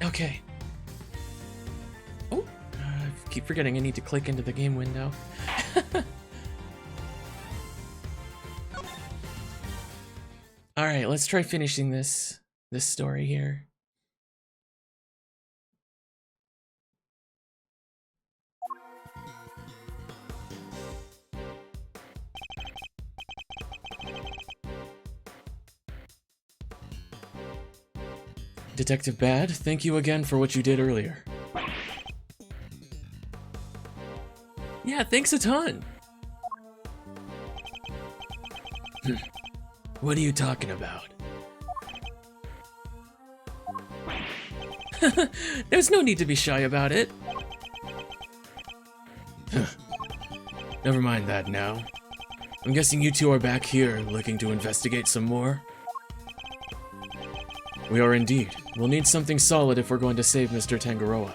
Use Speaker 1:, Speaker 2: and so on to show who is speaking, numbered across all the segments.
Speaker 1: Okay. Oh, I keep forgetting I need to click into the game window. Alright, let's try finishing this story here. Detective Bad, thank you again for what you did earlier. Yeah, thanks a ton. What are you talking about? There's no need to be shy about it. Never mind that now. I'm guessing you two are back here, looking to investigate some more? We are indeed. We'll need something solid if we're going to save Mr. Tangaroa.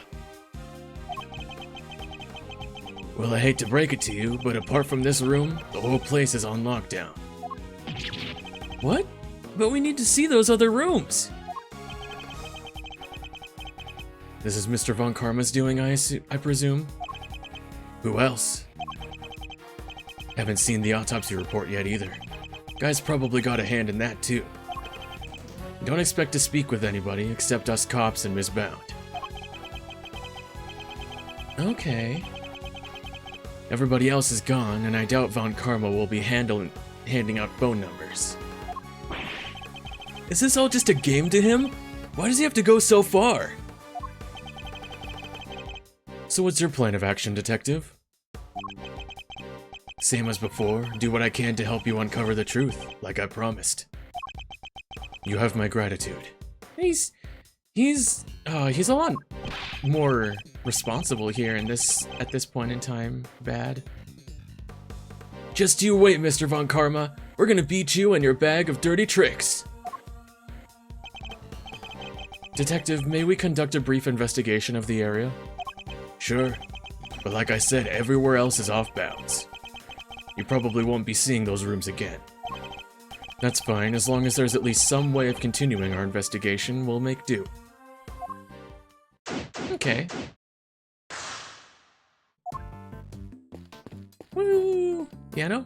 Speaker 1: Well, I hate to break it to you, but apart from this room, the whole place is on lockdown. What? But we need to see those other rooms! This is Mr. Von Karma's doing, I presume? Who else? Haven't seen the autopsy report yet either. Guy's probably got a hand in that too. Don't expect to speak with anybody except us cops and Miss Bound. Okay. Everybody else is gone, and I doubt Von Karma will be handing out phone numbers. Is this all just a game to him? Why does he have to go so far? So what's your plan of action, Detective? Same as before, do what I can to help you uncover the truth, like I promised. You have my gratitude. He's a lot more responsible here at this point in time, Bad. Just you wait, Mr. Von Karma. We're gonna beat you and your bag of dirty tricks. Detective, may we conduct a brief investigation of the area? Sure, but like I said, everywhere else is off bounds. You probably won't be seeing those rooms again. That's fine, as long as there's at least some way of continuing our investigation, we'll make do. Okay. Woo! Piano?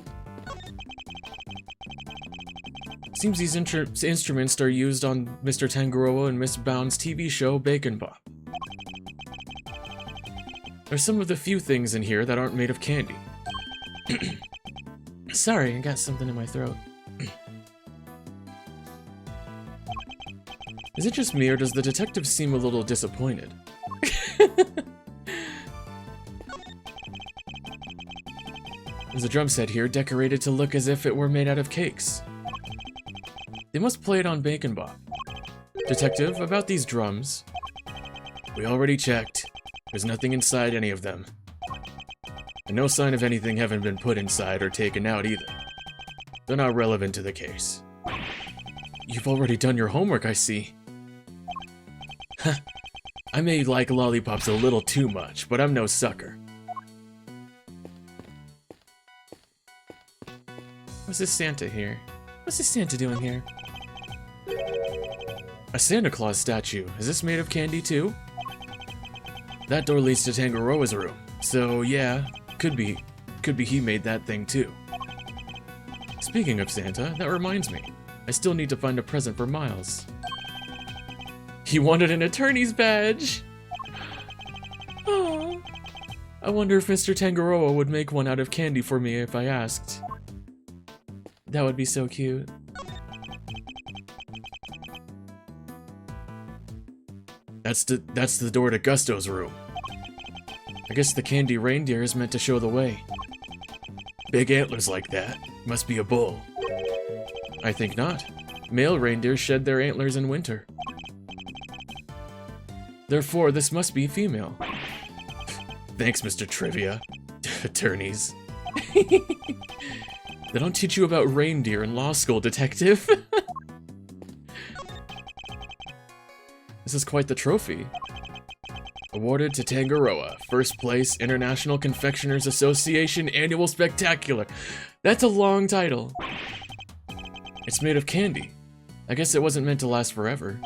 Speaker 1: Seems these instruments are used on Mr. Tangaroa and Miss Bound's TV show, Bacon Bop. There's some of the few things in here that aren't made of candy. Sorry, I got something in my throat. Is it just me, or does the detective seem a little disappointed? There's a drum set here, decorated to look as if it were made out of cakes. They must play it on Bacon Bop. Detective, about these drums. We already checked. There's nothing inside any of them. And no sign of anything having been put inside or taken out either. They're not relevant to the case. You've already done your homework, I see. I may like lollipops a little too much, but I'm no sucker. What's this Santa here? What's this Santa doing here? A Santa Claus statue. Is this made of candy too? That door leads to Tangaroa's room, so yeah, could be he made that thing too. Speaking of Santa, that reminds me. I still need to find a present for Miles. He wanted an attorney's badge! Oh, I wonder if Mr. Tangaroa would make one out of candy for me if I asked. That would be so cute. That's the door to Gusto's room. I guess the candy reindeer is meant to show the way. Big antlers like that. Must be a bull. I think not. Male reindeer shed their antlers in winter. Therefore, this must be female. Thanks, Mr. Trivia. Attorneys. They don't teach you about reindeer in law school, Detective. This is quite the trophy. Awarded to Tangaroa, first place, International Confectioners Association Annual Spectacular. That's a long title. It's made of candy. I guess it wasn't meant to last forever.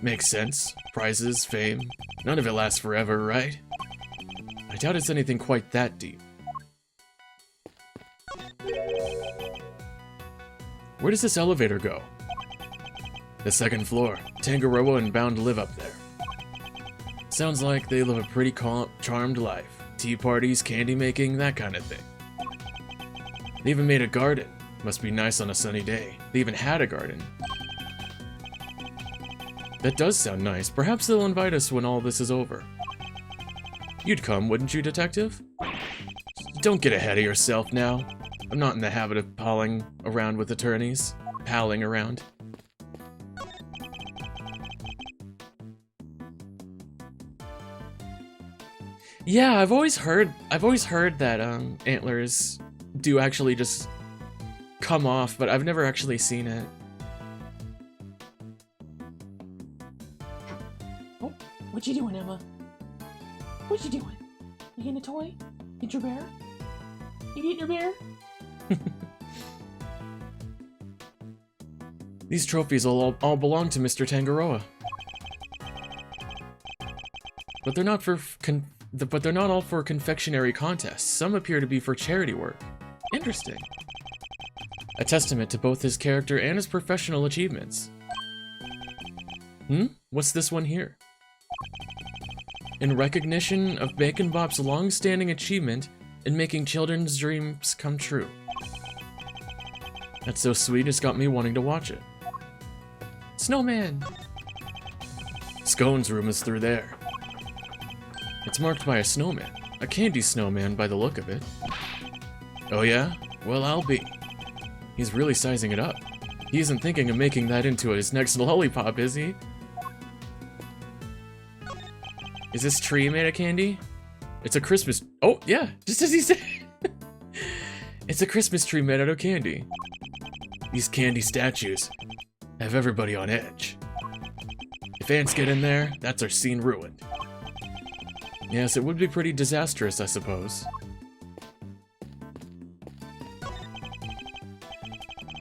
Speaker 1: Makes sense. Prizes, fame. None of it lasts forever, right? I doubt it's anything quite that deep. Where does this elevator go? The second floor. Tangaroa and Bound live up there. Sounds like they live a pretty charmed life. Tea parties, candy making, that kind of thing. They even made a garden. Must be nice on a sunny day. They even had a garden. That does sound nice. Perhaps they'll invite us when all this is over. You'd come, wouldn't you, Detective? Don't get ahead of yourself now. I'm not in the habit of palling around with attorneys. Palling around. Yeah, I've always heard that antlers do actually just come off, but I've never actually seen it.
Speaker 2: Oh, what you doing, Emma? What you doing? You getting a toy? Get your bear? You getting your bear?
Speaker 1: These trophies all belong to Mr. Tangaroa. But they're not all for confectionery contests. Some appear to be for charity work. Interesting. A testament to both his character and his professional achievements. What's this one here? In recognition of Bacon Bop's long-standing achievement in making children's dreams come true. That's so sweet, it's got me wanting to watch it. Snowman! Scone's room is through there. It's marked by a snowman. A candy snowman by the look of it. Oh yeah? Well, I'll be. He's really sizing it up. He isn't thinking of making that into his next lollipop, is he? Is this tree made of candy? It's a Christmas... Oh, yeah! Just as he said! It's a Christmas tree made out of candy. These candy statues have everybody on edge. If ants get in there, that's our scene ruined. Yes, it would be pretty disastrous, I suppose.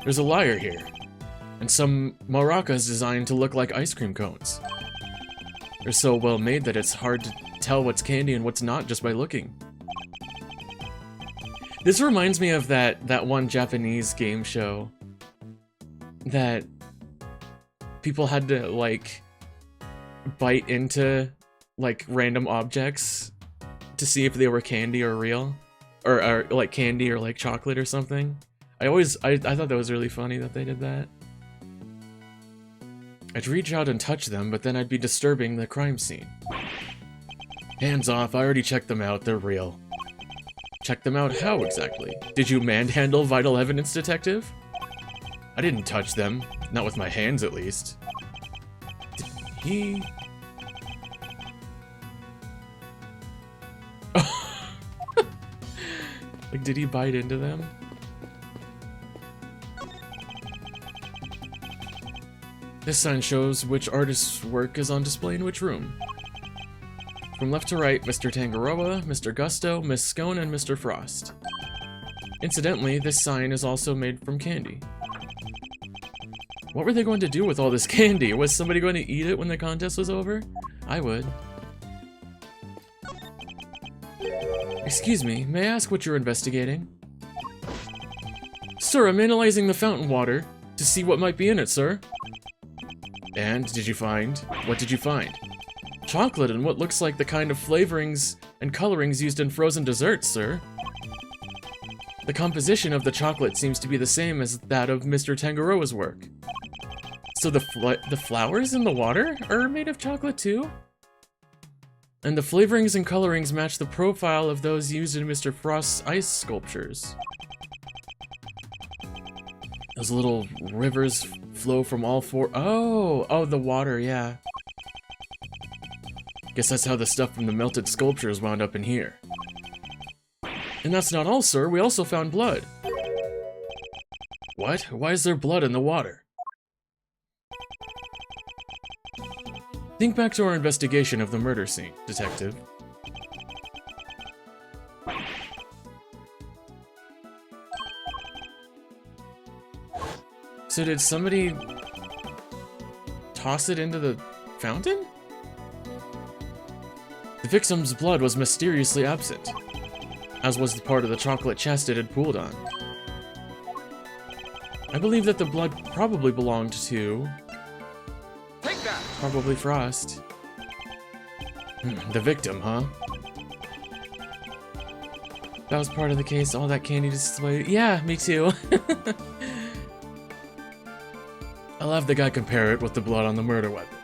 Speaker 1: There's a lyre here, and some maracas designed to look like ice cream cones. They're so well made that it's hard to tell what's candy and what's not just by looking. This reminds me of that one Japanese game show that people had to, like, bite into, like, random objects to see if they were candy or real. Or like, candy or, like, chocolate or something. I thought that was really funny that they did that. I'd reach out and touch them, but then I'd be disturbing the crime scene. Hands off, I already checked them out, they're real. Check them out how exactly? Did you manhandle vital evidence, detective? I didn't touch them, not with my hands at least. Did he... Like, did he bite into them? This sign shows which artist's work is on display in which room. From left to right, Mr. Tangaroa, Mr. Gusto, Miss Scone, and Mr. Frost. Incidentally, this sign is also made from candy. What were they going to do with all this candy? Was somebody going to eat it when the contest was over? I would. Excuse me, may I ask what you're investigating? Sir, I'm analyzing the fountain water to see what might be in it, sir. And did you find? What did you find? Chocolate and what looks like the kind of flavorings and colorings used in frozen desserts, sir. The composition of the chocolate seems to be the same as that of Mr. Tangaroa's work. So the flowers in the water are made of chocolate too? And the flavorings and colorings match the profile of those used in Mr. Frost's ice sculptures. Those little rivers flow from all four... Oh, the water, yeah. Guess that's how the stuff from the melted sculptures wound up in here. And that's not all, sir. We also found blood. What? Why is there blood in the water? Think back to our investigation of the murder scene, detective. So did somebody toss it into the fountain? The victim's blood was mysteriously absent, as was the part of the chocolate chest it had pooled on. I believe that the blood probably belonged to...
Speaker 3: Take that!
Speaker 1: Probably Frost. The victim, huh? That was part of the case, all that candy display. Yeah, me too. I'll have the guy compare it with the blood on the murder weapon.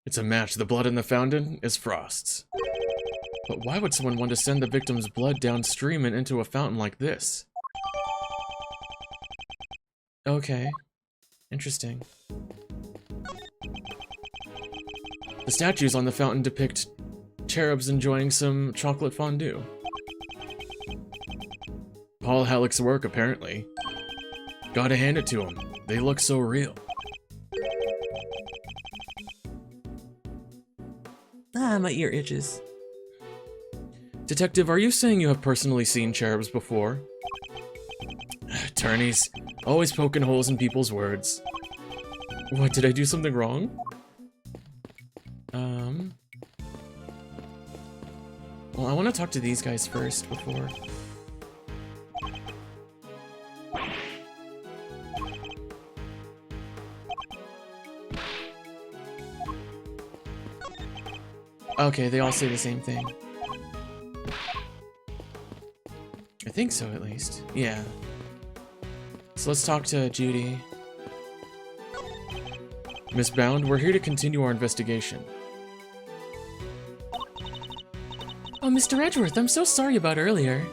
Speaker 1: It's a match. The blood in the fountain is Frost's. But why would someone want to send the victim's blood downstream and into a fountain like this? Okay. Interesting. The statues on the fountain depict cherubs enjoying some chocolate fondue. Paul Halleck's work, apparently. Gotta hand it to him. They look so real. Ah, my ear itches. Detective, are you saying you have personally seen cherubs before? Attorneys, always poking holes in people's words. What, did I do something wrong? Well, I want to talk to these guys first before... Okay, they all say the same thing. I think so, at least. Yeah. So let's talk to Judy. Miss Bound, we're here to continue our investigation. Oh, Mr. Edgeworth, I'm so sorry about earlier.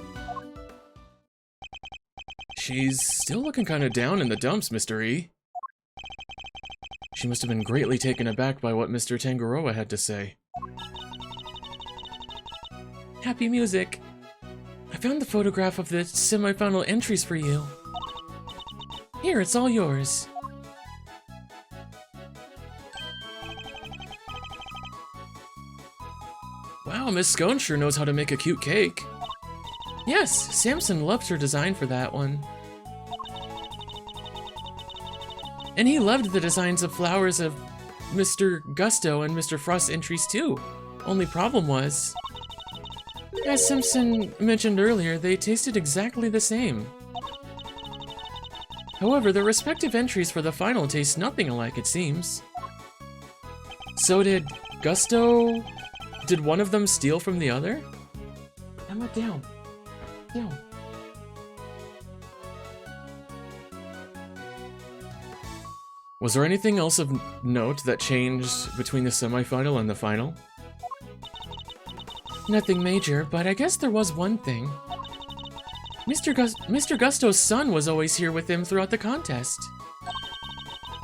Speaker 1: She's still looking kind of down in the dumps, Mr. E. She must have been greatly taken aback by what Mr. Tangaroa had to say. Happy music. I found the photograph of the semi-final entries for you. Here, it's all yours. Wow, Miss Scone sure knows how to make a cute cake. Yes, Samson loved her design for that one. And he loved the designs of flowers of Mr. Gusto and Mr. Frost's entries too. Only problem was, as Simpson mentioned earlier, they tasted exactly the same. However, their respective entries for the final taste nothing alike, it seems. So did Gusto... Did one of them steal from the other? Emma, down. Down. Was there anything else of note that changed between the semifinal and the final? Nothing major, but I guess there was one thing. Mr. Gusto's son was always here with him throughout the contest.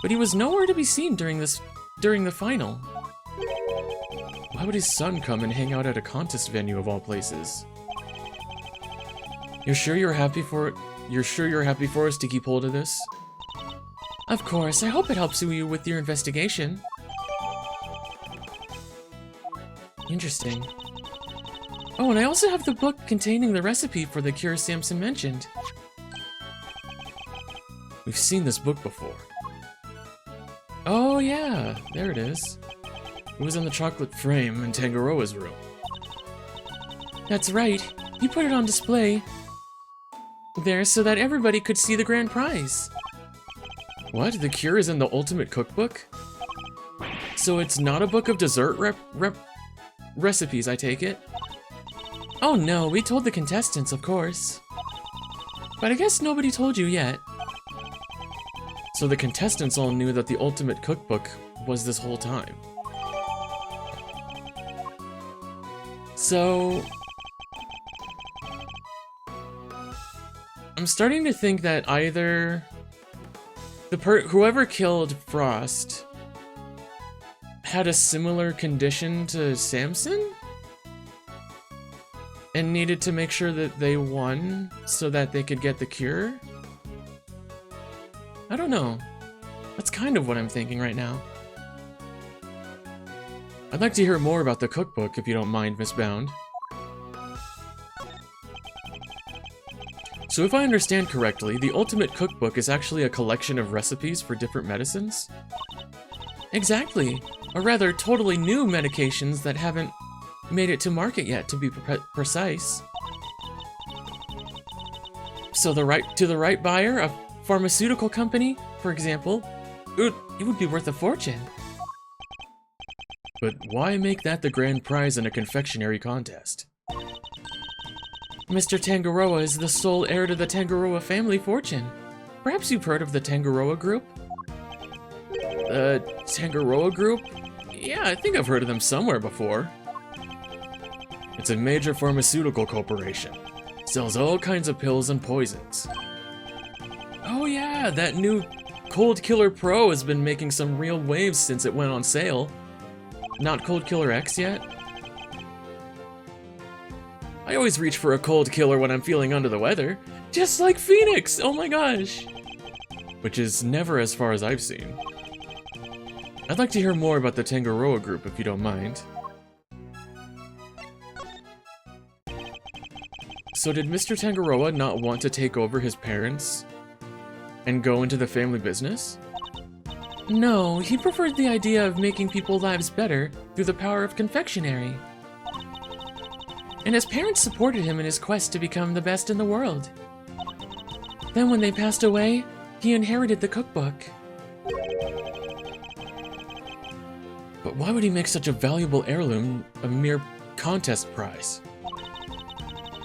Speaker 1: But he was nowhere to be seen during the final. Why would his son come and hang out at a contest venue of all places? You're sure you're happy for us to keep hold of this? Of course, I hope it helps you with your investigation. Interesting. Oh, and I also have the book containing the recipe for the cure Samson mentioned. We've seen this book before. Oh yeah, there it is. It was in the chocolate frame in Tangaroa's room. That's right. He put it on display there so that everybody could see the grand prize. What? The cure is in the ultimate cookbook? So it's not a book of dessert recipes, I take it? Oh no, we told the contestants, of course. But I guess nobody told you yet. So the contestants all knew that the ultimate cookbook was this whole time. So... I'm starting to think that either... whoever killed Frost had a similar condition to Samson? And needed to make sure that they won so that they could get the cure? I don't know. That's kind of what I'm thinking right now. I'd like to hear more about the cookbook, if you don't mind, Miss Bound. So if I understand correctly, the Ultimate Cookbook is actually a collection of recipes for different medicines? Exactly. Or rather, totally new medications that haven't made it to market yet, to be precise. So the right buyer, a pharmaceutical company, for example, it would be worth a fortune. But why make that the grand prize in a confectionery contest? Mr. Tangaroa is the sole heir to the Tangaroa family fortune. Perhaps you've heard of the Tangaroa Group? The Tangaroa Group? Yeah, I think I've heard of them somewhere before. It's a major pharmaceutical corporation. Sells all kinds of pills and poisons. Oh yeah, that new Cold Killer Pro has been making some real waves since it went on sale. Not Cold Killer X yet? I always reach for a cold killer when I'm feeling under the weather. Just like Phoenix! Oh my gosh! Which is never as far as I've seen. I'd like to hear more about the Tangaroa Group if you don't mind. So did Mr. Tangaroa not want to take over his parents and go into the family business? No, he preferred the idea of making people's lives better through the power of confectionery. And his parents supported him in his quest to become the best in the world. Then when they passed away, he inherited the cookbook. But why would he make such a valuable heirloom a mere contest prize?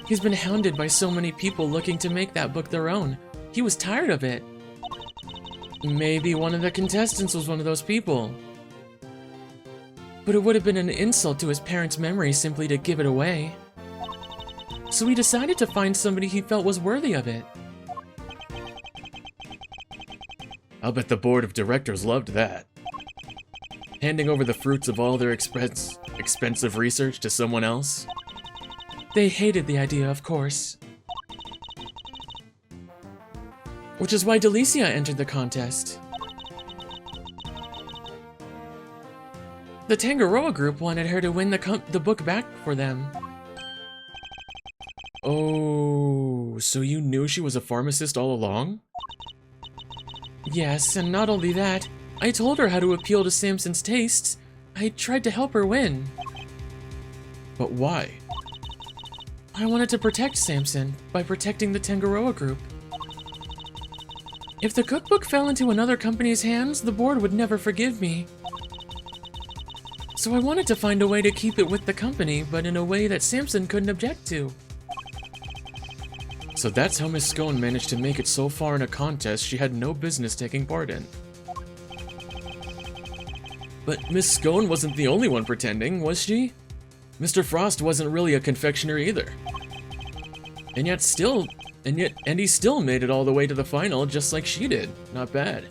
Speaker 1: He's been hounded by so many people looking to make that book their own. He was tired of it. Maybe one of the contestants was one of those people. But it would have been an insult to his parents' memory simply to give it away. So he decided to find somebody he felt was worthy of it. I'll bet the board of directors loved that. Handing over the fruits of all their expensive research to someone else. They hated the idea, of course. Which is why Delicia entered the contest. The Tangaroa Group wanted her to win the book back for them. Oh, so you knew she was a pharmacist all along? Yes, and not only that, I told her how to appeal to Samson's tastes. I tried to help her win. But why? I wanted to protect Samson by protecting the Tangaroa Group. If the cookbook fell into another company's hands, the board would never forgive me. So I wanted to find a way to keep it with the company, but in a way that Samson couldn't object to. So that's how Miss Scone managed to make it so far in a contest she had no business taking part in. But Miss Scone wasn't the only one pretending, was she? Mr. Frost wasn't really a confectioner either. And he still made it all the way to the final just like she did. Not bad.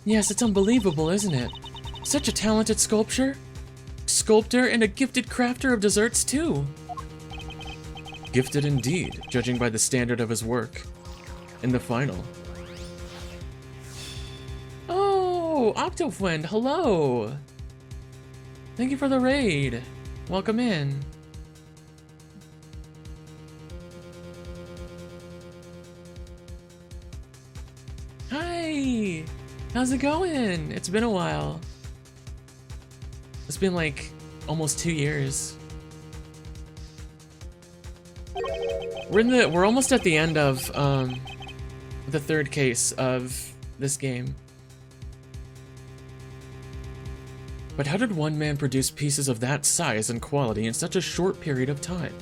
Speaker 1: Yes, it's unbelievable, isn't it? Such a talented sculptor and a gifted crafter of desserts too. Gifted indeed, judging by the standard of his work. In the final. Oh, Octofriend, hello! Thank you for the raid. Welcome in. Hi! How's it going? It's been a while. It's been like almost 2 years. We're almost at the end of the third case of this game. But how did one man produce pieces of that size and quality in such a short period of time?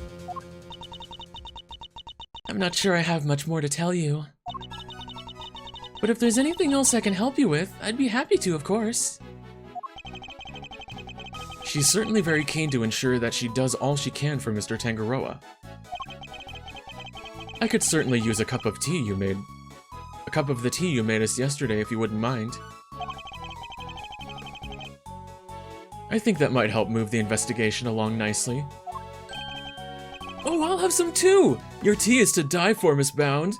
Speaker 1: I'm not sure I have much more to tell you. But if there's anything else I can help you with, I'd be happy to, of course. She's certainly very keen to ensure that she does all she can for Mr. Tangaroa. I could certainly use a cup of tea you made. A cup of the tea you made us yesterday, if you wouldn't mind. I think that might help move the investigation along nicely. Oh, I'll have some too! Your tea is to die for, Miss Bound.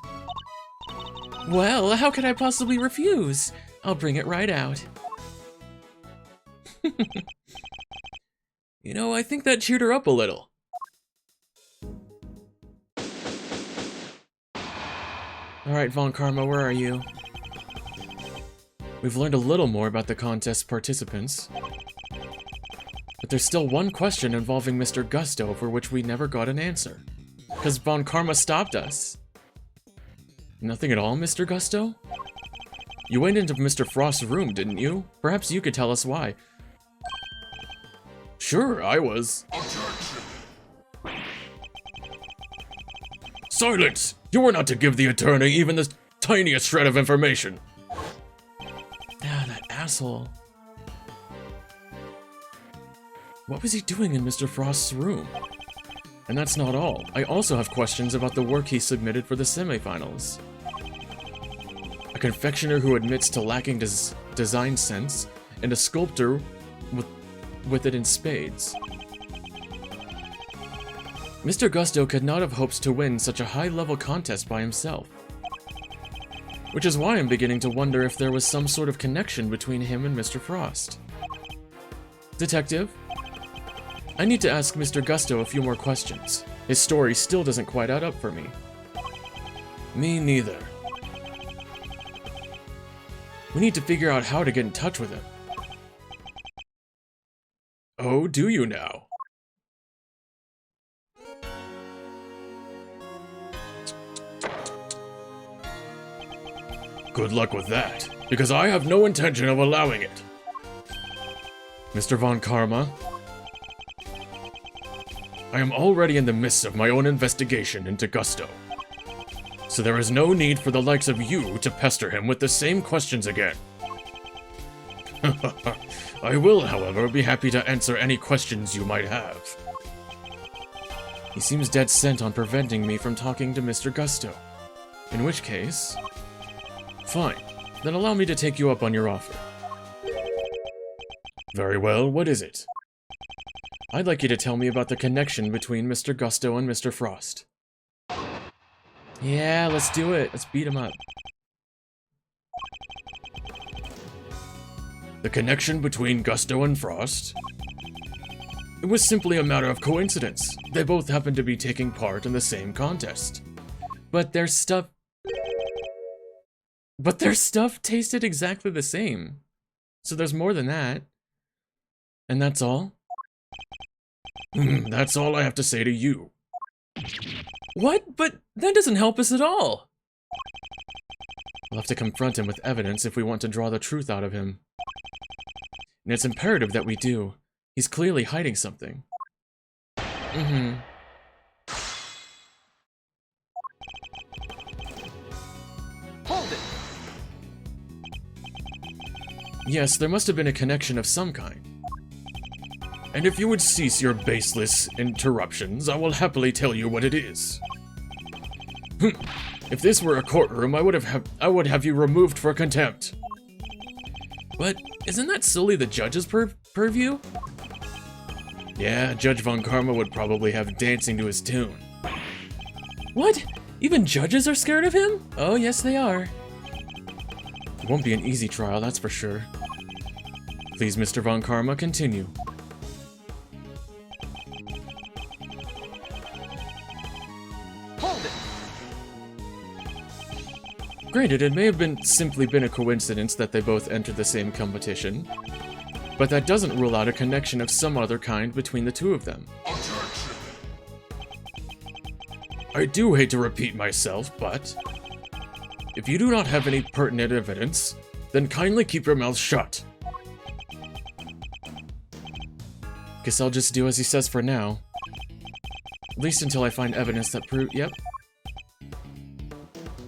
Speaker 1: Well, how could I possibly refuse? I'll bring it right out. You know, I think that cheered her up a little. Alright, Von Karma, where are you? We've learned a little more about the contest participants. But there's still one question involving Mr. Gusto for which we never got an answer. Because Von Karma stopped us. Nothing at all, Mr. Gusto? You went into Mr. Frost's room, didn't you? Perhaps you could tell us why. Sure, I was. Silence! You were not to give the attorney even the tiniest shred of information. Ah, that asshole. What was he doing in Mr. Frost's room? And that's not all. I also have questions about the work he submitted for the semifinals. A confectioner who admits to lacking design sense, and a sculptor with it in spades. Mr. Gusto could not have hoped to win such a high-level contest by himself. Which is why I'm beginning to wonder if there was some sort of connection between him and Mr. Frost. Detective? I need to ask Mr. Gusto a few more questions. His story still doesn't quite add up for me. Me neither. We need to figure out how to get in touch with him. Oh, do you now? Good luck with that, because I have no intention of allowing it. Mr. Von Karma, I am already in the midst of my own investigation into Gusto, so there is no need for the likes of you to pester him with the same questions again. I will, however, be happy to answer any questions you might have. He seems dead set on preventing me from talking to Mr. Gusto, in which case... Fine, then allow me to take you up on your offer. Very well, what is it? I'd like you to tell me about the connection between Mr. Gusto and Mr. Frost. Yeah, let's do it. Let's beat him up. The connection between Gusto and Frost? It was simply a matter of coincidence. They both happened to be taking part in the same contest. But their stuff tasted exactly the same. So there's more than that. And that's all? That's all I have to say to you. What? But that doesn't help us at all. We'll have to confront him with evidence if we want to draw the truth out of him. And it's imperative that we do. He's clearly hiding something.
Speaker 3: Hold it!
Speaker 1: Yes, there must have been a connection of some kind. And if you would cease your baseless interruptions, I will happily tell you what it is. If this were a courtroom, I would have you removed for contempt. But isn't that solely the judge's purview? Yeah, Judge Von Karma would probably have dancing to his tune. What? Even judges are scared of him? Oh, yes they are. It won't be an easy trial, that's for sure. Please, Mr. Von Karma, continue.
Speaker 3: Hold it!
Speaker 1: Granted, it may have simply been a coincidence that they both entered the same competition, but that doesn't rule out a connection of some other kind between the two of them. I do hate to repeat myself, but if you do not have any pertinent evidence, then kindly keep your mouth shut. Guess I'll just do as he says for now. At least until I find evidence that yep.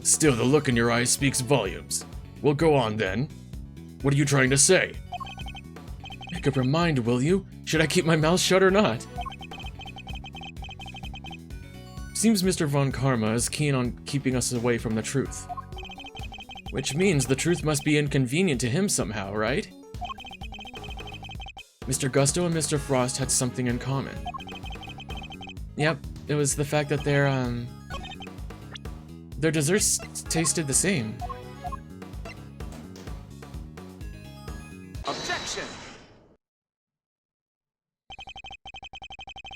Speaker 1: Still, the look in your eyes speaks volumes. Well, go on then. What are you trying to say? Make up your mind, will you? Should I keep my mouth shut or not? Seems Mr. Von Karma is keen on keeping us away from the truth. Which means the truth must be inconvenient to him somehow, right? Mr. Gusto and Mr. Frost had something in common. Yep, it was the fact that their desserts tasted the same.
Speaker 3: Objection!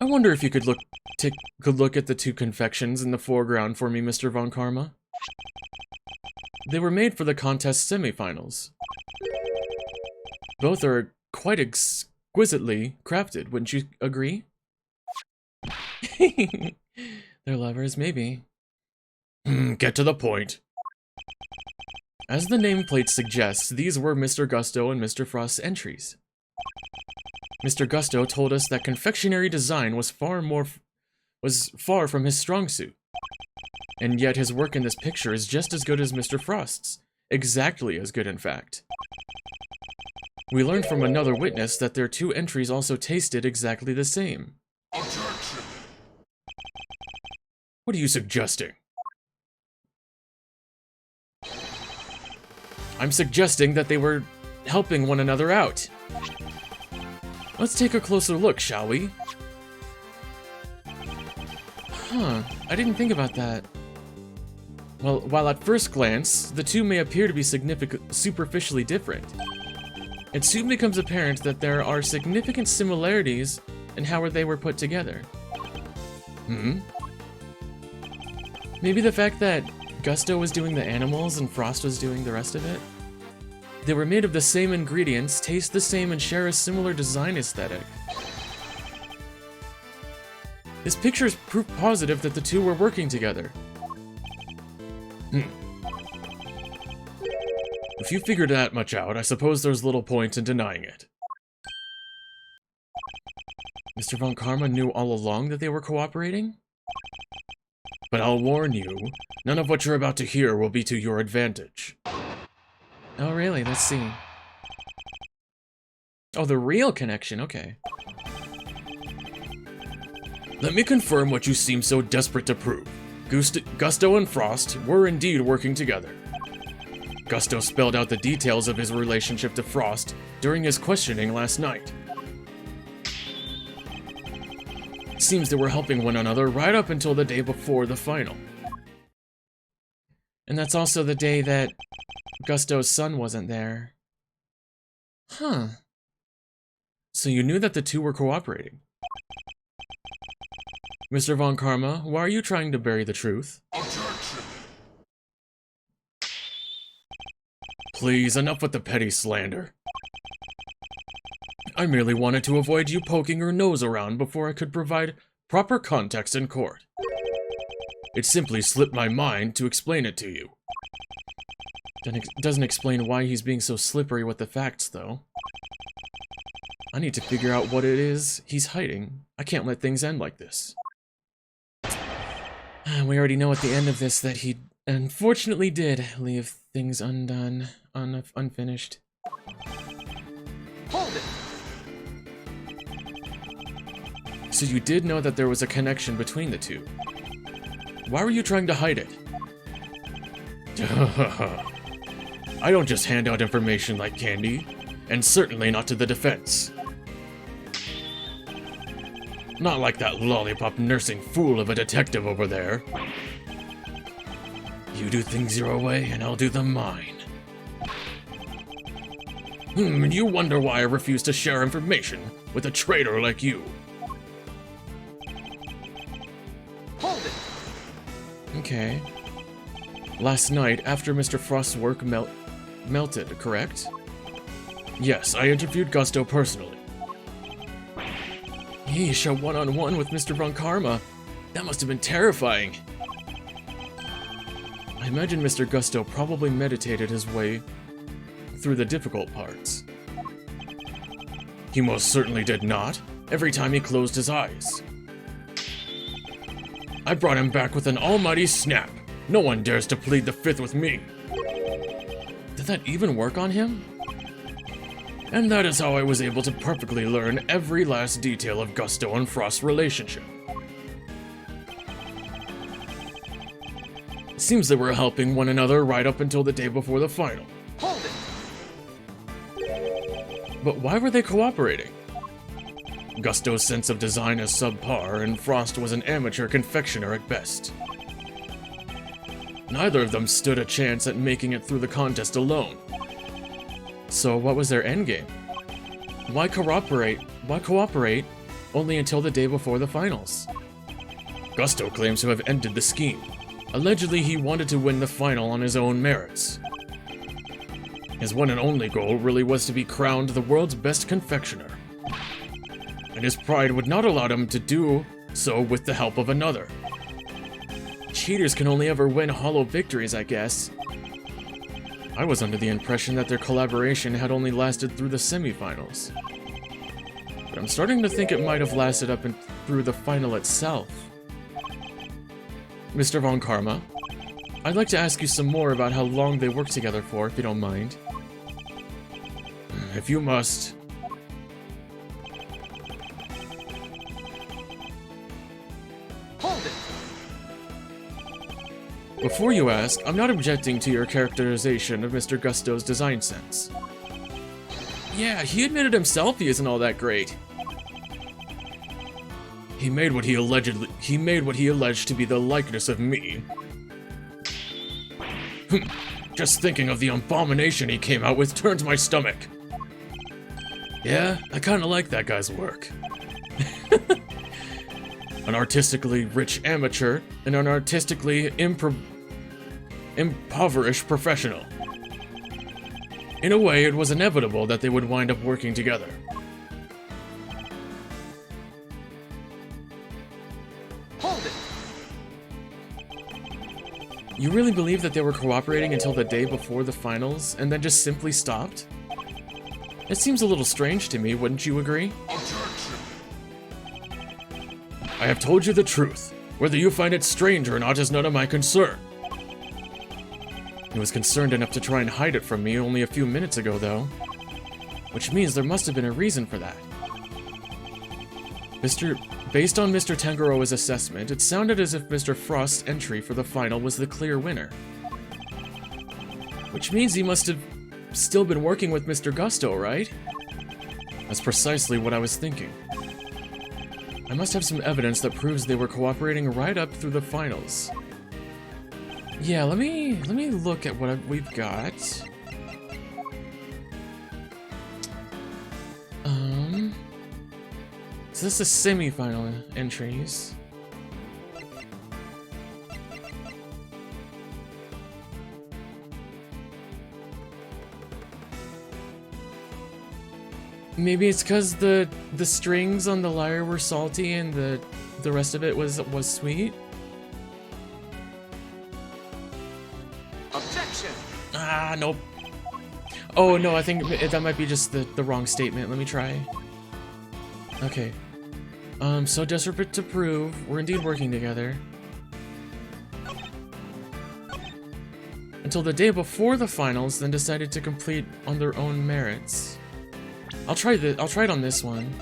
Speaker 1: I wonder if you could look at the two confections in the foreground for me, Mr. Von Karma. They were made for the contest semifinals. Both are quite exquisitely crafted, wouldn't you agree? They're lovers, maybe. Get to the point. As the nameplate suggests, these were Mr. Gusto and Mr. Frost's entries. Mr. Gusto told us that confectionery design was far from his strong suit. And yet his work in this picture is just as good as Mr. Frost's. Exactly as good, in fact. We learned from another witness that their two entries also tasted exactly the same.
Speaker 4: Objection!
Speaker 1: What are you suggesting? I'm suggesting that they were helping one another out. Let's take a closer look, shall we? Huh, I didn't think about that. Well, while at first glance, the two may appear to be superficially different, it soon becomes apparent that there are significant similarities in how they were put together. Maybe the fact that Gusto was doing the animals and Frost was doing the rest of it? They were made of the same ingredients, taste the same, and share a similar design aesthetic. This picture is proof positive that the two were working together. If you figured that much out, I suppose there's little point in denying it. Mr. Von Karma knew all along that they were cooperating? But I'll warn you, none of what you're about to hear will be to your advantage. Oh really? Let's see. Oh, the real connection, okay. Let me confirm what you seem so desperate to prove. Gusto and Frost were indeed working together. Gusto spelled out the details of his relationship to Frost during his questioning last night. It seems they were helping one another right up until the day before the final. And that's also the day that Gusto's son wasn't there. Huh. So you knew that the two were cooperating. Mr. Von Karma, why are you trying to bury the truth?
Speaker 4: Objection!
Speaker 1: Please, enough with the petty slander. I merely wanted to avoid you poking your nose around before I could provide proper context in court. It simply slipped my mind to explain it to you. Doesn't explain why he's being so slippery with the facts, though. I need to figure out what it is he's hiding. I can't let things end like this. We already know at the end of this that he unfortunately did leave things undone, unfinished.
Speaker 3: Hold it!
Speaker 1: So you did know that there was a connection between the two. Why were you trying to hide it? I don't just hand out information like candy, and certainly not to the defense. Not like that lollipop nursing fool of a detective over there. You do things your way, and I'll do them mine. You wonder why I refuse to share information with a traitor like you.
Speaker 3: Hold it!
Speaker 1: Okay. Last night, after Mr. Frost's work melted, correct? Yes, I interviewed Gusto personally. Yeesh, a one-on-one with Mr. Von Karma. That must have been terrifying. I imagine Mr. Gusto probably meditated his way through the difficult parts. He most certainly did not, every time he closed his eyes. I brought him back with an almighty snap. No one dares to plead the fifth with me. Did that even work on him? And that is how I was able to perfectly learn every last detail of Gusto and Frost's relationship. It seems they were helping one another right up until the day before the final.
Speaker 3: Hold it!
Speaker 1: But why were they cooperating? Gusto's sense of design is subpar, and Frost was an amateur confectioner at best. Neither of them stood a chance at making it through the contest alone. So what was their endgame? Why cooperate only until the day before the finals? Gusto claims to have ended the scheme. Allegedly, he wanted to win the final on his own merits. His one and only goal really was to be crowned the world's best confectioner. And his pride would not allow him to do so with the help of another. Cheaters can only ever win hollow victories, I guess. I was under the impression that their collaboration had only lasted through the semifinals. But I'm starting to think it might have lasted up and through the final itself. Mr. Von Karma, I'd like to ask you some more about how long they worked together for, if you don't mind. If you must.
Speaker 3: Hold it!
Speaker 1: Before you ask, I'm not objecting to your characterization of Mr. Gusto's design sense. Yeah, he admitted himself he isn't all that great. He made what he alleged to be the likeness of me. Just thinking of the abomination he came out with turns my stomach. Yeah, I kinda like that guy's work. An artistically rich amateur and an artistically impoverished professional. In a way, it was inevitable that they would wind up working together.
Speaker 3: Hold it!
Speaker 1: You really believe that they were cooperating until the day before the finals, and then just simply stopped? It seems a little strange to me, wouldn't you agree? I have told you the truth. Whether you find it strange or not is none of my concern. He was concerned enough to try and hide it from me only a few minutes ago, though. Which means there must have been a reason for that. Based on Mr. Tangaroa's assessment, it sounded as if Mr. Frost's entry for the final was the clear winner. Which means he must have still been working with Mr. Gusto, right? That's precisely what I was thinking. I must have some evidence that proves they were cooperating right up through the finals. Yeah, let me look at what we've got. So this is semi-final entries. Maybe it's because the strings on the lyre were salty and the rest of it was sweet.
Speaker 3: Objection!
Speaker 1: Ah, nope. Oh no, I think that might be just the wrong statement. Let me try. Okay. So desperate to prove we're indeed working together. Until the day before the finals, then decided to complete on their own merits. I'll try it on this one.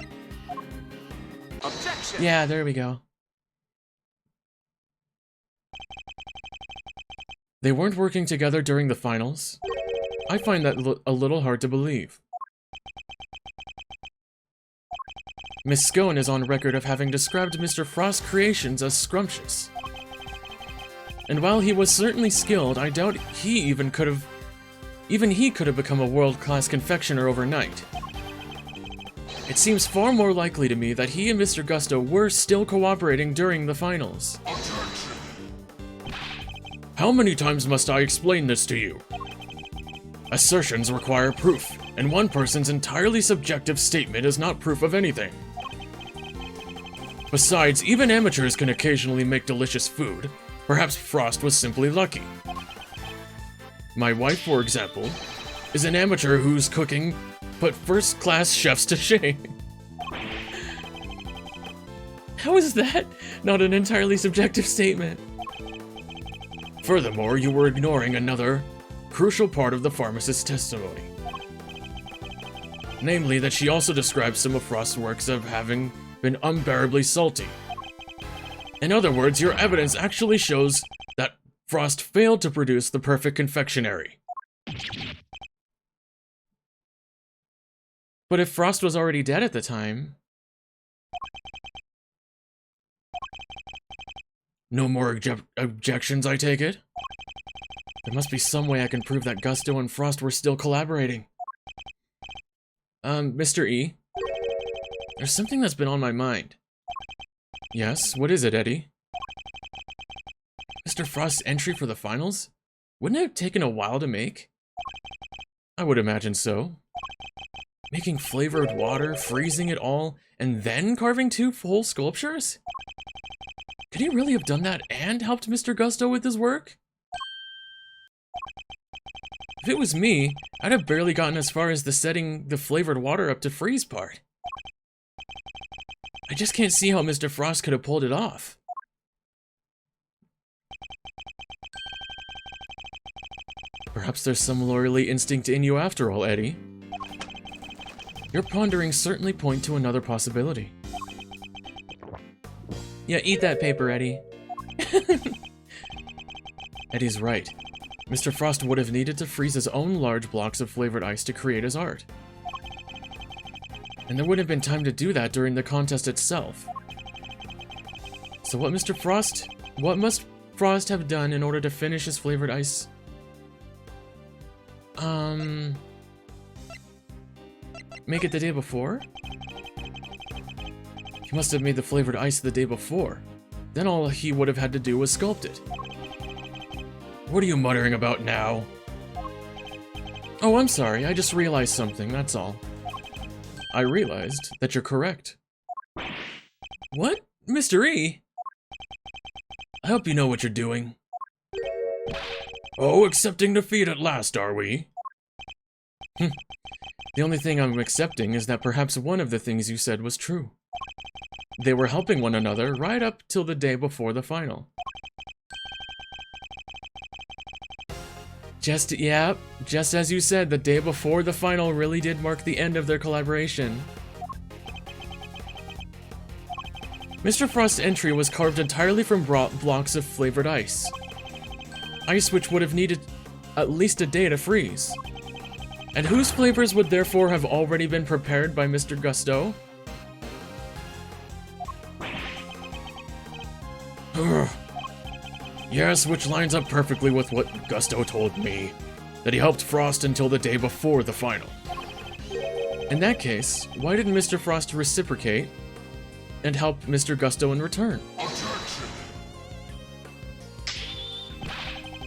Speaker 3: Objection!
Speaker 1: Yeah, there we go. They weren't working together during the finals. I find that a little hard to believe. Miss Scone is on record of having described Mr. Frost's creations as scrumptious. And while he was certainly skilled, I doubt he could have become a world-class confectioner overnight. It seems far more likely to me that he and Mr. Gusto were still cooperating during the finals. How many times must I explain this to you? Assertions require proof, and one person's entirely subjective statement is not proof of anything. Besides, even amateurs can occasionally make delicious food. Perhaps Frost was simply lucky. My wife, for example, is an amateur whose cooking put first-class chefs to shame. How is that not an entirely subjective statement? Furthermore, you were ignoring another crucial part of the pharmacist's testimony. Namely, that she also describes some of Frost's works as having been unbearably salty. In other words, your evidence actually shows that Frost failed to produce the perfect confectionery. But if Frost was already dead at the time... No more objections, I take it? There must be some way I can prove that Gusto and Frost were still collaborating. Mr. E? There's something that's been on my mind. Yes, what is it, Eddie? Mr. Mr. Frost's entry for the finals? Wouldn't it have taken a while to make? I would imagine so. Making flavored water, freezing it all, and then carving 2 full sculptures? Could he really have done that and helped Mr. Gusto with his work? If it was me, I'd have barely gotten as far as the setting the flavored water up to freeze part. I just can't see how Mr. Frost could have pulled it off. Perhaps there's some lawyerly instinct in you after all, Eddie. Your ponderings certainly point to another possibility. Yeah, eat that paper, Eddie. Eddie's right. Mr. Frost would have needed to freeze his own large blocks of flavored ice to create his art. And there wouldn't have been time to do that during the contest itself. So what must Frost have done in order to finish his flavored ice? Make it the day before? He must have made the flavored ice the day before. Then all he would have had to do was sculpt it. What are you muttering about now? Oh, I'm sorry, I just realized something, that's all. I realized that you're correct. What? Mr. E? I hope you know what you're doing. Oh, accepting defeat at last, are we? The only thing I'm accepting is that perhaps one of the things you said was true. They were helping one another right up till the day before the final. Just as you said, the day before the final really did mark the end of their collaboration. Mr. Frost's entry was carved entirely from blocks of flavored ice. Ice which would have needed at least a day to freeze. And whose flavors would therefore have already been prepared by Mr. Gusto? Yes, which lines up perfectly with what Gusto told me, that he helped Frost until the day before the final. In that case, why didn't Mr. Frost reciprocate and help Mr. Gusto in return?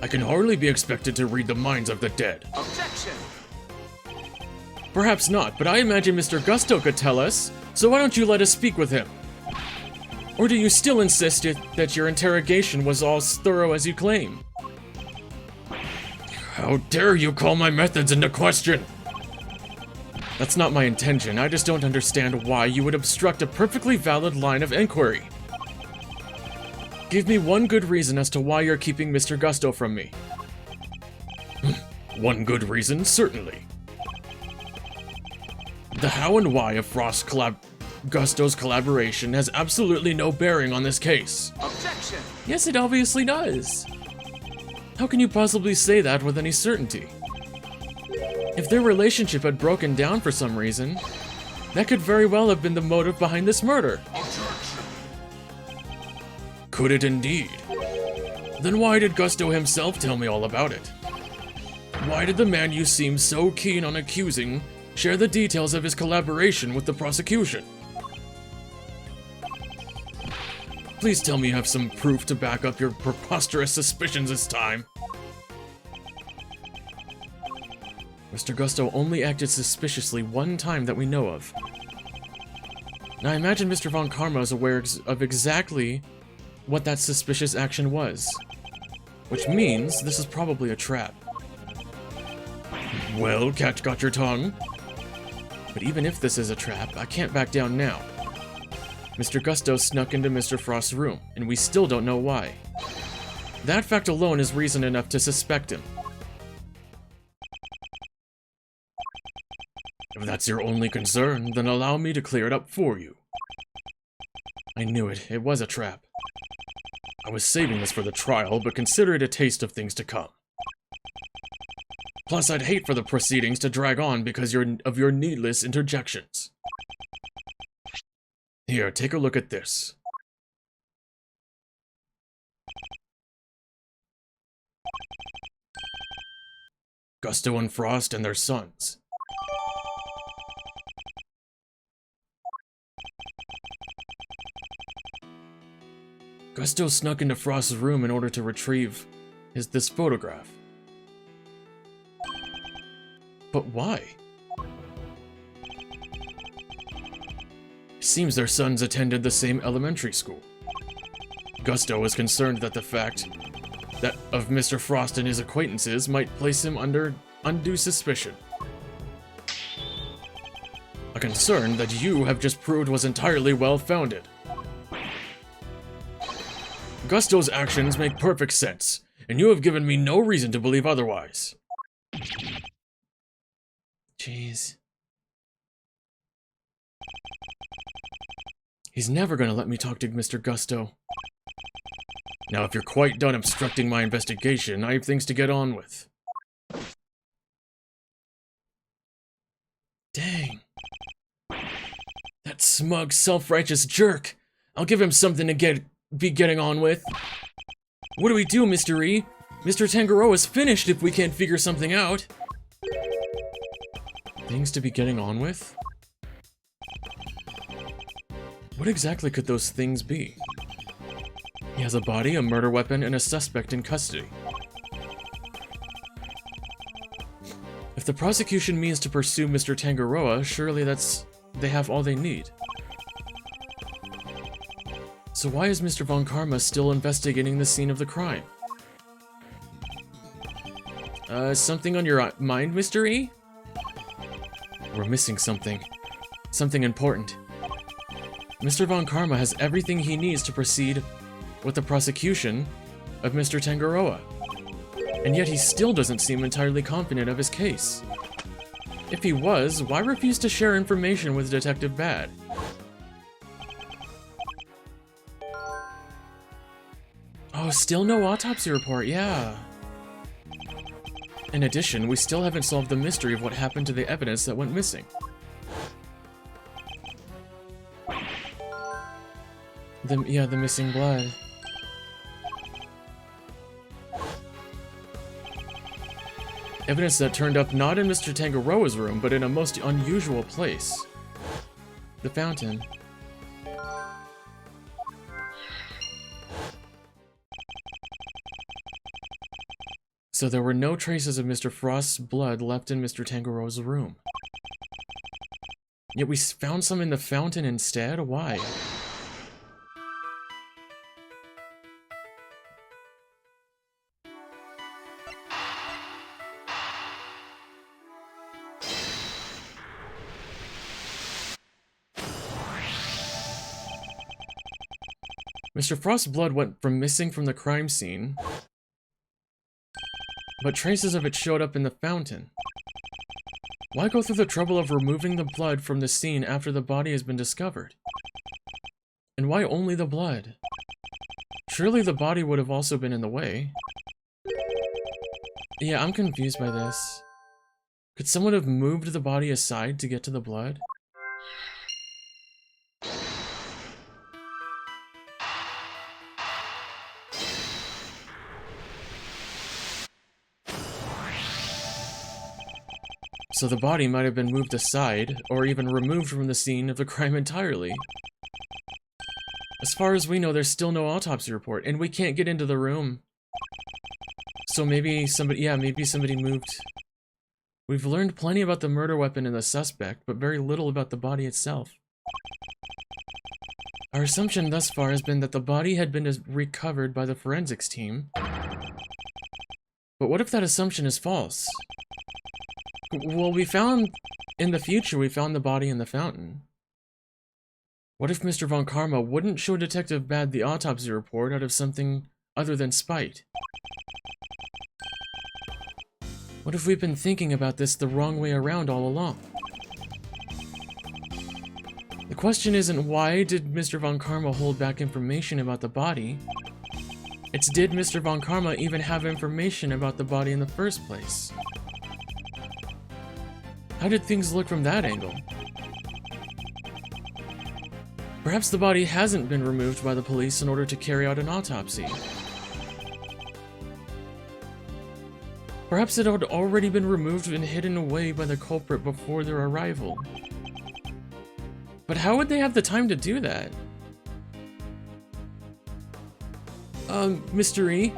Speaker 1: I can hardly be expected to read the minds of the dead.
Speaker 3: Objection!
Speaker 1: Perhaps not, but I imagine Mr. Gusto could tell us, so why don't you let us speak with him? Or do you still insist that your interrogation was all as thorough as you claim? How dare you call my methods into question? That's not my intention, I just don't understand why you would obstruct a perfectly valid line of inquiry. Give me one good reason as to why you're keeping Mr. Gusto from me. One good reason, certainly. The how and why of Gusto's collaboration has absolutely no bearing on this case.
Speaker 3: Objection!
Speaker 1: Yes, it obviously does. How can you possibly say that with any certainty? If their relationship had broken down for some reason, that could very well have been the motive behind this murder.
Speaker 3: Objection!
Speaker 1: Could it indeed? Then why did Gusto himself tell me all about it? Why did the man you seem so keen on accusing share the details of his collaboration with the prosecution? Please tell me you have some proof to back up your preposterous suspicions this time. Mr. Gusto only acted suspiciously one time that we know of. Now I imagine Mr. Von Karma is aware of exactly what that suspicious action was. Which means this is probably a trap. Well, cat got your tongue. But even if this is a trap, I can't back down now. Mr. Gusto snuck into Mr. Frost's room, and we still don't know why. That fact alone is reason enough to suspect him. If that's your only concern, then allow me to clear it up for you. I knew it. It was a trap. I was saving this for the trial, but consider it a taste of things to come. Plus, I'd hate for the proceedings to drag on because of your needless interjections. Here, take a look at this. Gusto and Frost and their sons. Gusto snuck into Frost's room in order to retrieve this photograph. But why? It seems their sons attended the same elementary school. Gusto was concerned that the fact that of Mr. Frost and his acquaintances might place him under undue suspicion. A concern that you have just proved was entirely well-founded. Gusto's actions make perfect sense, and you have given me no reason to believe otherwise. Jeez. He's never gonna let me talk to Mr. Gusto. Now, if you're quite done obstructing my investigation, I have things to get on with. Dang. That smug, self-righteous jerk. I'll give him something to be getting on with. What do we do, Mr. E? Mr. Tangaroa's finished if we can't figure something out. Things to be getting on with? What exactly could those things be? He has a body, a murder weapon, and a suspect in custody. If the prosecution means to pursue Mr. Tangaroa, surely they have all they need. So why is Mr. Von Karma still investigating the scene of the crime? Something on your mind, Mr. E? We're missing something. Something important. Mr. Von Karma has everything he needs to proceed with the prosecution of Mr. Tangaroa. And yet he still doesn't seem entirely confident of his case. If he was, why refuse to share information with Detective Bad? Oh, still no autopsy report, yeah. In addition, we still haven't solved the mystery of what happened to the evidence that went missing. The missing blood. Evidence that turned up not in Mr. Tangaroa's room, but in a most unusual place. The fountain. So there were no traces of Mr. Frost's blood left in Mr. Tangaroa's room. Yet we found some in the fountain instead? Why? Mr. Frost's blood went missing from the crime scene, but traces of it showed up in the fountain. Why go through the trouble of removing the blood from the scene after the body has been discovered? And why only the blood? Surely the body would have also been in the way. Yeah, I'm confused by this. Could someone have moved the body aside to get to the blood? So the body might have been moved aside, or even removed from the scene of the crime entirely. As far as we know, there's still no autopsy report, and we can't get into the room. So maybe somebody moved. We've learned plenty about the murder weapon and the suspect, but very little about the body itself. Our assumption thus far has been that the body had been recovered by the forensics team. But what if that assumption is false? Well, in the future, we found the body in the fountain. What if Mr. Von Karma wouldn't show Detective Bad the autopsy report out of something other than spite? What if we've been thinking about this the wrong way around all along? The question isn't why did Mr. Von Karma hold back information about the body? It's did Mr. Von Karma even have information about the body in the first place? How did things look from that angle? Perhaps the body hasn't been removed by the police in order to carry out an autopsy. Perhaps it had already been removed and hidden away by the culprit before their arrival. But how would they have the time to do that? Mr. E?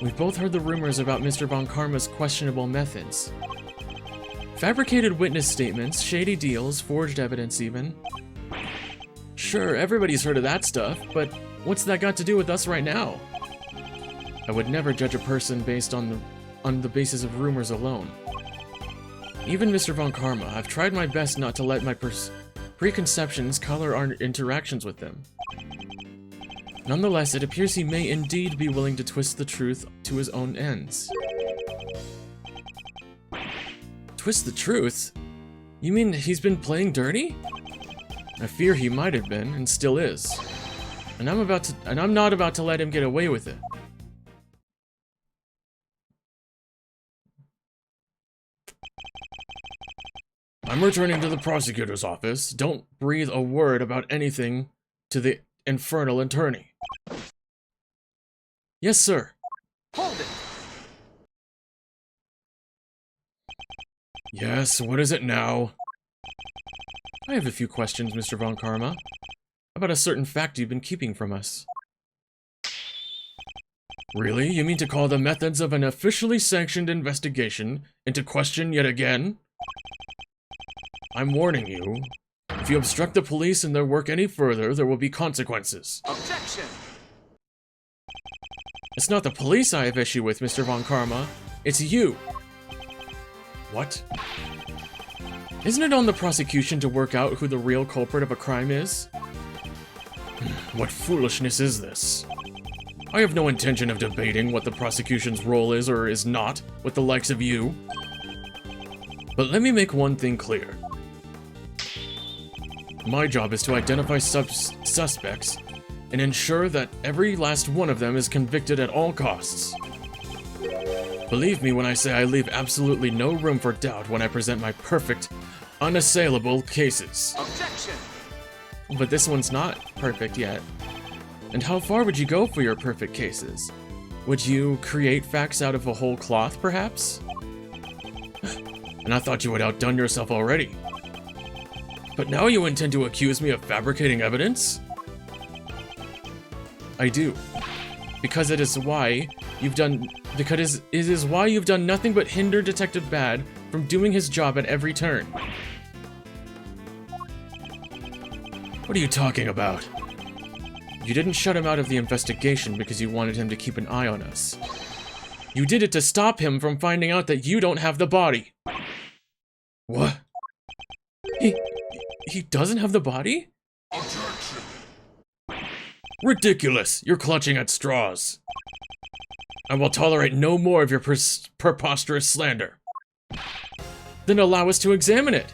Speaker 1: We've both heard the rumors about Mr. Von Karma's questionable methods. Fabricated witness statements, shady deals, forged evidence even. Sure, everybody's heard of that stuff, but what's that got to do with us right now? I would never judge a person based on the basis of rumors alone. Even Mr. Von Karma, I've tried my best not to let my preconceptions color our interactions with them. Nonetheless, it appears he may indeed be willing to twist the truth to his own ends. Twist the truth? You mean he's been playing dirty? I fear he might have been, and still is. And I'm not about to let him get away with it. I'm returning to the prosecutor's office. Don't breathe a word about anything to the infernal attorney. Yes, sir.
Speaker 3: Hold it!
Speaker 1: Yes, what is it now? I have a few questions, Mr. Von Karma, about a certain fact you've been keeping from us. Really? You mean to call the methods of an officially sanctioned investigation into question yet again? I'm warning you. If you obstruct the police in their work any further, there will be consequences.
Speaker 3: Objection!
Speaker 1: It's not the police I have issue with, Mr. Von Karma. It's you. What? Isn't it on the prosecution to work out who the real culprit of a crime is? What foolishness is this? I have no intention of debating what the prosecution's role is or is not with the likes of you. But let me make one thing clear. My job is to identify suspects and ensure that every last one of them is convicted at all costs. Believe me when I say I leave absolutely no room for doubt when I present my perfect, unassailable cases.
Speaker 3: Objection!
Speaker 1: But this one's not perfect yet. And how far would you go for your perfect cases? Would you create facts out of a whole cloth, perhaps? And I thought you had outdone yourself already. But now you intend to accuse me of fabricating evidence? I do. Because it is why you've done nothing but hinder Detective Bad from doing his job at every turn. What are you talking about? You didn't shut him out of the investigation because you wanted him to keep an eye on us. You did it to stop him from finding out that you don't have the body. What? He doesn't have the body?
Speaker 3: Objection!
Speaker 1: Ridiculous! You're clutching at straws. I will tolerate no more of your preposterous slander. Then allow us to examine it.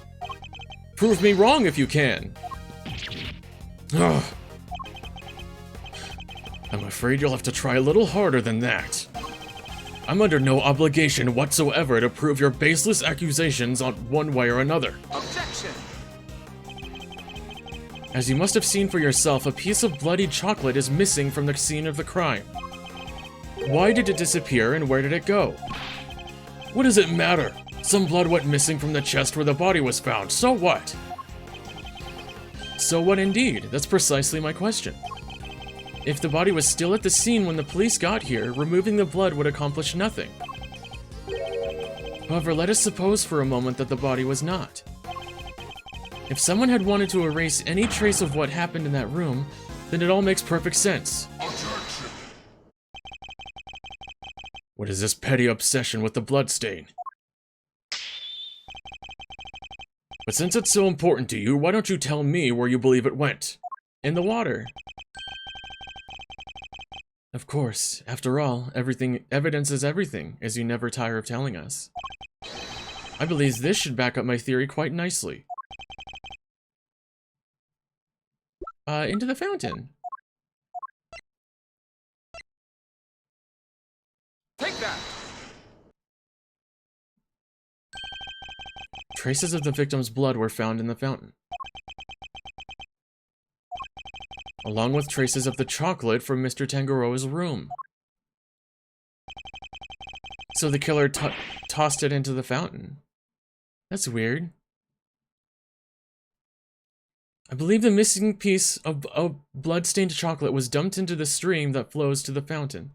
Speaker 1: Prove me wrong if you can. Ugh. I'm afraid you'll have to try a little harder than that. I'm under no obligation whatsoever to prove your baseless accusations on one way or another.
Speaker 3: Objection!
Speaker 1: As you must have seen for yourself, a piece of bloody chocolate is missing from the scene of the crime. Why did it disappear and where did it go? What does it matter? Some blood went missing from the chest where the body was found, so what? So what indeed? That's precisely my question. If the body was still at the scene when the police got here, removing the blood would accomplish nothing. However, let us suppose for a moment that the body was not. If someone had wanted to erase any trace of what happened in that room, then it all makes perfect sense.
Speaker 3: Objection!
Speaker 1: What is this petty obsession with the bloodstain? But since it's so important to you, why don't you tell me where you believe it went? In the water. Of course, after all, evidence is everything, as you never tire of telling us. I believe this should back up my theory quite nicely. Into the fountain.
Speaker 3: Take that!
Speaker 1: Traces of the victim's blood were found in the fountain, along with traces of the chocolate from Mr. Tangaroa's room. So the killer tossed it into the fountain. That's weird. I believe the missing piece of blood-stained chocolate was dumped into the stream that flows to the fountain,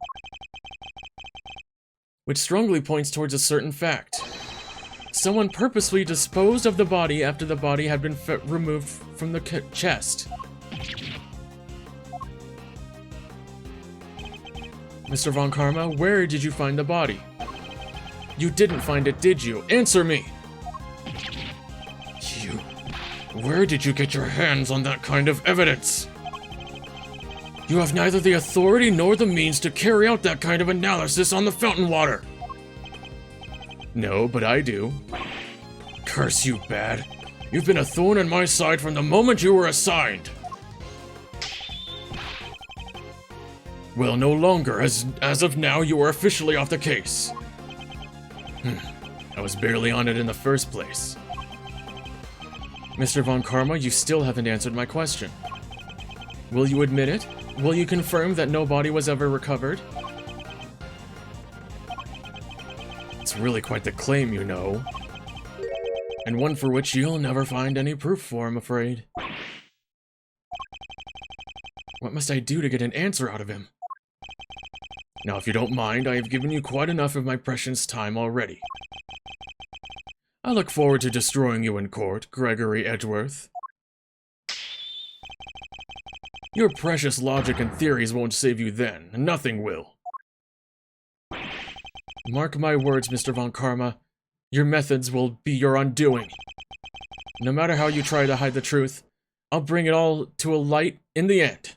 Speaker 1: which strongly points towards a certain fact. Someone purposely disposed of the body after the body had been removed from the chest. Mr. Von Karma, where did you find the body? You didn't find it, did you? Answer me! Where did you get your hands on that kind of evidence? You have neither the authority nor the means to carry out that kind of analysis on the fountain water. No, but I do. Curse you, Bad. You've been a thorn in my side from the moment you were assigned. Well, no longer, as of now, you are officially off the case. I was barely on it in the first place. Mr. Von Karma, you still haven't answered my question. Will you admit it? Will you confirm that no body was ever recovered? It's really quite the claim, you know. And one for which you'll never find any proof for, I'm afraid. What must I do to get an answer out of him? Now, if you don't mind, I have given you quite enough of my precious time already. I look forward to destroying you in court, Gregory Edgeworth. Your precious logic and theories won't save you then. Nothing will. Mark my words, Mr. Von Karma. Your methods will be your undoing. No matter how you try to hide the truth, I'll bring it all to a light in the end.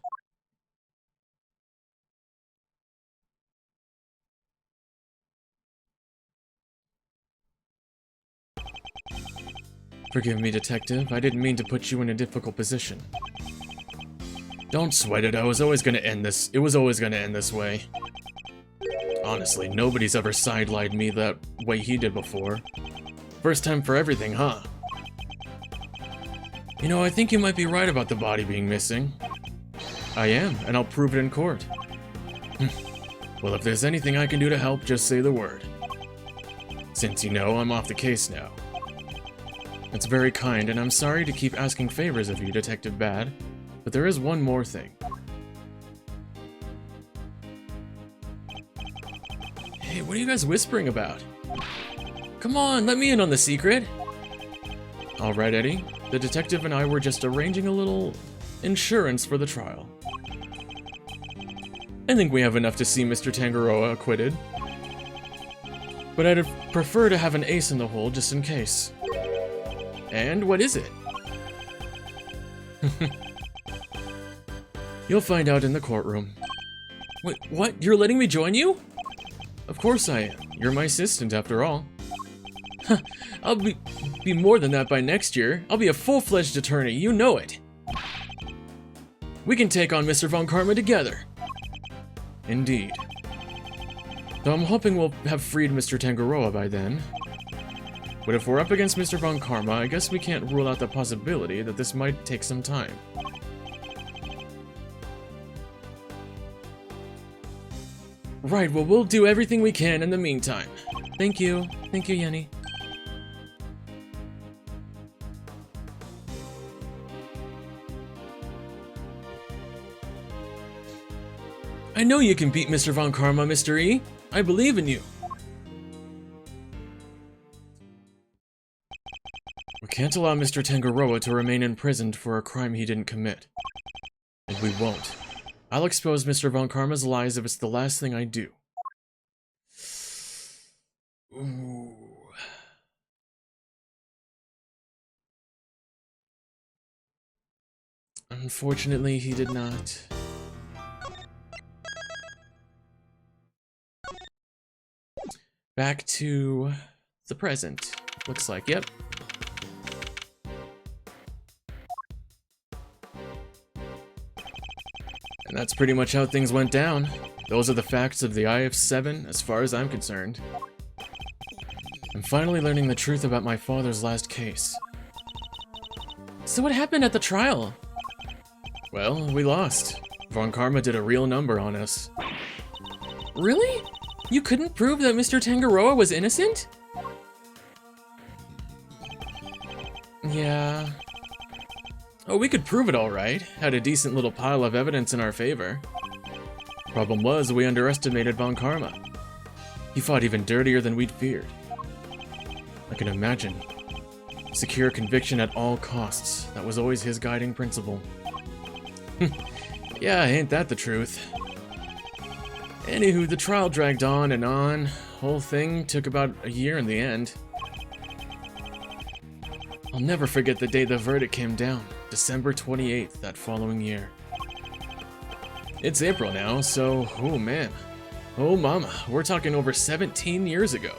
Speaker 1: Forgive me, Detective. I didn't mean to put you in a difficult position. Don't sweat it. It was always gonna end this way. Honestly, nobody's ever sidelined me that way he did before. First time for everything, huh? You know, I think you might be right about the body being missing. I am, and I'll prove it in court. Well, if there's anything I can do to help, just say the word. Since you know, I'm off the case now. That's very kind, and I'm sorry to keep asking favors of you, Detective Bad, but there is one more thing. Hey, what are you guys whispering about? Come on, let me in on the secret! Alright, Eddie. The detective and I were just arranging a little insurance for the trial. I think we have enough to see Mr. Tangaroa acquitted. But I'd prefer to have an ace in the hole just in case. And what is it? You'll find out in the courtroom. Wait, what? You're letting me join you? Of course I am. You're my assistant, after all. I'll be more than that by next year. I'll be a full-fledged attorney, you know it. We can take on Mr. Von Karma together. Indeed. Though I'm hoping we'll have freed Mr. Tangaroa by then. But if we're up against Mr. Von Karma, I guess we can't rule out the possibility that this might take some time. Right, well, we'll do everything we can in the meantime. Thank you. Thank you, Yenny. I know you can beat Mr. Von Karma, Mr. E. I believe in you. We can't allow Mr. Tangaroa to remain imprisoned for a crime he didn't commit. And we won't. I'll expose Mr. Von Karma's lies if it's the last thing I do. Ooh. Unfortunately, he did not. Back to the present. Looks like, yep. And that's pretty much how things went down. Those are the facts of the Eye of Seven, as far as I'm concerned. I'm finally learning the truth about my father's last case. So what happened at the trial? Well, we lost. Von Karma did a real number on us. Really? You couldn't prove that Mr. Tangaroa was innocent? Yeah. Oh, we could prove it all right. Had a decent little pile of evidence in our favor. Problem was, we underestimated Von Karma. He fought even dirtier than we'd feared. I can imagine. Secure conviction at all costs. That was always his guiding principle. Yeah, ain't that the truth? Anywho, the trial dragged on and on. Whole thing took about a year in the end. I'll never forget the day the verdict came down. December 28th that following year. It's April now, so, oh man. Oh mama, we're talking over 17 years ago.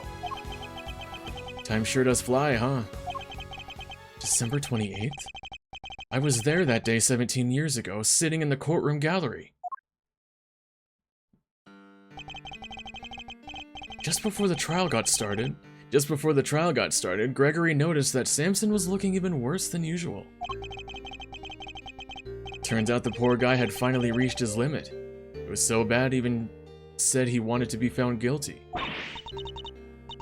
Speaker 1: Time sure does fly, huh? December 28th? I was there that day 17 years ago, sitting in the courtroom gallery. Just before the trial got started, Gregory noticed that Samson was looking even worse than usual. Turns out the poor guy had finally reached his limit. It was so bad he even said he wanted to be found guilty.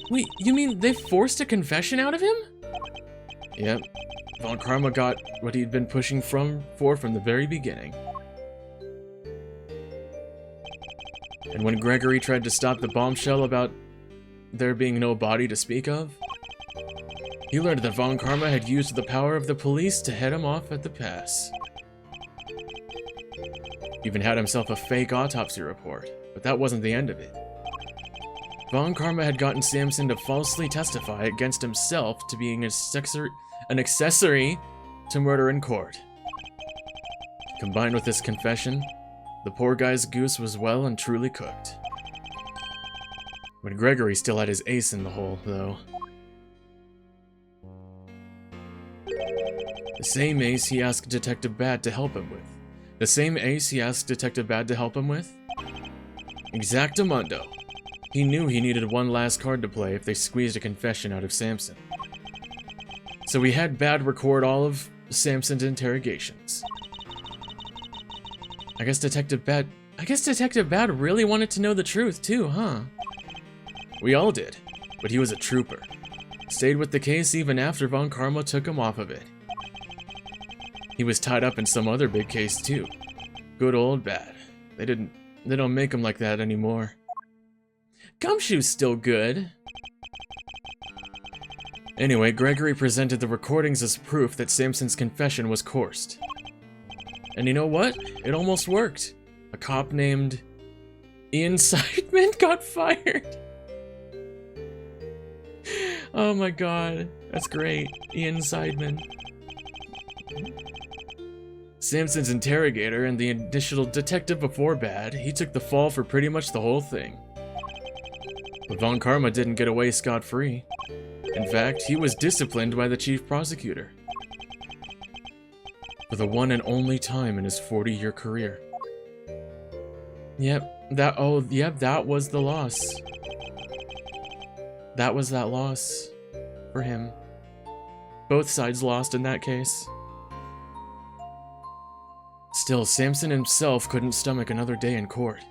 Speaker 1: Wait, you mean they forced a confession out of him? Yep. Von Karma got what he'd been pushing for from the very beginning. And when Gregory tried to stop the bombshell about there being no body to speak of, he learned that Von Karma had used the power of the police to head him off at the pass. Even had himself a fake autopsy report, but that wasn't the end of it. Von Karma had gotten Samson to falsely testify against himself to being an accessory to murder in court. Combined with this confession, the poor guy's goose was well and truly cooked. But Gregory still had his ace in the hole, though. The same ace he asked Detective Bad to help him with. Exactamundo. He knew he needed one last card to play if they squeezed a confession out of Samson. So we had Bad record all of Samson's interrogations. I guess Detective Bad really wanted to know the truth too, huh? We all did, but he was a trooper. Stayed with the case even after Von Karma took him off of it. He was tied up in some other big case too. Good old Bad. They don't make him like that anymore. Gumshoe's still good. Anyway, Gregory presented the recordings as proof that Samson's confession was coerced. And you know what? It almost worked. A cop named Ian Seidman got fired. Oh my god, that's great. Ian Seidman. Samson's interrogator and the initial detective before Bad, he took the fall for pretty much the whole thing. But Von Karma didn't get away scot-free. In fact, he was disciplined by the chief prosecutor. For the one and only time in his 40-year career. That was the loss. That was that loss for him. Both sides lost in that case. Still, Samson himself couldn't stomach another day in court.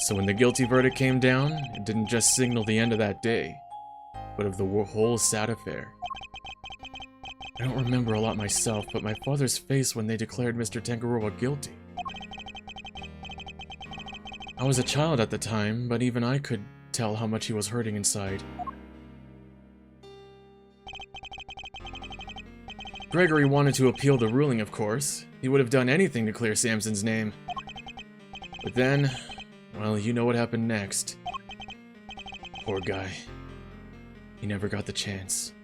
Speaker 1: So when the guilty verdict came down, it didn't just signal the end of that day, but of the whole sad affair. I don't remember a lot myself, but my father's face when they declared Mr. Tangaroa guilty. I was a child at the time, but even I could tell how much he was hurting inside. Gregory wanted to appeal the ruling, of course. He would have done anything to clear Samson's name. But then, well, you know what happened next. Poor guy. He never got the chance.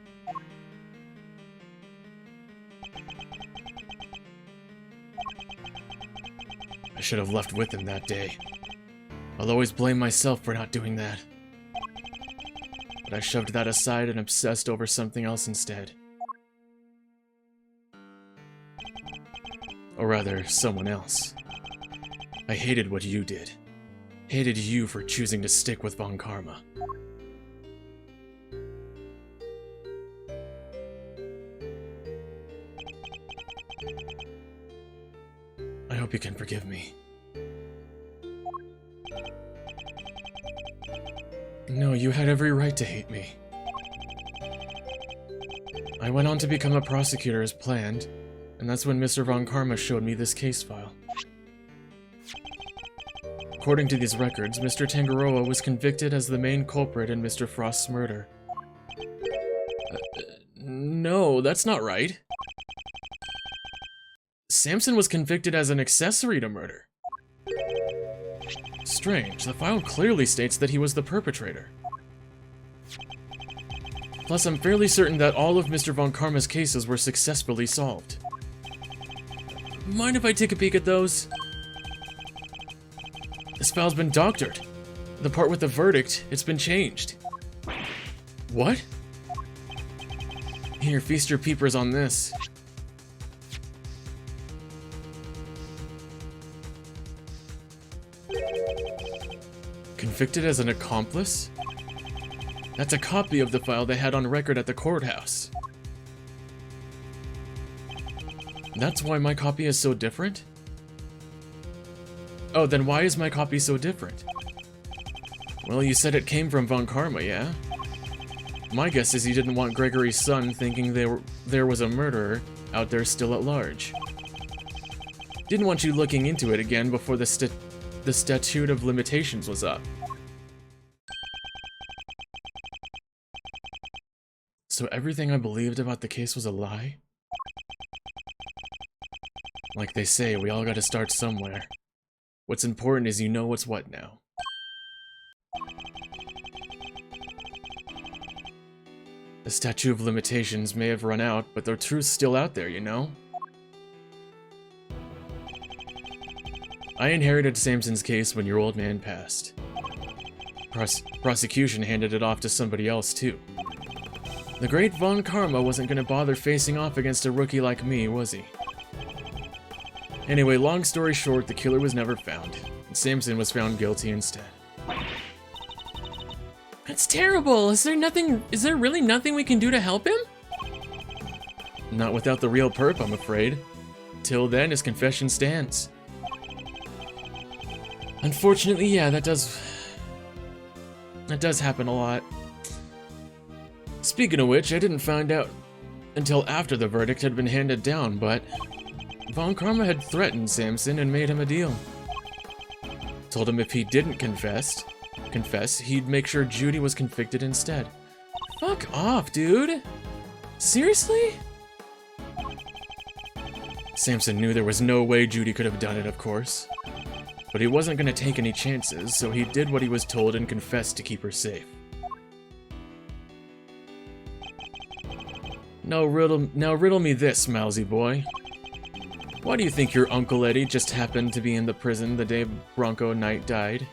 Speaker 1: I should have left with him that day. I'll always blame myself for not doing that. But I shoved that aside and obsessed over something else instead. Or rather, someone else. I hated what you did. Hated you for choosing to stick with Von Karma. I hope you can forgive me. No, you had every right to hate me. I went on to become a prosecutor as planned, And that's when Mr. Von Karma showed me this case file. According to these records, Mr. Tangaroa was convicted as the main culprit in Mr. Frost's murder. No, that's not right. Samson was convicted as an accessory to murder. Strange, the file clearly states that he was the perpetrator. Plus, I'm fairly certain that all of Mr. Von Karma's cases were successfully solved. Mind if I take a peek at those? This file's been doctored. The part with the verdict, it's been changed. What? Here, feast your peepers on this. Convicted as an accomplice? That's a copy of the file they had on record at the courthouse. That's why my copy is so different? Oh, then why is my copy so different? Well, you said it came from Von Karma, yeah? My guess is he didn't want Gregory's son thinking there was a murderer out there still at large. Didn't want you looking into it again before the statute of limitations was up. So everything I believed about the case was a lie? Like they say, we all gotta start somewhere. What's important is you know what's what now. The statute of limitations may have run out, but the truth's still out there, you know? I inherited Samson's case when your old man passed. Prosecution handed it off to somebody else, too. The great Von Karma wasn't gonna bother facing off against a rookie like me, was he? Anyway, long story short, the killer was never found, and Samson was found guilty instead.
Speaker 2: That's terrible! Is there really nothing we can do to help him?
Speaker 1: Not without the real perp, I'm afraid. Till then, his confession stands. Unfortunately, yeah, that does happen a lot. Speaking of which, I didn't find out until after the verdict had been handed down, but Von Karma had threatened Samson and made him a deal. Told him if he didn't confess, he'd make sure Judy was convicted instead.
Speaker 2: Fuck off, dude! Seriously?
Speaker 1: Samson knew there was no way Judy could have done it, of course. But he wasn't going to take any chances, so he did what he was told and confessed to keep her safe. Now riddle me this, mousy boy. Why do you think your Uncle Eddie just happened to be in the prison the day Bronco Knight died?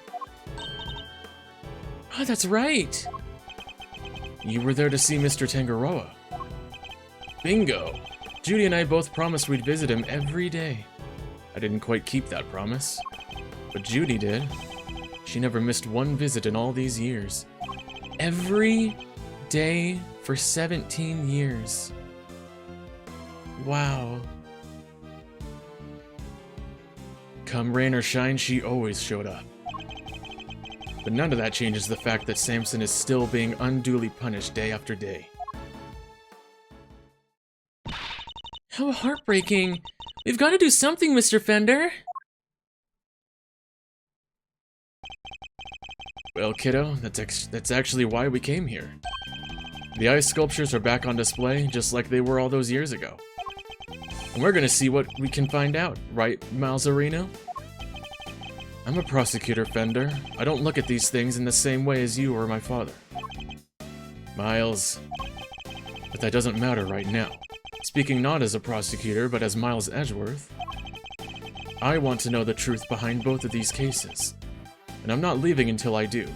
Speaker 2: Oh, that's right!
Speaker 1: You were there to see Mr. Tangaroa. Bingo! Judy and I both promised we'd visit him every day. I didn't quite keep that promise. But Judy did. She never missed one visit in all these years.
Speaker 2: Every day for 17 years. Wow.
Speaker 1: Come rain or shine, she always showed up. But none of that changes the fact that Samson is still being unduly punished day after day.
Speaker 2: How heartbreaking. We've got to do something, Mr. Fender.
Speaker 1: Well, kiddo, that's actually why we came here. The ice sculptures are back on display, just like they were all those years ago. And we're gonna see what we can find out, right, Malzarino? I'm a prosecutor, Fender. I don't look at these things in the same way as you or my father. Miles. But that doesn't matter right now. Speaking not as a prosecutor, but as Miles Edgeworth, I want to know the truth behind both of these cases. And I'm not leaving until I do.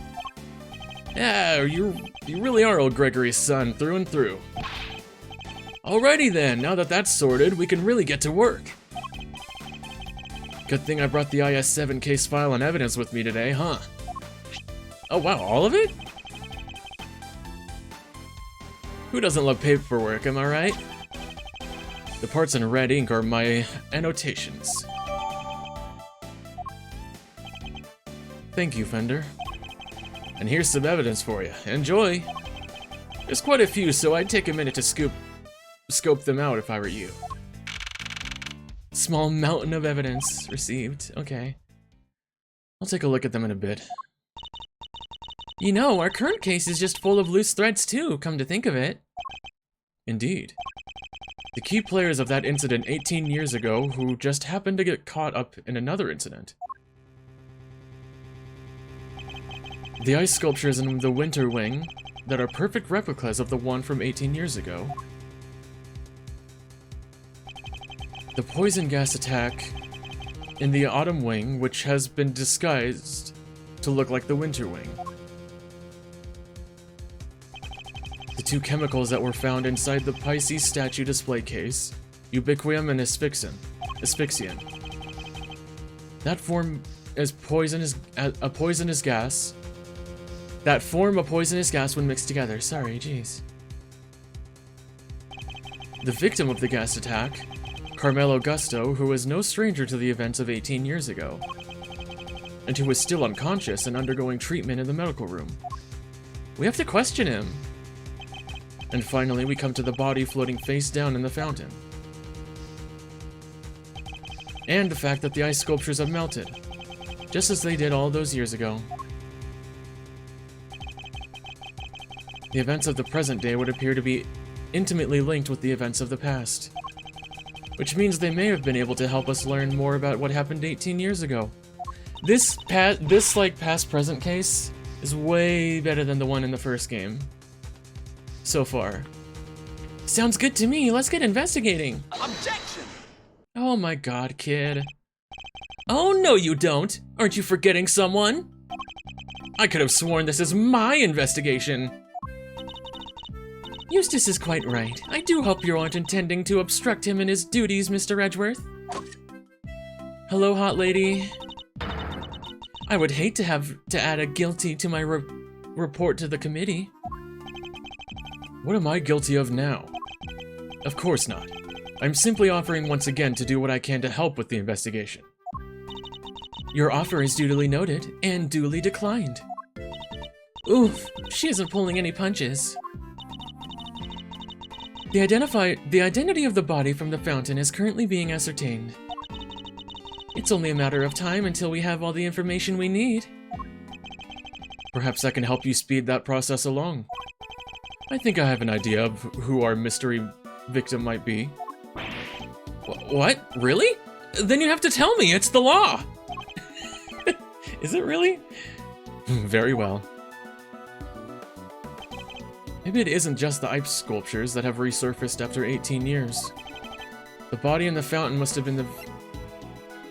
Speaker 1: Yeah, you really are old Gregory's son, through and through. Alrighty then, now that that's sorted, we can really get to work. Good thing I brought the IS-7 case file and evidence with me today, huh? Oh wow, all of it? Who doesn't love paperwork, am I right? The parts in red ink are my annotations. Thank you, Fender. And here's some evidence for you. Enjoy! There's quite a few, so I'd take a minute to scope them out if I were you. Small mountain of evidence received. Okay. I'll take a look at them in a bit. You know, our current case is just full of loose threads too, come to think of it. Indeed. The key players of that incident 18 years ago who just happened to get caught up in another incident. The ice sculptures in the Winter Wing that are perfect replicas of the one from 18 years ago. The poison gas attack in the Autumn Wing, which has been disguised to look like the Winter Wing. The two chemicals that were found inside the Pisces statue display case, ubiquium and asphyxian. That form a poisonous gas. That form a poisonous gas when mixed together. Sorry, jeez. The victim of the gas attack, Carmelo Gusto, who was no stranger to the events of 18 years ago, and who was still unconscious and undergoing treatment in the medical room. We have to question him. And finally, we come to the body floating face down in the fountain. And the fact that the ice sculptures have melted, just as they did all those years ago. The events of the present day would appear to be intimately linked with the events of the past. Which means they may have been able to help us learn more about what happened 18 years ago. This past-present case is way better than the one in the first game. So far. Sounds good to me, let's get investigating!
Speaker 3: Objection!
Speaker 1: Oh my god, kid. Oh no you don't! Aren't you forgetting someone? I could have sworn this is my investigation! Eustace is quite right. I do hope you aren't intending to obstruct him in his duties, Mr. Edgeworth. Hello, hot lady. I would hate to have to add a guilty to my report to the committee. What am I guilty of now? Of course not. I'm simply offering once again to do what I can to help with the investigation. Your offer is duly noted and duly declined. Oof, she isn't pulling any punches. The identity of the body from the fountain is currently being ascertained. It's only a matter of time until we have all the information we need. Perhaps I can help you speed that process along. I think I have an idea of who our mystery victim might be. What? Really? Then you have to tell me, it's the law! Is it really? Very well. Maybe it isn't just the ice sculptures that have resurfaced after 18 years. The body in the fountain must have been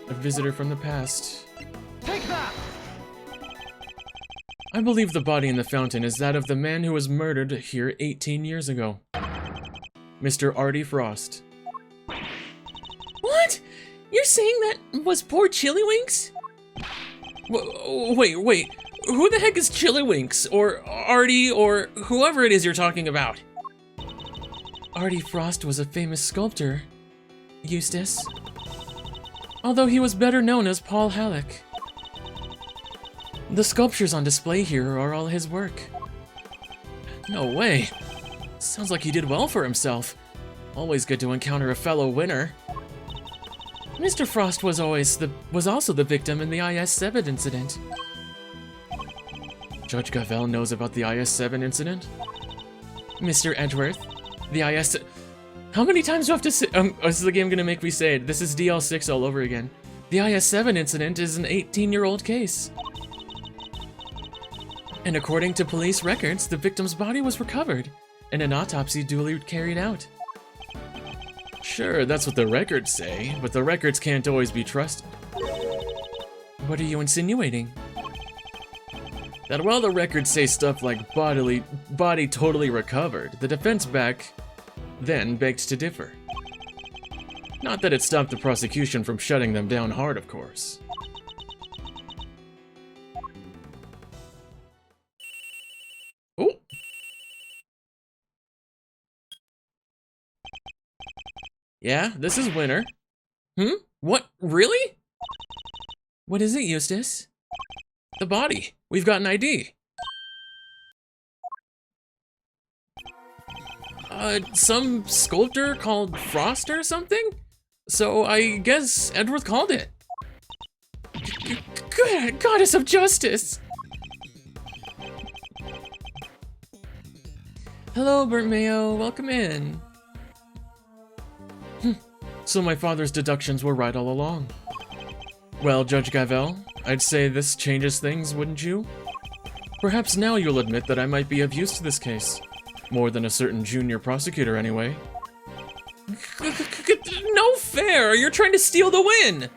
Speaker 1: a visitor from the past.
Speaker 3: Take that!
Speaker 1: I believe the body in the fountain is that of the man who was murdered here 18 years ago. Mr. Artie Frost.
Speaker 2: What? You're saying that was poor Chillywinks?
Speaker 1: Wait. Who the heck is Chillywinks, or Artie, or whoever it is you're talking about?
Speaker 2: Artie Frost was a famous sculptor, Eustace. Although he was better known as Paul Halleck. The sculptures on display here are all his work.
Speaker 1: No way. Sounds like he did well for himself. Always good to encounter a fellow winner.
Speaker 2: Mr. Frost was also the victim in the IS-7 incident.
Speaker 1: Judge Gavelle knows about the IS-7 incident?
Speaker 2: Mr. Edgeworth,
Speaker 1: The IS... How many times do I have to say... is the game gonna make me say it? This is DL6 all over again.
Speaker 2: the IS-7 incident is an 18-year-old case. And according to police records, the victim's body was recovered, and an autopsy duly carried out.
Speaker 1: Sure, that's what the records say, but the records can't always be trusted.
Speaker 2: What are you insinuating?
Speaker 1: That while the records say stuff like body totally recovered, the defense back then begs to differ. Not that it stopped the prosecution from shutting them down hard, of course. Oh! Yeah, this is Winter. What? Really?
Speaker 2: What is it, Eustace?
Speaker 1: The body. We've got an ID. Some sculptor called Frost or something? So I guess Edward called it. Good goddess of justice! Hello, Burnt Mayo. Welcome in. So my father's deductions were right all along. Well, Judge Gavel, I'd say this changes things, wouldn't you? Perhaps now you'll admit that I might be of use to this case. More than a certain junior prosecutor, anyway. No fair! You're trying to steal the win!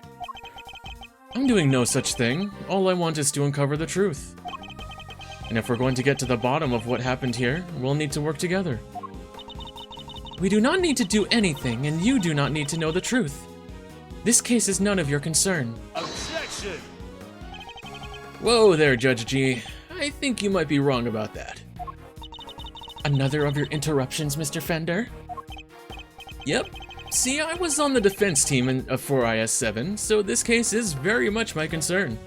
Speaker 1: I'm doing no such thing. All I want is to uncover the truth. And if we're going to get to the bottom of what happened here, we'll need to work together. We do not need to do anything, and you do not need to know the truth. This case is none of your concern.
Speaker 3: Objection!
Speaker 1: Whoa there, Judge G. I think you might be wrong about that.
Speaker 2: Another of your interruptions, Mr. Fender?
Speaker 1: Yep. See, I was on the defense team for IS-7, so this case is very much my concern.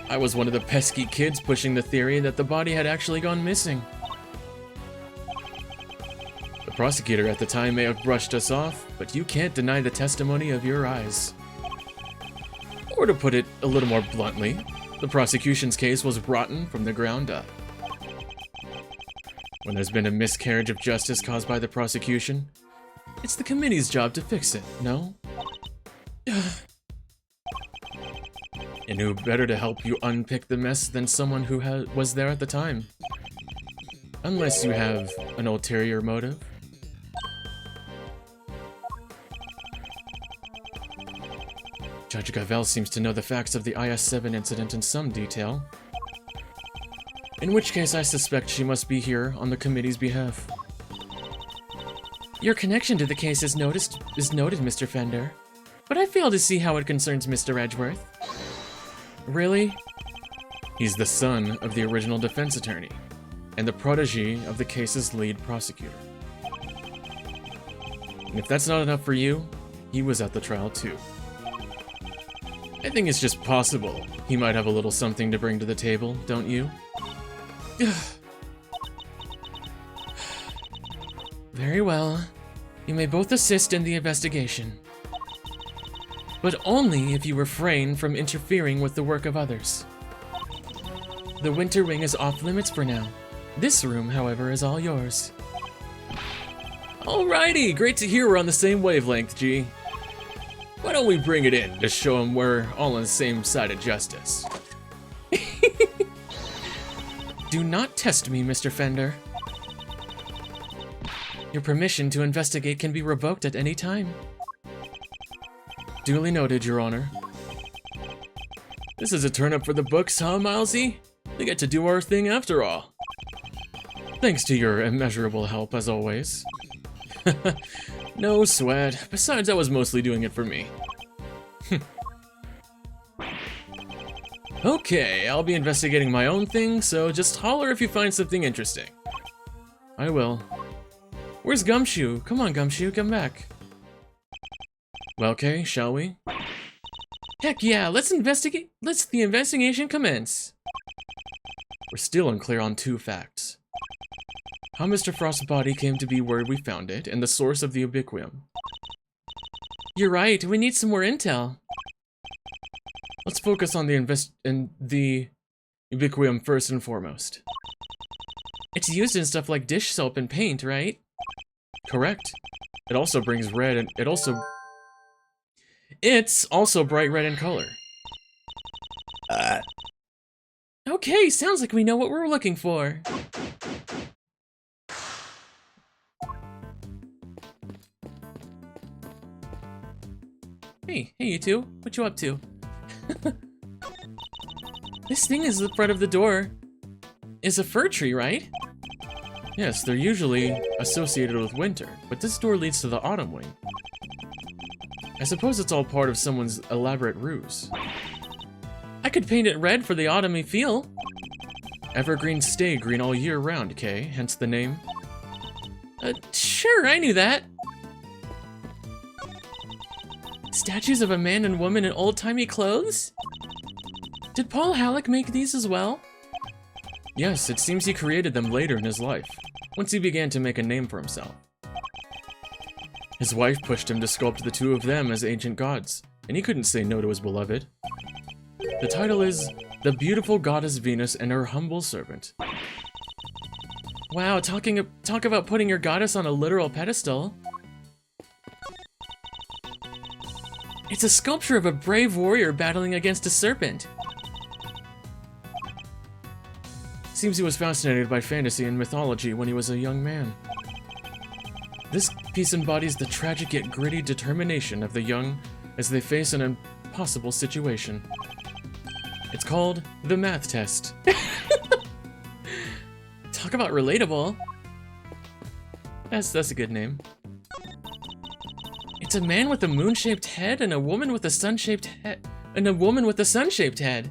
Speaker 1: I was one of the pesky kids pushing the theory that the body had actually gone missing. The prosecutor at the time may have brushed us off, but you can't deny the testimony of your eyes. Or to put it a little more bluntly, the prosecution's case was rotten from the ground up. When there's been a miscarriage of justice caused by the prosecution, it's the committee's job to fix it, no? And who better to help you unpick the mess than someone who was there at the time? Unless you have an ulterior motive. Judge Gavel seems to know the facts of the IS-7 incident in some detail. In which case I suspect she must be here on the committee's behalf.
Speaker 2: Your connection to the case is noted, Mr. Fender, but I fail to see how it concerns Mr. Edgeworth.
Speaker 1: Really? He's the son of the original defense attorney, and the protege of the case's lead prosecutor. And if that's not enough for you, he was at the trial too. I think it's just possible he might have a little something to bring to the table, don't you?
Speaker 2: Very well. You may both assist in the investigation. But only if you refrain from interfering with the work of others. The Winter Wing is off limits for now. This room, however, is all yours.
Speaker 1: Alrighty, great to hear we're on the same wavelength, G. Why don't we bring it in to show him we're all on the same side of justice?
Speaker 2: Do not test me, Mr. Fender. Your permission to investigate can be revoked at any time.
Speaker 1: Duly noted, Your Honor. This is a turn-up for the books, huh, Milesy? We get to do our thing after all. Thanks to your immeasurable help, as always. No sweat. Besides, I was mostly doing it for me. Okay, I'll be investigating my own thing, so just holler if you find something interesting. I will. Where's Gumshoe? Come on, Gumshoe, come back. Well, okay, shall we?
Speaker 2: Heck yeah, let's investigate. Let's the investigation commence.
Speaker 1: We're still unclear on two facts. How Mr. Frost's body came to be where we found it, and the source of the ubiquium.
Speaker 2: You're right, we need some more intel.
Speaker 1: Let's focus on the ubiquium first and foremost.
Speaker 2: It's used in stuff like dish soap and paint, right?
Speaker 1: Correct. It also brings red and it's also bright red in color.
Speaker 2: Okay, sounds like we know what we're looking for. Hey you two, what you up to? This thing is the front of the door. Is a fir tree, right?
Speaker 1: Yes, they're usually associated with winter, but this door leads to the autumn wing. I suppose it's all part of someone's elaborate ruse.
Speaker 2: I could paint it red for the autumny feel.
Speaker 1: Evergreens stay green all year round, Kay, hence the name.
Speaker 2: Sure, I knew that. Statues of a man and woman in old-timey clothes? Did Paul Halleck make these as well?
Speaker 1: Yes, it seems he created them later in his life, once he began to make a name for himself. His wife pushed him to sculpt the two of them as ancient gods, and he couldn't say no to his beloved. The title is The Beautiful Goddess Venus and Her Humble Servant.
Speaker 2: Wow, talk about putting your goddess on a literal pedestal. It's a sculpture of a brave warrior battling against a serpent.
Speaker 1: Seems he was fascinated by fantasy and mythology when he was a young man. This piece embodies the tragic yet gritty determination of the young as they face an impossible situation. It's called the math test.
Speaker 2: Talk about relatable.
Speaker 1: That's a good name.
Speaker 2: It's a man with a moon-shaped head and a woman with a sun-shaped head. And a woman with a sun-shaped head.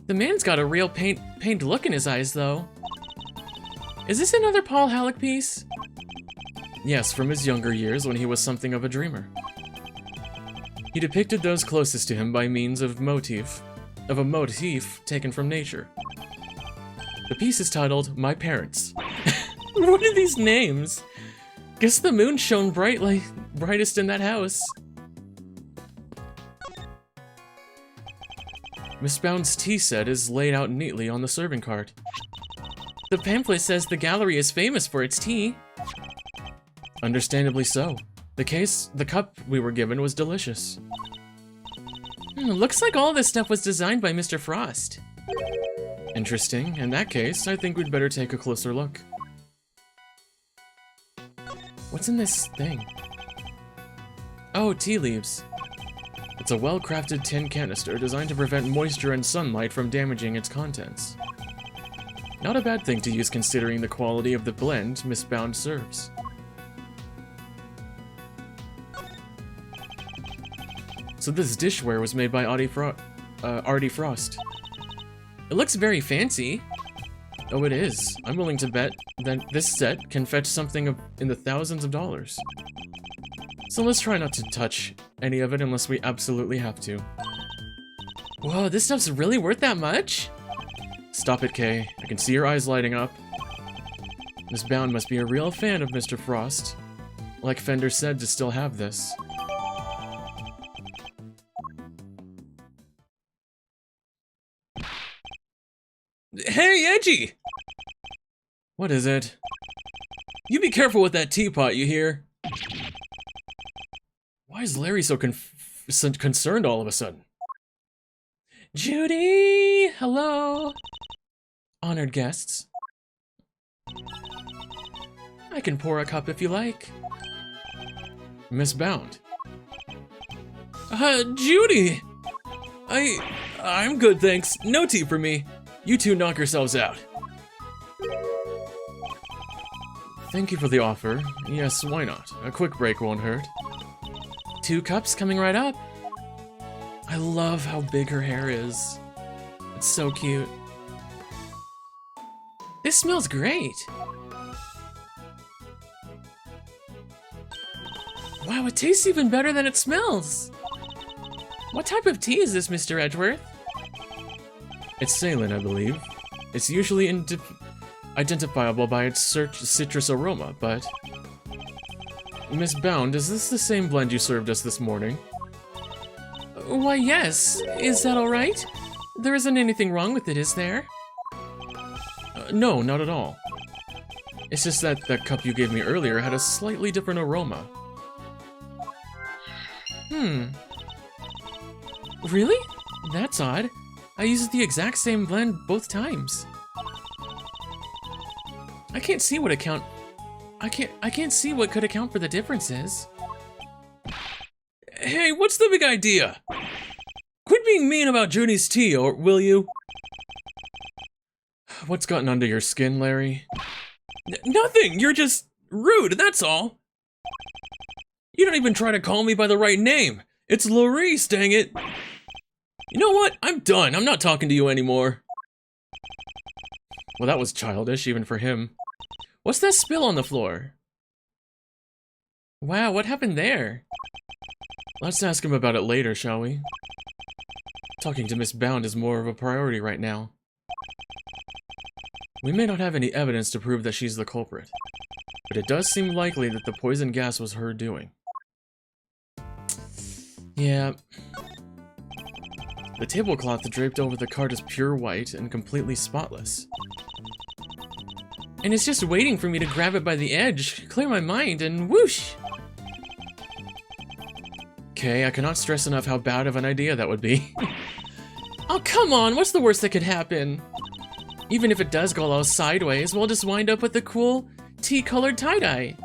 Speaker 2: The man's got a real pained look in his eyes, though. Is this another Paul Halleck piece?
Speaker 1: Yes, from his younger years when he was something of a dreamer. He depicted those closest to him by means of a motif taken from nature. The piece is titled My Parents.
Speaker 2: What are these names? Guess the moon shone brightest in that house.
Speaker 1: Miss Bound's tea set is laid out neatly on the serving cart.
Speaker 2: The pamphlet says the gallery is famous for its tea.
Speaker 1: Understandably so. The cup we were given was delicious.
Speaker 2: Looks like all this stuff was designed by Mr. Frost.
Speaker 1: Interesting. In that case, I think we'd better take a closer look. What's in this thing?
Speaker 2: Oh, tea leaves.
Speaker 1: It's a well-crafted tin canister designed to prevent moisture and sunlight from damaging its contents. Not a bad thing to use considering the quality of the blend Miss Bound serves. So this dishware was made by Artie Frost.
Speaker 2: It looks very fancy.
Speaker 1: Oh, it is. I'm willing to bet that this set can fetch something in the thousands of dollars. So let's try not to touch any of it unless we absolutely have to.
Speaker 2: Whoa, this stuff's really worth that much?
Speaker 1: Stop it, Kay. I can see your eyes lighting up. Miss Bound must be a real fan of Mr. Frost. Like Fender said, to still have this.
Speaker 2: Hey, Edgy!
Speaker 1: What is it?
Speaker 2: You be careful with that teapot, you hear?
Speaker 1: Why is Larry so concerned all of a sudden?
Speaker 2: Judy! Hello! Honored guests. I can pour a cup if you like.
Speaker 1: Miss Bound.
Speaker 2: Judy! I'm good, thanks. No tea for me. You two knock yourselves out.
Speaker 1: Thank you for the offer. Yes, why not? A quick break won't hurt.
Speaker 2: 2 cups coming right up. I love how big her hair is. It's so cute. This smells great. Wow, it tastes even better than it smells. What type of tea is this, Mr. Edgeworth?
Speaker 1: It's saline, I believe. It's usually identifiable by its citrus aroma, but... Miss Bound, is this the same blend you served us this morning?
Speaker 2: Why, yes. Is that all right? There isn't anything wrong with it, is there?
Speaker 1: No, not at all. It's just that that cup you gave me earlier had a slightly different aroma.
Speaker 2: Really? That's odd. I used the exact same blend both times. I can't see what could account for the differences. Hey, what's the big idea? Quit being mean about Judy's tea, or will you?
Speaker 1: What's gotten under your skin, Larry?
Speaker 2: Nothing! You're just rude, that's all. You don't even try to call me by the right name. It's Larice, dang it. You know what? I'm done. I'm not talking to you anymore.
Speaker 1: Well, that was childish, even for him.
Speaker 2: What's that spill on the floor? Wow, what happened there?
Speaker 1: Let's ask him about it later, shall we? Talking to Miss Bound is more of a priority right now. We may not have any evidence to prove that she's the culprit, but it does seem likely that the poison gas was her doing. Yeah. The tablecloth draped over the cart is pure white and completely spotless.
Speaker 2: And it's just waiting for me to grab it by the edge, clear my mind, and whoosh!
Speaker 1: Okay, I cannot stress enough how bad of an idea that would be.
Speaker 2: Oh, come on, what's the worst that could happen? Even if it does go all sideways, we'll just wind up with the cool tea-colored tie-dye.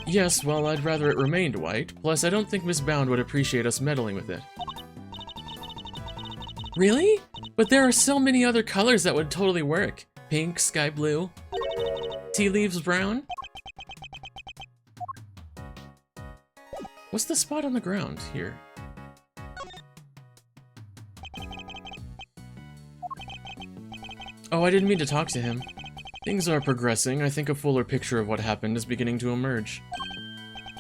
Speaker 1: Yes, well, I'd rather it remained white, plus I don't think Miss Bound would appreciate us meddling with it.
Speaker 2: Really? But there are so many other colors that would totally work. Pink, sky blue, tea leaves brown.
Speaker 1: What's the spot on the ground here? Oh, I didn't mean to talk to him. Things are progressing. I think a fuller picture of what happened is beginning to emerge.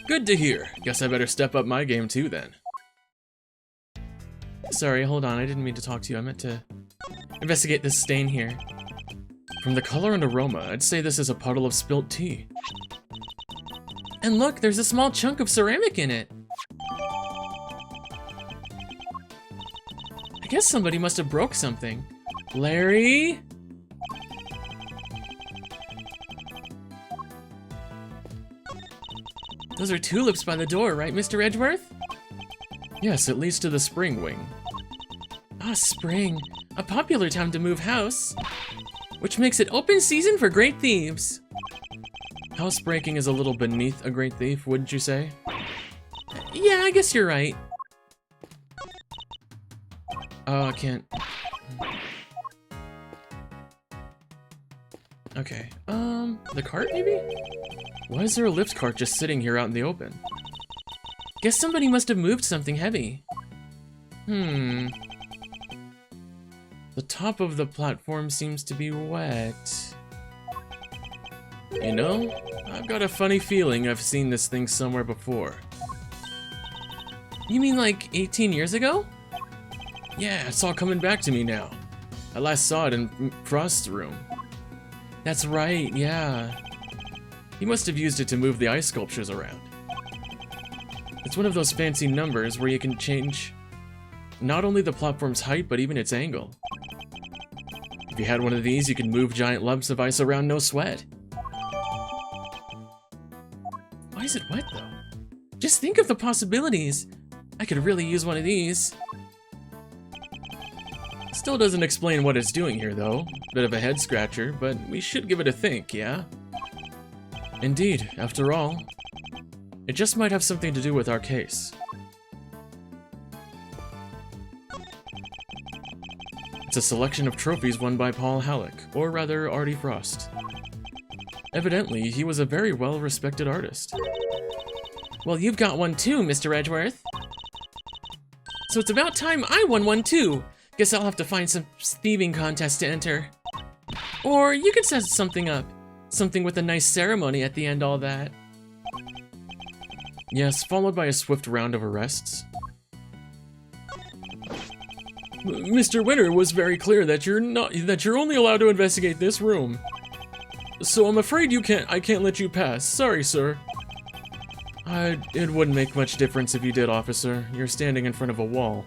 Speaker 1: Good to hear. Guess I better step up my game too then.
Speaker 2: Sorry, hold on. I didn't mean to talk to you. I meant to investigate this stain here.
Speaker 1: From the color and aroma, I'd say this is a puddle of spilt tea.
Speaker 2: And look, there's a small chunk of ceramic in it. I guess somebody must have broke something. Larry? Those are tulips by the door, right, Mr. Edgeworth?
Speaker 1: Yes, it leads to the spring wing.
Speaker 2: Ah, spring. A popular time to move house. Which makes it open season for great thieves.
Speaker 1: Housebreaking is a little beneath a great thief, wouldn't you say?
Speaker 2: Yeah, I guess you're right.
Speaker 1: Oh, I can't. Okay, the cart maybe? Why is there a lift cart just sitting here out in the open?
Speaker 2: Guess somebody must have moved something heavy.
Speaker 1: The top of the platform seems to be wet. You know, I've got a funny feeling I've seen this thing somewhere before.
Speaker 2: You mean like 18 years ago?
Speaker 1: Yeah, it's all coming back to me now. I last saw it in Frost's room.
Speaker 2: That's right, yeah.
Speaker 1: He must have used it to move the ice sculptures around. It's one of those fancy numbers where you can change not only the platform's height, but even its angle. If you had one of these, you could move giant lumps of ice around no sweat.
Speaker 2: Why is it wet, though? Just think of the possibilities. I could really use one of these.
Speaker 1: Still doesn't explain what it's doing here, though. Bit of a head scratcher, but we should give it a think, yeah? Indeed, after all, it just might have something to do with our case. It's a selection of trophies won by Paul Halleck, or rather, Artie Frost. Evidently, he was a very well-respected artist.
Speaker 2: Well, you've got one too, Mr. Edgeworth. So it's about time I won one too. Guess I'll have to find some thieving contest to enter. Or you could set something up. Something with a nice ceremony at the end, all that.
Speaker 1: Yes, followed by a swift round of arrests. Mr. Winter was very clear that you're only allowed to investigate this room. So I'm afraid I can't let you pass. Sorry, sir. It wouldn't make much difference if you did, officer. You're standing in front of a wall.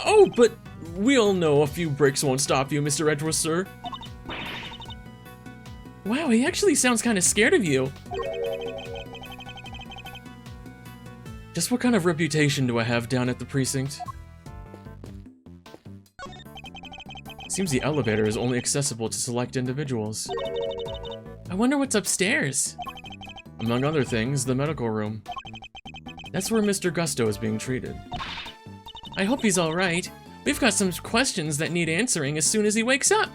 Speaker 1: Oh, but we all know a few breaks won't stop you, Mr. Edgeworth, sir.
Speaker 2: Wow, he actually sounds kind of scared of you.
Speaker 1: Just what kind of reputation do I have down at the precinct? Seems the elevator is only accessible to select individuals.
Speaker 2: I wonder what's upstairs.
Speaker 1: Among other things, the medical room. That's where Mr. Gusto is being treated.
Speaker 2: I hope he's alright. We've got some questions that need answering as soon as he wakes up.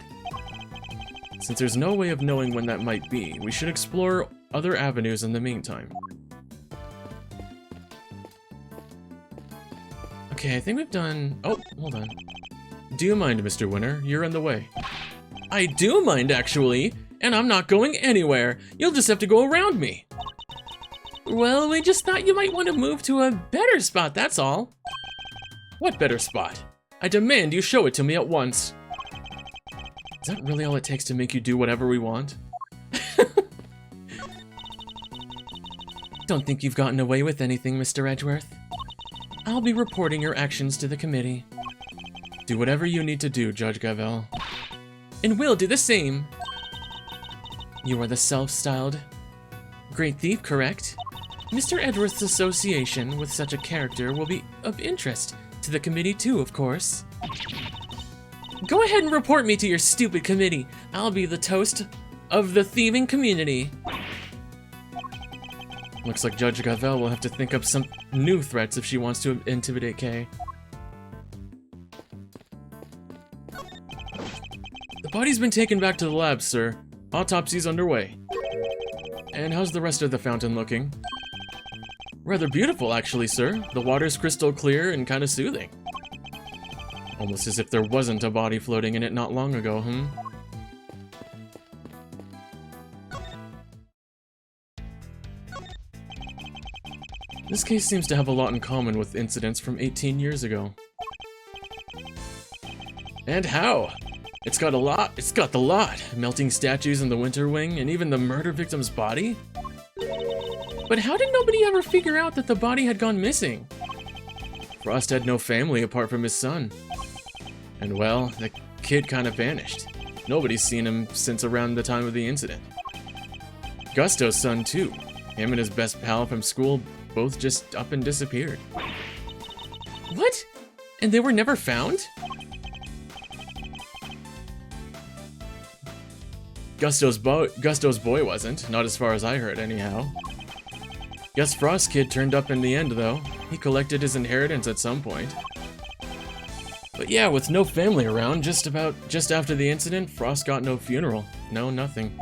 Speaker 1: Since there's no way of knowing when that might be, we should explore other avenues in the meantime.
Speaker 2: Okay, I think we've done... Oh, hold on.
Speaker 1: Do you mind, Mr. Winter? You're in the way.
Speaker 2: I do mind, actually. And I'm not going anywhere. You'll just have to go around me. Well, we just thought you might want to move to a better spot, that's all.
Speaker 1: What better spot? I demand you show it to me at once. Is that really all it takes to make you do whatever we want?
Speaker 2: Don't think you've gotten away with anything, Mr. Edgeworth. I'll be reporting your actions to the committee.
Speaker 1: Do whatever you need to do, Judge Gavel.
Speaker 2: And we'll do the same. You are the self-styled great thief, correct? Mr. Edgeworth's association with such a character will be of interest to the committee too, of course. Go ahead and report me to your stupid committee. I'll be the toast of the thieving community.
Speaker 1: Looks like Judge Gavel will have to think up some new threats if she wants to intimidate Kay. The body's been taken back to the lab, sir. Autopsy's underway. And how's the rest of the fountain looking? Rather beautiful, actually, sir. The water's crystal clear and kind of soothing. Almost as if there wasn't a body floating in it not long ago, This case seems to have a lot in common with incidents from 18 years ago. And how? It's got the lot. Melting statues in the Winter Wing, and even the murder victim's body?
Speaker 2: But how did nobody ever figure out that the body had gone missing?
Speaker 1: Frost had no family apart from his son. And well, the kid kind of vanished. Nobody's seen him since around the time of the incident. Gusto's son too. Him and his best pal from school both just up and disappeared.
Speaker 2: What? And they were never found?
Speaker 1: Gusto's boy wasn't, not as far as I heard anyhow. Guess Frost's kid turned up in the end though. He collected his inheritance at some point. But yeah, with no family around, just after the incident, Frost got no funeral. No, nothing.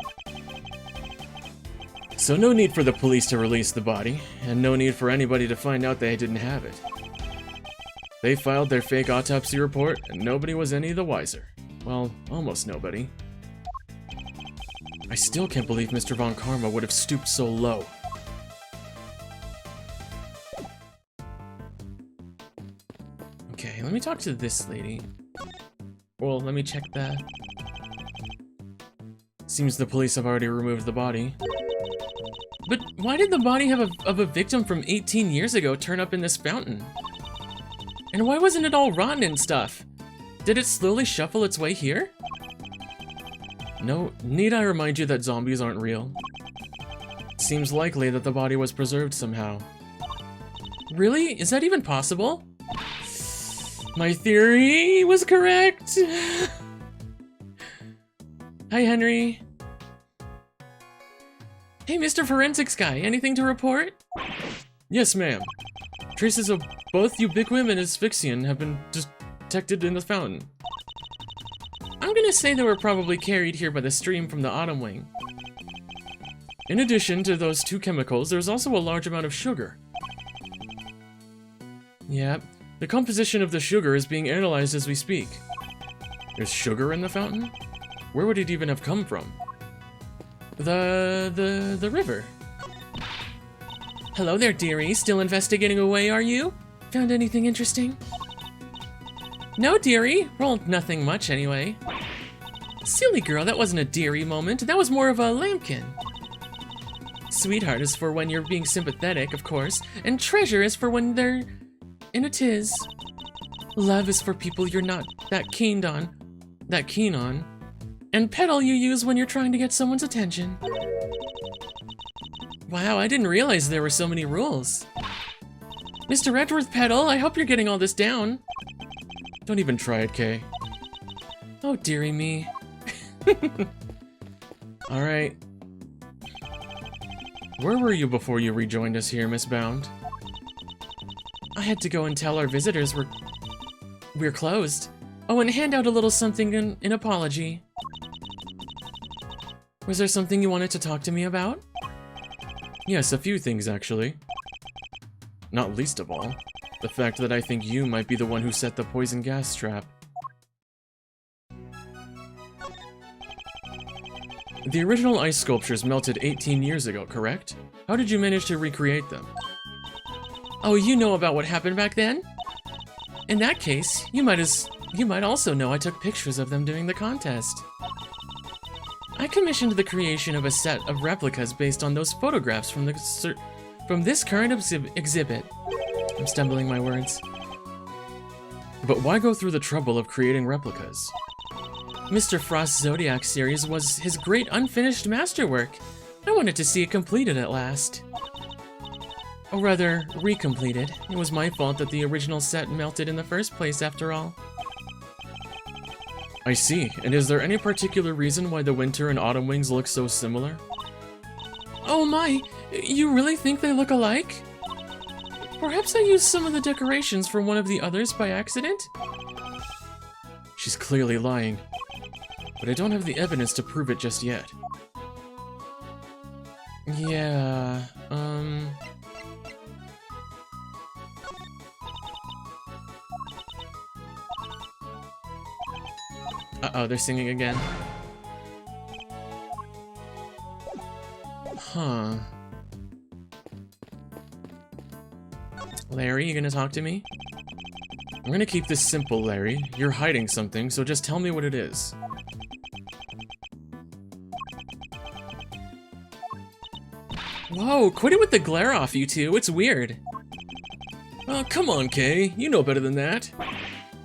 Speaker 1: So no need for the police to release the body, and no need for anybody to find out they didn't have it. They filed their fake autopsy report, and nobody was any the wiser. Well, almost nobody. I still can't believe Mr. Von Karma would have stooped so low.
Speaker 2: Okay, let me talk to this lady. Well, let me check that.
Speaker 1: Seems the police have already removed the body.
Speaker 2: But why did the body of a victim from 18 years ago turn up in this fountain? And why wasn't it all rotten and stuff? Did it slowly shuffle its way here?
Speaker 1: No, need I remind you that zombies aren't real? Seems likely that the body was preserved somehow.
Speaker 2: Really? Is that even possible? My theory was correct! Hi, Henry. Hey, Mr. Forensics guy, anything to report?
Speaker 1: Yes, ma'am. Traces of both ubiquium and asphyxian have been detected in the fountain.
Speaker 2: I'm gonna say they were probably carried here by the stream from the Autumn Wing.
Speaker 1: In addition to those two chemicals, there's also a large amount of sugar. Yeah, the composition of the sugar is being analyzed as we speak. There's sugar in the fountain? Where would it even have come from?
Speaker 2: The river. Hello there, dearie. Still investigating away, are you? Found anything interesting? No, dearie. Well, nothing much anyway. Silly girl, that wasn't a dearie moment. That was more of a lambkin. Sweetheart is for when you're being sympathetic, of course, and treasure is for when they're in a tiz. Love is for people you're not that keen on. And pedal you use when you're trying to get someone's attention. Wow, I didn't realize there were so many rules. Mr. Edgeworth Pedal, I hope you're getting all this down.
Speaker 1: Don't even try it, Kay.
Speaker 2: Oh, dearie me.
Speaker 1: Alright. Where were you before you rejoined us here, Miss Bound?
Speaker 2: I had to go and tell our visitors we're closed. Oh, and hand out a little something in apology. Was there something you wanted to talk to me about?
Speaker 1: Yes, a few things actually. Not least of all, the fact that I think you might be the one who set the poison gas trap. The original ice sculptures melted 18 years ago, correct? How did you manage to recreate them?
Speaker 2: Oh, you know about what happened back then? In that case, you might also know I took pictures of them during the contest. I commissioned the creation of a set of replicas based on those photographs from the From this current exhibit, I'm stumbling my words.
Speaker 1: But why go through the trouble of creating replicas?
Speaker 2: Mr. Frost's Zodiac series was his great unfinished masterwork. I wanted to see it completed at last. Or rather, recompleted. It was my fault that the original set melted in the first place, after all.
Speaker 1: I see. And is there any particular reason why the winter and autumn wings look so similar?
Speaker 2: Oh my, you really think they look alike? Perhaps I used some of the decorations from one of the others by accident?
Speaker 1: She's clearly lying. But I don't have the evidence to prove it just yet.
Speaker 2: Yeah, Uh-oh, they're singing again.
Speaker 1: Huh.
Speaker 2: Larry, you gonna talk to me?
Speaker 1: I'm gonna keep this simple, Larry. You're hiding something, so just tell me what it is.
Speaker 2: Whoa, quit it with the glare off, you two. It's weird.
Speaker 1: Oh, come on, Kay. You know better than that.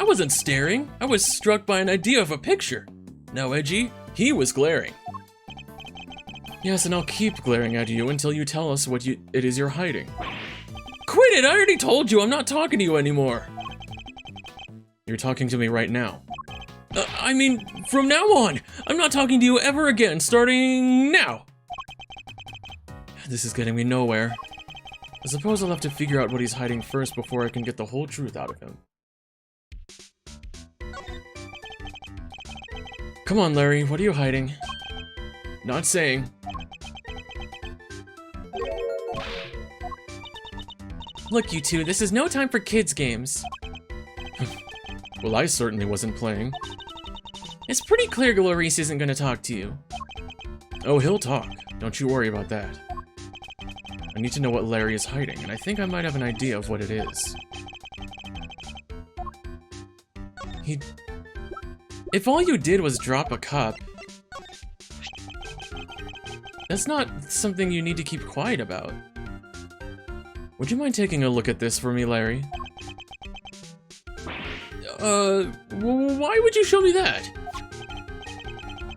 Speaker 2: I wasn't staring. I was struck by an idea of a picture.
Speaker 1: Now, Edgy, he was glaring. Yes, and I'll keep glaring at you until you tell us what it is you're hiding.
Speaker 2: Quit it! I already told you I'm not talking to you anymore.
Speaker 1: You're talking to me right now.
Speaker 2: I mean, from now on, I'm not talking to you ever again, starting now.
Speaker 1: This is getting me nowhere. I suppose I'll have to figure out what he's hiding first before I can get the whole truth out of him. Come on, Larry, what are you hiding? Not saying.
Speaker 2: Look, you two, this is no time for kids' games.
Speaker 1: Well, I certainly wasn't playing.
Speaker 2: It's pretty clear Glorice isn't gonna talk to you.
Speaker 1: Oh, he'll talk. Don't you worry about that. I need to know what Larry is hiding, and I think I might have an idea of what it is.
Speaker 2: If all you did was drop a cup, that's not something you need to keep quiet about.
Speaker 1: Would you mind taking a look at this for me, Larry?
Speaker 2: Why would you show me that?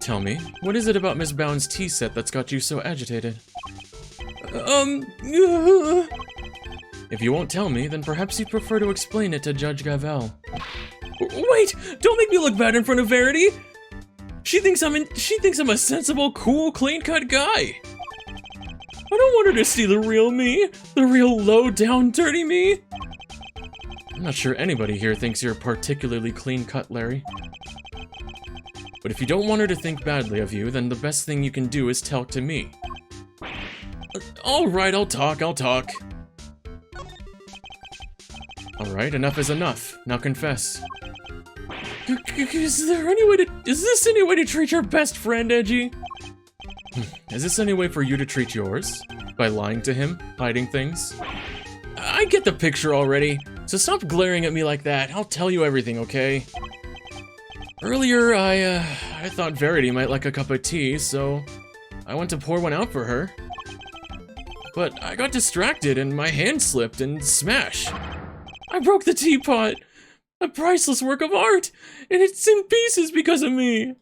Speaker 1: Tell me, what is it about Miss Bound's tea set that's got you so agitated? If you won't tell me, then perhaps you'd prefer to explain it to Judge Gavel.
Speaker 2: Wait! Don't make me look bad in front of Verity! She thinks I'm a sensible, cool, clean-cut guy! I don't want her to see the real me! The real low-down, dirty me!
Speaker 1: I'm not sure anybody here thinks you're particularly clean-cut, Larry. But if you don't want her to think badly of you, then the best thing you can do is talk to me.
Speaker 2: Alright, I'll talk.
Speaker 1: Alright, enough is enough. Now confess.
Speaker 2: Is this any way to treat your best friend, Edgy?
Speaker 1: Is this any way for you to treat yours? By lying to him? Hiding things?
Speaker 2: I get the picture already, so stop glaring at me like that. I'll tell you everything, okay?
Speaker 1: Earlier, I thought Verity might like a cup of tea, so I went to pour one out for her. But I got distracted and my hand slipped and smash.
Speaker 2: I broke the teapot! A priceless work of art! And it's in pieces because of me!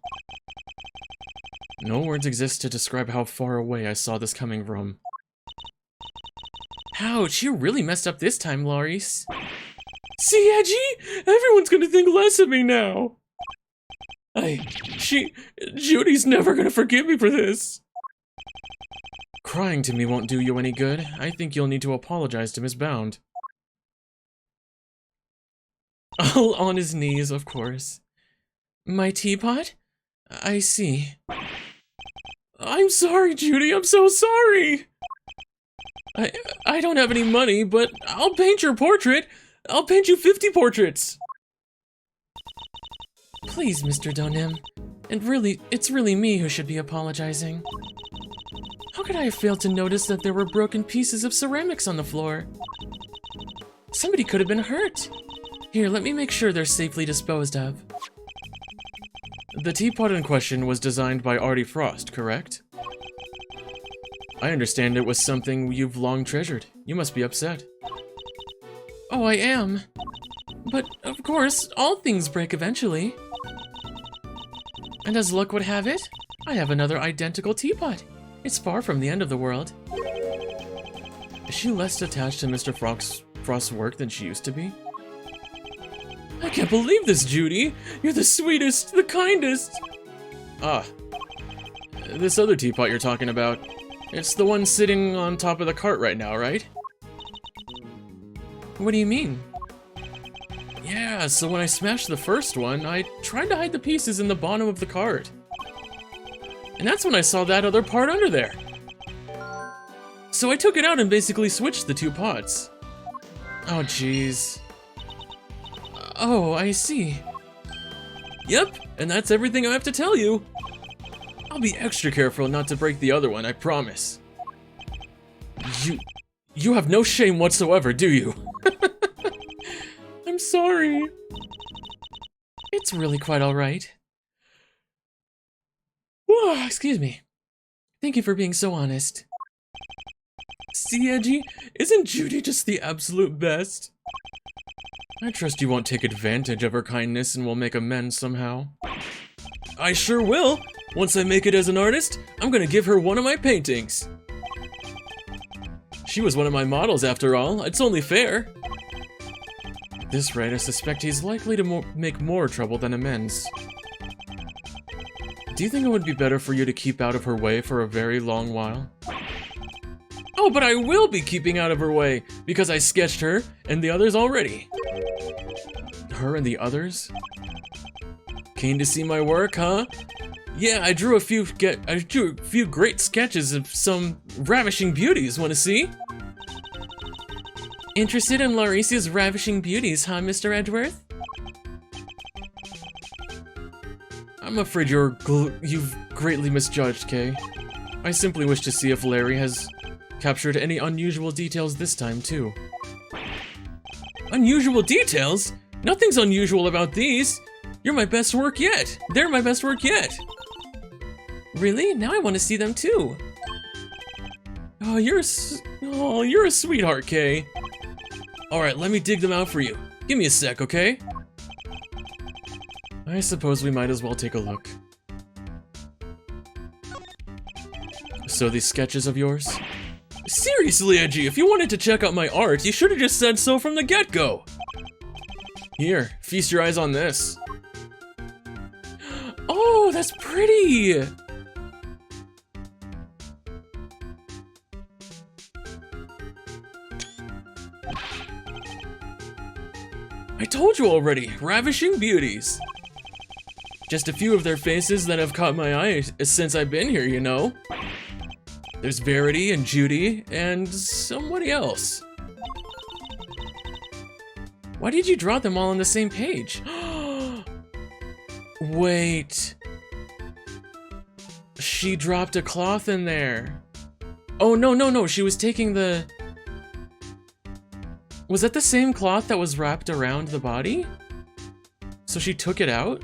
Speaker 1: No words exist to describe how far away I saw this coming from.
Speaker 2: Ouch, you really messed up this time, Laurice. See, Edgy? Everyone's gonna think less of me now! Judy's never gonna forgive me for this!
Speaker 1: Crying to me won't do you any good. I think you'll need to apologize to Miss Bound.
Speaker 2: All on his knees, of course. My teapot? I see. I'm sorry, Judy, I'm so sorry! I don't have any money, but I'll paint your portrait! I'll paint you 50 portraits! Please, Mr. Donim. It's really me who should be apologizing. How could I have failed to notice that there were broken pieces of ceramics on the floor? Somebody could have been hurt. Here, let me make sure they're safely disposed of.
Speaker 1: The teapot in question was designed by Artie Frost, correct? I understand it was something you've long treasured. You must be upset.
Speaker 2: Oh, I am. But, of course, all things break eventually. And as luck would have it, I have another identical teapot. It's far from the end of the world.
Speaker 1: Is she less attached to Mr. Frost's work than she used to be?
Speaker 2: I can't believe this, Judy! You're the sweetest, the kindest!
Speaker 1: Ah. This other teapot you're talking about. It's the one sitting on top of the cart right now, right?
Speaker 2: What do you mean?
Speaker 1: Yeah, so when I smashed the first one, I tried to hide the pieces in the bottom of the cart. And that's when I saw that other part under there. So I took it out and basically switched the two pots.
Speaker 2: Oh, jeez. Oh, I see.
Speaker 1: Yep, and that's everything I have to tell you. I'll be extra careful not to break the other one, I promise. You have no shame whatsoever, do you?
Speaker 2: I'm sorry. It's really quite alright. Whoa, excuse me. Thank you for being so honest.
Speaker 1: See, Edgy, isn't Judy just the absolute best? I trust you won't take advantage of her kindness and will make amends somehow. I sure will! Once I make it as an artist, I'm gonna give her one of my paintings. She was one of my models after all, it's only fair. At this rate, I suspect he's likely to make more trouble than amends. Do you think it would be better for you to keep out of her way for a very long while? Oh, but I will be keeping out of her way, because I sketched her and the others already. Her and the others? Keen to see my work, huh? Yeah, I drew a few great sketches of some ravishing beauties. Want to see?
Speaker 2: Interested in Lauricia's ravishing beauties, huh, Mr. Edgeworth?
Speaker 1: I'm afraid you've greatly misjudged, Kay. I simply wish to see if Larry has captured any unusual details this time, too. Unusual details? Nothing's unusual about these. You're my best work yet. They're my best work yet.
Speaker 2: Really? Now I want to see them too.
Speaker 1: Oh, you're a sweetheart, Kay. Alright, let me dig them out for you. Give me a sec, okay? I suppose we might as well take a look. So these sketches of yours? Seriously, Edgy, if you wanted to check out my art, you should have just said so from the get-go. Here, feast your eyes on this.
Speaker 2: Oh, that's pretty!
Speaker 1: I told you already, ravishing beauties. Just a few of their faces that have caught my eye since I've been here, you know. There's Verity and Judy and somebody else.
Speaker 2: Why did you draw them all on the same page?
Speaker 1: Wait. She dropped a cloth in there. Oh, no, she was taking the... Was that the same cloth that was wrapped around the body? So she took it out?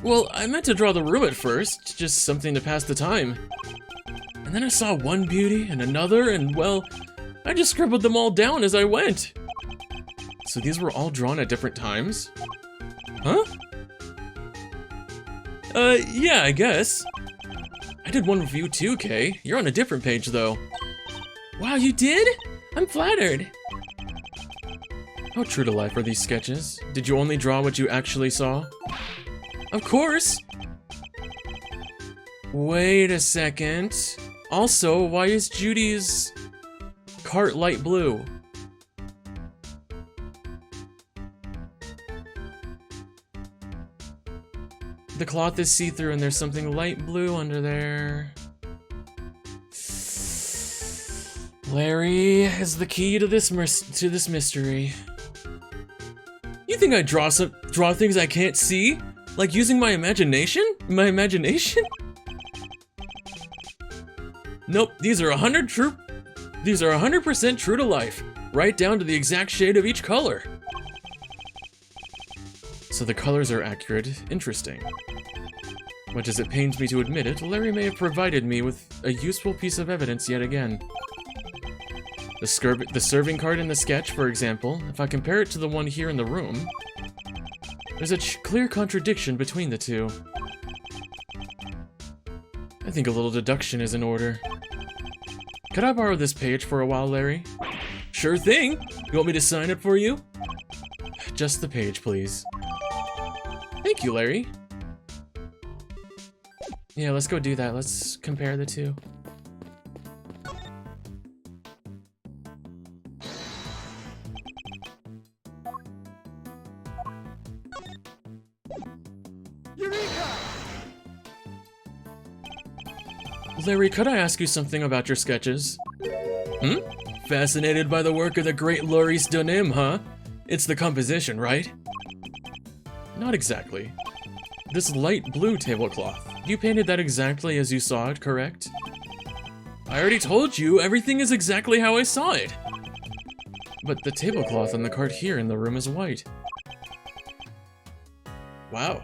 Speaker 1: Well, I meant to draw the room at first, just something to pass the time. And then I saw one beauty and another, and well, I just scribbled them all down as I went. So these were all drawn at different times? Huh? Yeah, I guess. I did one review too, Kay. You're on a different page, though.
Speaker 2: Wow, you did? I'm flattered.
Speaker 1: How true to life are these sketches? Did you only draw what you actually saw? Of course! Wait a second. Also, why is Judy's cart light blue? The cloth is see-through and there's something light blue under there. Larry is the key to this mystery. You think I draw things I can't see? Like using my imagination? My imagination? Nope, these are 100% true to life, right down to the exact shade of each color. So the colors are accurate. Interesting. Much as it pains me to admit it, Larry may have provided me with a useful piece of evidence yet again. The serving card in the sketch, for example, if I compare it to the one here in the room, there's a clear contradiction between the two. I think a little deduction is in order. Could I borrow this page for a while, Larry? Sure thing! You want me to sign it for you? Just the page, please. Thank you, Larry. Yeah, let's go do that. Let's compare the two.
Speaker 3: Eureka!
Speaker 1: Larry, could I ask you something about your sketches? Fascinated by the work of the great Loris Donim, huh? It's the composition, right? Not exactly. This light blue tablecloth. You painted that exactly as you saw it, correct? I already told you, everything is exactly how I saw it. But the tablecloth on the card here in the room is white. Wow.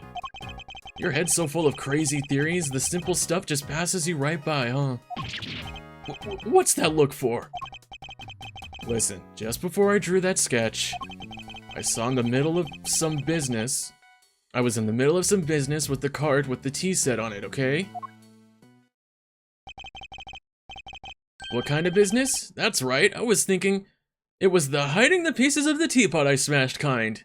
Speaker 1: Your head's so full of crazy theories, the simple stuff just passes you right by, huh? What's that look for? Listen, just before I drew that sketch, I was in the middle of some business with the card with the tea set on it, okay? What kind of business? That's right, I was thinking it was the hiding the pieces of the teapot I smashed kind.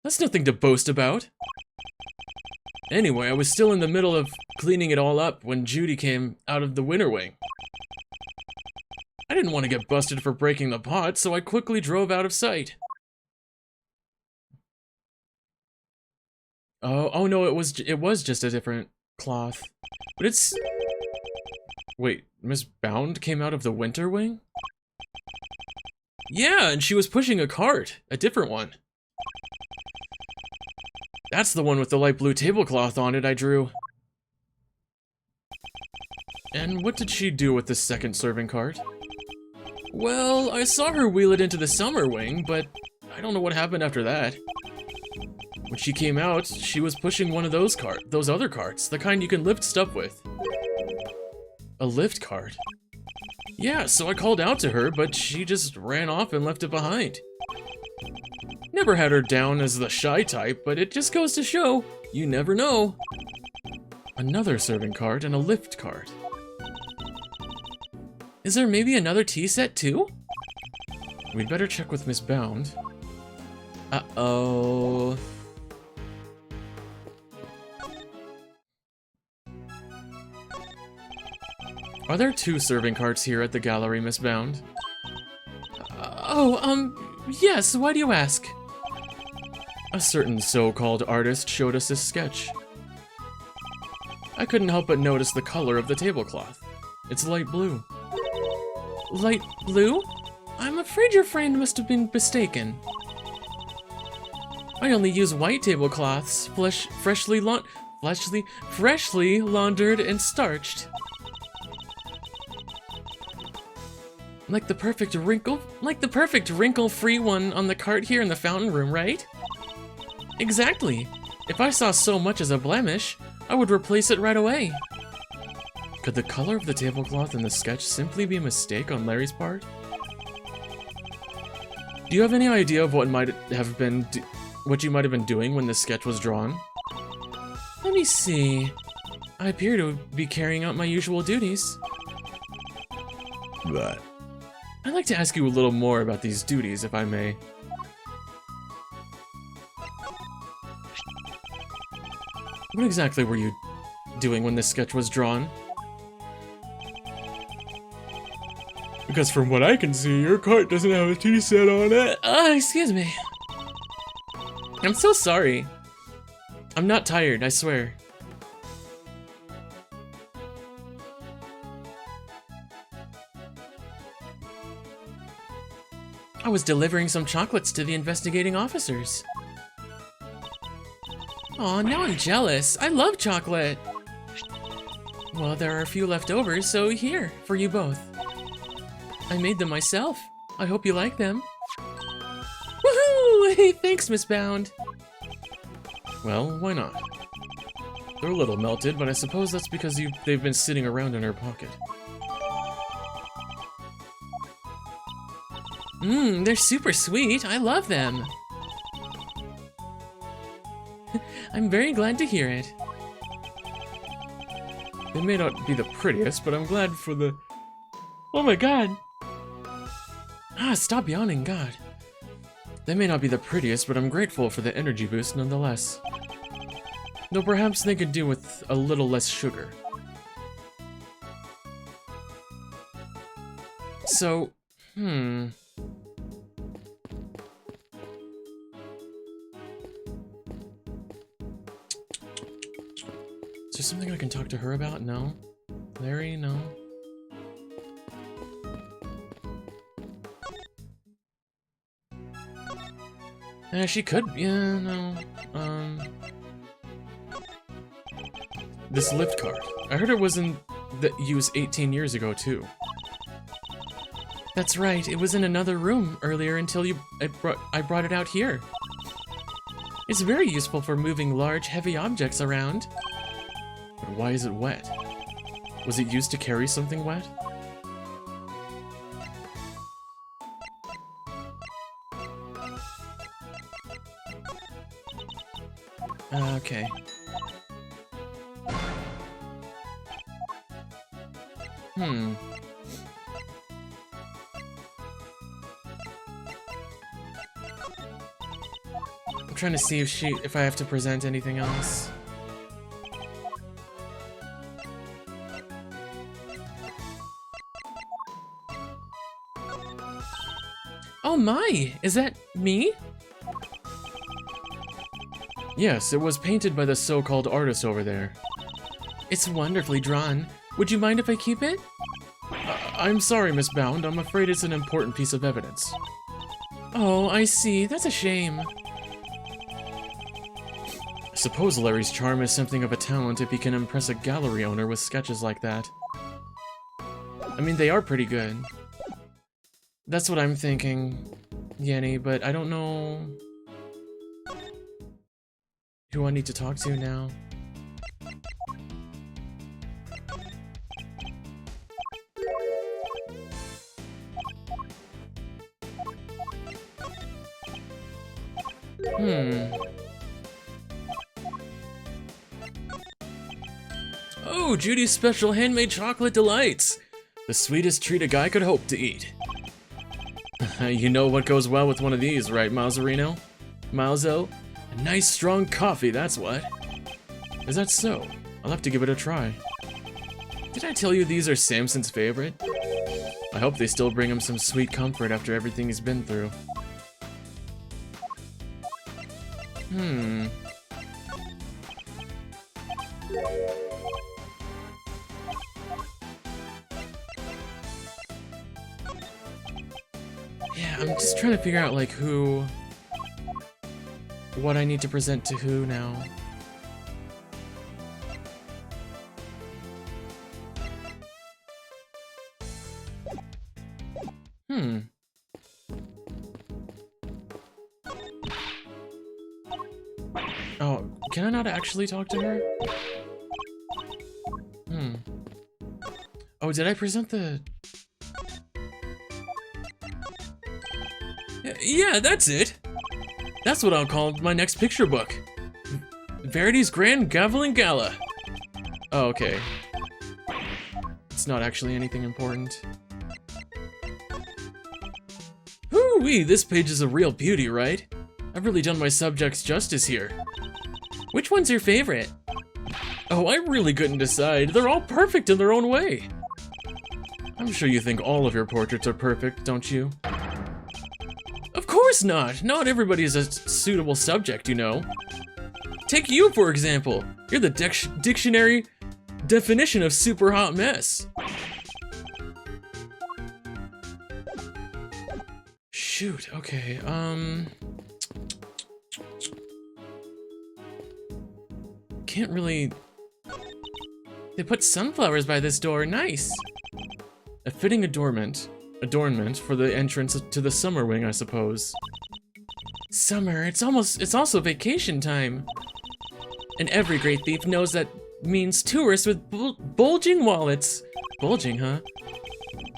Speaker 1: That's nothing to boast about. Anyway, I was still in the middle of cleaning it all up when Judy came out of the winter wing. I didn't want to get busted for breaking the pot, so I quickly drove out of sight. Oh no, it was just a different cloth. But it's... Wait, Miss Bound came out of the winter wing? Yeah, and she was pushing a cart, a different one. That's the one with the light blue tablecloth on it I drew. And what did she do with the second serving cart? Well, I saw her wheel it into the summer wing, but I don't know what happened after that. When she came out, she was pushing one of those other carts, the kind you can lift stuff with. A lift cart? Yeah, so I called out to her, but she just ran off and left it behind. Never had her down as the shy type, but it just goes to show, you never know. Another serving cart and a lift cart. Is there maybe another tea set too? We'd better check with Miss Bound. Uh-oh. Are there two serving carts here at the gallery, Miss Bound? Yes, why do you ask? A certain so-called artist showed us this sketch. I couldn't help but notice the color of the tablecloth. It's light blue. Light blue? I'm afraid your friend must have been mistaken. I only use white tablecloths, freshly laundered and starched. Like the perfect wrinkle-free one on the cart here in the fountain room, right? Exactly. If I saw so much as a blemish, I would replace it right away. Could the color of the tablecloth in the sketch simply be a mistake on Larry's part? Do you have any idea of what you might have been doing when this sketch was drawn? Let me see. I appear to be carrying out my usual duties. But I'd like to ask you a little more about these duties, if I may. What exactly were you doing when this sketch was drawn? Because from what I can see, your cart doesn't have a tea set on it. Excuse me. I'm so sorry. I'm not tired, I swear. I was delivering some chocolates to the investigating officers. Aw, now I'm jealous. I love chocolate. Well, there are a few left over, so here, for you both. I made them myself. I hope you like them. Woohoo! Hey, thanks, Miss Bound. Well, why not? They're a little melted, but I suppose that's because they've been sitting around in her pocket.
Speaker 2: They're super sweet. I love them. I'm very glad to hear it.
Speaker 1: They may not be the prettiest, but I'm glad for the... Oh my god!
Speaker 2: Ah, stop yawning, God.
Speaker 1: They may not be the prettiest, but I'm grateful for the energy boost nonetheless. Though perhaps they could do with a little less sugar.
Speaker 2: So,
Speaker 1: Is there something I can talk to her about? No? Larry? No?
Speaker 2: she could, yeah, no,
Speaker 1: This lift card. I heard it was in the use 18 years ago, too.
Speaker 2: That's right. It was in another room earlier until I brought it out here. It's very useful for moving large, heavy objects around.
Speaker 1: But why is it wet? Was it used to carry something wet?
Speaker 2: Okay.
Speaker 1: Hmm.
Speaker 2: I'm trying to see if I have to present anything else. Oh my! Is that me?
Speaker 1: Yes, it was painted by the so-called artist over there.
Speaker 2: It's wonderfully drawn. Would you mind if I keep it?
Speaker 1: I'm sorry, Miss Bound. I'm afraid it's an important piece of evidence.
Speaker 2: Oh, I see. That's a shame.
Speaker 1: I suppose Larry's charm is something of a talent if he can impress a gallery owner with sketches like that.
Speaker 2: I mean, they are pretty good. That's what I'm thinking, Yenny, but I don't know who I need to talk to now.
Speaker 1: Oh, Judy's special handmade chocolate delights! The sweetest treat a guy could hope to eat. You know what goes well with one of these, right, Mauserino? Mauzo? A nice strong coffee, that's what. Is that so? I'll have to give it a try. Did I tell you these are Samson's favorite? I hope they still bring him some sweet comfort after everything he's been through.
Speaker 2: Yeah, I'm just trying to figure out, like, what I need to present to who now. Oh, can I not actually talk to her? Oh, did I present the...
Speaker 1: Yeah, that's it! That's what I'll call my next picture book. Verity's Grand Gaviling Gala. Oh, okay. It's not actually anything important. Whoo-wee, this page is a real beauty, right? I've really done my subjects justice here.
Speaker 2: Which one's your favorite?
Speaker 1: Oh, I really couldn't decide. They're all perfect in their own way. I'm sure you think all of your portraits are perfect, don't you? Of course not! Not everybody is a suitable subject, you know. Take you, for example. You're the dictionary definition of super hot mess.
Speaker 2: Shoot, okay, can't really... They put sunflowers by this door, nice!
Speaker 1: A fitting adornment for the entrance to the summer wing, I suppose.
Speaker 2: Summer, it's also vacation time. And every great thief knows that means tourists with bulging wallets. Bulging, huh?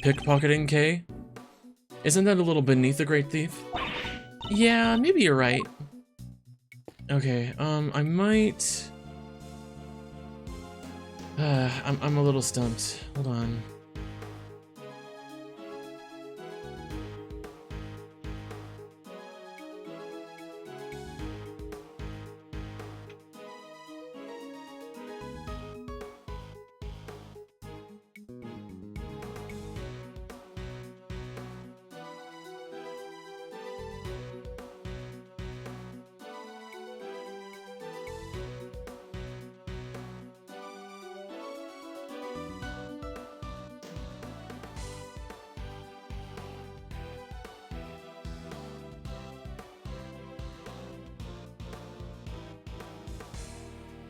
Speaker 1: Pickpocketing, Kay? Isn't that a little beneath a great thief?
Speaker 2: Yeah, maybe you're right.
Speaker 1: Okay, I might... I'm a little stumped. Hold on.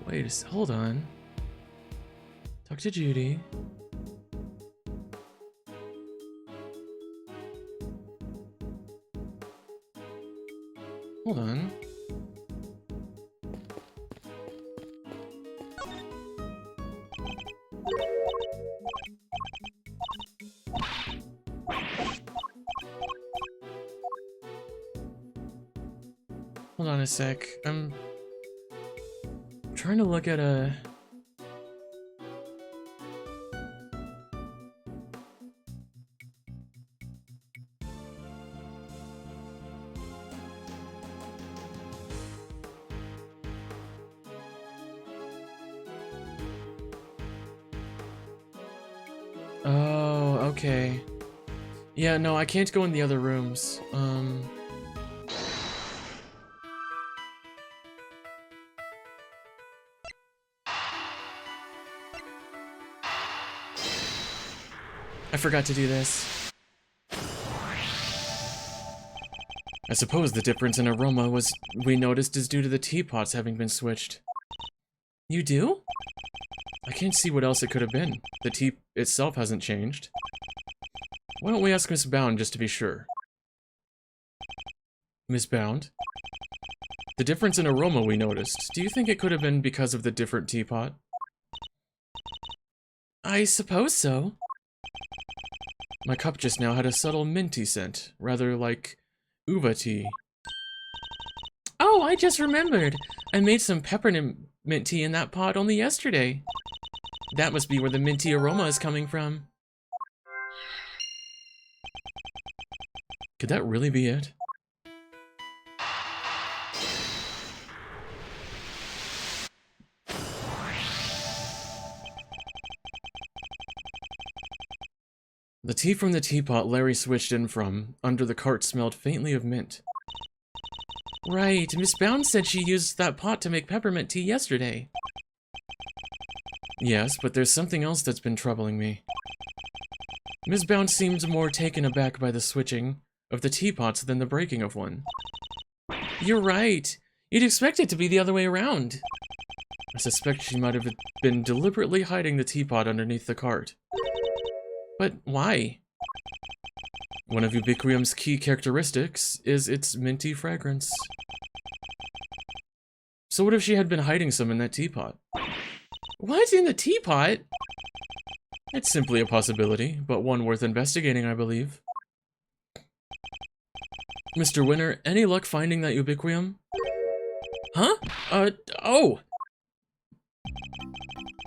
Speaker 1: Wait a hold on. Talk to Judy. Hold on. Hold on a sec. I'm trying to look at a... Oh, okay. Yeah, no, I can't go in the other rooms. I forgot to do this. I suppose the difference in aroma we noticed is due to the teapots having been switched.
Speaker 2: You do?
Speaker 1: I can't see what else it could have been. The tea itself hasn't changed. Why don't we ask Miss Bound just to be sure? Miss Bound? The difference in aroma we noticed, do you think it could have been because of the different teapot?
Speaker 2: I suppose so.
Speaker 1: My cup just now had a subtle minty scent, rather like uva tea.
Speaker 2: Oh, I just remembered. I made some peppermint tea in that pot only yesterday. That must be where the minty aroma is coming from.
Speaker 1: Could that really be it? The tea from the teapot Larry switched in from, under the cart, smelled faintly of mint.
Speaker 2: Right, Miss Bound said she used that pot to make peppermint tea yesterday.
Speaker 1: Yes, but there's something else that's been troubling me. Miss Bound seemed more taken aback by the switching of the teapots than the breaking of one.
Speaker 2: You're right. You'd expect it to be the other way around.
Speaker 1: I suspect she might have been deliberately hiding the teapot underneath the cart.
Speaker 2: But why?
Speaker 1: One of Ubiquium's key characteristics is its minty fragrance. So what if she had been hiding some in that teapot?
Speaker 2: What, in the teapot?
Speaker 1: It's simply a possibility, but one worth investigating, I believe. Mr. Winner, any luck finding that Ubiquium?
Speaker 2: Huh? Oh!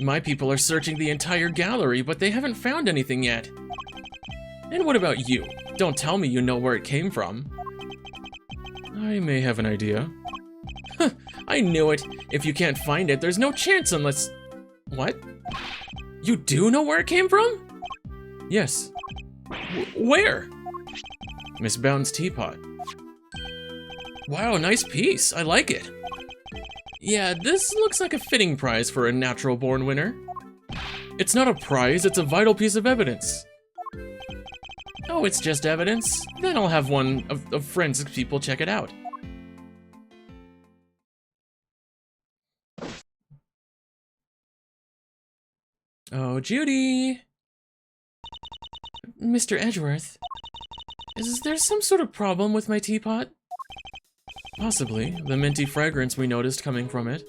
Speaker 1: My people are searching the entire gallery, but they haven't found anything yet. And what about you? Don't tell me you know where it came from. I may have an idea.
Speaker 2: Huh, I knew it. If you can't find it, there's no chance unless... What? You do know where it came from?
Speaker 1: Yes.
Speaker 2: Where?
Speaker 1: Miss Bound's teapot.
Speaker 2: Wow, nice piece. I like it. Yeah, this looks like a fitting prize for a natural-born winner.
Speaker 1: It's not a prize, it's a vital piece of evidence.
Speaker 2: Oh, it's just evidence? Then I'll have one of forensic people check it out.
Speaker 1: Oh, Judy!
Speaker 2: Mr. Edgeworth, is there some sort of problem with my teapot?
Speaker 1: Possibly. The minty fragrance we noticed coming from it.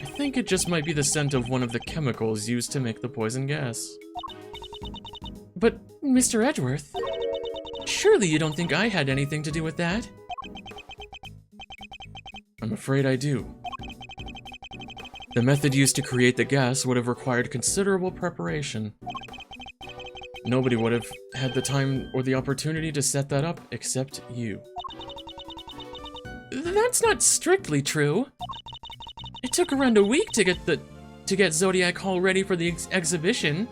Speaker 1: I think it just might be the scent of one of the chemicals used to make the poison gas.
Speaker 2: But, Mr. Edgeworth, surely you don't think I had anything to do with that?
Speaker 1: I'm afraid I do. The method used to create the gas would have required considerable preparation. Nobody would have had the time or the opportunity to set that up except you.
Speaker 2: That's not strictly true. It took around a week to get Zodiac Hall ready for the exhibition.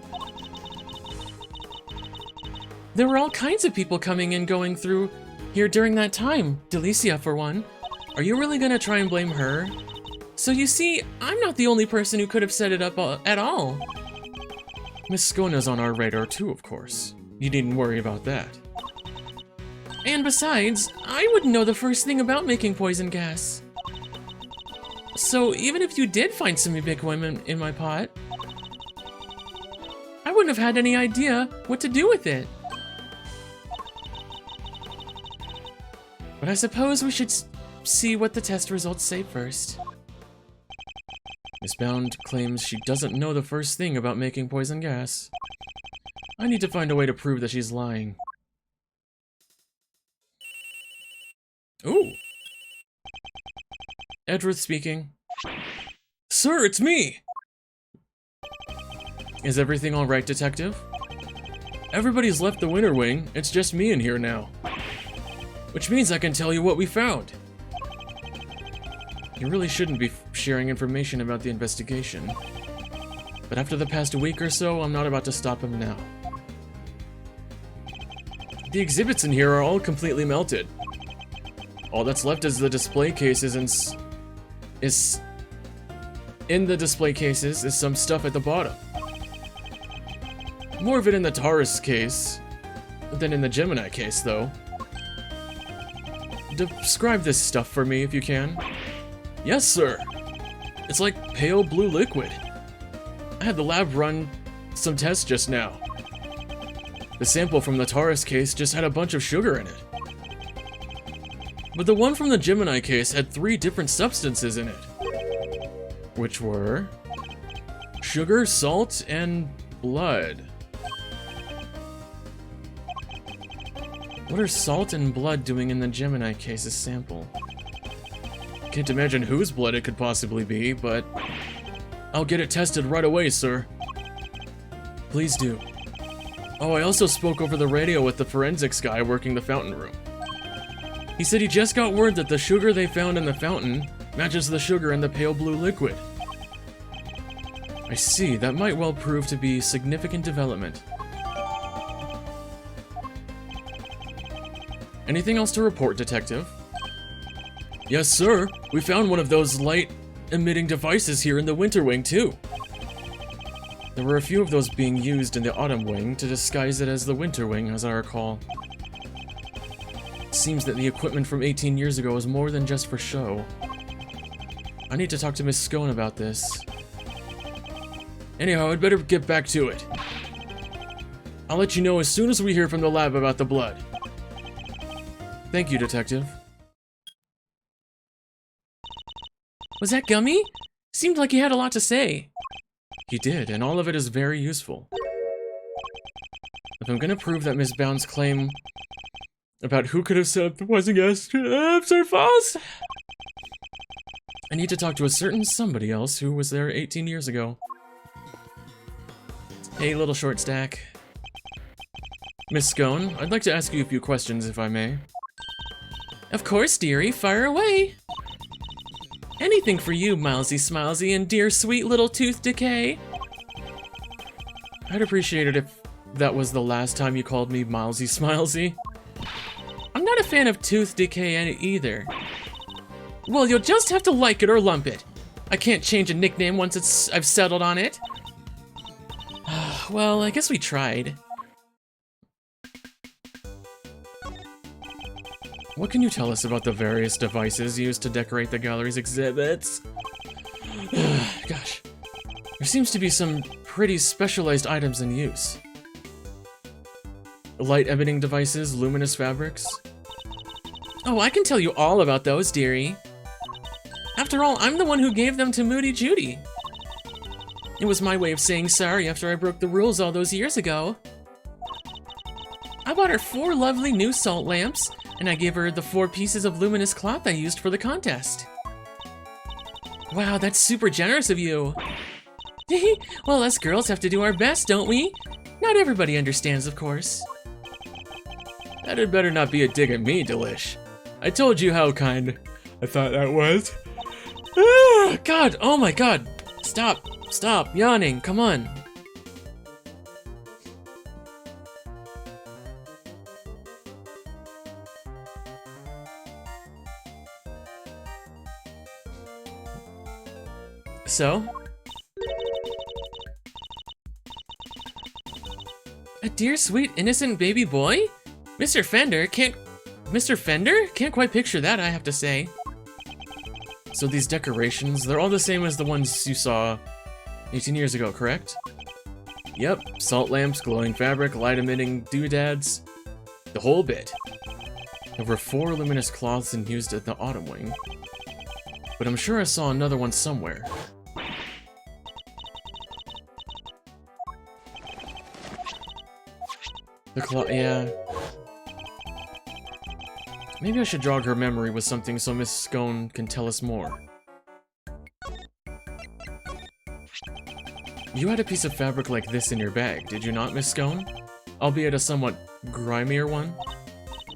Speaker 2: There were all kinds of people coming and going through here during that time, Delicia for one.
Speaker 1: Are you really gonna try and blame her?
Speaker 2: So you see, I'm not the only person who could have set it up at all.
Speaker 1: Miss Skona's on our radar too, of course. You needn't worry about that.
Speaker 2: And besides, I wouldn't know the first thing about making poison gas. So even if you did find some ubiquitous in my pot, I wouldn't have had any idea what to do with it. But I suppose we should see what the test results say first.
Speaker 1: Miss Bound claims she doesn't know the first thing about making poison gas. I need to find a way to prove that she's lying. Ooh. Edgeworth speaking. Sir, it's me! Is everything alright, Detective? Everybody's left the Winter Wing, it's just me in here now. Which means I can tell you what we found. You really shouldn't be sharing information about the investigation. But after the past week or so, I'm not about to stop him now. The exhibits in here are all completely melted. All that's left is the display cases in the display cases is some stuff at the bottom. More of it in the Taurus case than in the Gemini case, though. Describe this stuff for me if you can. Yes, sir. It's like pale blue liquid. I had the lab run some tests just now. The sample from the Taurus case just had a bunch of sugar in it. But the one from the Gemini case had 3 different substances in it. Which were sugar, salt, and blood. What are salt and blood doing in the Gemini case's sample? Can't imagine whose blood it could possibly be, but I'll get it tested right away, sir. Please do. Oh, I also spoke over the radio with the forensics guy working the fountain room. He said he just got word that the sugar they found in the fountain matches the sugar in the pale blue liquid. I see, that might well prove to be significant development. Anything else to report, Detective? Yes, sir. We found one of those light-emitting devices here in the Winter Wing, too. There were a few of those being used in the Autumn Wing to disguise it as the Winter Wing, as I recall. It seems that the equipment from 18 years ago is more than just for show. I need to talk to Miss Scone about this. Anyhow, I'd better get back to it. I'll let you know as soon as we hear from the lab about the blood. Thank you, Detective.
Speaker 2: Was that Gummy? Seemed like he had a lot to say.
Speaker 1: He did, and all of it is very useful. If I'm gonna prove that Miss Bound's claim about who could have set up the poison gas are false, I need to talk to a certain somebody else who was there 18 years ago. Hey, little short stack. Miss Scone, I'd like to ask you a few questions, if I may.
Speaker 2: Of course, dearie, fire away. Anything for you, Milesy Smilesy, and dear sweet little Tooth Decay.
Speaker 1: I'd appreciate it if that was the last time you called me Milesy Smilesy.
Speaker 2: I'm not a fan of Tooth Decay either. Well, you'll just have to like it or lump it. I can't change a nickname once I've settled on it. Well, I guess we tried.
Speaker 1: What can you tell us about the various devices used to decorate the gallery's exhibits? Gosh. There seems to be some pretty specialized items in use. Light-emitting devices, luminous fabrics.
Speaker 2: Oh, I can tell you all about those, dearie. After all, I'm the one who gave them to Moody Judy. It was my way of saying sorry after I broke the rules all those years ago. I bought her 4 lovely new salt lamps, and I gave her the 4 pieces of luminous cloth I used for the contest. Wow, that's super generous of you. Well, us girls have to do our best, don't we? Not everybody understands, of course.
Speaker 1: That had better not be a dig at me, Delish. I told you how kind I thought that was.
Speaker 2: God, oh my god. Stop yawning, come on. So? A dear, sweet, innocent baby boy? Mr. Fender? Can't quite picture that, I have to say.
Speaker 1: So these decorations, they're all the same as the ones you saw 18 years ago, correct? Yep, salt lamps, glowing fabric, light-emitting doodads, the whole bit. There were 4 luminous cloths used at the Autumn Wing, but I'm sure I saw another one somewhere. The cloth, yeah. Maybe I should jog her memory with something so Miss Scone can tell us more. You had a piece of fabric like this in your bag, did you not, Miss Scone? Albeit a somewhat grimier one.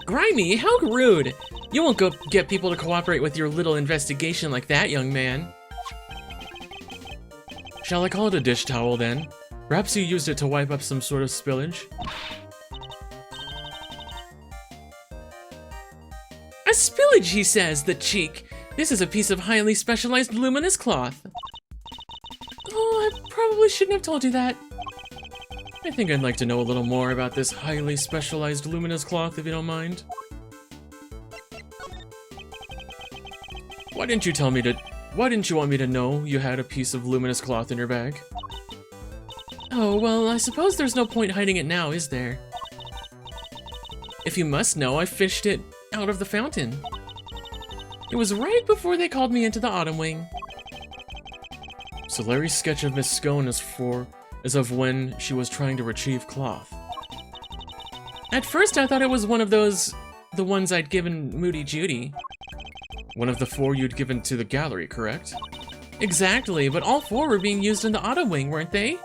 Speaker 2: Grimy? How rude! You won't go get people to cooperate with your little investigation like that, young man.
Speaker 1: Shall I call it a dish towel then? Perhaps you used it to wipe up some sort of spillage?
Speaker 2: A spillage, he says, the cheek. This is a piece of highly specialized luminous cloth. Oh, I probably shouldn't have told you that.
Speaker 1: I think I'd like to know a little more about this highly specialized luminous cloth, if you don't mind. Why didn't you want me to know you had a piece of luminous cloth in your bag?
Speaker 2: Oh, well, I suppose there's no point hiding it now, is there? If you must know, I fished it out of the fountain. It was right before they called me into the Autumn Wing.
Speaker 1: So Larry's sketch of Miss Scone is of when she was trying to retrieve cloth.
Speaker 2: At first I thought it was one of those, the ones I'd given Moody Judy.
Speaker 1: One of the 4 you'd given to the gallery, correct?
Speaker 2: Exactly, but all 4 were being used in the Autumn Wing, weren't they?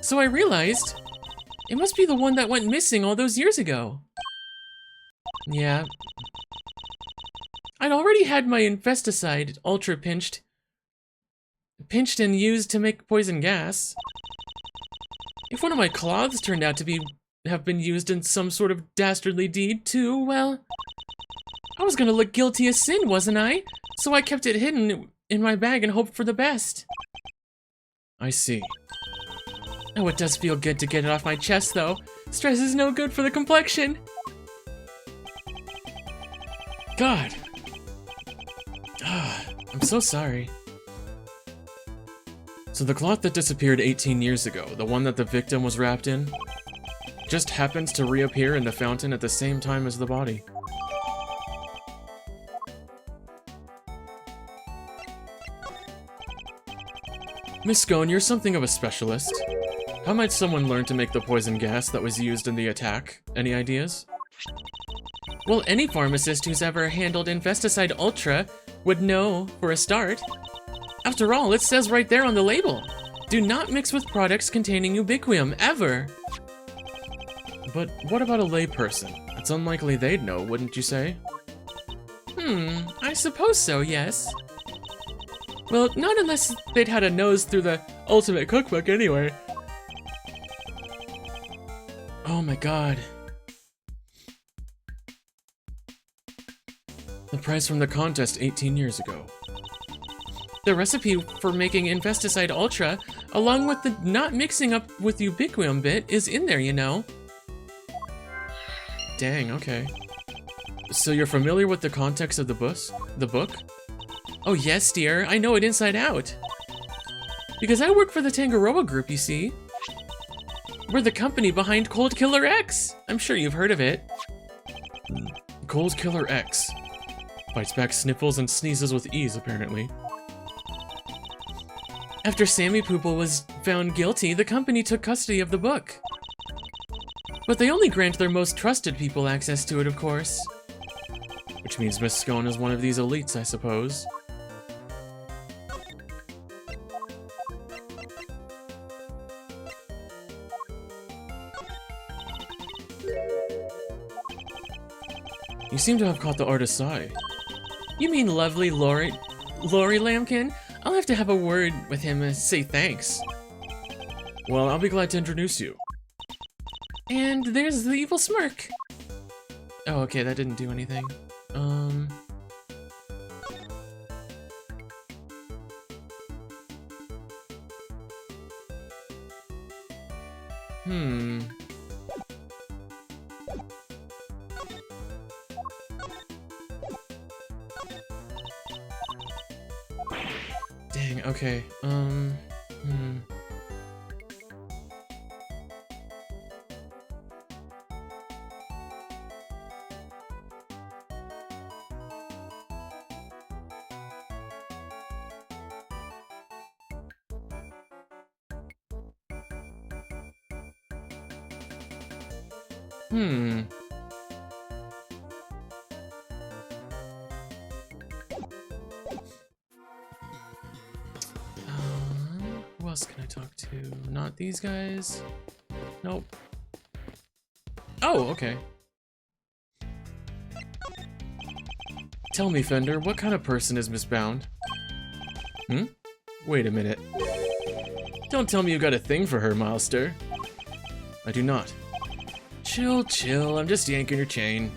Speaker 2: So I realized, it must be the one that went missing all those years ago. Yeah. I'd already had my infesticide ultra pinched and used to make poison gas. If one of my cloths turned out to have been used in some sort of dastardly deed too, well, I was gonna look guilty as sin, wasn't I? So I kept it hidden in my bag and hoped for the best.
Speaker 1: I see.
Speaker 2: Oh, it does feel good to get it off my chest, though. Stress is no good for the complexion.
Speaker 1: God. I'm so sorry. So the cloth that disappeared 18 years ago, the one that the victim was wrapped in, just happens to reappear in the fountain at the same time as the body. Miss Scone, you're something of a specialist. How might someone learn to make the poison gas that was used in the attack? Any ideas?
Speaker 2: Well, any pharmacist who's ever handled Infesticide Ultra would know, for a start. After all, it says right there on the label, do not mix with products containing ubiquium, ever.
Speaker 1: But what about a layperson? It's unlikely they'd know, wouldn't you say?
Speaker 2: I suppose so, yes. Well, not unless they'd had a nose through the Ultimate Cookbook anyway.
Speaker 1: Oh my god. The prize from the contest 18 years ago.
Speaker 2: The recipe for making Infesticide Ultra, along with the not mixing up with ubiquium bit, is in there, you know.
Speaker 1: Dang, okay. So you're familiar with the context of the book?
Speaker 2: Oh yes, dear, I know it inside out. Because I work for the Tangaroa Group, you see. We're the company behind Cold Killer X. I'm sure you've heard of it.
Speaker 1: Cold Killer X. Fights back sniffles and sneezes with ease, apparently.
Speaker 2: After Sammy Poople was found guilty, the company took custody of the book. But they only grant their most trusted people access to it, of course.
Speaker 1: Which means Miss Scone is one of these elites, I suppose. You seem to have caught the artist's eye.
Speaker 2: You mean lovely Lori Lambkin? I'll have to have a word with him and say thanks.
Speaker 1: Well, I'll be glad to introduce you.
Speaker 2: And there's the evil smirk. Oh, okay, that didn't do anything.
Speaker 1: Dang, okay,
Speaker 2: Who else can I talk to? Not these guys? Nope.
Speaker 1: Oh, okay. Tell me, Fender, what kind of person is Miss Bound? Wait a minute. Don't tell me you got a thing for her, Milester. I do not. Chill, chill, I'm just yanking your chain.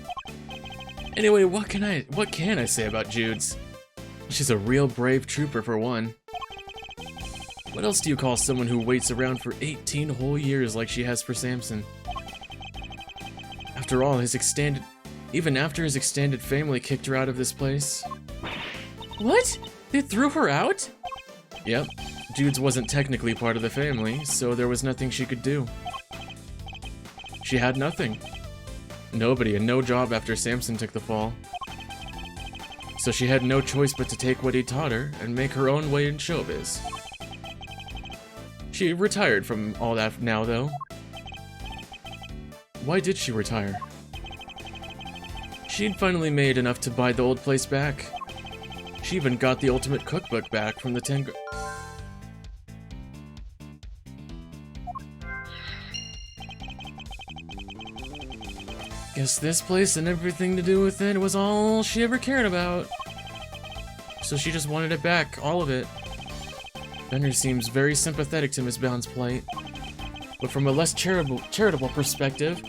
Speaker 1: Anyway, what can I say about Jude's? She's a real brave trooper for one. What else do you call someone who waits around for 18 whole years like she has for Samson? After all, even after his extended family kicked her out of this place.
Speaker 2: What? They threw her out?
Speaker 1: Yep. Jude's wasn't technically part of the family, so there was nothing she could do. She had nothing. Nobody and no job after Samson took the fall. So she had no choice but to take what he taught her and make her own way in showbiz. She retired from all that now, though. Why did she retire? She'd finally made enough to buy the old place back. She even got the ultimate cookbook back from the Tengu. Guess this place and everything to do with it was all she ever cared about. So she just wanted it back, all of it. Bender seems very sympathetic to Miss Bound's plight. But from a less charitable perspective,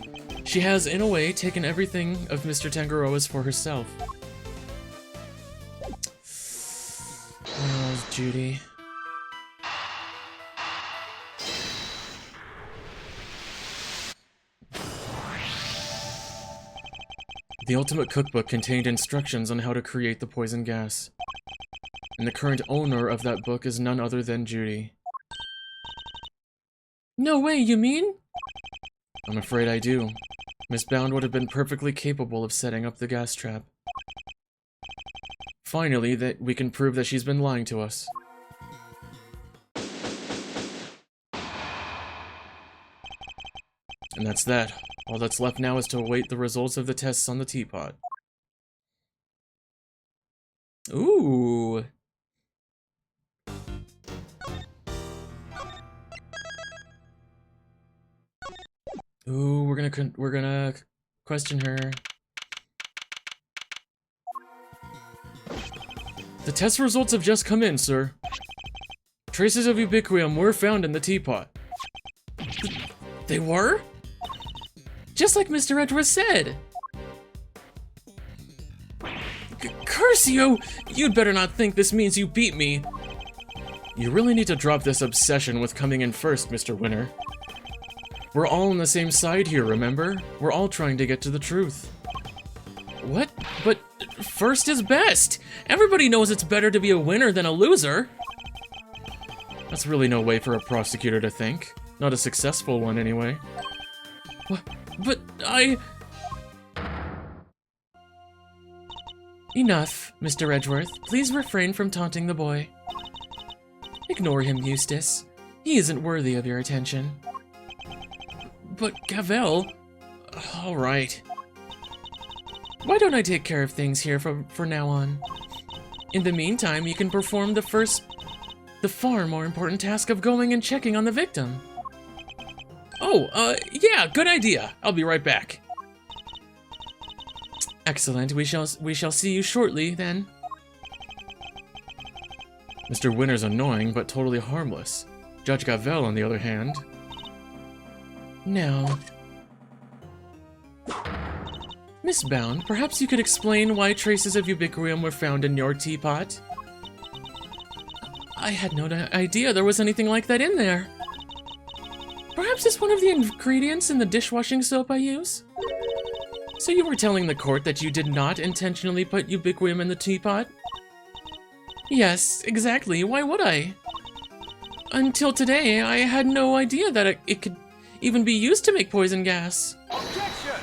Speaker 1: she has, in a way, taken everything of Mr. Tangaroa's for herself. Oh, Judy. The ultimate cookbook contained instructions on how to create the poison gas. And the current owner of that book is none other than Judy.
Speaker 2: No way, you mean?
Speaker 1: I'm afraid I do. Miss Bound would have been perfectly capable of setting up the gas trap. Finally, that we can prove that she's been lying to us. And that's that. All that's left now is to await the results of the tests on the teapot.
Speaker 2: Ooh.
Speaker 1: Ooh, we're gonna question her. The test results have just come in, sir. Traces of ubiquium were found in the teapot.
Speaker 2: They were? Just like Mr. Edwards said. Curse you! You'd better not think this means you beat me.
Speaker 1: You really need to drop this obsession with coming in first, Mr. Winner. We're all on the same side here, remember? We're all trying to get to the truth.
Speaker 2: What? But first is best! Everybody knows it's better to be a winner than a loser.
Speaker 1: That's really no way for a prosecutor to think. Not a successful one, anyway.
Speaker 2: But I... Enough, Mr. Edgeworth. Please refrain from taunting the boy. Ignore him, Eustace. He isn't worthy of your attention. But, Gavel... All right. Why don't I take care of things here for now on? In the meantime, you can perform the far more important task of going and checking on the victim. Oh, yeah, good idea. I'll be right back. Excellent. We shall see you shortly, then.
Speaker 1: Mr. Winter's annoying, but totally harmless. Judge Gavel, on the other hand...
Speaker 2: Now... Miss Bound, perhaps you could explain why traces of ubiquitous were found in your teapot? I had no idea there was anything like that in there. Perhaps it's one of the ingredients in the dishwashing soap I use? So you were telling the court that you did not intentionally put ubiquitous in the teapot? Yes, exactly. Why would I? Until today, I had no idea that it could even be used to make poison gas.
Speaker 3: Objection!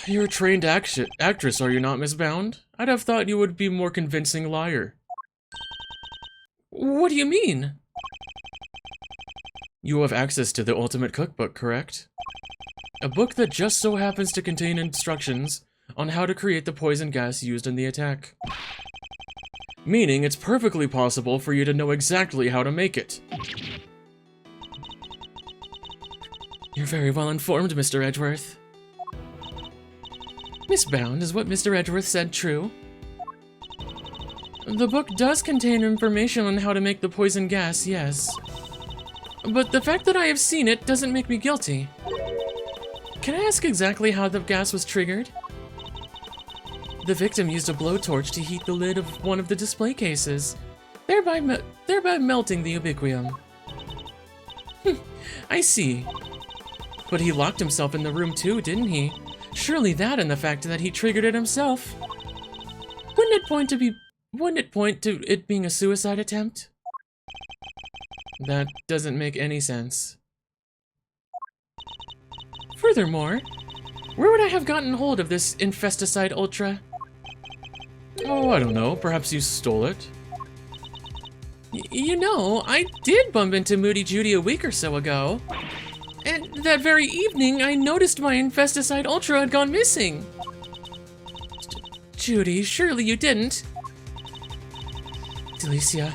Speaker 1: You're a trained actress, are you not, Miss Bound? I'd have thought you would be a more convincing liar.
Speaker 2: What do you mean?
Speaker 1: You have access to the Ultimate Cookbook, correct? A book that just so happens to contain instructions on how to create the poison gas used in the attack. Meaning it's perfectly possible for you to know exactly how to make it.
Speaker 2: You're very well informed, Mr. Edgeworth. Miss Bound, is what Mr. Edgeworth said true? The book does contain information on how to make the poison gas, yes. But the fact that I have seen it doesn't make me guilty. Can I ask exactly how the gas was triggered? The victim used a blowtorch to heat the lid of one of the display cases, thereby melting the ubiquitous. I see. But he locked himself in the room too, didn't he? Surely that and the fact that he triggered it himself. Wouldn't it point to it being a suicide attempt?
Speaker 1: That doesn't make any sense.
Speaker 2: Furthermore, where would I have gotten hold of this Infesticide Ultra?
Speaker 1: Oh, I don't know. Perhaps you stole it?
Speaker 2: You know, I did bump into Moody Judy a week or so ago. And that very evening, I noticed my Infesticide Ultra had gone missing. Judy, surely you didn't. Delicia,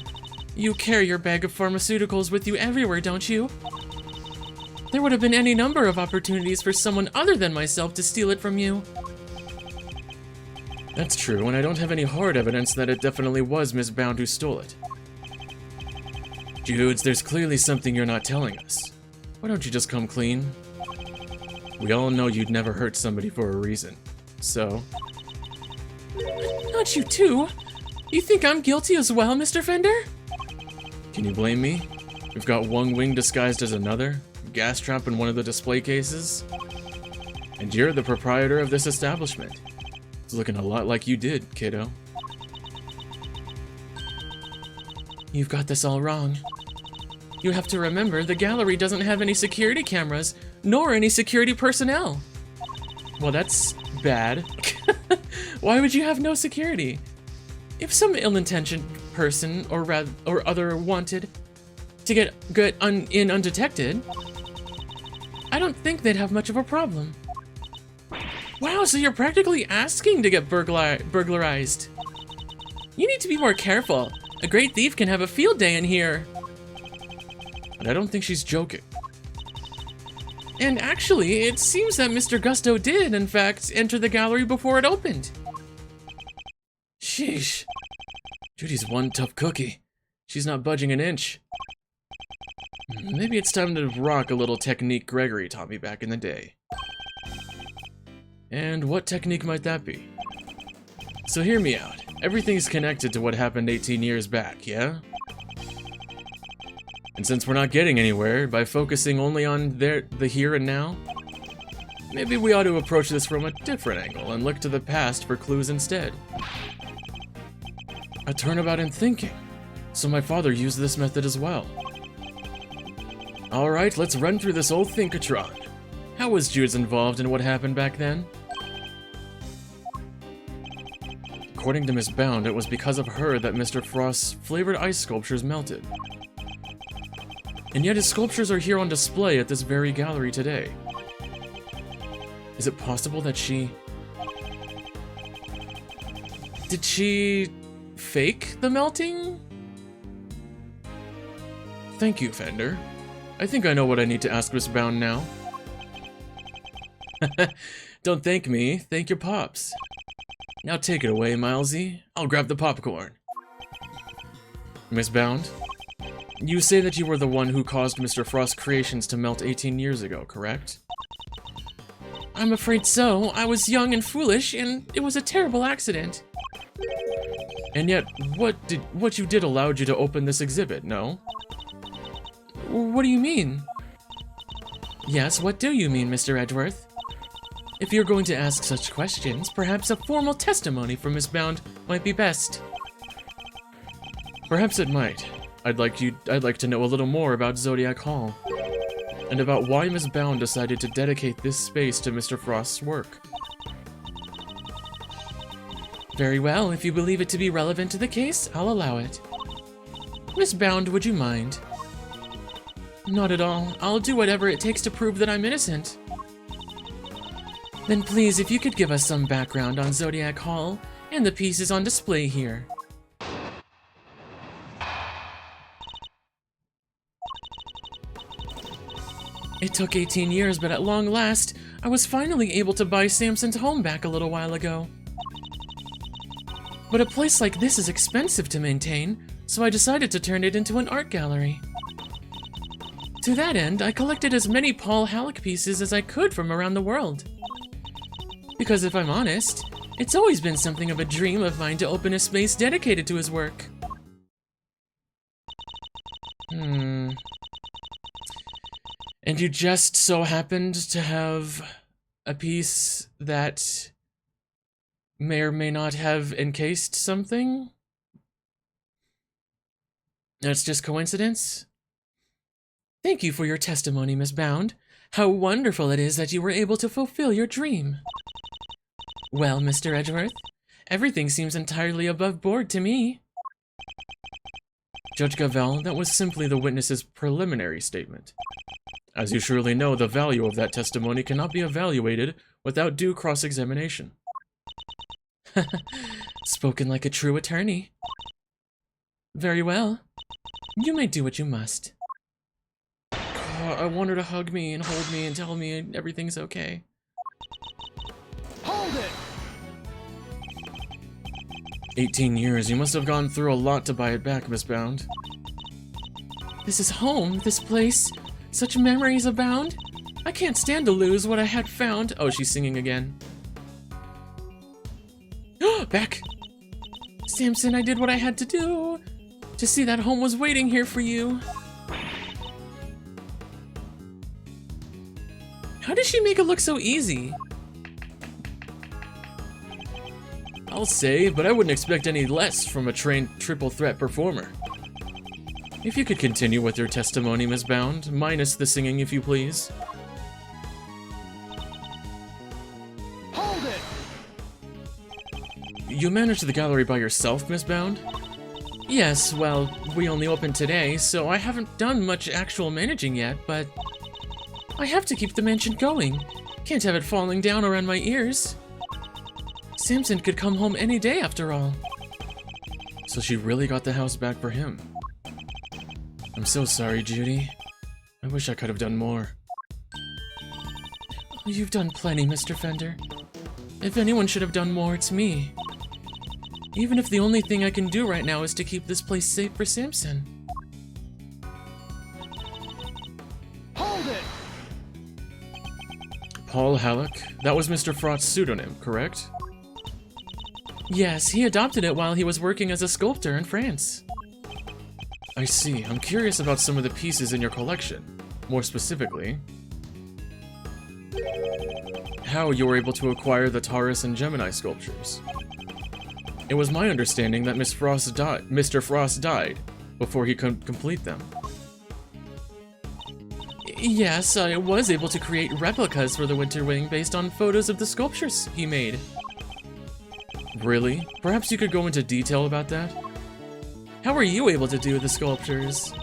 Speaker 2: you carry your bag of pharmaceuticals with you everywhere, don't you? There would have been any number of opportunities for someone other than myself to steal it from you.
Speaker 1: That's true, and I don't have any hard evidence that it definitely was Miss Bound who stole it. Judes, there's clearly something you're not telling us. Why don't you just come clean? We all know you'd never hurt somebody for a reason, so...
Speaker 2: Not you too! You think I'm guilty as well, Mr. Fender?
Speaker 1: Can you blame me? We've got one wing disguised as another, a gas trap in one of the display cases, and you're the proprietor of this establishment. It's looking a lot like you did, kiddo.
Speaker 2: You've got this all wrong. You have to remember, the gallery doesn't have any security cameras, nor any security personnel.
Speaker 1: Well, that's bad.
Speaker 2: Why would you have no security? If some ill-intentioned person or other wanted to get in undetected, I don't think they'd have much of a problem. Wow, so you're practically asking to get burglarized. You need to be more careful. A great thief can have a field day in here.
Speaker 1: But I don't think she's joking.
Speaker 2: And actually, it seems that Mr. Gusto did, in fact, enter the gallery before it opened.
Speaker 1: Sheesh. Judy's one tough cookie. She's not budging an inch. Maybe it's time to rock a little technique Gregory taught me back in the day. And what technique might that be? So hear me out. Everything's connected to what happened 18 years back, yeah? And since we're not getting anywhere by focusing only on the here and now, maybe we ought to approach this from a different angle and look to the past for clues instead. A turnabout in thinking. So my father used this method as well. Alright, let's run through this old thinkatron. How was Judes involved in what happened back then? According to Miss Bound, it was because of her that Mr. Frost's flavored ice sculptures melted. And yet his sculptures are here on display at this very gallery today. Is it possible that she... Did she fake the melting? Thank you, Fender. I think I know what I need to ask Miss Bound now. Don't thank me, thank your pops. Now take it away, Milesy. I'll grab the popcorn. Miss Bound, you say that you were the one who caused Mr. Frost's creations to melt 18 years ago, correct?
Speaker 2: I'm afraid so. I was young and foolish, and it was a terrible accident.
Speaker 1: And yet, what you did allowed you to open this exhibit, no?
Speaker 2: What do you mean?
Speaker 1: Yes, what do you mean, Mr. Edgeworth?
Speaker 2: If you're going to ask such questions, perhaps a formal testimony from Miss Bound might be best.
Speaker 1: Perhaps it might. I'd like to know a little more about Zodiac Hall, and about why Miss Bound decided to dedicate this space to Mr. Frost's work.
Speaker 2: Very well, if you believe it to be relevant to the case, I'll allow it. Miss Bound, would you mind? Not at all. I'll do whatever it takes to prove that I'm innocent. Then please, if you could give us some background on Zodiac Hall and the pieces on display here. It took 18 years, but at long last, I was finally able to buy Samson's home back a little while ago. But a place like this is expensive to maintain, so I decided to turn it into an art gallery. To that end, I collected as many Paul Halleck pieces as I could from around the world. Because if I'm honest, it's always been something of a dream of mine to open a space dedicated to his work.
Speaker 1: And you just so happened to have a piece that may or may not have encased something?
Speaker 2: That's just coincidence? Thank you for your testimony, Miss Bound. How wonderful it is that you were able to fulfill your dream. Well, Mr. Edgeworth, everything seems entirely above board to me.
Speaker 1: Judge Gavelle, that was simply the witness's preliminary statement. As you surely know, the value of that testimony cannot be evaluated without due cross-examination.
Speaker 2: Spoken like a true attorney. Very well. You may do what you must.
Speaker 1: I want her to hug me and hold me and tell me everything's okay.
Speaker 3: Hold it!
Speaker 1: 18 years, you must have gone through a lot to buy it back, Miss Bound.
Speaker 2: This is home, this place. Such memories abound. I can't stand to lose what I had found.
Speaker 1: Oh, she's singing again.
Speaker 2: Back! Samson, I did what I had to do. To see that home was waiting here for you. How does she make it look so easy?
Speaker 1: I'll say, but I wouldn't expect any less from a trained triple threat performer. If you could continue with your testimony, Miss Bound, minus the singing, if you please.
Speaker 3: Hold it!
Speaker 1: You managed the gallery by yourself, Miss Bound?
Speaker 2: Yes, well, we only opened today, so I haven't done much actual managing yet, but I have to keep the mansion going. Can't have it falling down around my ears. Samson could come home any day after all.
Speaker 1: So she really got the house back for him. I'm so sorry, Judy. I wish I could have done more.
Speaker 2: You've done plenty, Mr. Fender. If anyone should have done more, it's me. Even if the only thing I can do right now is to keep this place safe for Samson.
Speaker 3: Hold it!
Speaker 1: Paul Halleck? That was Mr. Frost's pseudonym, correct?
Speaker 2: Yes, he adopted it while he was working as a sculptor in France.
Speaker 1: I see. I'm curious about some of the pieces in your collection. More specifically, how you were able to acquire the Taurus and Gemini sculptures. It was my understanding that Mr. Frost died before he could complete them.
Speaker 2: Yes, I was able to create replicas for the Winter Wing based on photos of the sculptures he made.
Speaker 1: Really? Perhaps you could go into detail about that?
Speaker 2: How were you able to do the sculptures?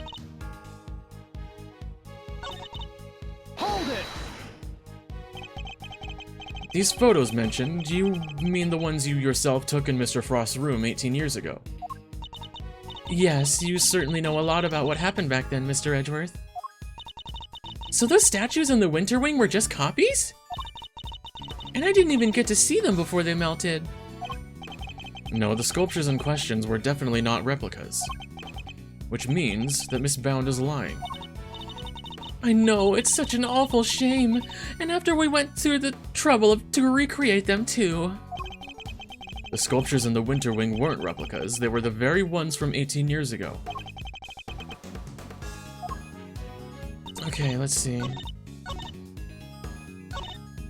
Speaker 3: Hold it!
Speaker 1: These photos mentioned, you mean the ones you yourself took in Mr. Frost's room 18 years ago?
Speaker 2: Yes, you certainly know a lot about what happened back then, Mr. Edgeworth. So those statues in the Winter Wing were just copies? And I didn't even get to see them before they melted.
Speaker 1: No, the sculptures in questions were definitely not replicas. Which means that Miss Bound is lying.
Speaker 2: I know, it's such an awful shame. And after we went through the trouble to recreate them too.
Speaker 1: The sculptures in the Winter Wing weren't replicas, they were the very ones from 18 years ago.
Speaker 2: Okay, let's see.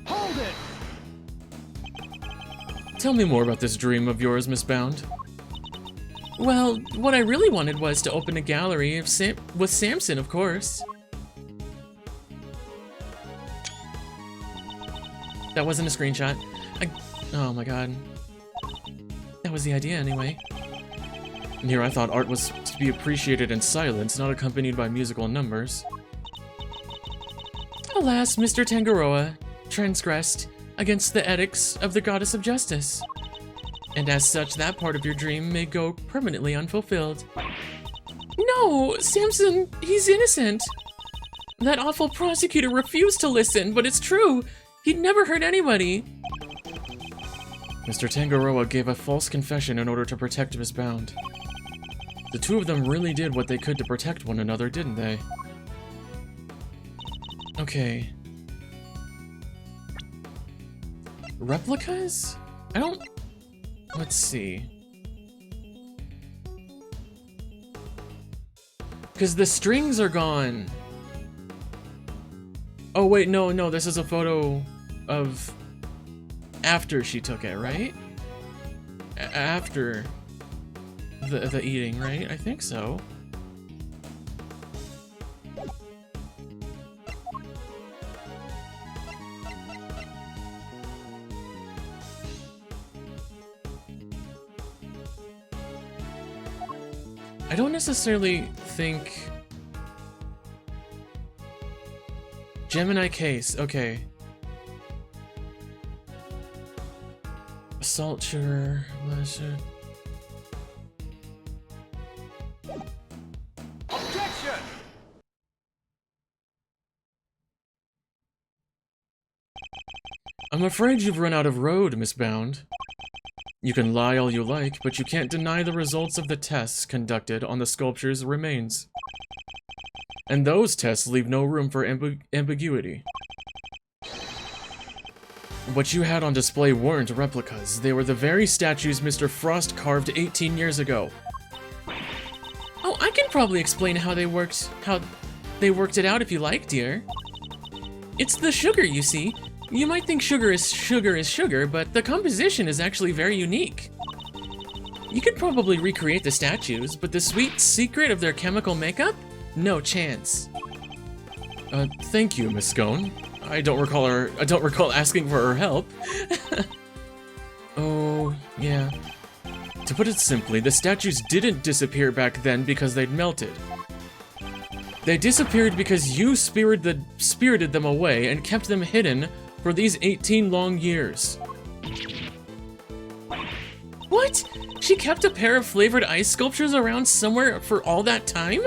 Speaker 3: Hold it!
Speaker 1: Tell me more about this dream of yours, Miss Bound.
Speaker 2: Well, what I really wanted was to open a gallery with Samson, of course. That wasn't a screenshot. Oh my god. That was the idea anyway.
Speaker 1: And here I thought art was to be appreciated in silence, not accompanied by musical numbers.
Speaker 2: Alas, Mr. Tangaroa transgressed against the edicts of the Goddess of Justice. And as such, that part of your dream may go permanently unfulfilled. No, Samson, he's innocent. That awful prosecutor refused to listen, but it's true. He'd never hurt anybody.
Speaker 1: Mr. Tangaroa gave a false confession in order to protect Miss Bound. The two of them really did what they could to protect one another, didn't they?
Speaker 2: Okay. Replicas? I don't... Let's see. Because the strings are gone. Oh wait, no, this is a photo of after she took it, right? After the eating, right? I think so. I don't necessarily think... Gemini case, okay. Salt, sugar,
Speaker 3: Objection!
Speaker 1: I'm afraid you've run out of road, Miss Bound. You can lie all you like, but you can't deny the results of the tests conducted on the sculpture's remains. And those tests leave no room for ambiguity. What you had on display weren't replicas. They were the very statues Mr. Frost carved 18 years ago.
Speaker 2: Oh, I can probably explain how they worked it out if you like, dear. It's the sugar, you see. You might think sugar is sugar, but the composition is actually very unique. You could probably recreate the statues, but the sweet secret of their chemical makeup? No chance.
Speaker 1: Thank you, Miss Scone. I don't recall asking for her help.
Speaker 2: Oh, yeah.
Speaker 1: To put it simply, the statues didn't disappear back then because they'd melted. They disappeared because you spirited them away and kept them hidden for these 18 long years.
Speaker 2: What? She kept a pair of flavored ice sculptures around somewhere for all that time?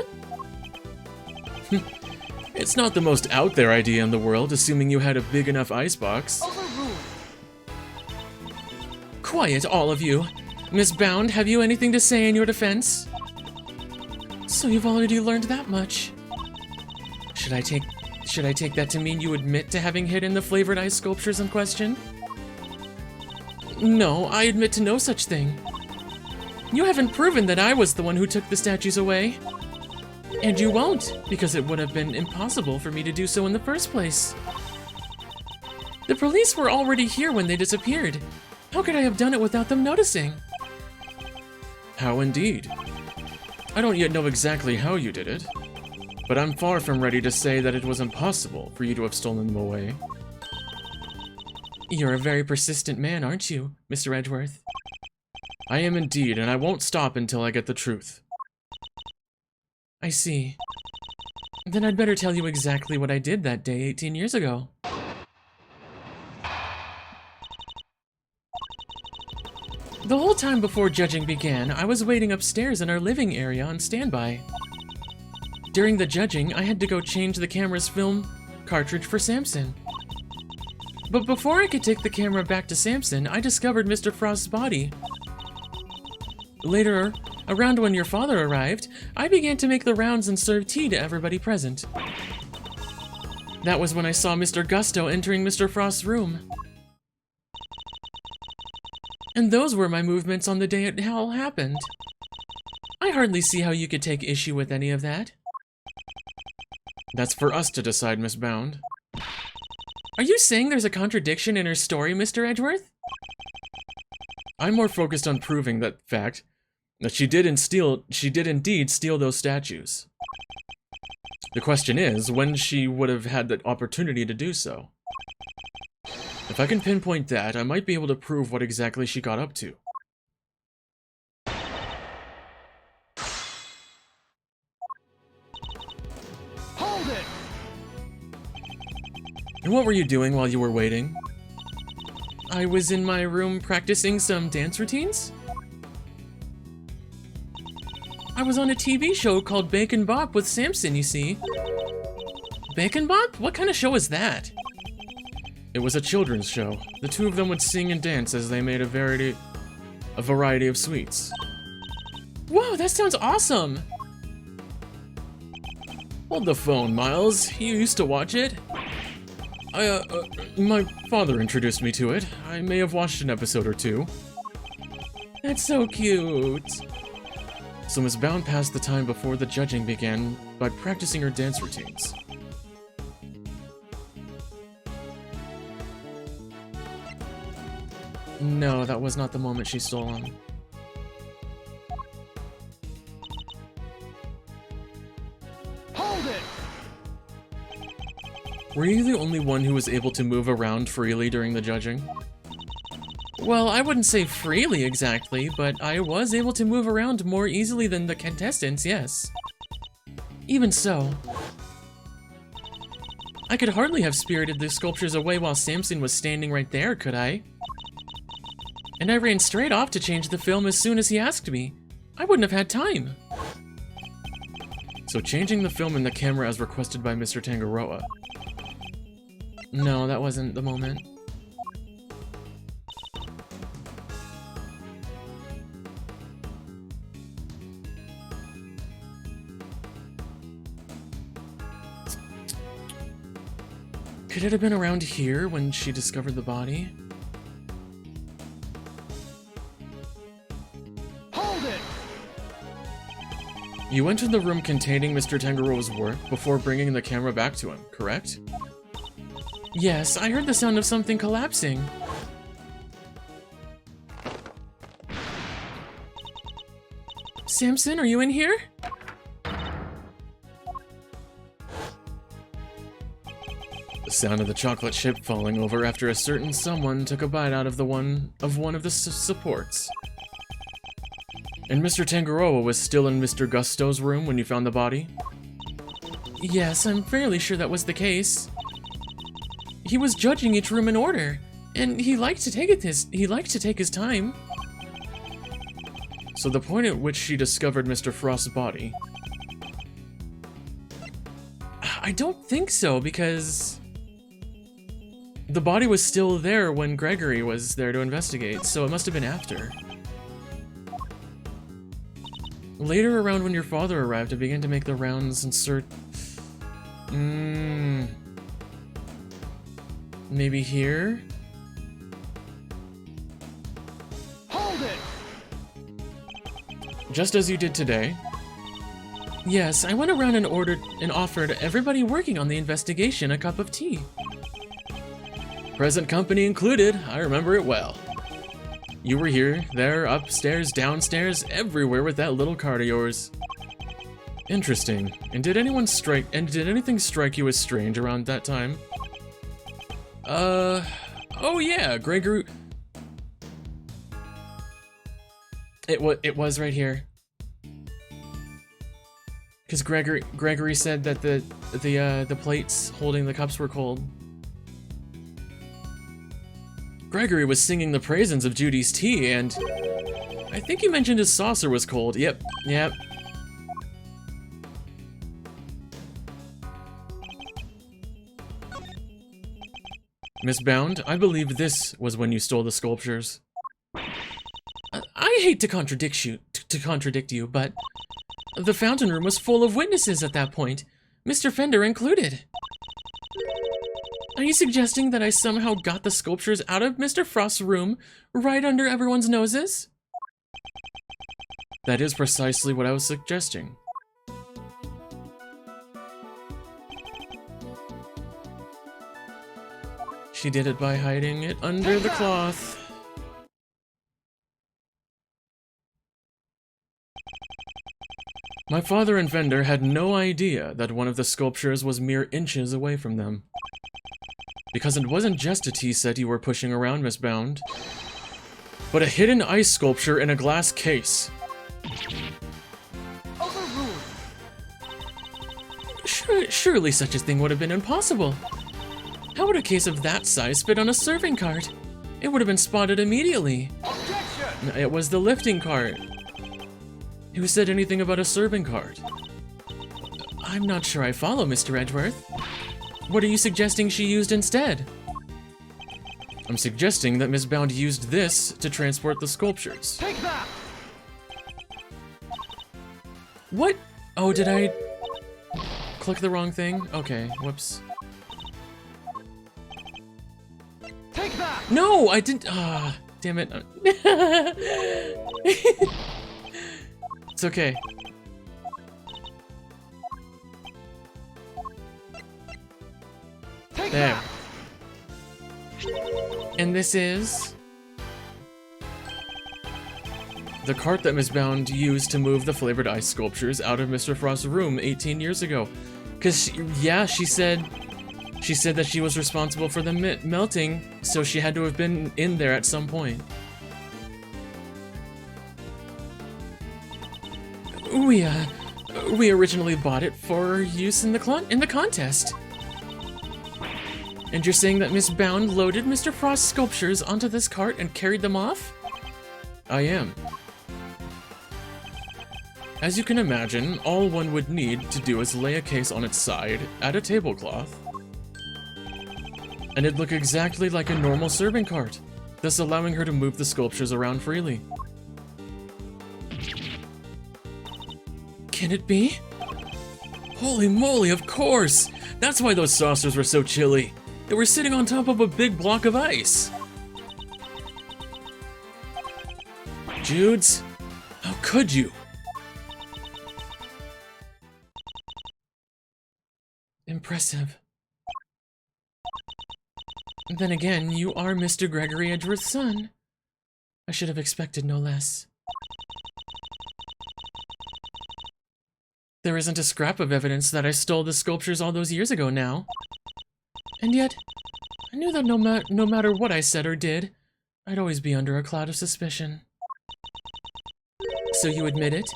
Speaker 1: It's not the most out there idea in the world, assuming you had a big enough icebox.
Speaker 2: Quiet, all of you. Miss Bound, have you anything to say in your defense? So you've already learned that much. Should I take that to mean you admit to having hidden the flavored ice sculptures in question? No, I admit to no such thing. You haven't proven that I was the one who took the statues away. And you won't, because it would have been impossible for me to do so in the first place. The police were already here when they disappeared. How could I have done it without them noticing?
Speaker 1: How indeed. I don't yet know exactly how you did it, but I'm far from ready to say that it was impossible for you to have stolen them away.
Speaker 2: You're a very persistent man, aren't you, Mr. Edgeworth?
Speaker 1: I am indeed, and I won't stop until I get the truth.
Speaker 2: I see. Then I'd better tell you exactly what I did that day 18 years ago. The whole time before judging began, I was waiting upstairs in our living area on standby. During the judging, I had to go change the camera's film cartridge for Samson. But before I could take the camera back to Samson, I discovered Mr. Frost's body. Later, around when your father arrived, I began to make the rounds and serve tea to everybody present. That was when I saw Mr. Gusto entering Mr. Frost's room. And those were my movements on the day it all happened. I hardly see how you could take issue with any of that.
Speaker 1: That's for us to decide, Miss Bound.
Speaker 2: Are you saying there's a contradiction in her story, Mr. Edgeworth?
Speaker 1: I'm more focused on proving that fact that she did indeed steal those statues. The question is, when she would have had the opportunity to do so. If I can pinpoint that, I might be able to prove what exactly she got up to.
Speaker 3: Hold it!
Speaker 1: And what were you doing while you were waiting?
Speaker 2: I was in my room practicing some dance routines. I was on a TV show called Bacon Bop with Samson, you see. Bacon Bop? What kind of show is that?
Speaker 1: It was a children's show. The two of them would sing and dance as they made a variety of sweets.
Speaker 2: Whoa, that sounds awesome!
Speaker 1: Hold the phone, Miles. You used to watch it? My father introduced me to it. I may have watched an episode or two.
Speaker 2: That's so cute.
Speaker 1: So Miss Bound passed the time before the judging began by practicing her dance routines.
Speaker 2: No, that was not the moment she stole them.
Speaker 3: Hold it!
Speaker 1: Were you the only one who was able to move around freely during the judging?
Speaker 2: Well, I wouldn't say freely exactly, but I was able to move around more easily than the contestants, yes. Even so, I could hardly have spirited the sculptures away while Samson was standing right there, could I? And I ran straight off to change the film as soon as he asked me. I wouldn't have had time.
Speaker 1: So changing the film and the camera as requested by Mr. Tangaroa.
Speaker 2: No, that wasn't the moment. Could it have been around here when she discovered the body?
Speaker 3: Hold it!
Speaker 1: You entered the room containing Mr. Tangaroa's work before bringing the camera back to him, correct?
Speaker 2: Yes, I heard the sound of something collapsing. Samson, are you in here?
Speaker 1: The sound of the chocolate chip falling over after a certain someone took a bite out of one of the supports. And Mr. Tangaroa was still in Mr. Gusto's room when you found the body?
Speaker 2: Yes, I'm fairly sure that was the case. He was judging each room in order, and he liked to take his time.
Speaker 1: So the point at which she discovered Mr. Frost's body.
Speaker 2: I don't think so, because
Speaker 1: the body was still there when Gregory was there to investigate, so it must have been after. Later, around when your father arrived, I began to make the rounds and search. Maybe here?
Speaker 3: Hold it!
Speaker 1: Just as you did today.
Speaker 2: Yes, I went around and offered everybody working on the investigation a cup of tea.
Speaker 1: Present company included, I remember it well. You were here, there, upstairs, downstairs, everywhere with that little cart of yours. Interesting. And did anything strike you as strange around that time? Oh yeah, Gregory... It was right here. Because Gregory said that the plates holding the cups were cold. Gregory was singing the praises of Judy's tea, and I think he mentioned his saucer was cold. Yep. Miss Bound, I believe this was when you stole the sculptures.
Speaker 2: I hate to contradict you, but the fountain room was full of witnesses at that point, Mr. Fender included. Are you suggesting that I somehow got the sculptures out of Mr. Frost's room right under everyone's noses?
Speaker 1: That is precisely what I was suggesting. She did it by hiding it under the cloth. My father and Fender had no idea that one of the sculptures was mere inches away from them. Because it wasn't just a tea set you were pushing around, Miss Bound, but a hidden ice sculpture in a glass case.
Speaker 3: Overruled.
Speaker 2: Surely such a thing would have been impossible. How would a case of that size fit on a serving cart? It would have been spotted immediately.
Speaker 3: Objection!
Speaker 1: It was the lifting cart. Who said anything about a serving cart?
Speaker 2: I'm not sure I follow, Mr. Edgeworth. What are you suggesting she used instead?
Speaker 1: I'm suggesting that Miss Bound used this to transport the sculptures.
Speaker 3: Take that!
Speaker 2: What?
Speaker 1: Oh, did I click the wrong thing? Okay, whoops.
Speaker 3: Take that!
Speaker 2: No, I didn't. Ah, damn it.
Speaker 1: It's okay.
Speaker 3: Take
Speaker 1: There.
Speaker 3: that!
Speaker 2: And this is...
Speaker 1: The cart that Miss Bound used to move the flavored ice sculptures out of Mr. Frost's room 18 years ago. Because, yeah, she said that she was responsible for them melting, so she had to have been in there at some point.
Speaker 2: We originally bought it for use in the contest. And you're saying that Miss Bound loaded Mr. Frost's sculptures onto this cart and carried them off?
Speaker 1: I am. As you can imagine, all one would need to do is lay a case on its side, add a tablecloth, and it'd look exactly like a normal serving cart, thus allowing her to move the sculptures around freely.
Speaker 2: Can it be?
Speaker 1: Holy moly, of course! That's why those saucers were so chilly. They were sitting on top of a big block of ice. Judes, how could you?
Speaker 2: Impressive. Then again, you are Mr. Gregory Edgeworth's son. I should have expected no less. There isn't a scrap of evidence that I stole the sculptures all those years ago now. And yet, I knew that no matter what I said or did, I'd always be under a cloud of suspicion. So you admit it?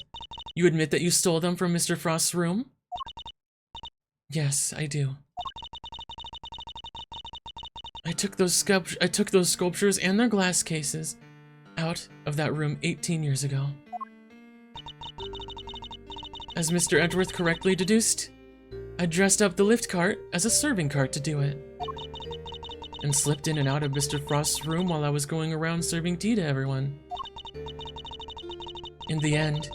Speaker 2: You admit that you stole them from Mr. Frost's room? Yes, I do. I took those sculptures and their glass cases out of that room 18 years ago. As Mr. Edgeworth correctly deduced, I dressed up the lift cart as a serving cart to do it, and slipped in and out of Mr. Frost's room while I was going around serving tea to everyone. In the end,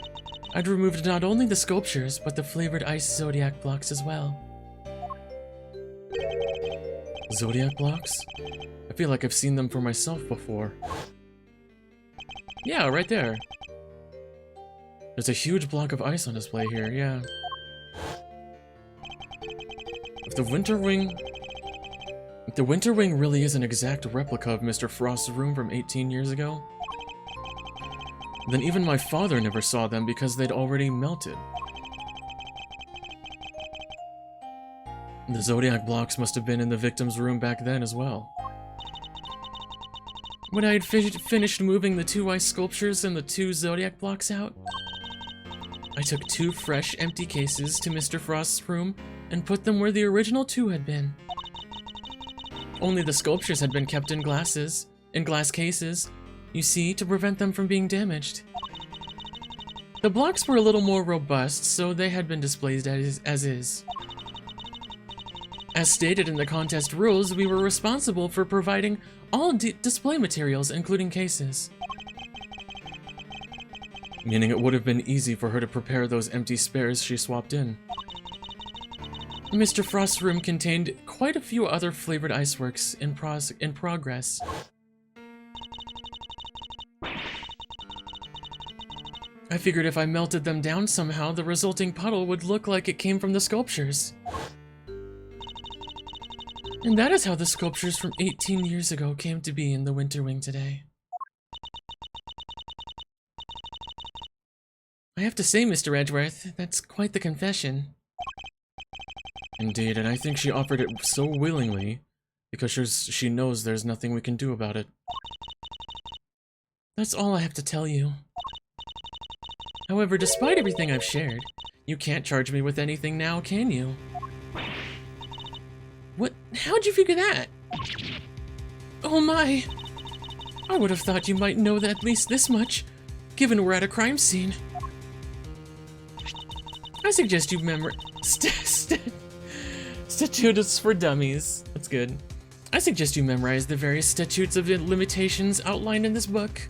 Speaker 2: I'd removed not only the sculptures, but the flavored ice zodiac blocks as well.
Speaker 1: Zodiac blocks? I feel like I've seen them for myself before. Yeah, right there. There's a huge block of ice on display here, yeah. If the Winter Wing really is an exact replica of Mr. Frost's room from 18 years ago, then even my father never saw them because they'd already melted. The Zodiac blocks must have been in the victim's room back then as well.
Speaker 2: When I had finished moving the 2 ice sculptures and the 2 zodiac blocks out, I took 2 fresh, empty cases to Mr. Frost's room and put them where the original 2 had been. Only the sculptures had been kept in glass cases, you see, to prevent them from being damaged. The blocks were a little more robust, so they had been displayed as is. As stated in the contest rules, we were responsible for providing all display materials, including cases.
Speaker 1: Meaning it would have been easy for her to prepare those empty spares she swapped in.
Speaker 2: Mr. Frost's room contained quite a few other flavored iceworks in progress. I figured if I melted them down somehow, the resulting puddle would look like it came from the sculptures. And that is how the sculptures from 18 years ago came to be in the Winter Wing today. I have to say, Mr. Edgeworth, that's quite the confession.
Speaker 1: Indeed, and I think she offered it so willingly because she knows there's nothing we can do about it.
Speaker 2: That's all I have to tell you. However, despite everything I've shared, you can't charge me with anything now, can you? What? How'd you figure that? Oh my! I would have thought you might know that at least this much, given we're at a crime scene. I suggest you Statutes for dummies. That's good. I suggest you memorize the various statutes of limitations outlined in this book.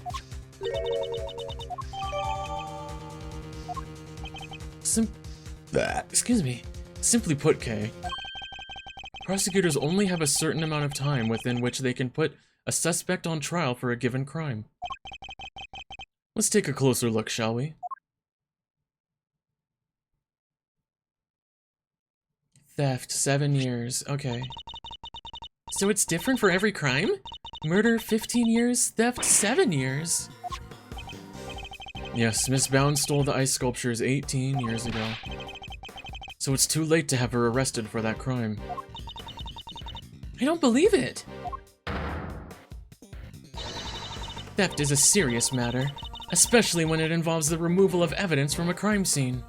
Speaker 2: Excuse me.
Speaker 1: Simply put, Kay, prosecutors only have a certain amount of time within which they can put a suspect on trial for a given crime. Let's take a closer look, shall we?
Speaker 2: Theft, 7 years. Okay. So it's different for every crime? Murder, 15 years. Theft, 7 years.
Speaker 1: Yes, Miss Bound stole the ice sculptures 18 years ago. So it's too late to have her arrested for that crime.
Speaker 2: I don't believe it. Theft is a serious matter, especially when it involves the removal of evidence from a crime scene.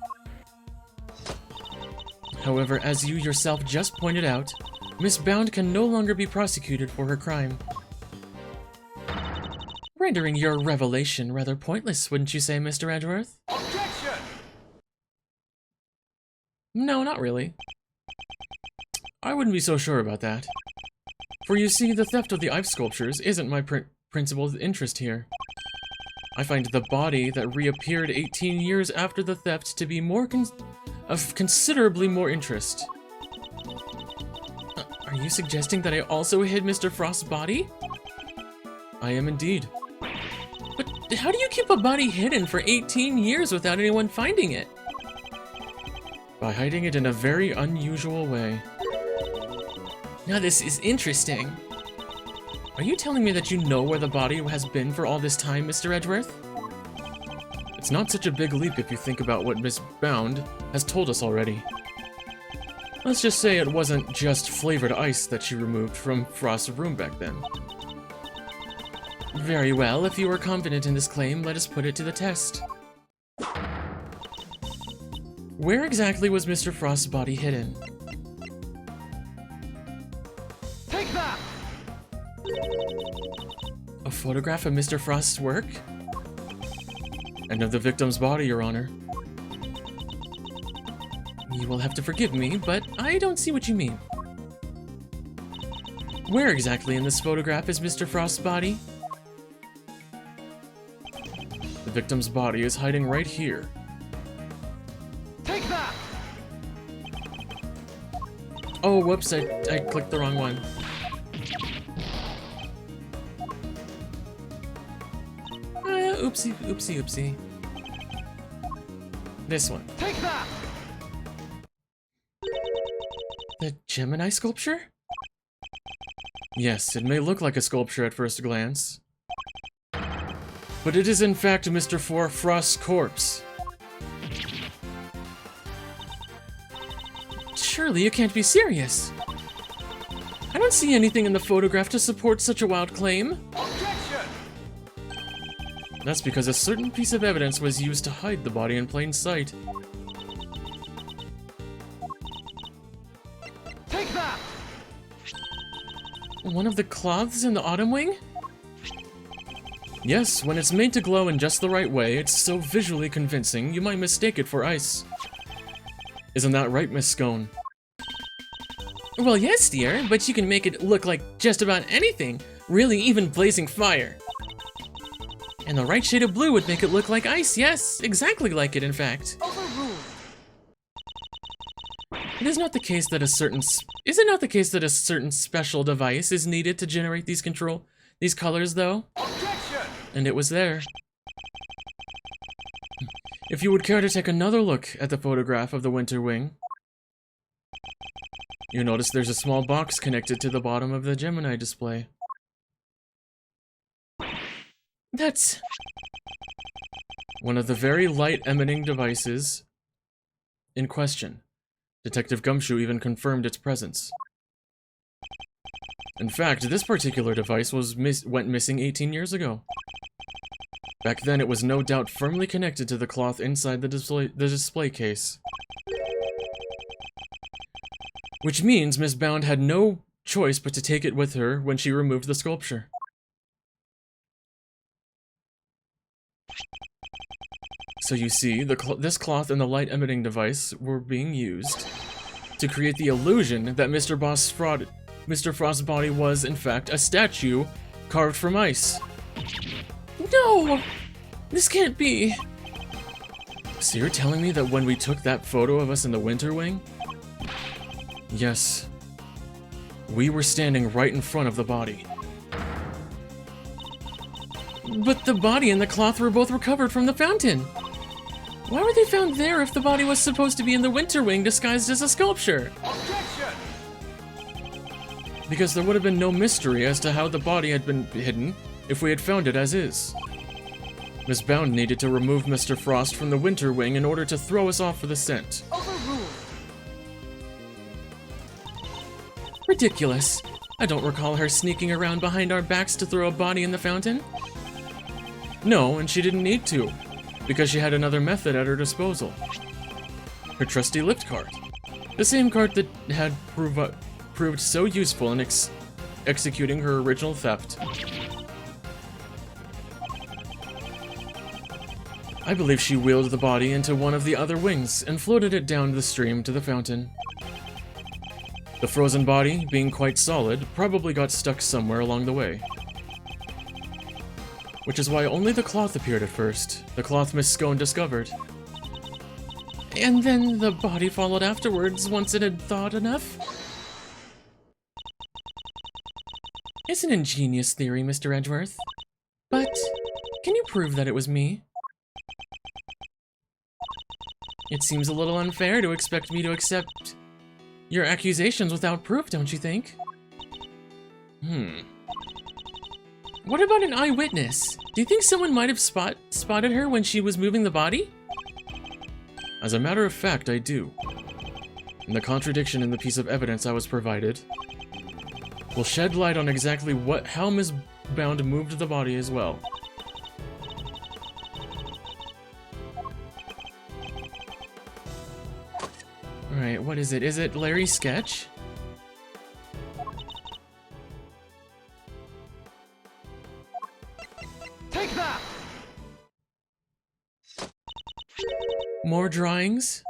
Speaker 2: However, as you yourself just pointed out, Miss Bound can no longer be prosecuted for her crime. Rendering your revelation rather pointless, wouldn't you say, Mr. Edgeworth?
Speaker 3: Objection!
Speaker 2: No, not really.
Speaker 1: I wouldn't be so sure about that. For you see, the theft of the ice sculptures isn't my principal interest here. I find the body that reappeared 18 years after the theft to be of considerably more interest.
Speaker 2: Are you suggesting that I also hid Mr. Frost's body?
Speaker 1: I am indeed.
Speaker 2: But how do you keep a body hidden for 18 years without anyone finding it?
Speaker 1: By hiding it in a very unusual way.
Speaker 2: Now this is interesting. Are you telling me that you know where the body has been for all this time, Mr. Edgeworth?
Speaker 1: It's not such a big leap if you think about what Miss Bound has told us already. Let's just say it wasn't just flavored ice that she removed from Frost's room back then.
Speaker 2: Very well, if you are confident in this claim, let us put it to the test. Where exactly was Mr. Frost's body hidden?
Speaker 3: Take that!
Speaker 2: A photograph of Mr. Frost's work?
Speaker 1: And of the victim's body, Your Honor.
Speaker 2: You will have to forgive me, but I don't see what you mean. Where exactly in this photograph is Mr. Frost's body?
Speaker 1: The victim's body is hiding right here.
Speaker 3: Take that!
Speaker 2: Oh, whoops, I clicked the wrong one. Oopsie, oopsie, oopsie. This one.
Speaker 3: Take that!
Speaker 2: The Gemini sculpture?
Speaker 1: Yes, it may look like a sculpture at first glance, but it is in fact Mr. Frost's corpse.
Speaker 2: Surely you can't be serious. I don't see anything in the photograph to support such a wild claim.
Speaker 3: Objection!
Speaker 1: That's because a certain piece of evidence was used to hide the body in plain sight.
Speaker 3: Take that!
Speaker 2: One of the cloths in the autumn wing?
Speaker 1: Yes, when it's made to glow in just the right way, it's so visually convincing you might mistake it for ice. Isn't that right, Miss Scone?
Speaker 2: Well, yes, dear, but you can make it look like just about anything. Really, even blazing fire. And the right shade of blue would make it look like ice, yes, exactly like it, in fact.
Speaker 3: Overruled.
Speaker 2: It is not the case that is it not the case that a certain special device is needed to generate these colors, though?
Speaker 3: Objection!
Speaker 1: And it was there. If you would care to take another look at the photograph of the winter wing, you notice there's a small box connected to the bottom of the Gemini display.
Speaker 2: That's...
Speaker 1: One of the very light-emitting devices in question. Detective Gumshoe even confirmed its presence. In fact, this particular device went missing 18 years ago. Back then, it was no doubt firmly connected to the cloth inside the display case. Which means Miss Bound had no choice but to take it with her when she removed the sculpture. So you see, this cloth and the light-emitting device were being used to create the illusion that Mr. Frost's body was, in fact, a statue carved from ice.
Speaker 2: No! This can't be.
Speaker 1: So you're telling me that when we took that photo of us in the winter wing? Yes. We were standing right in front of the body.
Speaker 2: But the body and the cloth were both recovered from the fountain. Why were they found there if the body was supposed to be in the winter wing disguised as a sculpture?
Speaker 3: Objection!
Speaker 1: Because there would have been no mystery as to how the body had been hidden if we had found it as is. Miss Bound needed to remove Mr. Frost from the winter wing in order to throw us off for the scent.
Speaker 3: Overruled.
Speaker 2: Ridiculous. I don't recall her sneaking around behind our backs to throw a body in the fountain.
Speaker 1: No, and she didn't need to, because she had another method at her disposal. Her trusty lift cart. The same cart that had proved so useful in executing her original theft. I believe she wheeled the body into one of the other wings and floated it down the stream to the fountain. The frozen body, being quite solid, probably got stuck somewhere along the way. Which is why only the cloth appeared at first, the cloth Miss Scone discovered.
Speaker 2: And then the body followed afterwards once it had thawed enough? It's an ingenious theory, Mr. Edgeworth. But can you prove that it was me? It seems a little unfair to expect me to accept your accusations without proof, don't you think? What about an eyewitness? Do you think someone might have spotted her when she was moving the body?
Speaker 1: As a matter of fact, I do. And the contradiction in the piece of evidence I was provided will shed light on exactly how Miss Bound moved the body as well.
Speaker 2: Alright, what is it? Is it Larry's sketch?
Speaker 3: Take that!
Speaker 2: More drawings?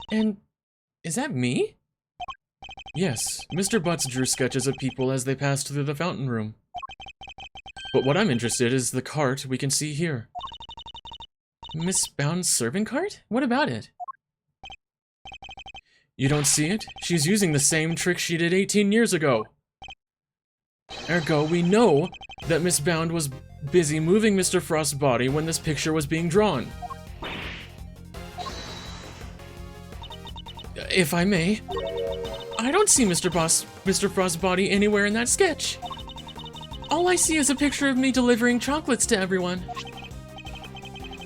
Speaker 2: And is that me?
Speaker 1: Yes, Mr. Butts drew sketches of people as they passed through the fountain room. But what I'm interested in is the cart we can see here.
Speaker 2: Miss Bound's serving cart? What about it?
Speaker 1: You don't see it? She's using the same trick she did 18 years ago. Ergo, we know that Miss Bound was busy moving Mr. Frost's body when this picture was being drawn.
Speaker 2: If I may, I don't see Mr. Frost's body anywhere in that sketch. All I see is a picture of me delivering chocolates to everyone.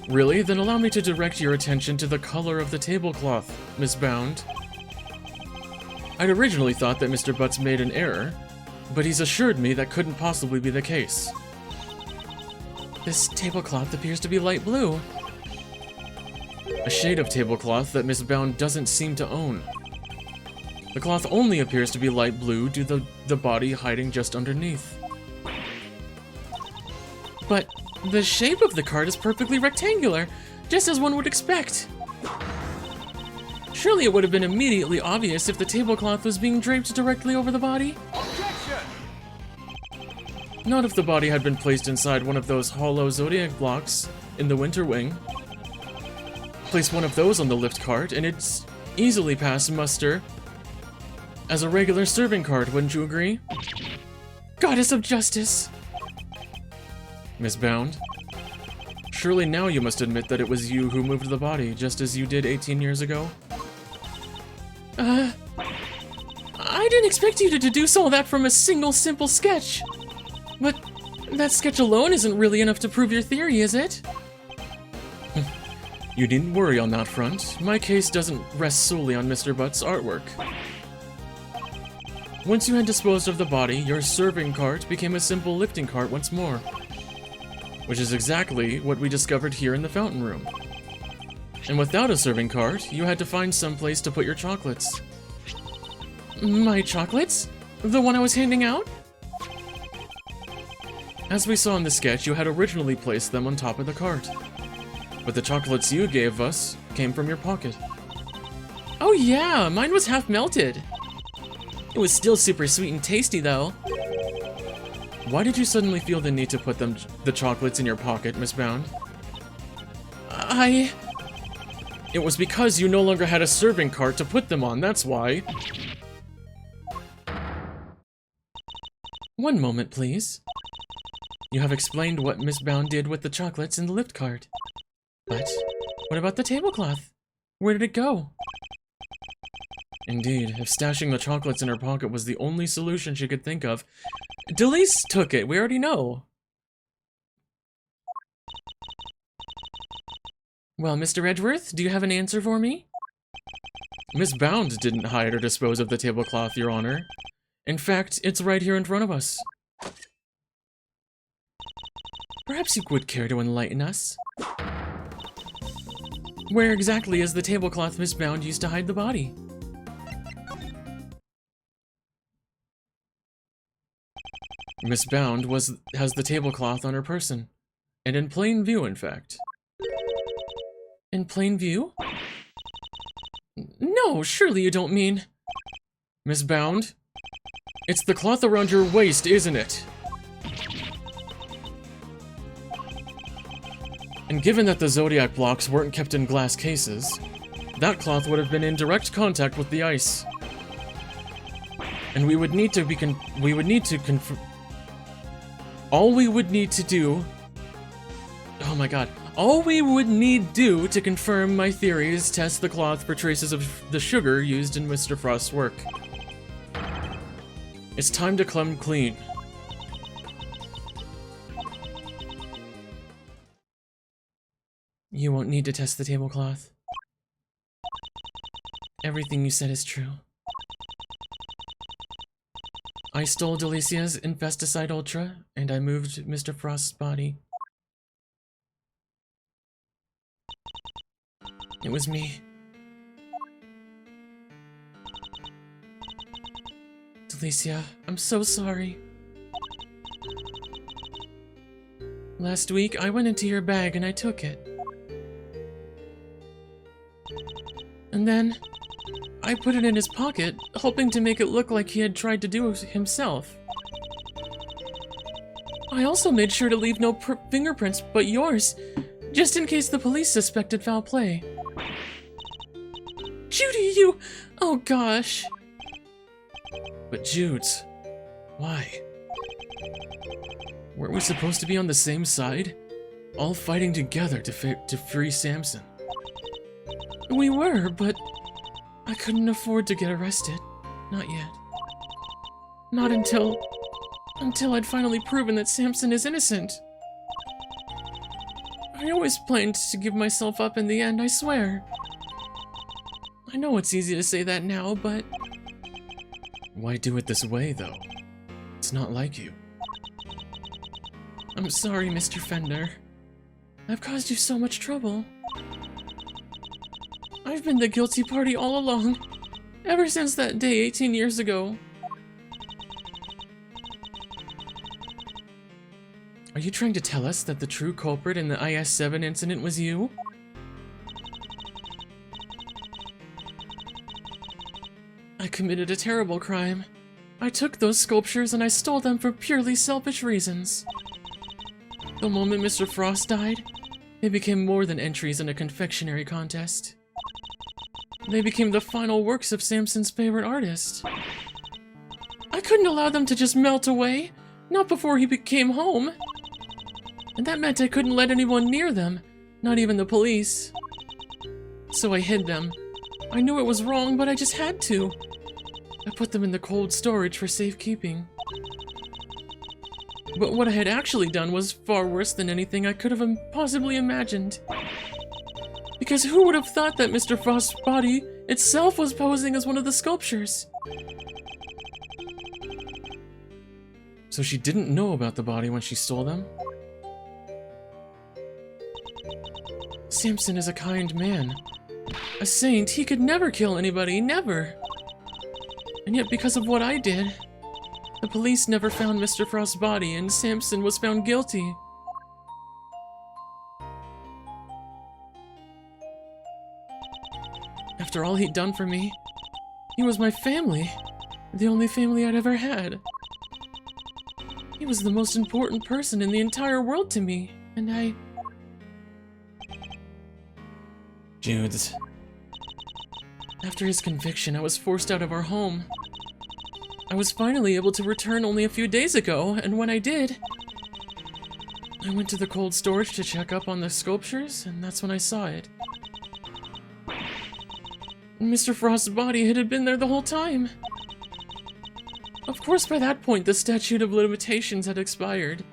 Speaker 1: Really? Then allow me to direct your attention to the color of the tablecloth, Miss Bound. I'd originally thought that Mr. Butts made an error, but he's assured me that couldn't possibly be the case.
Speaker 2: This tablecloth appears to be light blue.
Speaker 1: A shade of tablecloth that Miss Bound doesn't seem to own. The cloth only appears to be light blue due to the body hiding just underneath.
Speaker 2: But the shape of the card is perfectly rectangular, just as one would expect. Surely it would have been immediately obvious if the tablecloth was being draped directly over the body.
Speaker 3: Objection!
Speaker 1: Not if the body had been placed inside one of those hollow zodiac blocks in the winter wing. Place one of those on the lift cart and it's easily passed muster as a regular serving cart, wouldn't you agree?
Speaker 2: Goddess of Justice!
Speaker 1: Miss Bound, surely now you must admit that it was you who moved the body, just as you did 18 years ago?
Speaker 2: I didn't expect you to deduce all that from a single simple sketch. But that sketch alone isn't really enough to prove your theory, is it?
Speaker 1: You needn't worry on that front. My case doesn't rest solely on Mr. Butt's artwork. Once you had disposed of the body, your serving cart became a simple lifting cart once more. Which is exactly what we discovered here in the fountain room. And without a serving cart, you had to find some place to put your chocolates.
Speaker 2: My chocolates? The one I was handing out?
Speaker 1: As we saw in the sketch, you had originally placed them on top of the cart. But the chocolates you gave us came from your pocket.
Speaker 2: Oh yeah, mine was half melted. It was still super sweet and tasty though.
Speaker 1: Why did you suddenly feel the need to put the chocolates in your pocket, Miss Bound? It was because you no longer had a serving cart to put them on, that's why.
Speaker 2: One moment, please. You have explained what Miss Bound did with the chocolates in the lift cart. But what about the tablecloth? Where did it go?
Speaker 1: Indeed, if stashing the chocolates in her pocket was the only solution she could think of,
Speaker 2: Delise took it, we already know. Well, Mr. Edgeworth, do you have an answer for me?
Speaker 1: Miss Bound didn't hide or dispose of the tablecloth, Your Honor. In fact, it's right here in front of us.
Speaker 2: Perhaps you would care to enlighten us. Where exactly is the tablecloth Miss Bound used to hide the body?
Speaker 1: Miss Bound has the tablecloth on her person. And in plain view, in fact.
Speaker 2: In plain view? No, surely you don't mean...
Speaker 1: Miss Bound? It's the cloth around your waist, isn't it? And given that the Zodiac blocks weren't kept in glass cases, that cloth would have been in direct contact with the ice. And we would need to all we would need do to confirm my theory is test the cloth for traces of the sugar used in Mr. Frost's work. It's time to come clean.
Speaker 2: You won't need to test the tablecloth. Everything you said is true. I stole Delicia's Infesticide Ultra, and I moved Mr. Frost's body. It was me. Delicia, I'm so sorry. Last week, I went into your bag and I took it. And then, I put it in his pocket, hoping to make it look like he had tried to do it himself. I also made sure to leave no fingerprints but yours, just in case the police suspected foul play. Judy, you... Oh gosh.
Speaker 1: But Jude, why? Weren't we supposed to be on the same side? All fighting together to free Samson.
Speaker 2: We were, but I couldn't afford to get arrested. Not yet. Not until I'd finally proven that Samson is innocent. I always planned to give myself up in the end, I swear. I know it's easy to say that now, but...
Speaker 1: Why do it this way, though? It's does not like you.
Speaker 2: I'm sorry, Mr. Fender. I've caused you so much trouble. I've been the guilty party all along, ever since that day 18 years ago.
Speaker 1: Are you trying to tell us that the true culprit in the IS-7 incident was you?
Speaker 2: I committed a terrible crime. I took those sculptures and I stole them for purely selfish reasons. The moment Mr. Frost died, they became more than entries in a confectionery contest. They became the final works of Samson's favorite artist. I couldn't allow them to just melt away, not before he came home. And that meant I couldn't let anyone near them, not even the police. So I hid them. I knew it was wrong, but I just had to. I put them in the cold storage for safekeeping. But what I had actually done was far worse than anything I could have possibly imagined. Because who would have thought that Mr. Frost's body itself was posing as one of the sculptures?
Speaker 1: So she didn't know about the body when she stole them?
Speaker 2: Samson is a kind man. A saint. He could never kill anybody, never. And yet because of what I did, the police never found Mr. Frost's body and Samson was found guilty. After all he'd done for me, he was my family, the only family I'd ever had. He was the most important person in the entire world to me, and I...
Speaker 1: Judes.
Speaker 2: After his conviction, I was forced out of our home. I was finally able to return only a few days ago, and when I did, I went to the cold storage to check up on the sculptures, and that's when I saw it. Mr. Frost's body had been there the whole time. Of course, by that point, the statute of limitations had expired.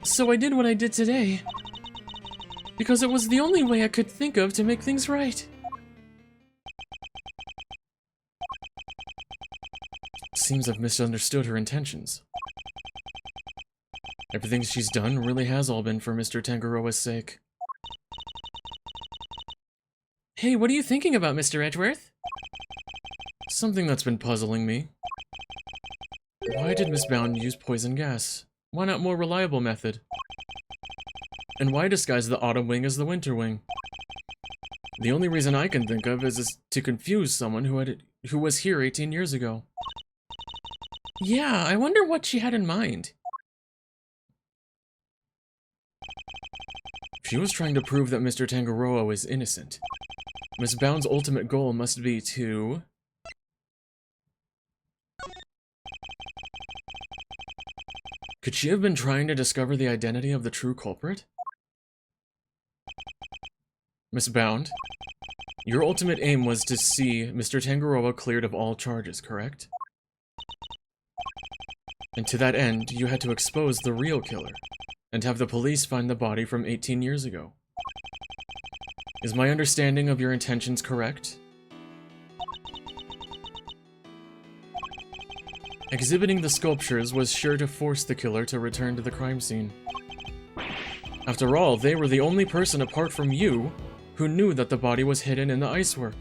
Speaker 2: So I did what I did today, because it was the only way I could think of to make things right.
Speaker 1: Seems I've misunderstood her intentions. Everything she's done really has all been for Mr. Tangaroa's sake.
Speaker 2: Hey, what are you thinking about, Mr. Edgeworth?
Speaker 1: Something that's been puzzling me. Why did Miss Bound use poison gas? Why not more reliable method? And why disguise the autumn wing as the winter wing? The only reason I can think of is to confuse someone who was here 18 years ago.
Speaker 2: Yeah, I wonder what she had in mind.
Speaker 1: She was trying to prove that Mr. Tangaroa is innocent. Miss Bound's ultimate goal must be to... Could she have been trying to discover the identity of the true culprit? Miss Bound, your ultimate aim was to see Mr. Tangaroa cleared of all charges, correct? And to that end, you had to expose the real killer, and have the police find the body from 18 years ago. Is my understanding of your intentions correct? Exhibiting the sculptures was sure to force the killer to return to the crime scene. After all, they were the only person apart from you who knew that the body was hidden in the icework.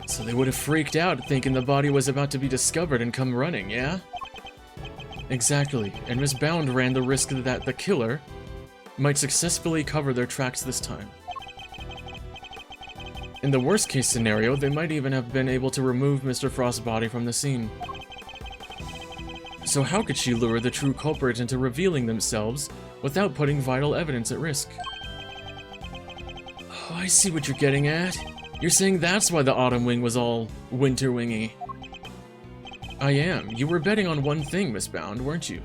Speaker 1: So they would have freaked out thinking the body was about to be discovered and come running, yeah? Exactly, and Miss Bound ran the risk that the killer might successfully cover their tracks this time. In the worst case scenario, they might even have been able to remove Mr. Frost's body from the scene. So how could she lure the true culprit into revealing themselves without putting vital evidence at risk? Oh, I see what you're getting at. You're saying that's why the autumn wing was all winter wingy. I am. You were betting on one thing, Miss Bound, weren't you?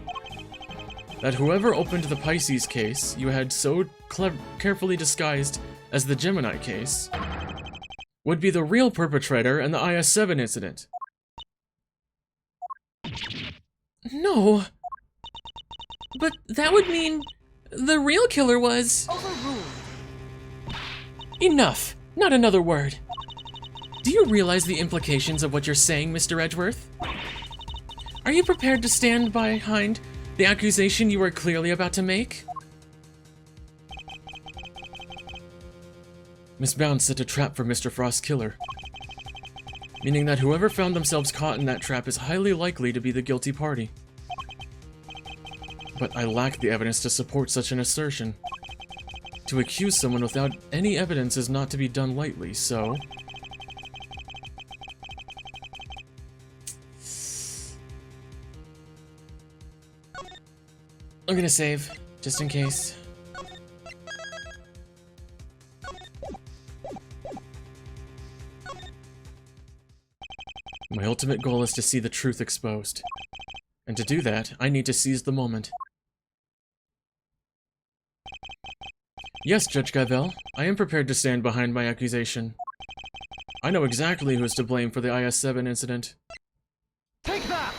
Speaker 1: That whoever opened the Pisces case you had so carefully disguised as the Gemini case would be the real perpetrator in the IS-7 incident.
Speaker 2: No. But that would mean the real killer was...
Speaker 3: Overruled.
Speaker 2: Enough. Not another word. Do you realize the implications of what you're saying, Mr. Edgeworth? Are you prepared to stand behind the accusation you are clearly about to make?
Speaker 1: Miss Bound set a trap for Mr. Frost's killer, meaning that whoever found themselves caught in that trap is highly likely to be the guilty party. But I lack the evidence to support such an assertion. To accuse someone without any evidence is not to be done lightly, so...
Speaker 2: I'm gonna save, just in case.
Speaker 1: My ultimate goal is to see the truth exposed. And to do that, I need to seize the moment. Yes, Judge Gavelle, I am prepared to stand behind my accusation. I know exactly who is to blame for the IS-7 incident.
Speaker 3: Take that!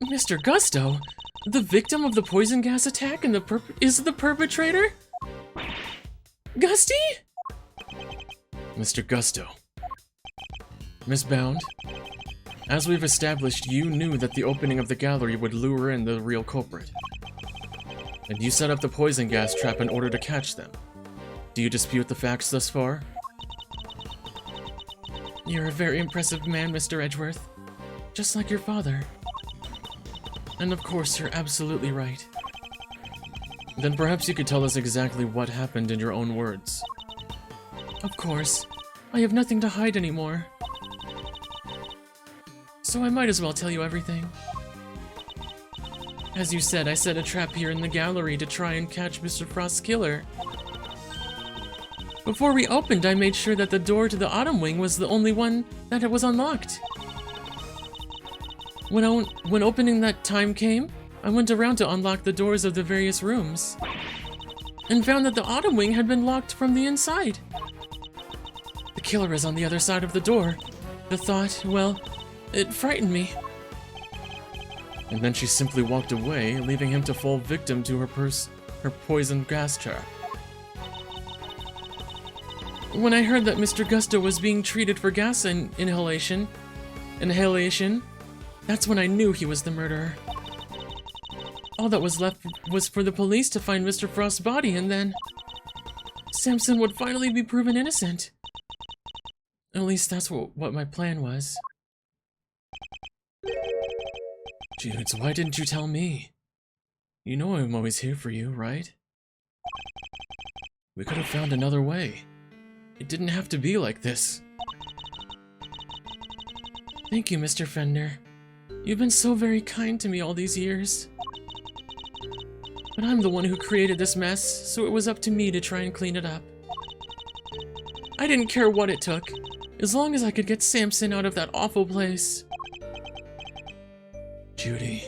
Speaker 2: Mr. Gusto, the victim of the poison gas attack and is the perpetrator? Gusty?
Speaker 1: Mr. Gusto. Miss Bound, as we've established, you knew that the opening of the gallery would lure in the real culprit. And you set up the poison gas trap in order to catch them. Do you dispute the facts thus far?
Speaker 2: You're a very impressive man, Mr. Edgeworth. Just like your father. And of course, you're absolutely right.
Speaker 1: Then perhaps you could tell us exactly what happened in your own words.
Speaker 2: Of course. I have nothing to hide anymore. So I might as well tell you everything. As you said, I set a trap here in the gallery to try and catch Mr. Frost's killer. Before we opened, I made sure that the door to the Autumn Wing was the only one that was unlocked. When opening that time came, I went around to unlock the doors of the various rooms, and found that the Autumn Wing had been locked from the inside. The killer is on the other side of the door. The thought, well, it frightened me.
Speaker 1: And then she simply walked away, leaving him to fall victim to her poison gas trap.
Speaker 2: When I heard that Mr. Gusto was being treated for gas inhalation, that's when I knew he was the murderer. All that was left was for the police to find Mr. Frost's body, and then Samson would finally be proven innocent. At least that's what my plan was.
Speaker 1: Judes, why didn't you tell me? You know I'm always here for you, right? We could have found another way. It didn't have to be like this.
Speaker 2: Thank you, Mr. Fender. You've been so very kind to me all these years. But I'm the one who created this mess, so it was up to me to try and clean it up. I didn't care what it took, as long as I could get Samson out of that awful place.
Speaker 1: Judy.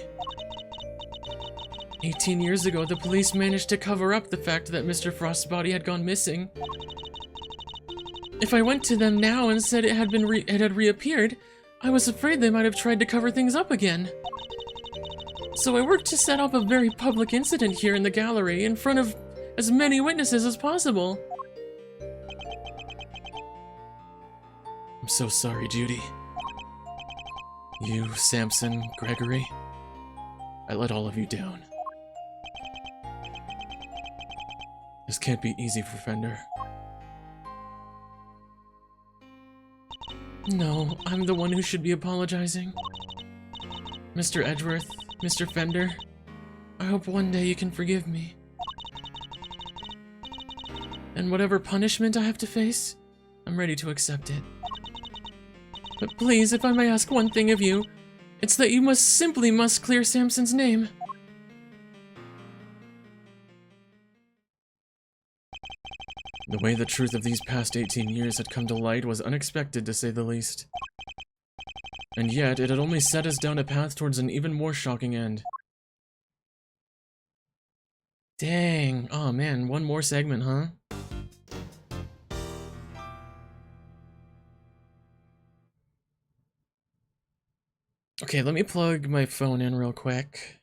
Speaker 2: 18 years ago, the police managed to cover up the fact that Mr. Frost's body had gone missing. If I went to them now and said it had reappeared, I was afraid they might have tried to cover things up again. So I worked to set up a very public incident here in the gallery in front of as many witnesses as possible.
Speaker 1: I'm so sorry, Judy. You, Samson, Gregory, I let all of you down. This can't be easy for Fender.
Speaker 2: No, I'm the one who should be apologizing. Mr. Edgeworth, Mr. Fender, I hope one day you can forgive me. And whatever punishment I have to face, I'm ready to accept it. But please, if I may ask one thing of you, it's that you must clear Samson's name.
Speaker 1: The way the truth of these past 18 years had come to light was unexpected, to say the least. And yet, it had only set us down a path towards an even more shocking end.
Speaker 2: Dang. Oh man, one more segment, huh? Okay, let me plug my phone in real quick.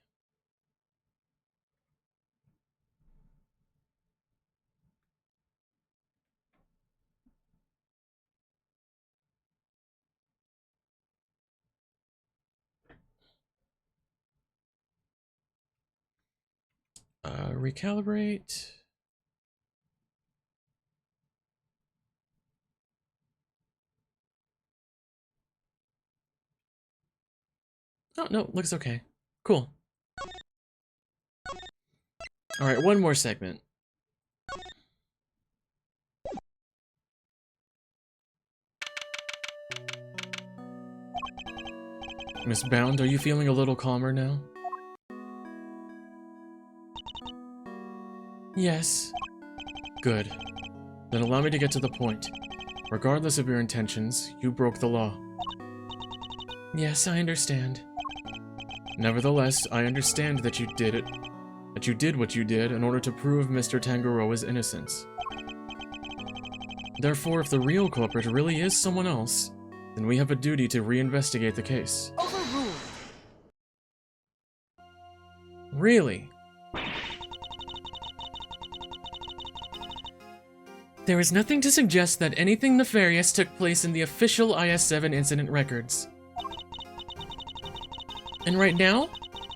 Speaker 1: Recalibrate. Oh, no, looks okay. Cool. Alright, one more segment. Miss Bound, are you feeling a little calmer now?
Speaker 2: Yes.
Speaker 1: Good. Then allow me to get to the point. Regardless of your intentions, you broke the law.
Speaker 2: Yes, I understand.
Speaker 1: Nevertheless, I understand that you did it. That you did what you did in order to prove Mr. Tangaroa's innocence. Therefore, if the real culprit really is someone else, then we have a duty to reinvestigate the case.
Speaker 3: Overruled.
Speaker 1: Really?
Speaker 2: There is nothing to suggest that anything nefarious took place in the official IS-7 incident records. And right now,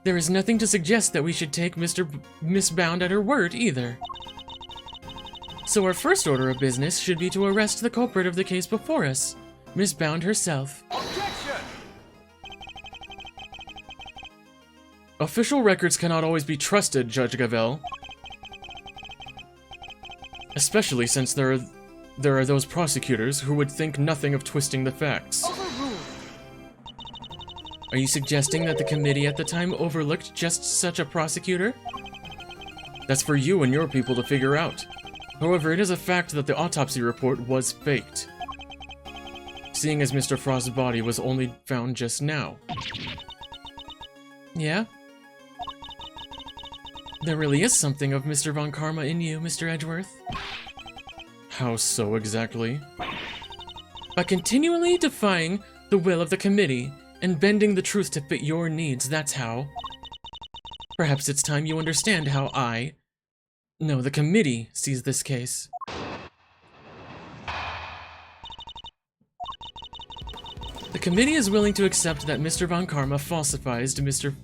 Speaker 2: there is nothing to suggest that we should take Miss Bound at her word either. So our first order of business should be to arrest the culprit of the case before us, Miss Bound herself.
Speaker 3: Objection!
Speaker 1: Official records cannot always be trusted, Judge Gavel. Especially since there are those prosecutors who would think nothing of twisting the facts.
Speaker 3: Overruled.
Speaker 2: Are you suggesting that the committee at the time overlooked just such a prosecutor?
Speaker 1: That's for you and your people to figure out. However, it is a fact that the autopsy report was faked, seeing as Mr. Frost's body was only found just now.
Speaker 2: Yeah? There really is something of Mr. Von Karma in you, Mr. Edgeworth.
Speaker 1: How so exactly?
Speaker 2: By continually defying the will of the committee and bending the truth to fit your needs, that's how. Perhaps it's time you understand how the committee sees this case. The committee is willing to accept that Mr. Von Karma falsifies Mr.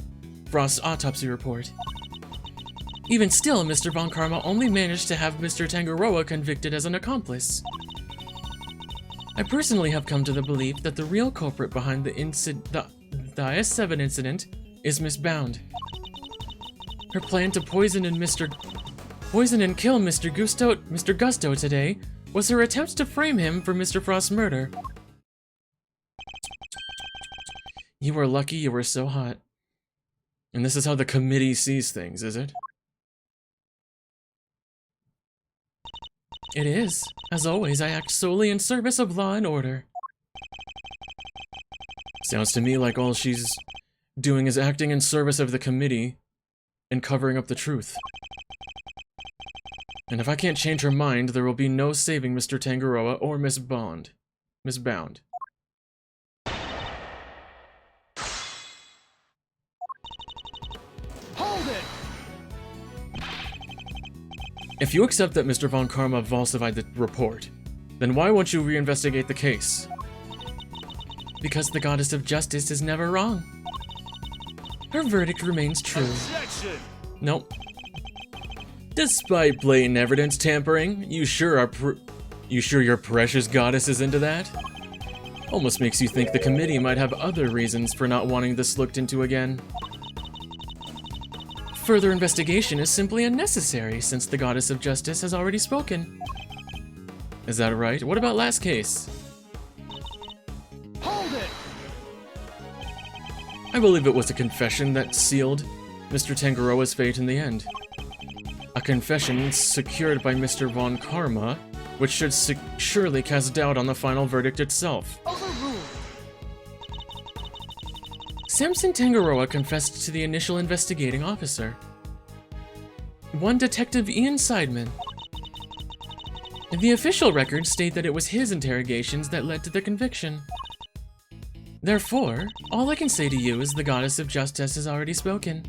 Speaker 2: Frost's autopsy report. Even still, Mr. Von Karma only managed to have Mr. Tangaroa convicted as an accomplice. I personally have come to the belief that the real culprit behind the IS-7 incident is Miss Bound. Her plan to poison and kill Mr. Gusto today was her attempt to frame him for Mr. Frost's murder.
Speaker 1: You were lucky you were so hot. And this is how the committee sees things, is it?
Speaker 2: It is. As always, I act solely in service of law and order.
Speaker 1: Sounds to me like all she's doing is acting in service of the committee and covering up the truth. And if I can't change her mind, there will be no saving Mr. Tangaroa or Miss Bound.
Speaker 3: Hold it!
Speaker 1: If you accept that Mr. Von Karma falsified the report, then why won't you reinvestigate the case?
Speaker 2: Because the Goddess of Justice is never wrong. Her verdict remains true.
Speaker 3: Objection!
Speaker 1: Nope. Despite blatant evidence tampering, you sure your precious goddess is into that? Almost makes you think the committee might have other reasons for not wanting this looked into again.
Speaker 2: Further investigation is simply unnecessary since the Goddess of Justice has already spoken.
Speaker 1: Is that right? What about last case?
Speaker 3: Hold it!
Speaker 1: I believe it was a confession that sealed Mr. Tangaroa's fate in the end. A confession secured by Mr. Von Karma, which should surely cast doubt on the final verdict itself.
Speaker 3: Overruled!
Speaker 2: Samson Tangaroa confessed to the initial investigating officer, one Detective Ian Seidman. The official records state that it was his interrogations that led to the conviction. Therefore, all I can say to you is the Goddess of Justice has already spoken.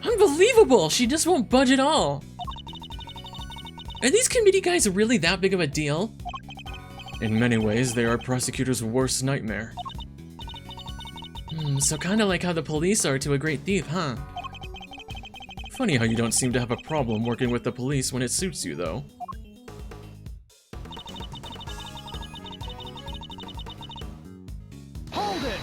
Speaker 2: Unbelievable! She just won't budge at all! Are these committee guys really that big of a deal?
Speaker 1: In many ways, they are prosecutors' worst nightmare.
Speaker 2: So kinda like how the police are to a great thief, huh?
Speaker 1: Funny how you don't seem to have a problem working with the police when it suits you, though.
Speaker 3: Hold it!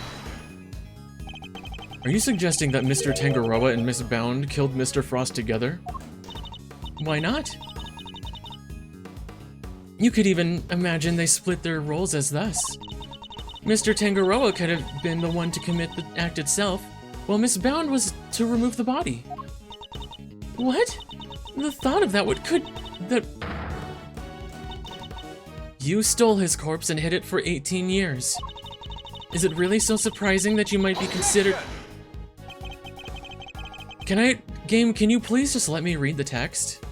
Speaker 1: Are you suggesting that Mr. Tangaroa and Miss Bound killed Mr. Frost together?
Speaker 2: Why not? You could even imagine they split their roles as thus. Mr. Tangaroa could have been the one to commit the act itself, while Miss Bound was to remove the body. What? The thought of that You stole his corpse and hid it for 18 years. Is it really so surprising that you might be considered... Can you please just let me read the text?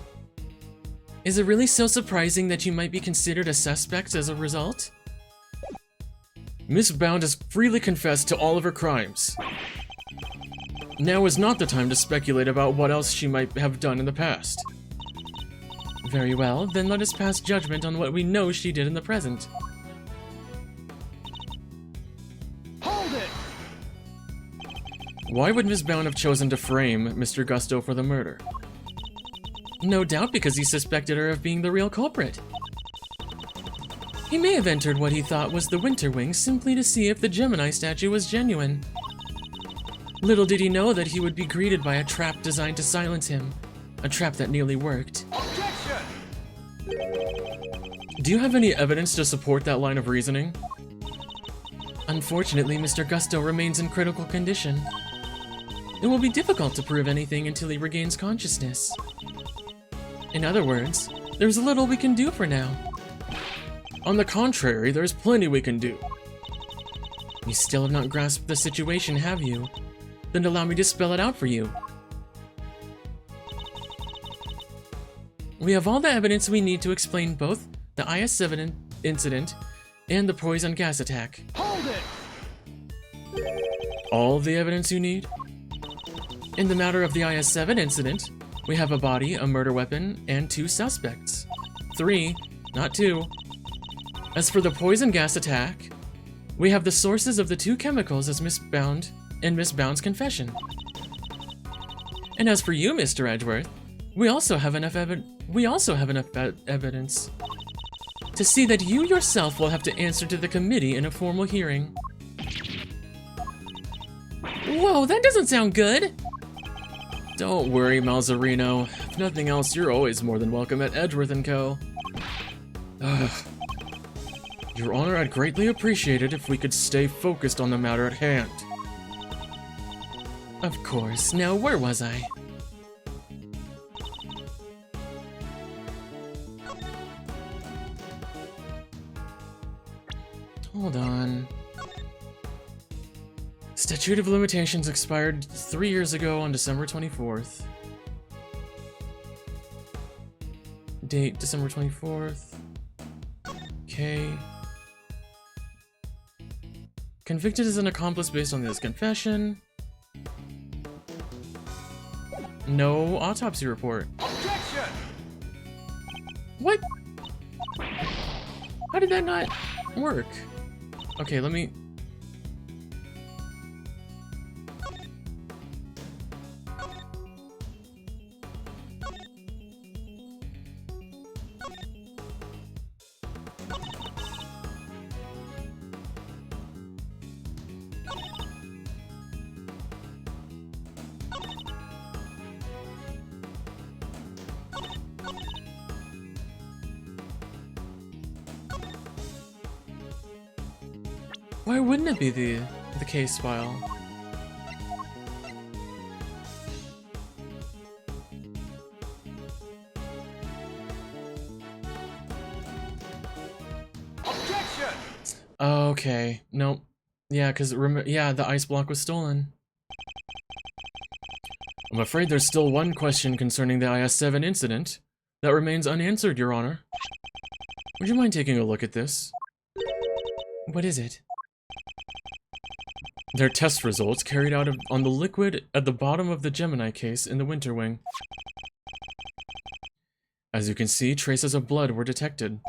Speaker 2: Is it really so surprising that you might be considered a suspect as a result?
Speaker 1: Miss Bound has freely confessed to all of her crimes. Now is not the time to speculate about what else she might have done in the past.
Speaker 2: Very well, then let us pass judgment on what we know she did in the present.
Speaker 3: Hold it!
Speaker 1: Why would Miss Bound have chosen to frame Mr. Gusto for the murder?
Speaker 2: No doubt because he suspected her of being the real culprit. He may have entered what he thought was the Winter Wing simply to see if the Gemini statue was genuine. Little did he know that he would be greeted by a trap designed to silence him. A trap that nearly worked.
Speaker 3: Objection!
Speaker 1: Do you have any evidence to support that line of reasoning?
Speaker 2: Unfortunately, Mr. Gusto remains in critical condition. It will be difficult to prove anything until he regains consciousness. In other words, there's little we can do for now.
Speaker 1: On the contrary, there's plenty we can do.
Speaker 2: You still have not grasped the situation, have you? Then allow me to spell it out for you. We have all the evidence we need to explain both the IS-7 incident and the poison gas attack.
Speaker 3: Hold it!
Speaker 1: All the evidence you need?
Speaker 2: In the matter of the IS-7 incident, we have a body, a murder weapon, and 2 suspects. 3, not 2. As for the poison gas attack, we have the sources of the 2 chemicals as Miss Bound and Miss Bound's confession. And as for you, Mr. Edgeworth, we also have enough evidence to see that you yourself will have to answer to the committee in a formal hearing. Whoa, that doesn't sound good!
Speaker 1: Don't worry, Malzarino. If nothing else, you're always more than welcome at Edgeworth & Co. Ugh. Your Honor, I'd greatly appreciate it if we could stay focused on the matter at hand.
Speaker 2: Of course. Now, where was I? Hold on. Statute of limitations expired 3 years ago on December 24th. Date, December 24th. Okay. Convicted as an accomplice based on this confession. No autopsy report.
Speaker 3: Objection!
Speaker 2: What? How did that not work? Okay, let me... Why wouldn't it be the case file?
Speaker 3: Objection!
Speaker 2: Okay, nope. Yeah, because the ice block was stolen.
Speaker 1: I'm afraid there's still one question concerning the IS-7 incident that remains unanswered, Your Honor. Would you mind taking a look at this?
Speaker 2: What is it?
Speaker 1: They're test results carried out on the liquid at the bottom of the Gemini case in the Winter Wing. As you can see, traces of blood were detected.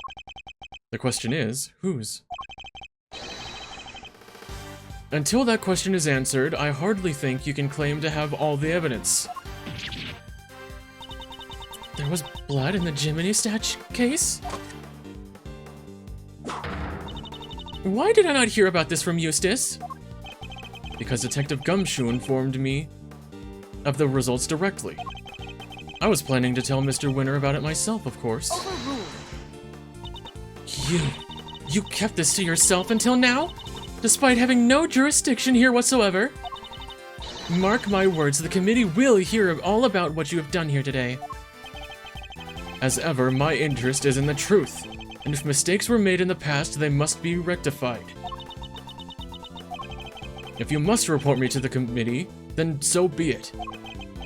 Speaker 1: The question is, whose? Until that question is answered, I hardly think you can claim to have all the evidence.
Speaker 2: There was blood in the Jiminy Statue case? Why did I not hear about this from Eustace? Because Detective Gumshoe informed me of the results directly. I was planning to tell Mr. Winter about it myself, of course. You kept this to yourself until now? Despite having no jurisdiction here whatsoever? Mark my words, the committee will hear all about what you have done here today. As ever, my interest is in the truth, and if mistakes were made in the past, they must be rectified. If you must report me to the committee, then so be it.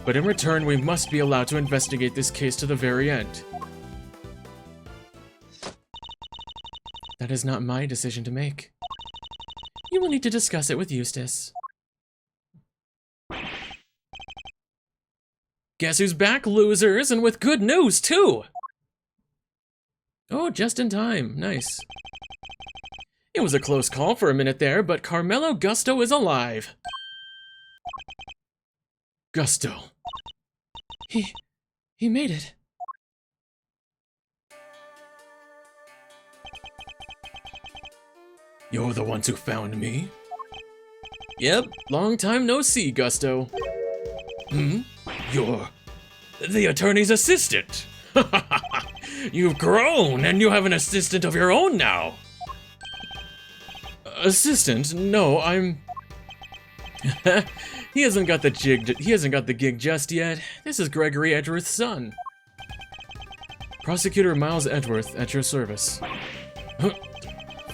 Speaker 2: But in return, we must be allowed to investigate this case to the very end. That is not my decision to make. You will need to discuss it with Eustace. Guess who's back, losers, and with good news, too! Oh, just in time. Nice. It was a close call for a minute there, but Carmelo Gusto is alive. Gusto. He made it. You're the ones who found me? Yep, long time no see, Gusto. You're the attorney's assistant. You've grown, and you have an assistant of your own now. Assistant? No, I'm... He hasn't got the gig just yet. This is Gregory Edgeworth's son. Prosecutor Miles Edgeworth at your service.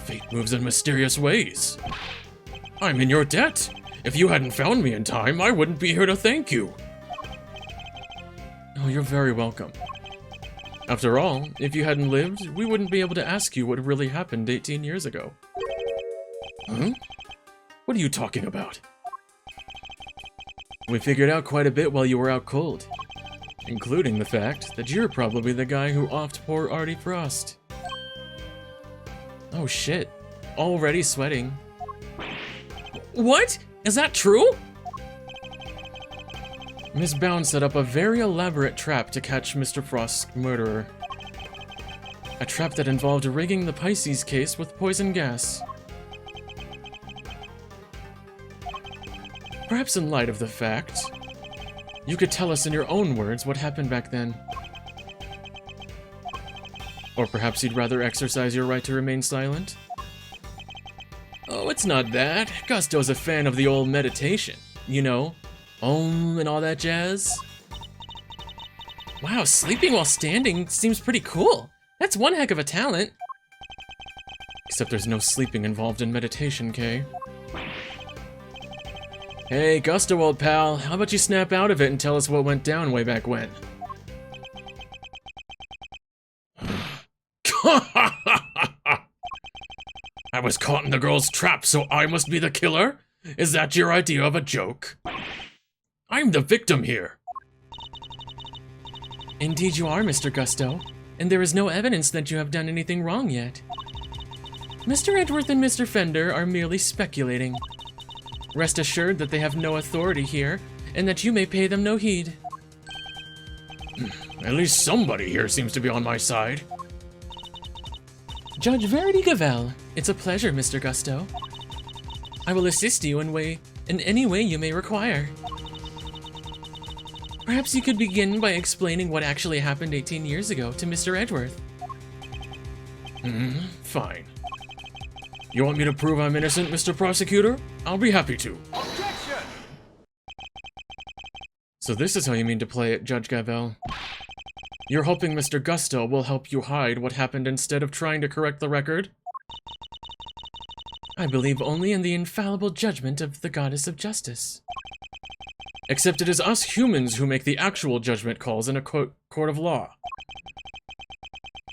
Speaker 2: Fate moves in mysterious ways. I'm in your debt. If you hadn't found me in time, I wouldn't be here to thank you. Oh, you're very welcome. After all, if you hadn't lived, we wouldn't be able to ask you what really happened 18 years ago. Huh? What are you talking about? We figured out quite a bit while you were out cold, including the fact that you're probably the guy who offed poor Artie Frost. Oh shit, already sweating. What? Is that true? Miss Bound set up a very elaborate trap to catch Mr. Frost's murderer. A trap that involved rigging the Pisces case with poison gas. Perhaps in light of the fact, you could tell us in your own words what happened back then. Or perhaps you'd rather exercise your right to remain silent? Oh, it's not that. Gusto's a fan of the old meditation. You know, Om and all that jazz. Wow, sleeping while standing seems pretty cool. That's one heck of a talent. Except there's no sleeping involved in meditation, Kay. Hey, Gusto, old pal, how about you snap out of it and tell us what went down way back when? I was caught in the girl's trap, so I must be the killer? Is that your idea of a joke? I'm the victim here. Indeed you are, Mr. Gusto, and there is no evidence that you have done anything wrong yet. Mr. Edgeworth and Mr. Fender are merely speculating. Rest assured that they have no authority here, and that you may pay them no heed. At least somebody here seems to be on my side. Judge Verity Gavel, it's a pleasure, Mr. Gusto. I will assist you in any way you may require. Perhaps you could begin by explaining what actually happened 18 years ago to Mr. Edgeworth. Fine. You want me to prove I'm innocent, Mr. Prosecutor? I'll be happy to.
Speaker 3: Objection!
Speaker 1: So this is how you mean to play it, Judge Gavel. You're hoping Mr. Gusto will help you hide what happened instead of trying to correct the record? I believe only in the infallible judgment of the Goddess of Justice. Except it is us humans who make the actual judgment calls in a court of law.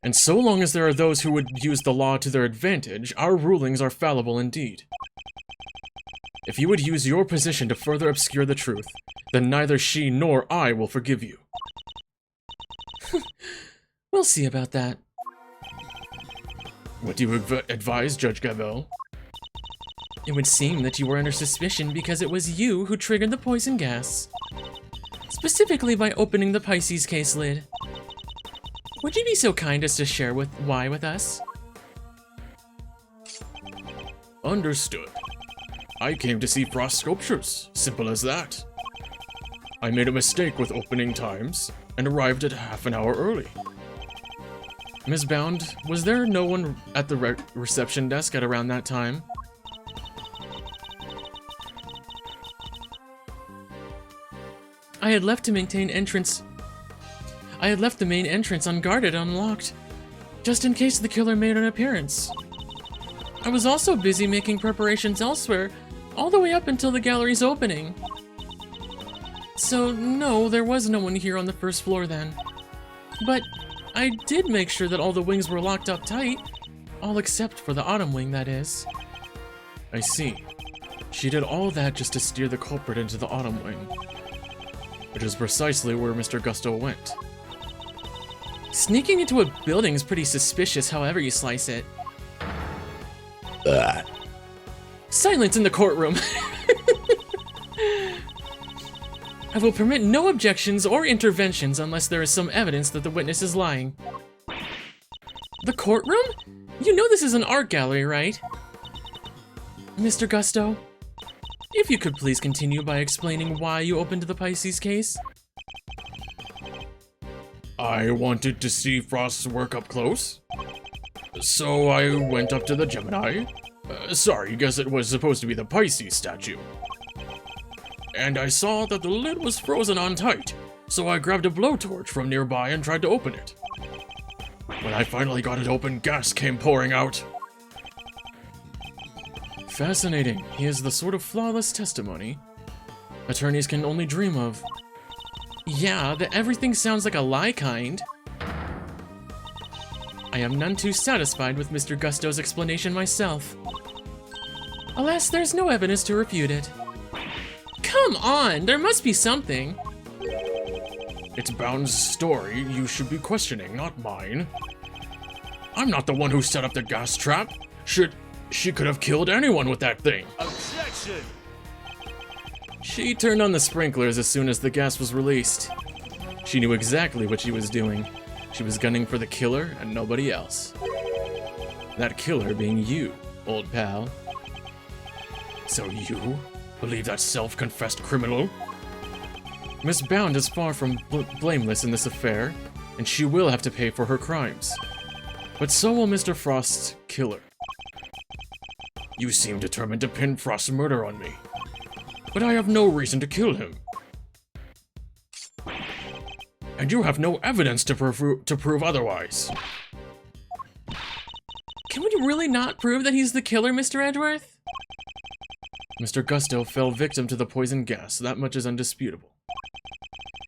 Speaker 1: And so long as there are those who would use the law to their advantage, our rulings are fallible indeed. If you would use your position to further obscure the truth, then neither she nor I will forgive you. We'll see about that. What do you advise, Judge Gavel? It would seem that you were under suspicion because it was you who triggered the poison gas. Specifically by opening the Pisces case lid.
Speaker 2: Would you be so kind as to share why with us?
Speaker 1: Understood. I came to see Frost sculptures. Simple as that. I made a mistake with opening times and arrived at half an hour early.
Speaker 2: Ms. Bound, was there no one at the reception desk at around that time? I had left the main entrance unguarded and unlocked, just in case the killer made an appearance. I was also busy making preparations elsewhere, all the way up until the gallery's opening. So no, there was no one here on the first floor then. But I did make sure that all the wings were locked up tight, all except for the autumn wing, that is.
Speaker 1: I see. She did all that just to steer the culprit into the autumn wing, which is precisely where Mr. Gusto went.
Speaker 2: Sneaking into a building is pretty suspicious however you slice it. Silence in the courtroom! I will permit no objections or interventions unless there is some evidence that the witness is lying. The courtroom? You know this is an art gallery, right? Mr. Gusto, if you could please continue by explaining why you opened the Pisces case.
Speaker 1: I wanted to see Frost's work up close, so I went up to the Gemini. Sorry, guess it was supposed to be the Pisces statue. And I saw that the lid was frozen on tight, so I grabbed a blowtorch from nearby and tried to open it. When I finally got it open, gas came pouring out.
Speaker 2: Fascinating. He is the sort of flawless testimony attorneys can only dream of. Yeah, the everything sounds like a lie kind. I am none too satisfied with Mr. Gusto's explanation myself. Alas, there's no evidence to refute it. Come on, there must be something.
Speaker 1: It's Bound's story you should be questioning, not mine. I'm not the one who set up the gas trap. She could have killed anyone with that thing.
Speaker 3: Objection!
Speaker 2: She turned on the sprinklers as soon as the gas was released. She knew exactly what she was doing. She was gunning for the killer and nobody else. That killer being you, old pal.
Speaker 1: So you believe that self-confessed criminal?
Speaker 2: Miss Bound is far from blameless in this affair, and she will have to pay for her crimes. But so will Mr. Frost's killer.
Speaker 1: You seem determined to pin Frost's murder on me, but I have no reason to kill him. And you have no evidence to prove otherwise.
Speaker 2: Can we really not prove that he's the killer, Mr. Edgeworth?
Speaker 1: Mr. Gusto fell victim to the poison gas, that much is undisputable.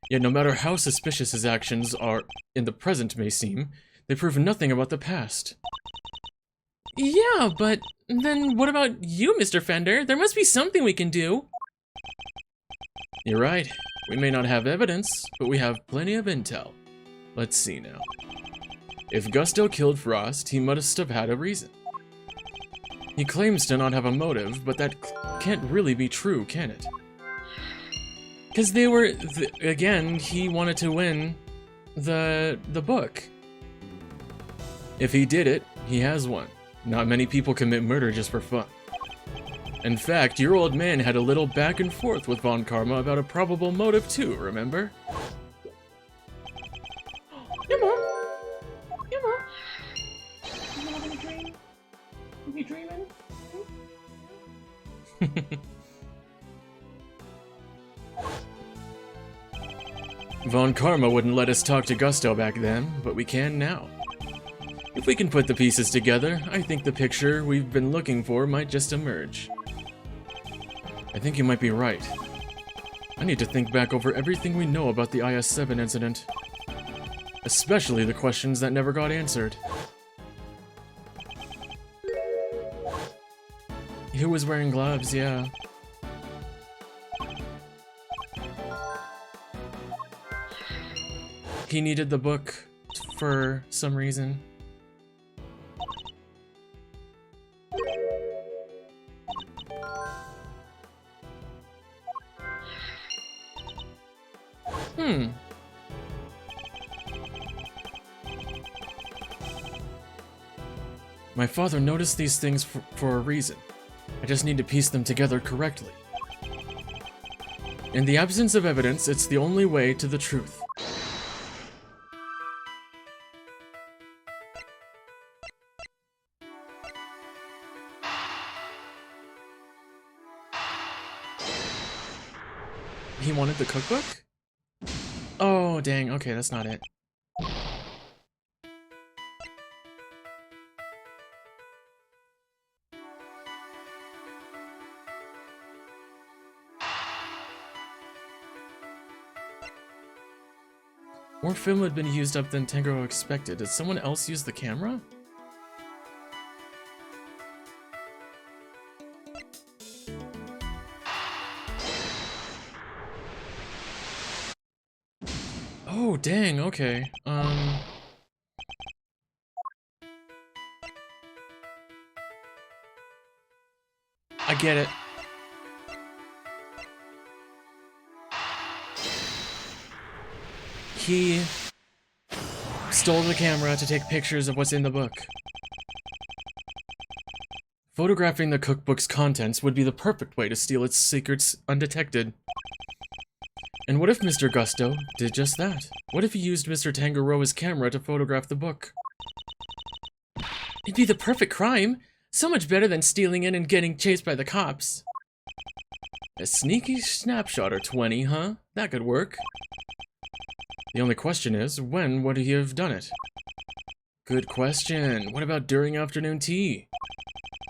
Speaker 1: Yet no matter how suspicious his actions are in the present may seem, they prove nothing about the past.
Speaker 2: Yeah, but then what about you, Mr. Fender? There must be something we can do.
Speaker 1: You're right. We may not have evidence, but we have plenty of intel. Let's see now. If Gusto killed Frost, he must have had a reason. He claims to not have a motive, but that can't really be true, can it?
Speaker 2: Because they were, again, he wanted to win the book.
Speaker 1: If he did it, he has won. Not many people commit murder just for fun. In fact, your old man had a little back and forth with Von Karma about a probable motive too, remember?
Speaker 2: Yeah, Mom. Yeah, Mom. You having a dream? You dreaming?
Speaker 1: Von Karma wouldn't let us talk to Gusto back then, but we can now. If we can put the pieces together, I think the picture we've been looking for might just emerge. I think you might be right. I need to think back over everything we know about the IS-7 incident. Especially the questions that never got answered.
Speaker 2: Who was wearing gloves, yeah. He needed the book for some reason.
Speaker 1: My father noticed these things for a reason. I just need to piece them together correctly. In the absence of evidence, it's the only way to the truth. He wanted the cookbook? Oh, dang. Okay, that's not it. More film had been used up than Tango expected. Did someone else use the camera? Oh, dang, okay. I get it. He stole the camera to take pictures of what's in the book. Photographing the cookbook's contents would be the perfect way to steal its secrets undetected. And what if Mr. Gusto did just that? What if he used Mr. Tangaroa's camera to photograph the book?
Speaker 2: It'd be the perfect crime. So much better than stealing it and getting chased by the cops.
Speaker 1: A sneaky snapshot or 20, huh? That could work. The only question is, when would he have done it? Good question. What about during afternoon tea?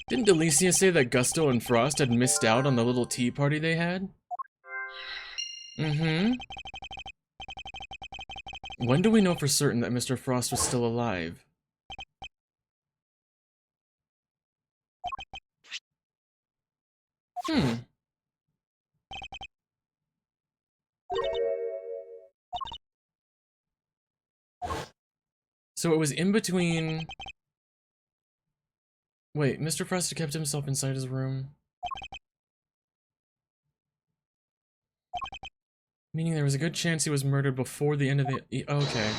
Speaker 1: Didn't Delicia say that Gusto and Frost had missed out on the little tea party they had? Mm-hmm. When do we know for certain that Mr. Frost was still alive? So it was in between... Wait, Mr. Frost had kept himself inside his room? Meaning there was a good chance he was murdered before the end of the... Okay.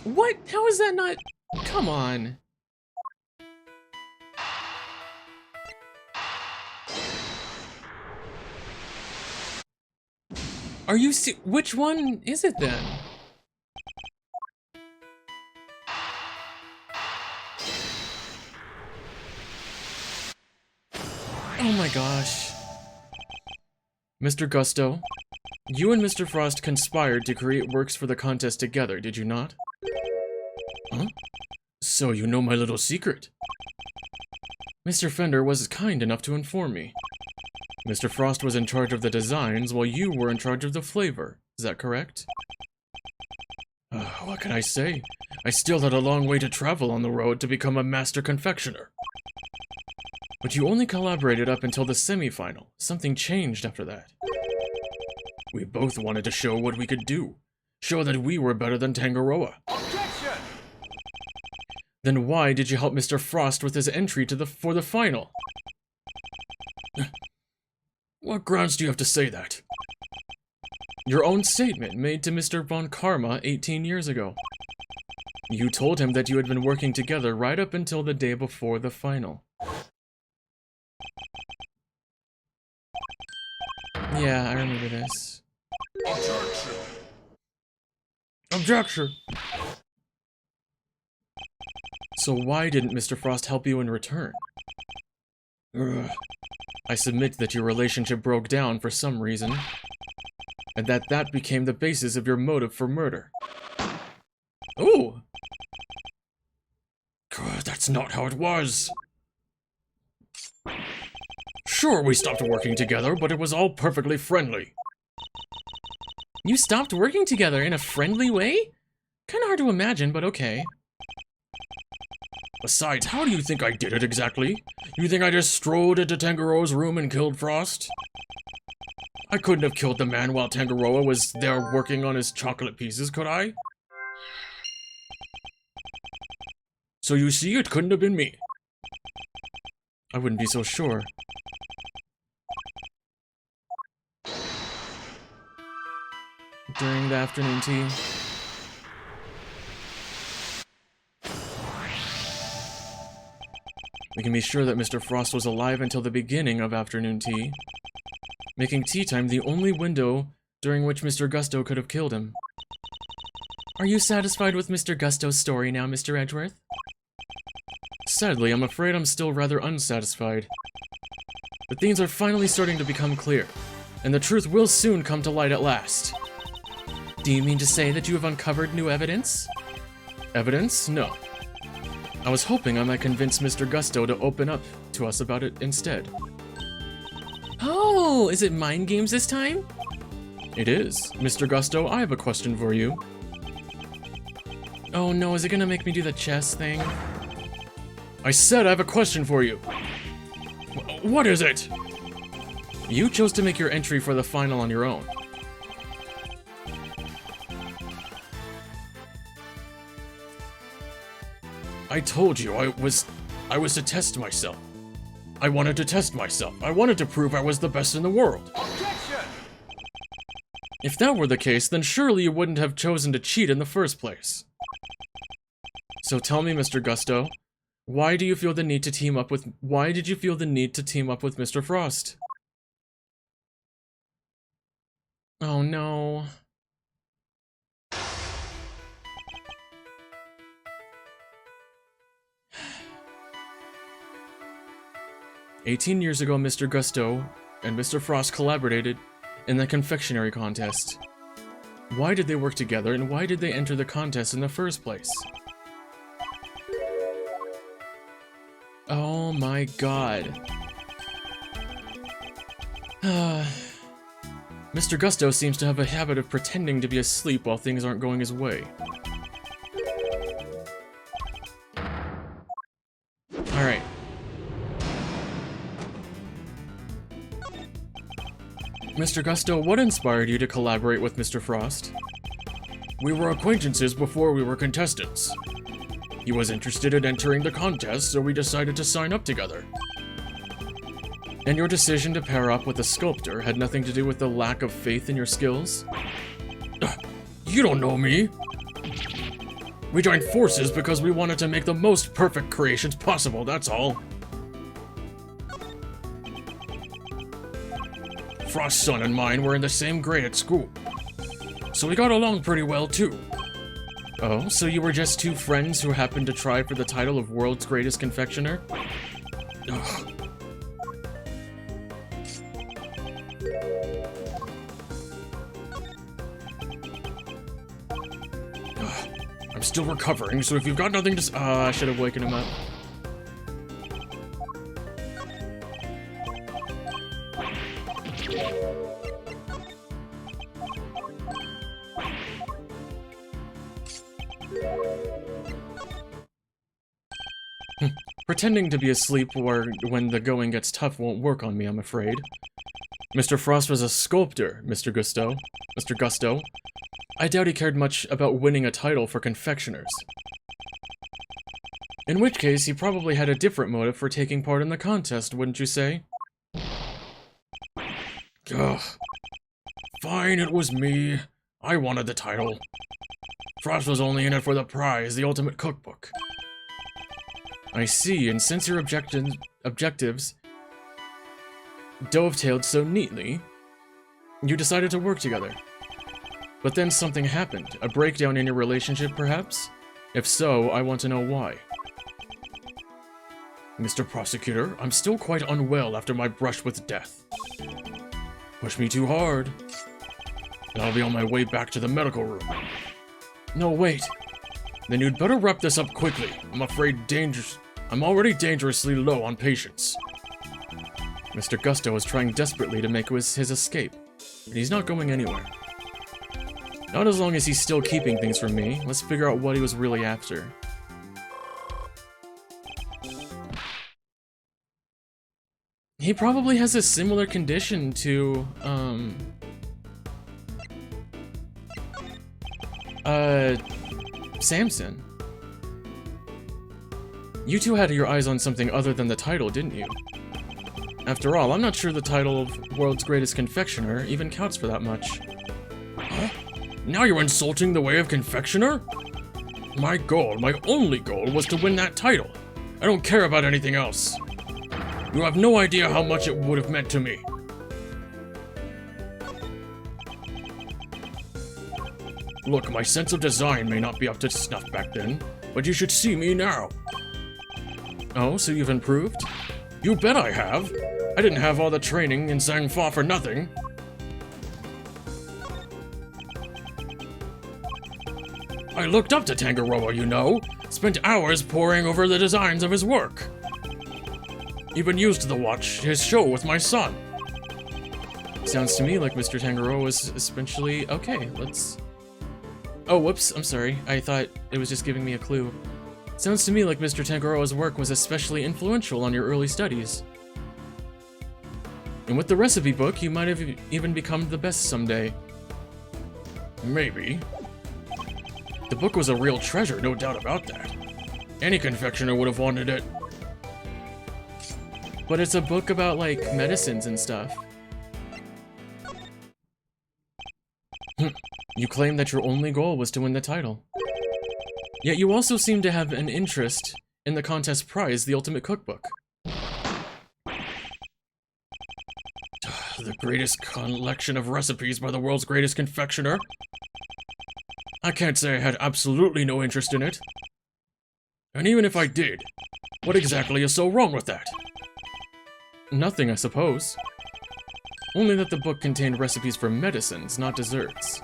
Speaker 2: What? How is that not... Come on. Are you which one is it then?
Speaker 1: Oh my gosh. Mr. Gusto, you and Mr. Frost conspired to create works for the contest together, did you not? Huh? So you know my little secret. Mr. Fender was kind enough to inform me. Mr. Frost was in charge of the designs while you were in charge of the flavor. Is that correct? What can I say? I still had a long way to travel on the road to become a master confectioner. But you only collaborated up until the semi-final. Something changed after that. We both wanted to show what we could do. Show that we were better than Tangaroa.
Speaker 3: Objection!
Speaker 1: Then why did you help Mr. Frost with his entry for the final? What grounds do you have to say that? Your own statement made to Mr. Von Karma 18 years ago. You told him that you had been working together right up until the day before the final. Yeah, I remember this.
Speaker 4: Objection!
Speaker 1: Objection! So why didn't Mr. Frost help you in return? Ugh. I submit that your relationship broke down for some reason, and that became the basis of your motive for murder. Ooh! God, that's not how it was. Sure, we stopped working together, but it was all perfectly friendly.
Speaker 2: You stopped working together in a friendly way? Kinda hard to imagine, but okay.
Speaker 1: Besides, how do you think I did it exactly? You think I just strolled into Tangaroa's room and killed Frost? I couldn't have killed the man while Tangaroa was there working on his chocolate pieces, could I? So you see, it couldn't have been me.
Speaker 2: I wouldn't be so sure. During the afternoon tea. We can be sure that Mr. Frost was alive until the beginning of afternoon tea, making tea time the only window during which Mr. Gusto could have killed him. Are you satisfied with Mr. Gusto's story now, Mr. Edgeworth?
Speaker 1: Sadly, I'm afraid I'm still rather unsatisfied. But things are finally starting to become clear, and the truth will soon come to light at last.
Speaker 2: Do you mean to say that you have uncovered new evidence?
Speaker 1: Evidence? No. I was hoping I might convince Mr. Gusto to open up to us about it instead.
Speaker 2: Oh, is it mind games this time?
Speaker 1: It is. Mr. Gusto, I have a question for you.
Speaker 2: Oh no, is it gonna make me do the chess thing?
Speaker 1: I said I have a question for you. What is it?
Speaker 2: You chose to make your entry for the final on your own.
Speaker 1: I told you I was to test myself. I wanted to test myself. I wanted to prove I was the best in the world.
Speaker 3: Objection!
Speaker 1: If that were the case, then surely you wouldn't have chosen to cheat in the first place. So tell me, Mr. Gusto, why did you feel the need to team up with Mr. Frost?
Speaker 2: Oh no.
Speaker 1: "18 years ago, Mr. Gusto and Mr. Frost collaborated in the confectionery contest. Why did they work together, and why did they enter the contest in the first place?"
Speaker 2: Oh my god.
Speaker 1: Mr. Gusto seems to have a habit of pretending to be asleep while things aren't going his way.
Speaker 2: Alright.
Speaker 1: Mr. Gusto, what inspired you to collaborate with Mr. Frost? We were acquaintances before we were contestants. He was interested in entering the contest, so we decided to sign up together.
Speaker 2: And your decision to pair up with a sculptor had nothing to do with the lack of faith in your skills?
Speaker 1: You don't know me. We joined forces because we wanted to make the most perfect creations possible, that's all. Frost's son and mine were in the same grade at school, so we got along pretty well too.
Speaker 2: Oh, so you were just two friends who happened to try for the title of World's Greatest Confectioner?
Speaker 1: Ugh. I'm still recovering, so if you've got nothing to
Speaker 2: I should have waken him up.
Speaker 1: Pretending to be asleep when the going gets tough won't work on me, I'm afraid. Mr. Frost was a sculptor, Mr. Gusto. I doubt he cared much about winning a title for confectioners. In which case, he probably had a different motive for taking part in the contest, wouldn't you say? Ugh. Fine, it was me. I wanted the title. Frost was only in it for the prize, the ultimate cookbook.
Speaker 2: I see, and since your objectives dovetailed so neatly, you decided to work together. But then something happened, a breakdown in your relationship, perhaps? If so, I want to know why.
Speaker 1: Mr. Prosecutor, I'm still quite unwell after my brush with death. Push me too hard, and I'll be on my way back to the medical room.
Speaker 2: No, wait.
Speaker 1: Then you'd better wrap this up quickly. I'm already dangerously low on patience.
Speaker 2: Mr. Gusto is trying desperately to make his escape, but he's not going anywhere. Not as long as he's still keeping things from me. Let's figure out what he was really after. He probably has a similar condition to, Samson.
Speaker 1: You two had your eyes on something other than the title, didn't you? After all, I'm not sure the title of World's Greatest Confectioner even counts for that much. Huh? Now you're insulting the way of confectioner? My goal, my only goal, was to win that title. I don't care about anything else. You have no idea how much it would have meant to me. Look, my sense of design may not be up to snuff back then, but you should see me now. Oh, so you've improved? You bet I have. I didn't have all the training in Zhangfa for nothing. I looked up to Tangaroa, you know. Spent hours poring over the designs of his work. Even used to watch his show with my son. Sounds to me like Mr. Tangaroa was especially... Okay, let's... Oh, whoops, I'm sorry. I thought it was just giving me a clue. Sounds to me like Mr. Tangaroa's work was especially influential on your early studies. And with the recipe book, you might have even become the best someday.
Speaker 2: Maybe. The book was a real treasure, no doubt about that. Any confectioner would have wanted it.
Speaker 1: But it's a book about, like, medicines and stuff. You claim that your only goal was to win the title. Yet you also seem to have an interest in the contest prize, the Ultimate Cookbook.
Speaker 2: The greatest collection of recipes by the world's greatest confectioner. I can't say I had absolutely no interest in it. And even if I did, what exactly is so wrong with that?
Speaker 1: Nothing, I suppose. Only that the book contained recipes for medicines, not desserts.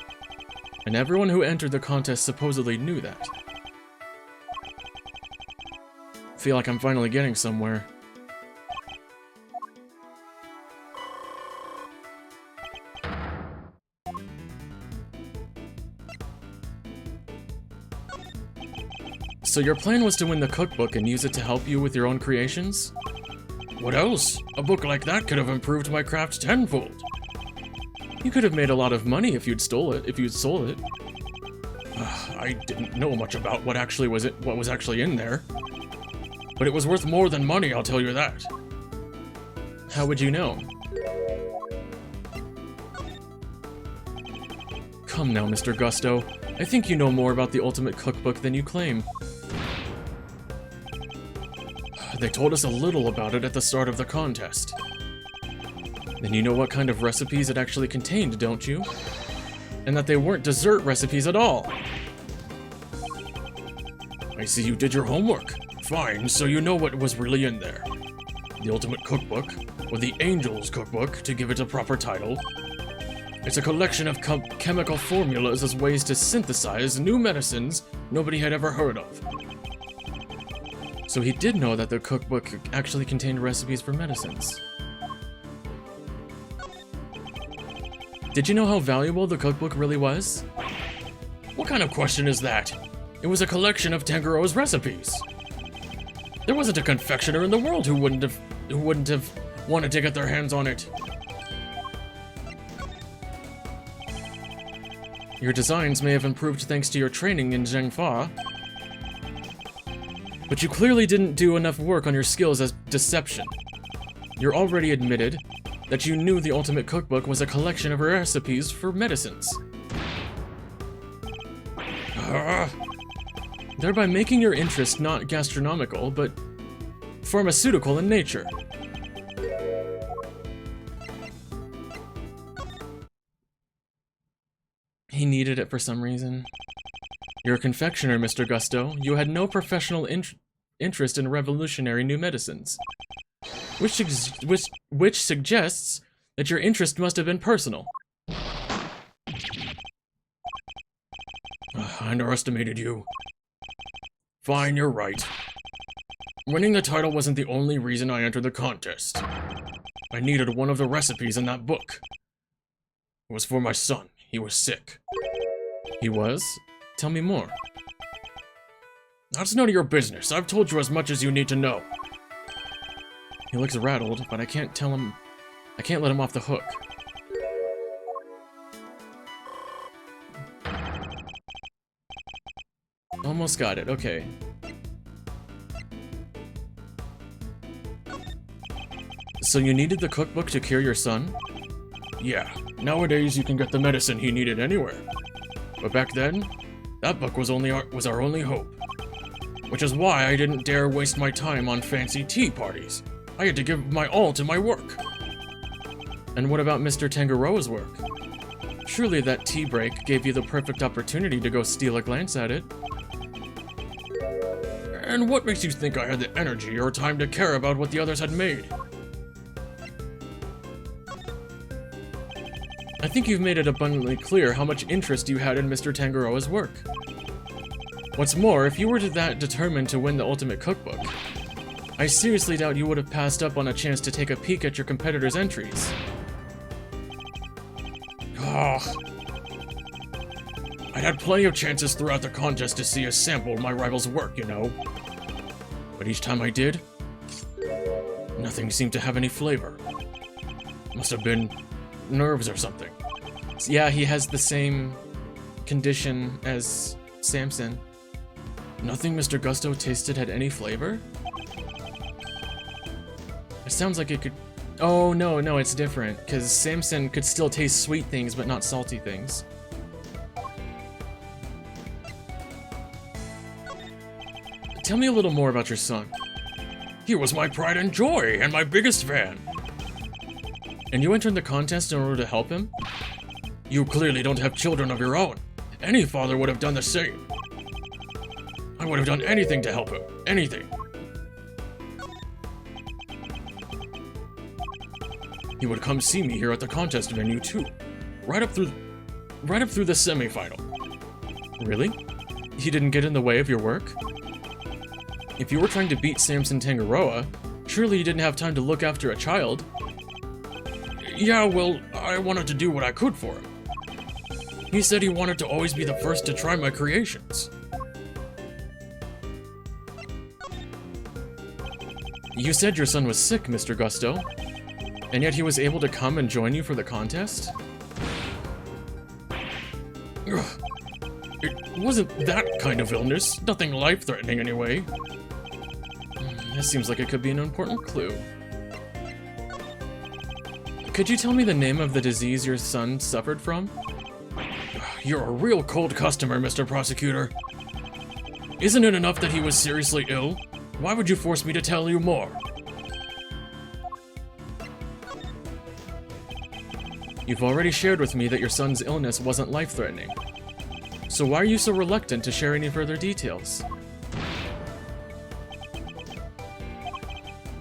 Speaker 1: And everyone who entered the contest supposedly knew that. Feel like I'm finally getting somewhere. So your plan was to win the cookbook and use it to help you with your own creations?
Speaker 2: What else? A book like that could have improved my craft tenfold.
Speaker 1: You could have made a lot of money if you'd sold it.
Speaker 2: I didn't know much about what was actually in there. But it was worth more than money, I'll tell you that.
Speaker 1: How would you know? Come now, Mr. Gusto. I think you know more about the Ultimate Cookbook than you claim.
Speaker 2: They told us a little about it at the start of the contest.
Speaker 1: Then you know what kind of recipes it actually contained, don't you? And that they weren't dessert recipes at all.
Speaker 2: I see you did your homework. Fine, so you know what was really in there. The Ultimate Cookbook, or the Angel's Cookbook, to give it a proper title. It's a collection of chemical formulas as ways to synthesize new medicines nobody had ever heard of.
Speaker 1: So he did know that the cookbook actually contained recipes for medicines. Did you know how valuable the cookbook really was?
Speaker 2: What kind of question is that? It was a collection of Tangaroa's recipes. There wasn't a confectioner in the world who wouldn't have wanted to get their hands on it.
Speaker 1: Your designs may have improved thanks to your training in Zhangfa, but you clearly didn't do enough work on your skills as deception. You're already admitted that you knew the Ultimate Cookbook was a collection of recipes for medicines. Thereby making your interest not gastronomical, but pharmaceutical in nature. He needed it for some reason. You're a confectioner, Mr. Gusto. You had no professional interest in revolutionary new medicines. Which suggests that your interest must have been personal.
Speaker 2: I underestimated you. Fine, you're right. Winning the title wasn't the only reason I entered the contest. I needed one of the recipes in that book. It was for my son. He was sick.
Speaker 1: He was? Tell me more.
Speaker 2: That's none of your business. I've told you as much as you need to know.
Speaker 1: He looks rattled, but I can't let him off the hook. Almost got it, okay. So you needed the cookbook to cure your son? Yeah, nowadays you can get the medicine he needed anywhere. But back then, that book was our only hope. Which is why I didn't dare waste my time on fancy tea parties. I had to give my all to my work. And what about Mr. Tangaroa's work? Surely that tea break gave you the perfect opportunity to go steal a glance at it. And what makes you think I had the energy or time to care about what the others had made? I think you've made it abundantly clear how much interest you had in Mr. Tangaroa's work. What's more, if you were that determined to win the ultimate cookbook, I seriously doubt you would have passed up on a chance to take a peek at your competitor's entries. I'd had plenty of chances throughout the contest to see a sample of my rival's work, you know. But each time I did, nothing seemed to have any flavor. Must have been nerves or something.
Speaker 2: Yeah, he has the same condition as Samson.
Speaker 1: Nothing Mr. Gusto tasted had any flavor?
Speaker 2: It sounds like it could... Oh, no, it's different, because Samson could still taste sweet things, but not salty things.
Speaker 1: Tell me a little more about your son. He was my pride and joy, and my biggest fan.
Speaker 2: And you entered the contest in order to help him?
Speaker 1: You clearly don't have children of your own. Any father would have done the same. I would have done anything to help him. Anything. He would come see me here at the contest venue too. Right up through the semi-final.
Speaker 2: Really? He didn't get in the way of your work? If you were trying to beat Samson Tangaroa, surely you didn't have time to look after a child.
Speaker 1: Yeah, well, I wanted to do what I could for him. He said he wanted to always be the first to try my creations.
Speaker 2: You said your son was sick, Mr. Gusto, and yet he was able to come and join you for the contest?
Speaker 1: Ugh. It wasn't that kind of illness, nothing life-threatening anyway.
Speaker 2: This seems like it could be an important clue. Could you tell me the name of the disease your son suffered from?
Speaker 1: You're a real cold customer, Mr. Prosecutor. Isn't it enough that he was seriously ill? Why would you force me to tell you more?
Speaker 2: You've already shared with me that your son's illness wasn't life-threatening. So why are you so reluctant to share any further details?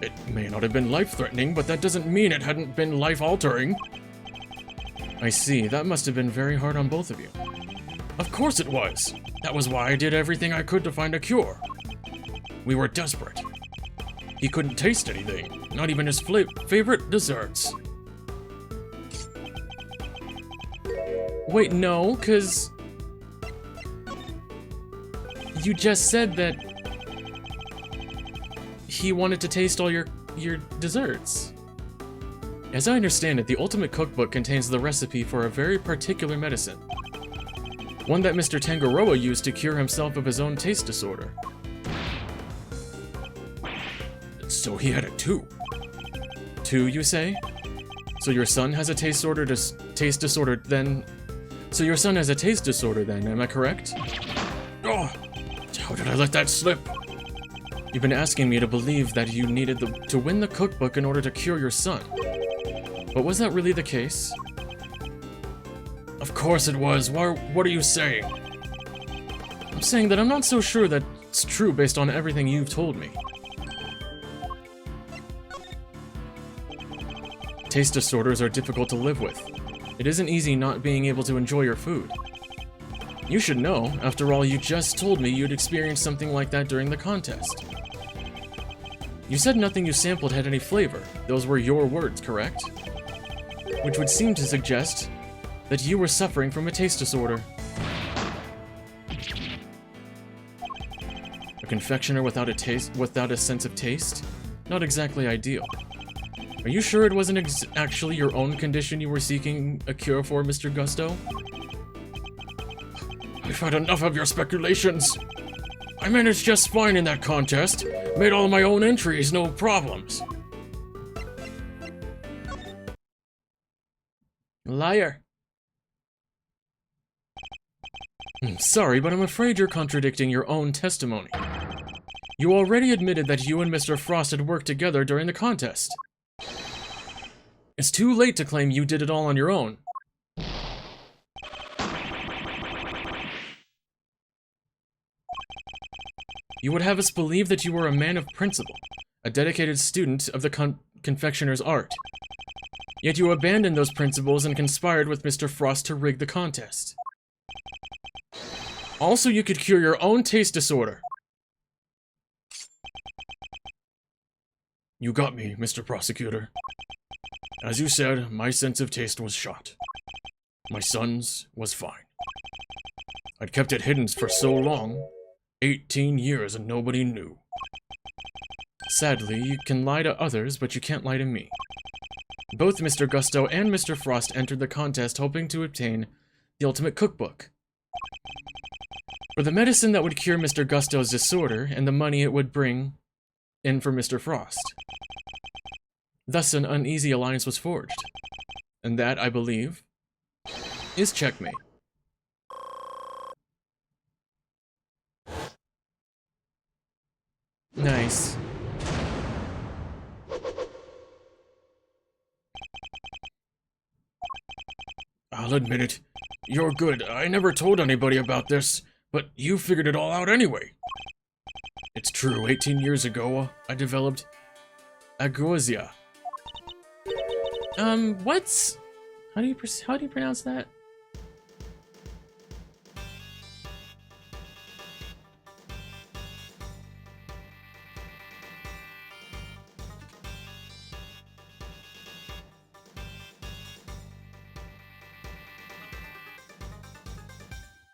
Speaker 1: It may not have been life-threatening, but that doesn't mean it hadn't been life-altering.
Speaker 2: I see. That must have been very hard on both of you.
Speaker 1: Of course it was. That was why I did everything I could to find a cure. We were desperate. He couldn't taste anything, not even his favorite desserts.
Speaker 2: Wait, no, 'cause... you just said that... he wanted to taste all your desserts. As I understand it, the Ultimate Cookbook contains the recipe for a very particular medicine. One that Mr. Tangaroa used to cure himself of his own taste disorder.
Speaker 1: So he had it too.
Speaker 2: Two, you say? So your son has a taste disorder then... So your son has a taste disorder then, am I correct?
Speaker 1: Oh, how did I let that slip?
Speaker 2: You've been asking me to believe that you needed to win the cookbook in order to cure your son. But was that really the case?
Speaker 1: Of course it was. What are you saying?
Speaker 2: I'm saying that I'm not so sure that it's true based on everything you've told me. Taste disorders are difficult to live with. It isn't easy not being able to enjoy your food. You should know, after all, you just told me you'd experienced something like that during the contest. You said nothing you sampled had any flavor. Those were your words, correct? Which would seem to suggest that you were suffering from a taste disorder. A confectioner without a sense of taste? Not exactly ideal. Are you sure it wasn't actually your own condition you were seeking a cure for, Mr. Gusto?
Speaker 1: I've had enough of your speculations. I managed just fine in that contest. Made all my own entries, no problems.
Speaker 2: Liar.
Speaker 1: Sorry, but I'm afraid you're contradicting your own testimony. You already admitted that you and Mr. Frost had worked together during the contest. It's too late to claim you did it all on your own. You would have us believe that you were a man of principle, a dedicated student of the confectioner's art. Yet you abandoned those principles and conspired with Mr. Frost to rig the contest. Also, you could cure your own taste disorder. You got me, Mr. Prosecutor. As you said, my sense of taste was shot. My son's was fine. I'd kept it hidden for so long, 18 years, and nobody knew.
Speaker 2: Sadly, you can lie to others, but you can't lie to me. Both Mr. Gusto and Mr. Frost entered the contest hoping to obtain the ultimate cookbook. For the medicine that would cure Mr. Gusto's disorder and the money it would bring in for Mr. Frost. Thus, an uneasy alliance was forged. And that, I believe, is checkmate. Nice.
Speaker 1: I'll admit it. You're good. I never told anybody about this, but you figured it all out anyway. It's true, 18 years ago, I developed agousia.
Speaker 2: What's... How do you pronounce that?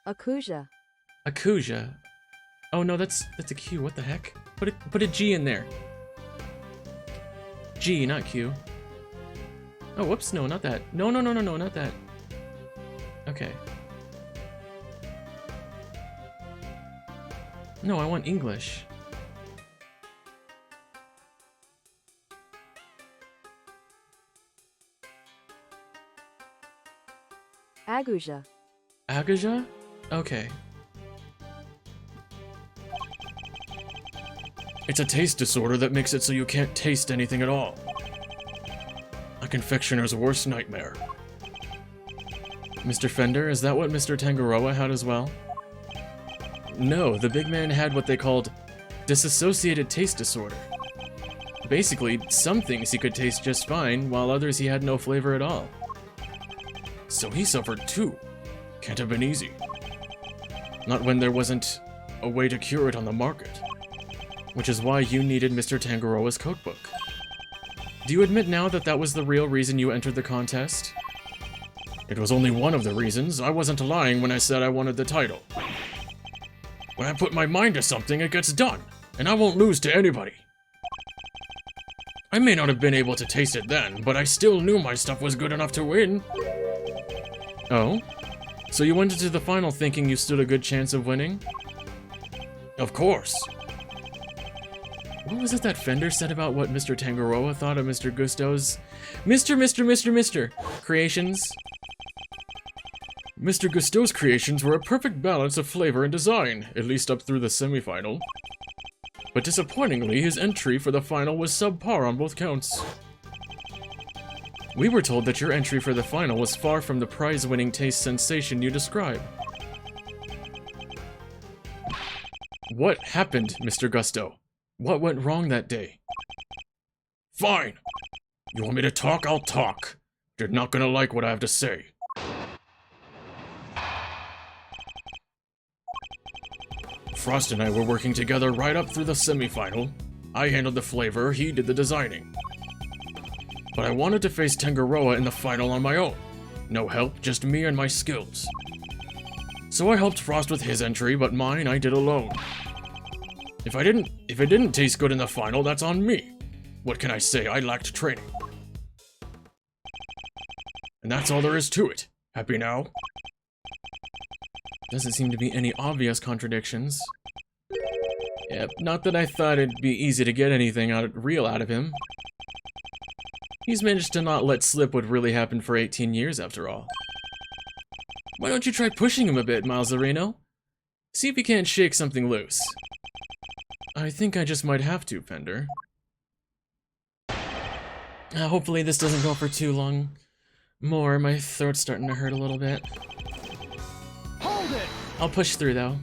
Speaker 4: Akuja.
Speaker 2: Akuja. Oh no, that's a Q. What the heck? Put a G in there. G, not Q. Oh, whoops, no, not that. No, not that. Okay. No, I want English.
Speaker 4: Aguja.
Speaker 2: Agaja? Okay.
Speaker 1: It's a taste disorder that makes it so you can't taste anything at all. A confectioner's worst nightmare.
Speaker 2: Mr. Fender, is that what Mr. Tangaroa had as well? No, the big man had what they called disassociated taste disorder. Basically, some things he could taste just fine, while others he had no flavor at all.
Speaker 1: So he suffered too. Can't have been easy.
Speaker 2: Not when there wasn't a way to cure it on the market. Which is why you needed Mr. Tangaroa's cookbook. Do you admit now that that was the real reason you entered the contest?
Speaker 1: It was only one of the reasons. I wasn't lying when I said I wanted the title. When I put my mind to something, it gets done, and I won't lose to anybody. I may not have been able to taste it then, but I still knew my stuff was good enough to win.
Speaker 2: Oh? So you went into the final thinking you stood a good chance of winning?
Speaker 1: Of course.
Speaker 2: What was it that Fender said about what Mr. Tangaroa thought of Mr. Gusto's... Mr. creations?
Speaker 1: Mr. Gusto's creations were a perfect balance of flavor and design, at least up through the semifinal. But disappointingly, his entry for the final was subpar on both counts.
Speaker 2: We were told that your entry for the final was far from the prize-winning taste sensation you describe. What happened, Mr. Gusto? What went wrong that day?
Speaker 1: Fine. You want me to talk? I'll talk. You're not gonna like what I have to say. Frost and I were working together right up through the semifinal. I handled the flavor, he did the designing. But I wanted to face Tangaroa in the final on my own. No help, just me and my skills. So I helped Frost with his entry, but mine I did alone. If it didn't taste good in the final, that's on me. What can I say? I lacked training. And that's all there is to it. Happy now?
Speaker 2: Doesn't seem to be any obvious contradictions. Yep, not that I thought it'd be easy to get anything real out of him.
Speaker 1: He's managed to not let slip what really happened for 18 years after all. Why don't you try pushing him a bit, Malzarino? See if you can't shake something loose. I think I just might have to, Fender. Hopefully this doesn't go for too long. More, my throat's starting to hurt a little bit.
Speaker 3: Hold it!
Speaker 1: I'll push through, though.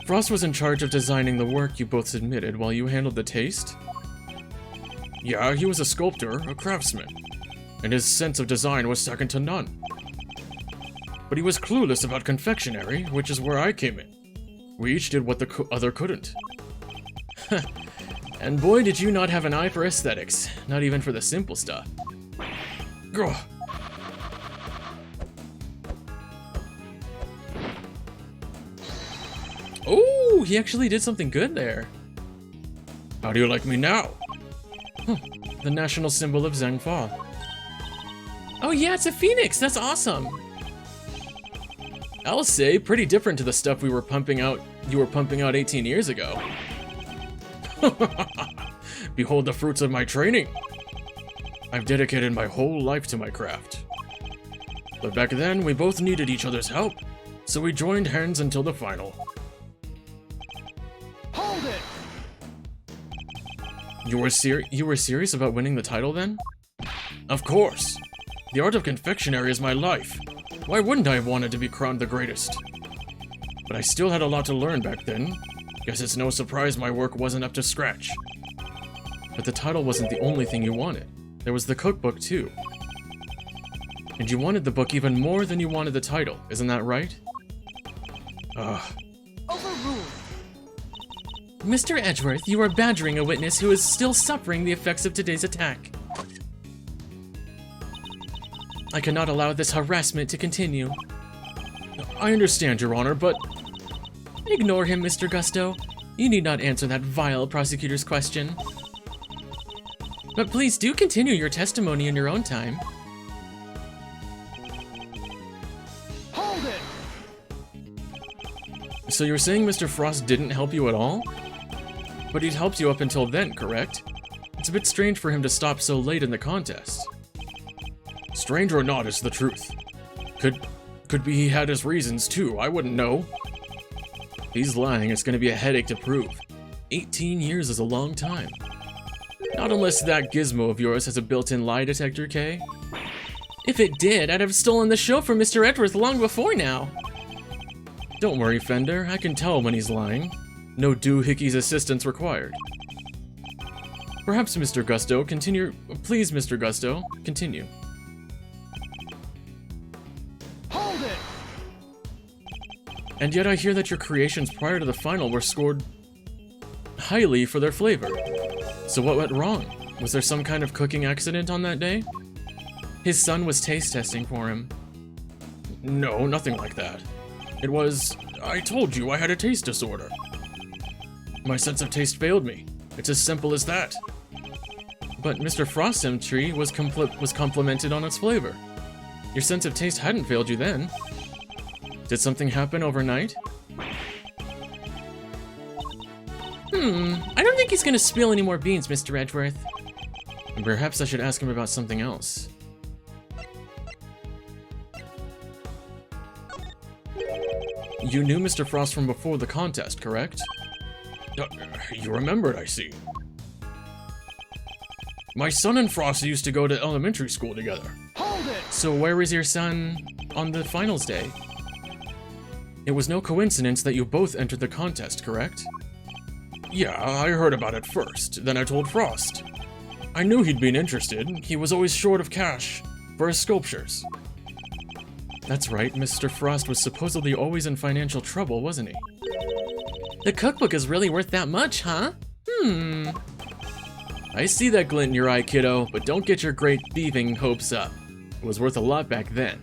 Speaker 1: Frost was in charge of designing the work you both submitted while you handled the taste? Yeah, he was a sculptor, a craftsman, and his sense of design was second to none. But he was clueless about confectionery, which is where I came in. We each did what the other couldn't. And boy, did you not have an eye for aesthetics, not even for the simple stuff. Grr. Oh, he actually did something good there. How do you like me now? Huh, the national symbol of Zhengfa.
Speaker 2: Oh yeah, it's a phoenix. That's awesome.
Speaker 1: I'll say, pretty different to the stuff you were pumping out 18 years ago. Behold the fruits of my training. I've dedicated my whole life to my craft. But back then, we both needed each other's help, so we joined hands until the final.
Speaker 3: Hold it!
Speaker 1: You were serious about winning the title then? Of course. The art of confectionery is my life. Why wouldn't I have wanted to be crowned the greatest? But I still had a lot to learn back then. Guess it's no surprise my work wasn't up to scratch. But the title wasn't the only thing you wanted. There was the cookbook too. And you wanted the book even more than you wanted the title, isn't that right? Ugh.
Speaker 3: Overruled.
Speaker 2: Mr. Edgeworth, you are badgering a witness who is still suffering the effects of today's attack. I cannot allow this harassment to continue.
Speaker 1: I understand, Your Honor, but...
Speaker 2: Ignore him, Mr. Gusto. You need not answer that vile prosecutor's question. But please do continue your testimony in your own time.
Speaker 3: Hold it!
Speaker 1: So you're saying Mr. Frost didn't help you at all? But he'd helped you up until then, correct? It's a bit strange for him to stop so late in the contest. Strange or not, it's the truth. Could be he had his reasons too, I wouldn't know. If he's lying, it's gonna be a headache to prove. 18 years is a long time. Not unless that gizmo of yours has a built-in lie detector, Kay.
Speaker 2: If it did, I'd have stolen the show from Mr. Edgeworth long before now.
Speaker 1: Don't worry, Fender, I can tell when he's lying. No doohickeys assistance required. Perhaps Mr. Gusto, continue. Please, Mr. Gusto, continue.
Speaker 3: Hold it!
Speaker 1: And yet I hear that your creations prior to the final were scored highly for their flavor. So what went wrong? Was there some kind of cooking accident on that day?
Speaker 2: His son was taste testing for him.
Speaker 1: No, nothing like that. It was... I told you I had a taste disorder. My sense of taste failed me. It's as simple as that. But Mr. Frost's entry was complimented on its flavor. Your sense of taste hadn't failed you then. Did something happen overnight?
Speaker 2: I don't think he's gonna spill any more beans, Mr. Edgeworth.
Speaker 1: And perhaps I should ask him about something else. You knew Mr. Frost from before the contest, correct? You remembered, I see. My son and Frost used to go to elementary school together.
Speaker 3: Hold it!
Speaker 2: So where was your son on the finals day?
Speaker 1: It was no coincidence that you both entered the contest, correct? Yeah, I heard about it first, then I told Frost. I knew he'd been interested, he was always short of cash for his sculptures. That's right, Mr. Frost was supposedly always in financial trouble, wasn't he?
Speaker 2: The cookbook is really worth that much, huh?
Speaker 1: I see that glint in your eye, kiddo, but don't get your great thieving hopes up. It was worth a lot back then.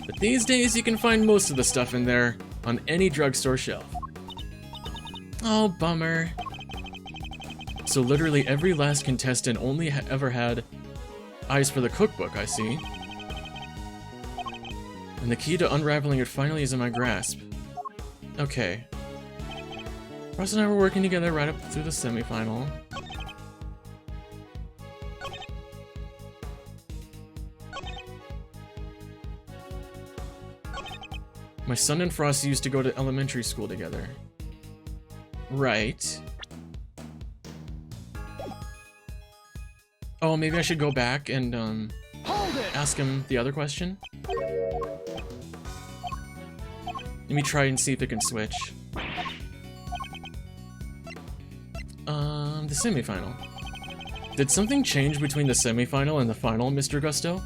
Speaker 1: But these days, you can find most of the stuff in there on any drugstore shelf.
Speaker 2: Oh, bummer.
Speaker 1: So literally every last contestant only ever had eyes for the cookbook, I see. And the key to unraveling it finally is in my grasp. Okay. Ross and I were working together right up through the semifinal. My son and Frost used to go to elementary school together. Right. Oh, maybe I should go back and, ask him the other question? Let me try and see if it can switch. The semifinal. Did something change between the semifinal and the final, Mr. Gusto?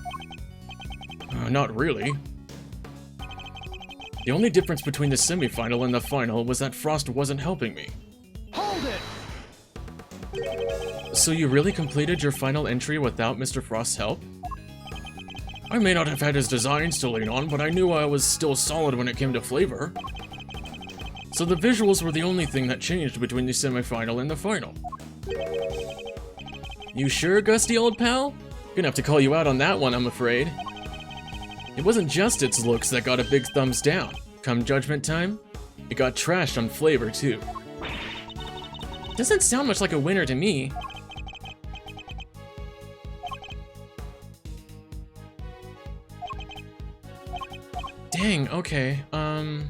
Speaker 1: Not really. The only difference between the semifinal and the final was that Frost wasn't helping me.
Speaker 3: Hold it!
Speaker 1: So you really completed your final entry without Mr. Frost's help? I may not have had his designs to lean on, but I knew I was still solid when it came to flavor. So the visuals were the only thing that changed between the semifinal and the final. You sure, Gusty old pal? Gonna have to call you out on that one, I'm afraid. It wasn't just its looks that got a big thumbs down. Come judgment time, it got trashed on flavor too.
Speaker 2: Doesn't sound much like a winner to me.
Speaker 1: Dang, okay, the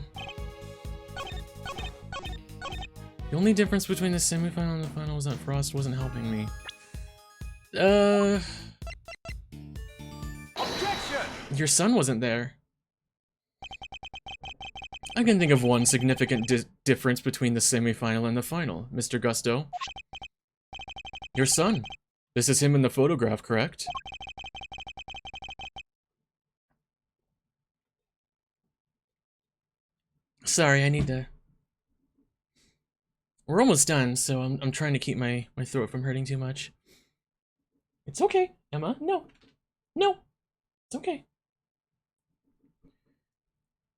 Speaker 1: only difference between the semifinal and the final was that Frost wasn't helping me.
Speaker 3: Objection!
Speaker 1: Your son wasn't there. I can think of one significant difference between the semifinal and the final, Mr. Gusto. Your son. This is him in the photograph, correct?
Speaker 2: Sorry, I need to... We're almost done, so I'm trying to keep my throat from hurting too much. It's okay, Emma. No. No. It's okay.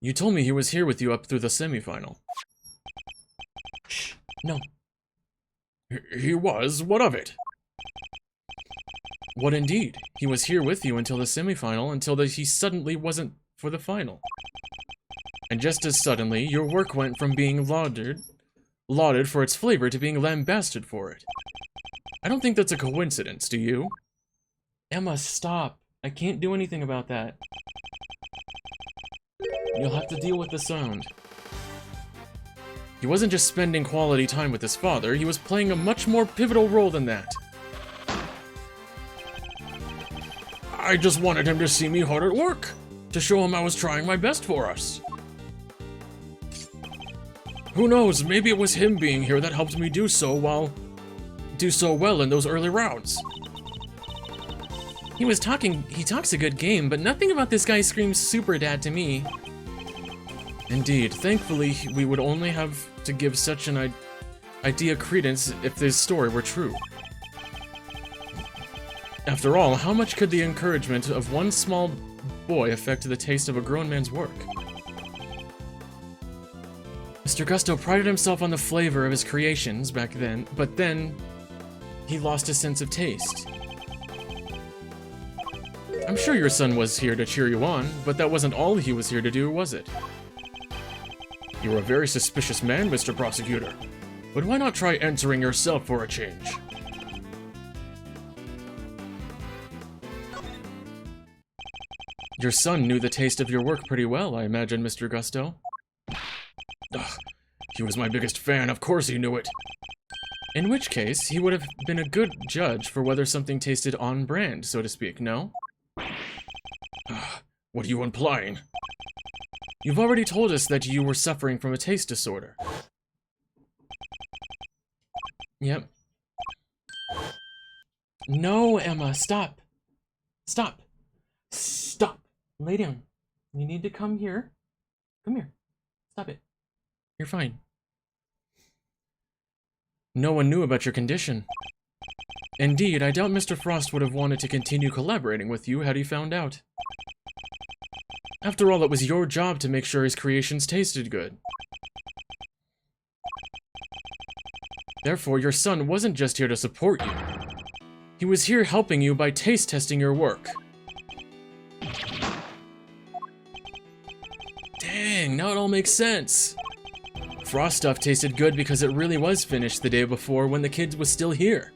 Speaker 1: You told me he was here with you up through the semifinal.
Speaker 2: Shh. No.
Speaker 1: He was? What of it? What indeed? He was here with you until the semifinal, until he suddenly wasn't for the final. And just as suddenly, your work went from being lauded for its flavor to being lambasted for it. I don't think that's a coincidence, do you?
Speaker 2: Emma, stop. I can't do anything about that.
Speaker 1: You'll have to deal with the sound. He wasn't just spending quality time with his father, he was playing a much more pivotal role than that. I just wanted him to see me hard at work, to show him I was trying my best for us. Who knows, maybe it was him being here that helped me do so well in those early rounds.
Speaker 2: He talks a good game, but nothing about this guy screams super dad to me.
Speaker 1: Indeed, thankfully, we would only have to give such an idea credence if this story were true. After all, how much could the encouragement of one small boy affect the taste of a grown man's work? Mr. Gusto prided himself on the flavor of his creations back then, but then he lost his sense of taste. I'm sure your son was here to cheer you on, but that wasn't all he was here to do, was it? You're a very suspicious man, Mr. Prosecutor. But why not try answering yourself for a change? Your son knew the taste of your work pretty well, I imagine, Mr. Gusto. Ugh, he was my biggest fan, of course he knew it. In which case, he would have been a good judge for whether something tasted on brand, so to speak, no? What are you implying? You've already told us that you were suffering from a taste disorder.
Speaker 2: Yep. No, Emma, stop. Stop. Stop. Lay down. You need to come here. Come here. Stop it.
Speaker 1: You're fine. No one knew about your condition. Indeed, I doubt Mr. Frost would have wanted to continue collaborating with you had he found out. After all, it was your job to make sure his creations tasted good. Therefore, your son wasn't just here to support you. He was here helping you by taste testing your work. Dang, now it all makes sense. Frost stuff tasted good because it really was finished the day before when the kid was still here.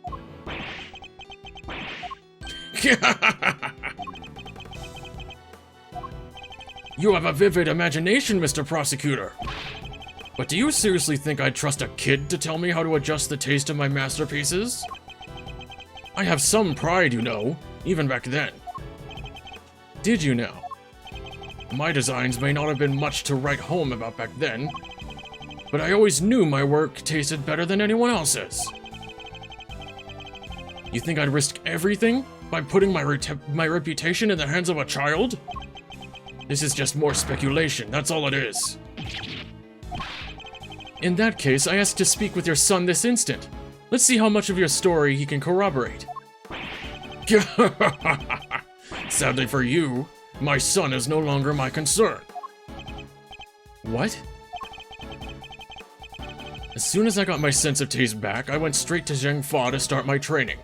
Speaker 1: You have a vivid imagination, Mr. Prosecutor. But do you seriously think I'd trust a kid to tell me how to adjust the taste of my masterpieces? I have some pride, you know, even back then. Did you know? My designs may not have been much to write home about back then, but I always knew my work tasted better than anyone else's. You think I'd risk everything by putting my reputation in the hands of a child? This is just more speculation, that's all it is. In that case, I ask to speak with your son this instant. Let's see how much of your story he can corroborate. Sadly for you, my son is no longer my concern. What? As soon as I got my sense of taste back, I went straight to Zheng Fa to start my training.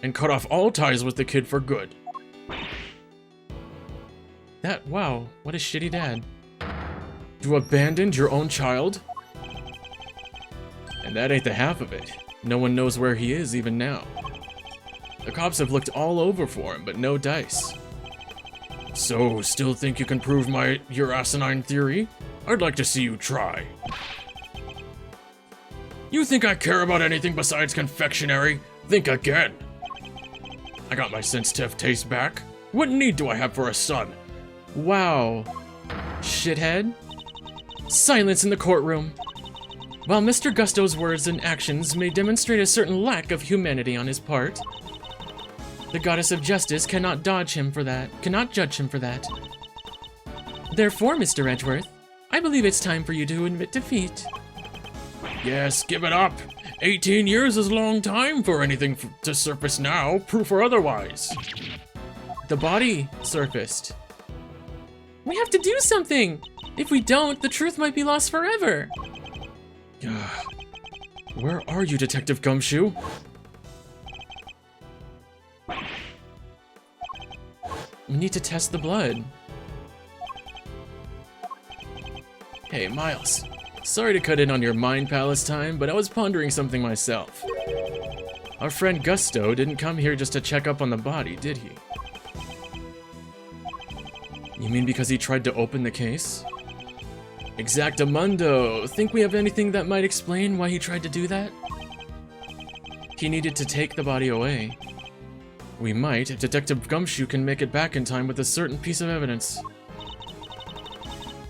Speaker 1: And cut off all ties with the kid for good.
Speaker 2: Wow, what a shitty dad.
Speaker 1: You abandoned your own child?
Speaker 2: And that ain't the half of it. No one knows where he is even now. The cops have looked all over for him, but no dice.
Speaker 1: So, still think you can prove your asinine theory? I'd like to see you try. You think I care about anything besides confectionery? Think again. I got my sensitive taste back. What need do I have for a son?
Speaker 2: Wow. Shithead. Silence in the courtroom. While Mr. Gusto's words and actions may demonstrate a certain lack of humanity on his part, the goddess of justice cannot judge him for that. Therefore, Mr. Edgeworth, I believe it's time for you to admit defeat.
Speaker 1: Yes, give it up. 18 years is a long time for anything to surface now, proof or otherwise.
Speaker 2: The body surfaced. We have to do something! If we don't, the truth might be lost forever.
Speaker 1: Where are you, Detective Gumshoe?
Speaker 2: We need to test the blood.
Speaker 1: Hey, Miles. Sorry to cut in on your mind palace time, but I was pondering something myself.
Speaker 2: Our friend Gusto didn't come here just to check up on the body, did he? You mean because he tried to open the case? Exactamundo! Think we have anything that might explain why he tried to do that? He needed to take the body away. We might, if Detective Gumshoe can make it back in time with a certain piece of evidence.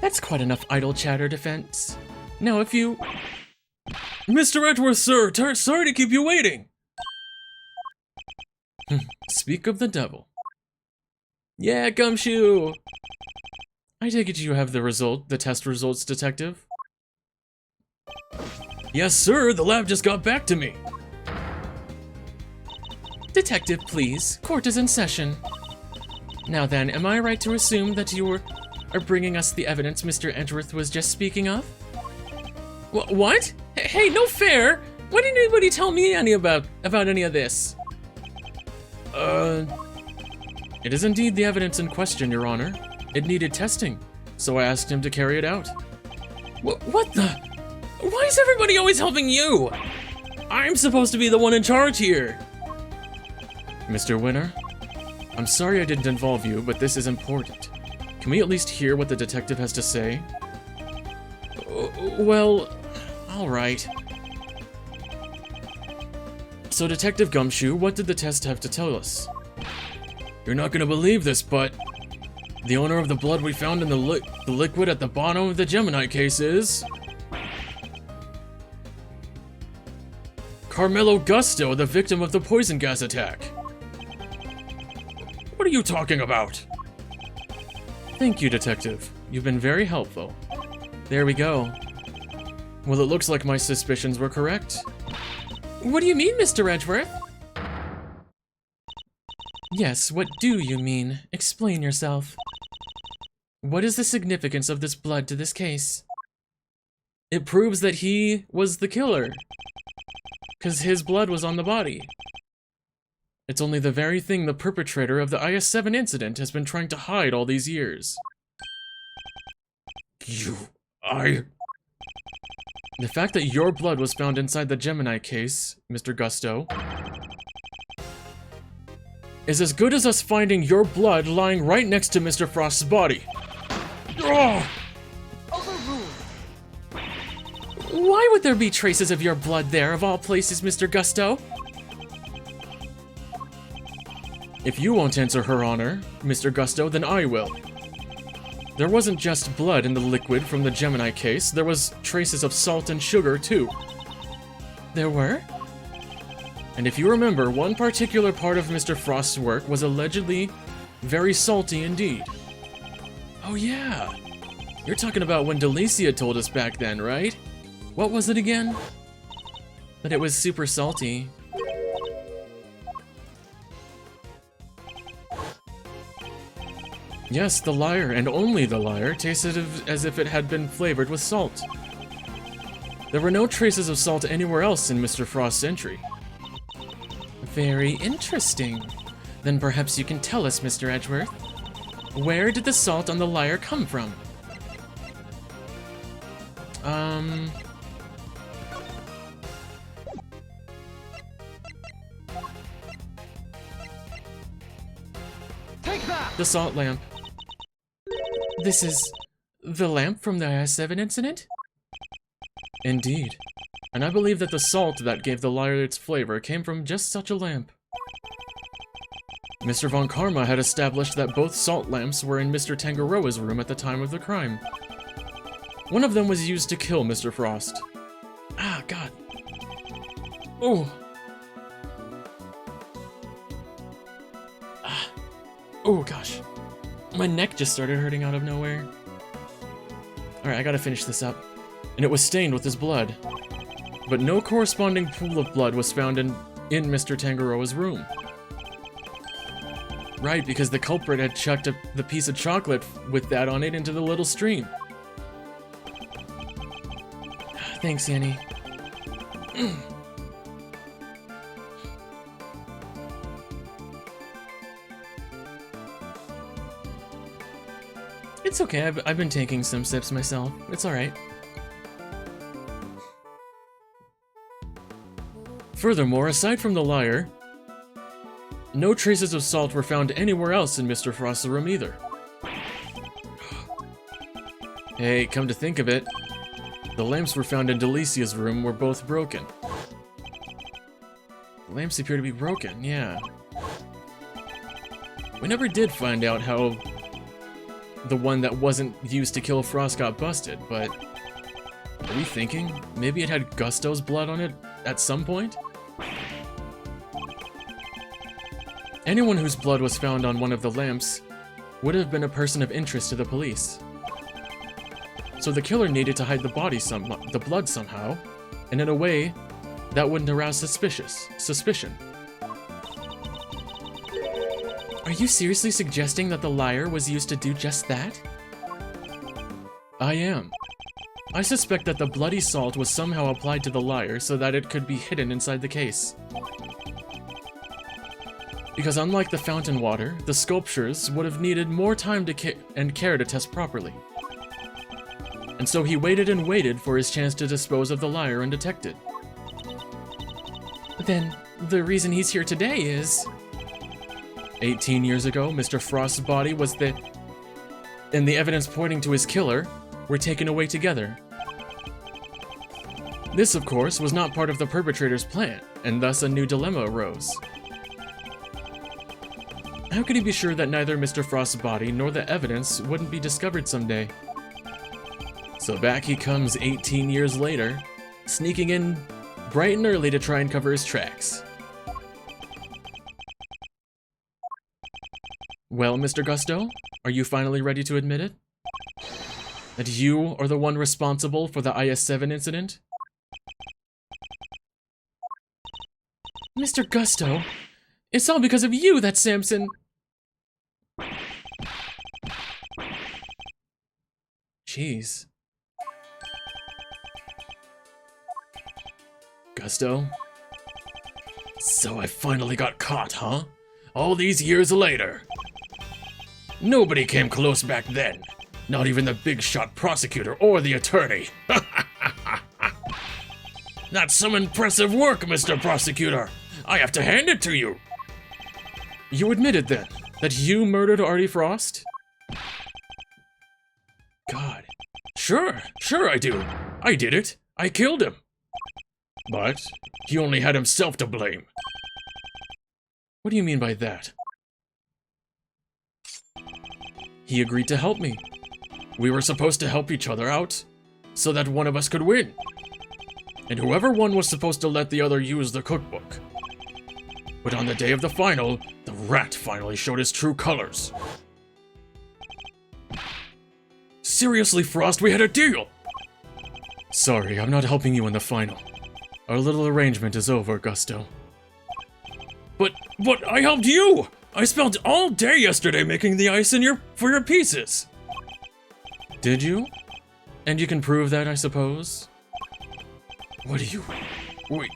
Speaker 2: That's quite enough idle chatter, Defense. Now if you...
Speaker 1: Mr. Edgeworth, sir! Sorry to keep you waiting!
Speaker 2: Speak of the devil. Yeah, Gumshoe! I take it you have the test results, Detective?
Speaker 1: Yes, sir, the lab just got back to me.
Speaker 2: Detective, please. Court is in session. Now then, am I right to assume that you are bringing us the evidence Mr. Edgeworth was just speaking of? What? Hey, no fair! Why didn't anybody tell me about any of this?
Speaker 1: It is indeed the evidence in question, Your Honor. It needed testing, so I asked him to carry it out.
Speaker 2: What the? Why is everybody always helping you? I'm supposed to be the one in charge here.
Speaker 1: Mr. Winner, I'm sorry I didn't involve you, but this is important. Can we at least hear what the detective has to say?
Speaker 2: Well, all right.
Speaker 1: So, Detective Gumshoe, what did the test have to tell us? You're not gonna believe this, but the owner of the blood we found in the liquid at the bottom of the Gemini case is... Carmelo Gusto, the victim of the poison gas attack. What are you talking about?
Speaker 2: Thank you, Detective. You've been very helpful. There we go.
Speaker 1: Well, it looks like my suspicions were correct.
Speaker 2: What do you mean, Mr. Edgeworth? Yes, what do you mean? Explain yourself. What is the significance of this blood to this case?
Speaker 1: It proves that he was the killer. 'Cause his blood was on the body. It's only the very thing the perpetrator of the IS-7 incident has been trying to hide all these years. The fact that your blood was found inside the Gemini case, Mr. Gusto, is as good as us finding your blood lying right next to Mr. Frost's body. Ugh.
Speaker 3: Overruled.
Speaker 2: Why would there be traces of your blood there, of all places, Mr. Gusto?
Speaker 1: If you won't answer Her Honor, Mr. Gusto, then I will. There wasn't just blood in the liquid from the Gemini case, there was traces of salt and sugar, too.
Speaker 2: There were?
Speaker 1: And if you remember, one particular part of Mr. Frost's work was allegedly very salty indeed.
Speaker 2: Oh yeah. You're talking about when Delicia told us back then, right? What was it again? That it was super salty.
Speaker 1: Yes, the lyre, and only the lyre, tasted as if it had been flavored with salt. There were no traces of salt anywhere else in Mr. Frost's entry.
Speaker 2: Very interesting. Then perhaps you can tell us, Mr. Edgeworth. Where did the salt on the lyre come from?
Speaker 3: Take that!
Speaker 1: The salt lamp.
Speaker 2: This is the lamp from the IS-7 incident?
Speaker 1: Indeed. And I believe that the salt that gave the lyre its flavor came from just such a lamp. Mr. Von Karma had established that both salt lamps were in Mr. Tangaroa's room at the time of the crime. One of them was used to kill Mr. Frost.
Speaker 2: Ah, God. Oh. Ah. Oh, gosh. My neck just started hurting out of nowhere. Alright, I gotta finish this up.
Speaker 1: And it was stained with his blood. But no corresponding pool of blood was found in Mr. Tangaroa's room.
Speaker 2: Right, because the culprit had chucked the piece of chocolate with that on it into the little stream. Thanks, Annie. It's okay, I've been taking some sips myself. It's alright.
Speaker 1: Furthermore, aside from the lyre, no traces of salt were found anywhere else in Mr. Frost's room either. Hey, come to think of it, the lamps were found in Delicia's room were both broken.
Speaker 2: The lamps appear to be broken, yeah.
Speaker 1: We never did find out how the one that wasn't used to kill Frost got busted, but are we thinking maybe it had Gusto's blood on it at some point? Anyone whose blood was found on one of the lamps would have been a person of interest to the police. So the killer needed to hide the blood somehow, and in a way that wouldn't arouse suspicion.
Speaker 2: Are you seriously suggesting that the lyre was used to do just that?
Speaker 1: I am. I suspect that the bloody salt was somehow applied to the lyre so that it could be hidden inside the case. Because unlike the fountain water, the sculptures would have needed more time and care to test properly. And so he waited and waited for his chance to dispose of the lyre undetected.
Speaker 2: Then, the reason he's here today is...
Speaker 1: 18 years ago, Mr. Frost's body was and the evidence pointing to his killer were taken away together. This, of course, was not part of the perpetrator's plan, and thus a new dilemma arose. How could he be sure that neither Mr. Frost's body nor the evidence wouldn't be discovered someday? So back he comes 18 years later, sneaking in bright and early to try and cover his tracks. Well, Mr. Gusto, are you finally ready to admit it? That you are the one responsible for the IS-7 incident?
Speaker 2: Mr. Gusto, it's all because of you that Samson...
Speaker 1: Jeez. Gusto? So I finally got caught, huh? All these years later. Nobody came close back then. Not even the big shot prosecutor or the attorney. That's some impressive work, Mr. Prosecutor. I have to hand it to you. You admitted then that you murdered Artie Frost? Sure I do. I did it. I killed him. But he only had himself to blame.
Speaker 2: What do you mean by that?
Speaker 1: He agreed to help me. We were supposed to help each other out, so that one of us could win. And whoever won was supposed to let the other use the cookbook. But on the day of the final, the rat finally showed his true colors. Seriously, Frost, we had a deal!
Speaker 2: Sorry, I'm not helping you in the final. Our little arrangement is over, Gusto.
Speaker 1: But I helped you! I spent all day yesterday making the ice for your pieces!
Speaker 2: Did you? And you can prove that, I suppose?
Speaker 1: What do you... Wait,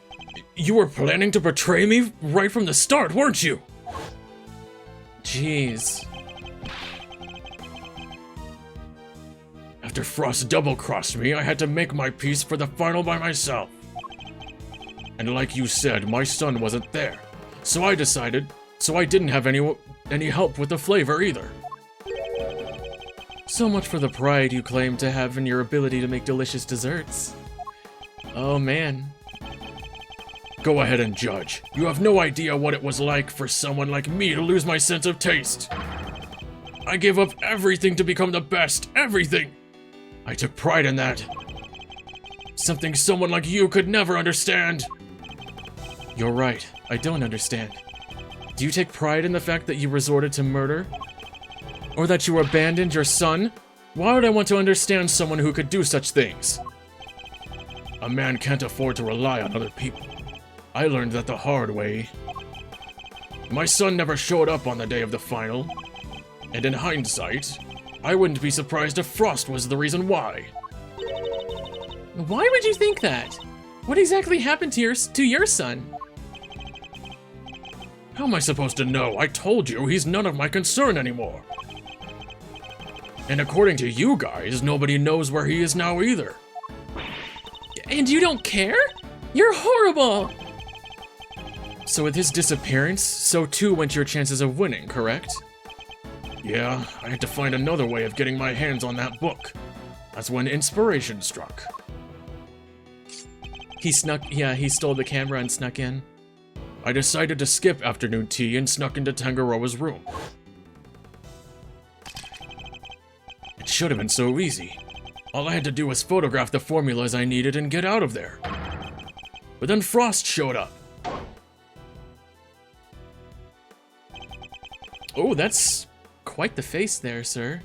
Speaker 1: you were planning to betray me right from the start, weren't you?
Speaker 2: Jeez.
Speaker 1: After Frost double-crossed me, I had to make my piece for the final by myself. And like you said, my son wasn't there. So I didn't have any help with the flavor either.
Speaker 2: So much for the pride you claim to have in your ability to make delicious desserts. Oh man.
Speaker 1: Go ahead and judge. You have no idea what it was like for someone like me to lose my sense of taste. I gave up everything to become the best, everything. I took pride in that. Something someone like you could never understand.
Speaker 2: You're right, I don't understand. Do you take pride in the fact that you resorted to murder? Or that you abandoned your son? Why would I want to understand someone who could do such things?
Speaker 1: A man can't afford to rely on other people. I learned that the hard way. My son never showed up on the day of the final. And in hindsight, I wouldn't be surprised if Frost was the reason why.
Speaker 2: Why would you think that? What exactly happened to your son?
Speaker 1: How am I supposed to know? I told you, he's none of my concern anymore. And according to you guys, nobody knows where he is now either.
Speaker 2: And you don't care? You're horrible! So with his disappearance, so too went your chances of winning, correct?
Speaker 1: Yeah, I had to find another way of getting my hands on that book. That's when inspiration struck.
Speaker 2: He stole the camera and snuck in.
Speaker 1: I decided to skip afternoon tea and snuck into Tangaroa's room. It should have been so easy. All I had to do was photograph the formulas I needed and get out of there. But then Frost showed up.
Speaker 2: Oh, that's quite the face there, sir.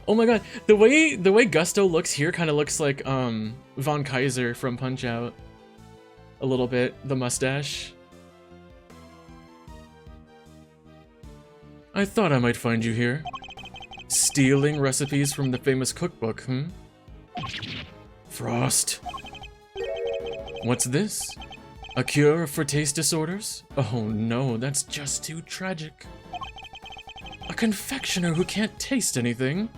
Speaker 2: Oh my god, the way Gusto looks here kind of looks like Von Kaiser from Punch-Out. A little bit, the mustache.
Speaker 1: I thought I might find you here. Stealing recipes from the famous cookbook, Frost.
Speaker 2: What's this? A cure for taste disorders? Oh no, that's just too tragic. A confectioner who can't taste anything?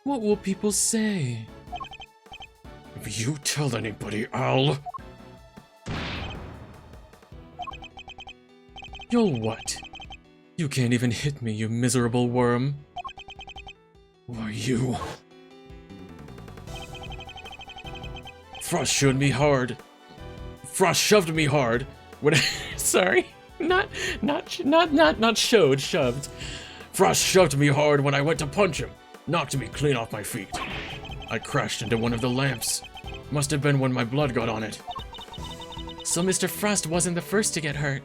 Speaker 2: What will people say?
Speaker 1: If you tell anybody, I'll...
Speaker 2: You'll what? You can't even hit me, you miserable worm.
Speaker 1: Why, you... Frost showed me hard. Frost shoved me hard when
Speaker 2: Sorry, not showed, shoved.
Speaker 1: Frost shoved me hard when I went to punch him. Knocked me clean off my feet. I crashed into one of the lamps. Must have been when my blood got on it.
Speaker 2: So Mr. Frost wasn't the first to get hurt.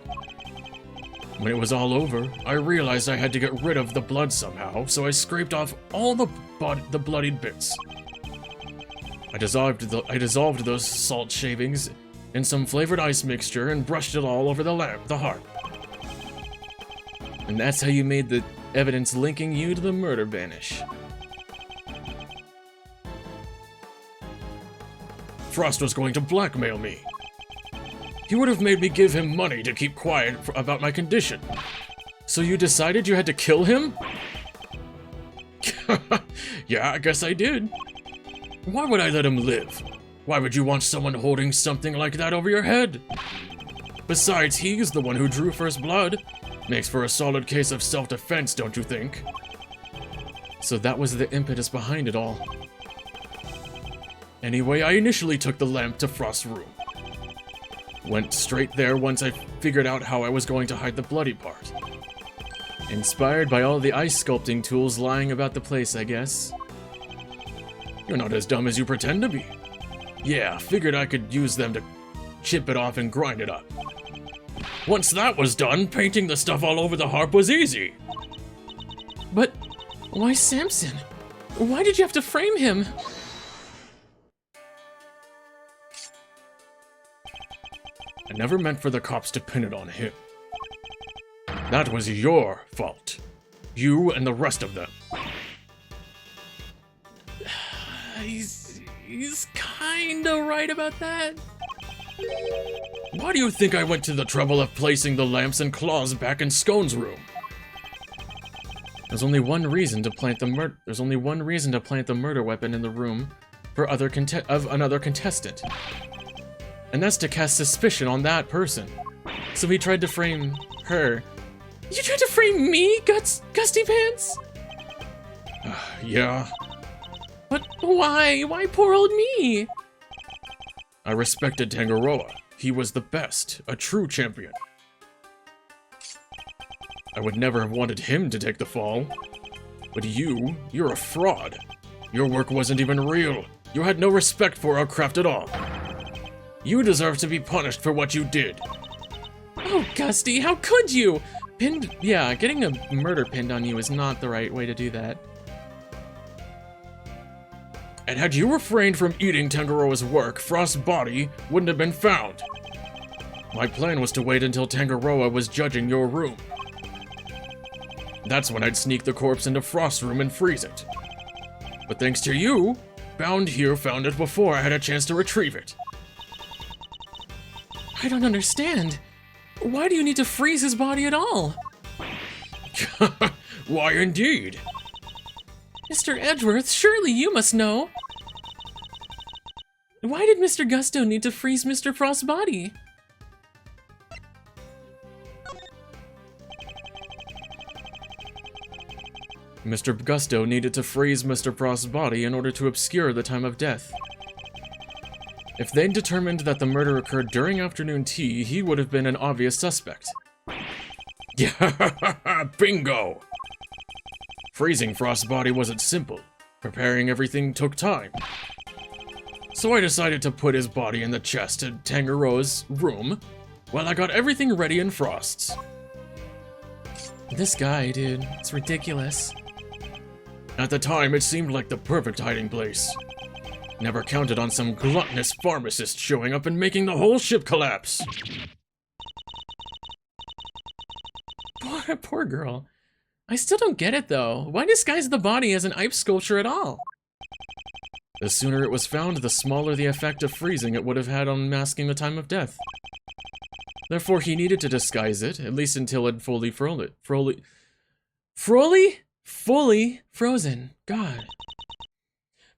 Speaker 1: When it was all over, I realized I had to get rid of the blood somehow, so I scraped off all the bloodied bits. I dissolved those salt shavings in some flavored ice mixture and brushed it all over the harp.
Speaker 2: And that's how you made the evidence linking you to the murder vanish.
Speaker 1: Frost was going to blackmail me. He would have made me give him money to keep quiet about my condition.
Speaker 2: So you decided you had to kill him?
Speaker 1: Yeah, I guess I did. Why would I let him live? Why would you want someone holding something like that over your head? Besides, he's the one who drew first blood. Makes for a solid case of self-defense, don't you think? So that was the impetus behind it all. Anyway, I initially took the lamp to Frost's room. Went straight there once I figured out how I was going to hide the bloody part. Inspired by all the ice sculpting tools lying about the place, I guess. You're not as dumb as you pretend to be. Yeah, figured I could use them to chip it off and grind it up. Once that was done, painting the stuff all over the harp was easy.
Speaker 2: But why Samson? Why did you have to frame him?
Speaker 1: I never meant for the cops to pin it on him. That was your fault. You and the rest of them.
Speaker 2: He's kinda right about that.
Speaker 1: Why do you think I went to the trouble of placing the lamps and claws back in Scone's room?
Speaker 2: There's only one reason to plant the murder weapon in the room for another contestant. And that's to cast suspicion on that person. So he tried to frame her. You tried to frame me, Gusty Pants?
Speaker 1: Yeah.
Speaker 2: But why? Why poor old me?
Speaker 1: I respected Tangaroa. He was the best, a true champion. I would never have wanted him to take the fall. But you're a fraud. Your work wasn't even real. You had no respect for our craft at all. You deserve to be punished for what you did.
Speaker 2: Oh, Gusty, how could you? Getting a murder pinned on you is not the right way to do that.
Speaker 1: And had you refrained from eating Tangaroa's work, Frost's body wouldn't have been found. My plan was to wait until Tangaroa was judging your room. That's when I'd sneak the corpse into Frost's room and freeze it. But thanks to you, Bound here found it before I had a chance to retrieve it.
Speaker 2: I don't understand. Why do you need to freeze his body at all?
Speaker 1: Why indeed?
Speaker 2: Mr. Edgeworth, surely you must know. Why did Mr. Gusto need to freeze Mr. Frost's body?
Speaker 1: Mr. Gusto needed to freeze Mr. Frost's body in order to obscure the time of death. If they'd determined that the murder occurred during afternoon tea, he would have been an obvious suspect. Yeah, bingo! Freezing Frost's body wasn't simple. Preparing everything took time. So I decided to put his body in the chest in Tangaroa's room while I got everything ready in Frost's.
Speaker 2: This guy, dude, it's ridiculous.
Speaker 1: At the time, it seemed like the perfect hiding place. Never counted on some gluttonous pharmacist showing up and making the whole ship collapse.
Speaker 2: Poor girl. I still don't get it, though. Why disguise the body as an ice sculpture at all?
Speaker 1: The sooner it was found, the smaller the effect of freezing it would have had on masking the time of death. Therefore, he needed to disguise it, at least until it fully fully frozen. God.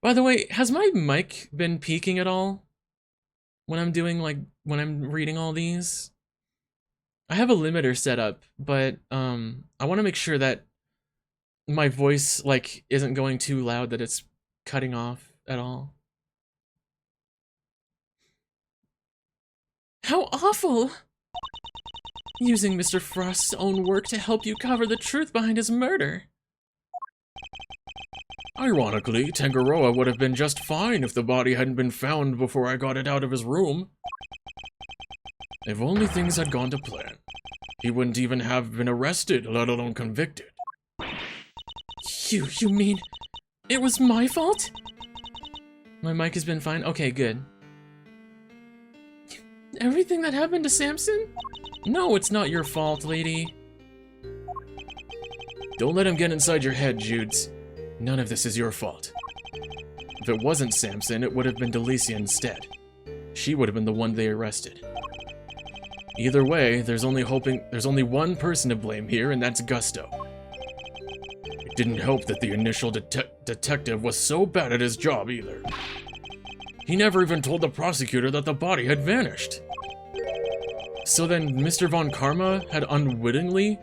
Speaker 1: By the way, has my mic been peaking at all? When I'm reading all these? I have a limiter set up, but, I want to make sure that my voice, isn't going too loud that it's cutting off at all. How awful! Using Mr. Frost's own work to help you cover the truth behind his murder. Ironically, Tangaroa would have been just fine if the body hadn't been found before I got it out of his room. If only things had gone to plan, he wouldn't even have been arrested, let alone convicted.
Speaker 2: You mean it was my fault? My mic has been fine? Okay, good. Everything that happened to Samson? No, it's not your fault, lady.
Speaker 1: Don't let him get inside your head, Judes. None of this is your fault. If it wasn't Samson, it would have been Delicia instead. She would have been the one they arrested. Either way, there's only one person to blame here, and that's Gusto. It didn't help that the initial detective was so bad at his job either. He never even told the prosecutor that the body had vanished. So then Mr. Von Karma had unwittingly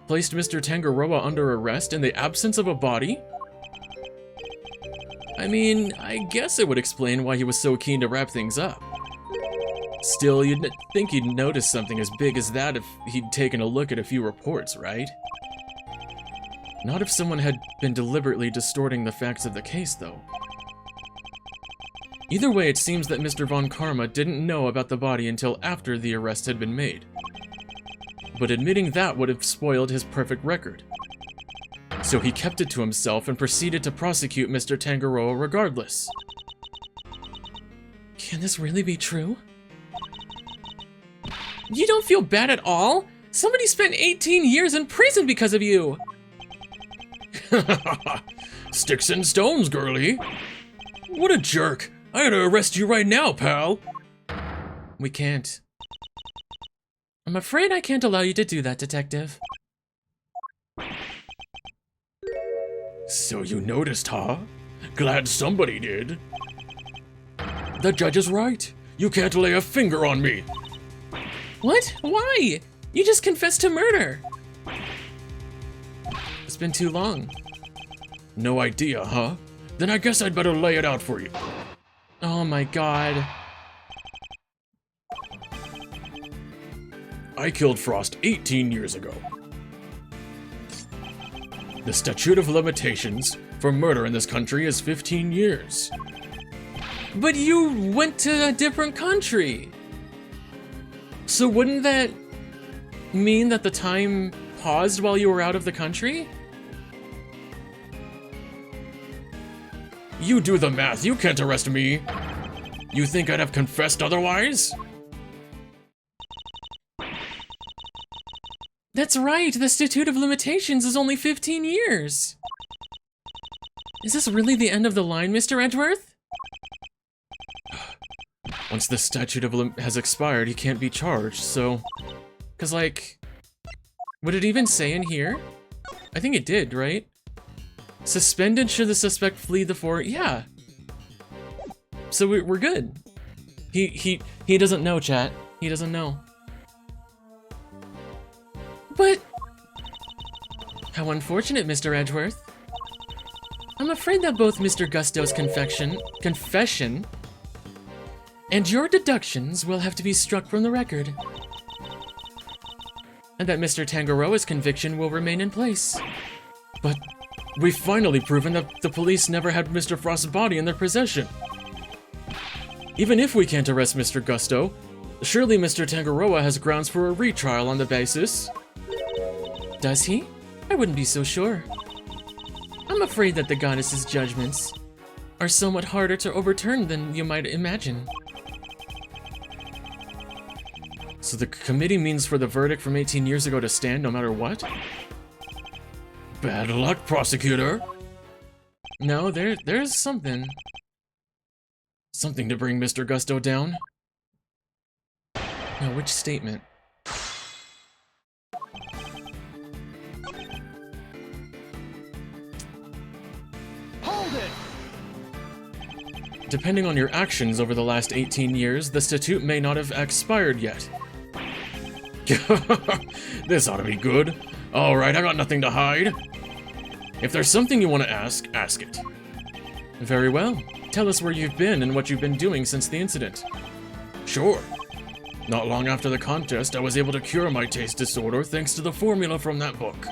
Speaker 1: placed Mr. Tangaroa under arrest in the absence of a body? I mean, I guess it would explain why he was so keen to wrap things up. Still, you'd think he'd notice something as big as that if he'd taken a look at a few reports, right? Not if someone had been deliberately distorting the facts of the case, though. Either way, it seems that Mr. Von Karma didn't know about the body until after the arrest had been made. But admitting that would have spoiled his perfect record. So he kept it to himself and proceeded to prosecute Mr. Tangaroa regardless.
Speaker 2: Can this really be true? You don't feel bad at all? Somebody spent 18 years in prison because of you!
Speaker 1: Sticks and stones, girlie. What a jerk. I ought to arrest you right now, pal.
Speaker 2: We can't. I'm afraid I can't allow you to do that, Detective.
Speaker 1: So you noticed, huh? Glad somebody did. The judge is right. You can't lay a finger on me.
Speaker 2: What? Why? You just confessed to murder.
Speaker 1: It's been too long. No idea, huh? Then I guess I'd better lay it out for you.
Speaker 2: Oh my god.
Speaker 1: I killed Frost 18 years ago. The statute of limitations for murder in this country is 15 years.
Speaker 2: But you went to a different country. So wouldn't that mean that the time paused while you were out of the country?
Speaker 1: You do the math, you can't arrest me. You think I'd have confessed otherwise?
Speaker 2: That's right, the statute of limitations is only 15 years. Is this really the end of the line, Mr. Edgeworth?
Speaker 1: Once the statute of has expired, he can't be charged, so...
Speaker 2: Cause like, would it even say in here? I think it did, right? Suspended should the suspect flee the fort. Yeah. So we're good. He doesn't know, chat. He doesn't know. But how unfortunate, Mr. Edgeworth. I'm afraid that both Mr. Gusto's confession and your deductions will have to be struck from the record. And that Mr. Tangaroa's conviction will remain in place.
Speaker 1: But we've finally proven that the police never had Mr. Frost's body in their possession. Even if we can't arrest Mr. Gusto, surely Mr. Tangaroa has grounds for a retrial on the basis.
Speaker 2: Does he? I wouldn't be so sure. I'm afraid that the goddess's judgments are somewhat harder to overturn than you might imagine.
Speaker 1: So the committee means for the verdict from 18 years ago to stand no matter what? Bad luck, Prosecutor.
Speaker 2: No, there's something.
Speaker 1: Something to bring Mr. Gusto down?
Speaker 2: No, which statement?
Speaker 3: Hold it!
Speaker 1: Depending on your actions over the last 18 years, the statute may not have expired yet. This ought to be good. Alright, I got nothing to hide. If there's something you want to ask, ask it.
Speaker 2: Very well. Tell us where you've been and what you've been doing since the incident.
Speaker 1: Sure. Not long after the contest, I was able to cure my taste disorder thanks to the formula from that book.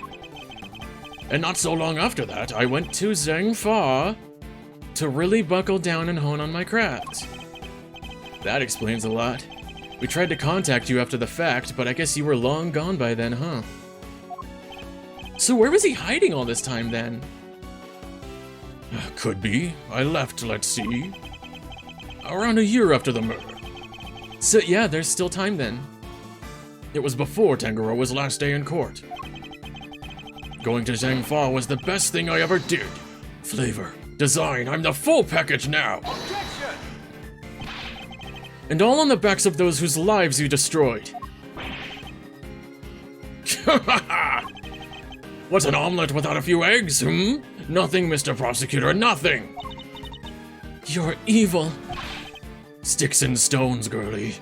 Speaker 1: And not so long after that, I went to Zhangfa to really buckle down and hone on my craft. That explains a lot. We tried to contact you after the fact, but I guess you were long gone by then, huh?
Speaker 2: So where was he hiding all this time then?
Speaker 1: Could be. I left, let's see, around a year after the murder.
Speaker 2: So yeah, there's still time then.
Speaker 1: It was before Tangaroa's last day in court. Going to Zhangfa was the best thing I ever did. Flavor, design, I'm the full package now.
Speaker 3: Objection!
Speaker 1: And all on the backs of those whose lives you destroyed. What's an omelet without a few eggs, hmm? Nothing, Mr. Prosecutor, nothing!
Speaker 2: You're evil.
Speaker 1: Sticks and stones, girlie.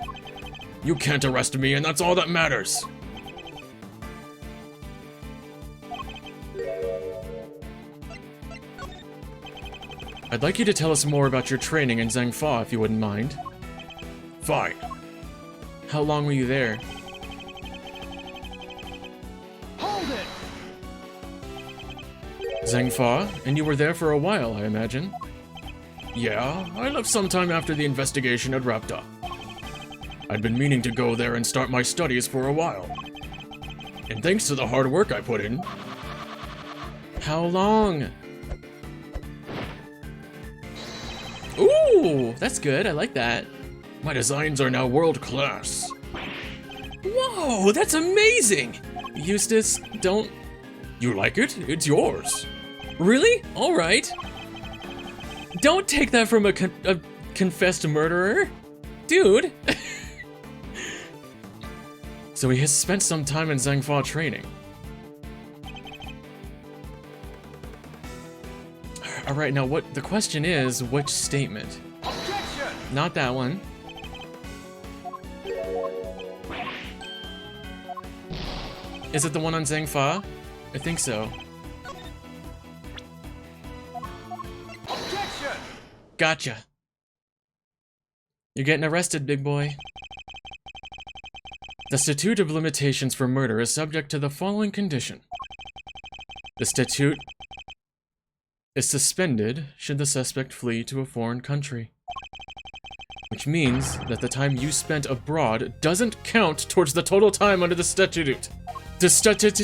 Speaker 1: You can't arrest me, and that's all that matters. I'd like you to tell us more about your training in Zhangfa, if you wouldn't mind. Fine. How long were you there?
Speaker 3: Hold it!
Speaker 1: Zhangfa? And you were there for a while, I imagine? Yeah, I left sometime after the investigation had wrapped up. I'd been meaning to go there and start my studies for a while. And thanks to the hard work I put in.
Speaker 2: How long? Ooh, that's good. I like that.
Speaker 1: My designs are now world class.
Speaker 2: Whoa, that's amazing! Eustace, don't...
Speaker 1: You like it? It's yours.
Speaker 2: Really? Alright. Don't take that from a confessed murderer. Dude.
Speaker 1: So he has spent some time in Zhangfa training.
Speaker 2: Alright, now the question is, which statement?
Speaker 3: Objection!
Speaker 2: Not that one. Is it the one on Zhangfa? I think so.
Speaker 3: Objection!
Speaker 2: Gotcha. You're getting arrested, big boy.
Speaker 1: The statute of limitations for murder is subject to the following condition. The statute is suspended should the suspect flee to a foreign country. Which means that the time you spent abroad doesn't count towards the total time under the statute. The statute.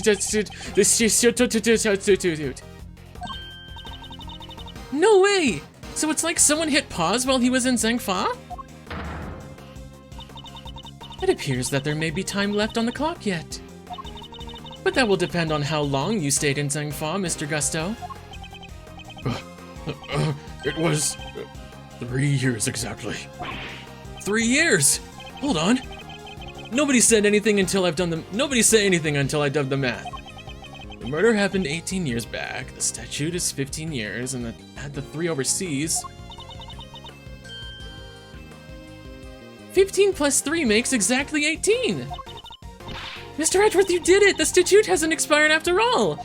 Speaker 2: No way! So it's like someone hit pause while he was in Zhangfa? It appears that there may be time left on the clock yet. But that will depend on how long you stayed in Zhangfa, Mr. Gusto.
Speaker 1: It was 3 years exactly.
Speaker 2: 3 years? Hold on. Nobody said anything until I've done the- Nobody say anything until I did the math. The murder happened 18 years back, the statute is 15 years, and add the 3 overseas. 15 plus 3 makes exactly 18! Mr. Edgeworth, you did it! The statute hasn't expired after all!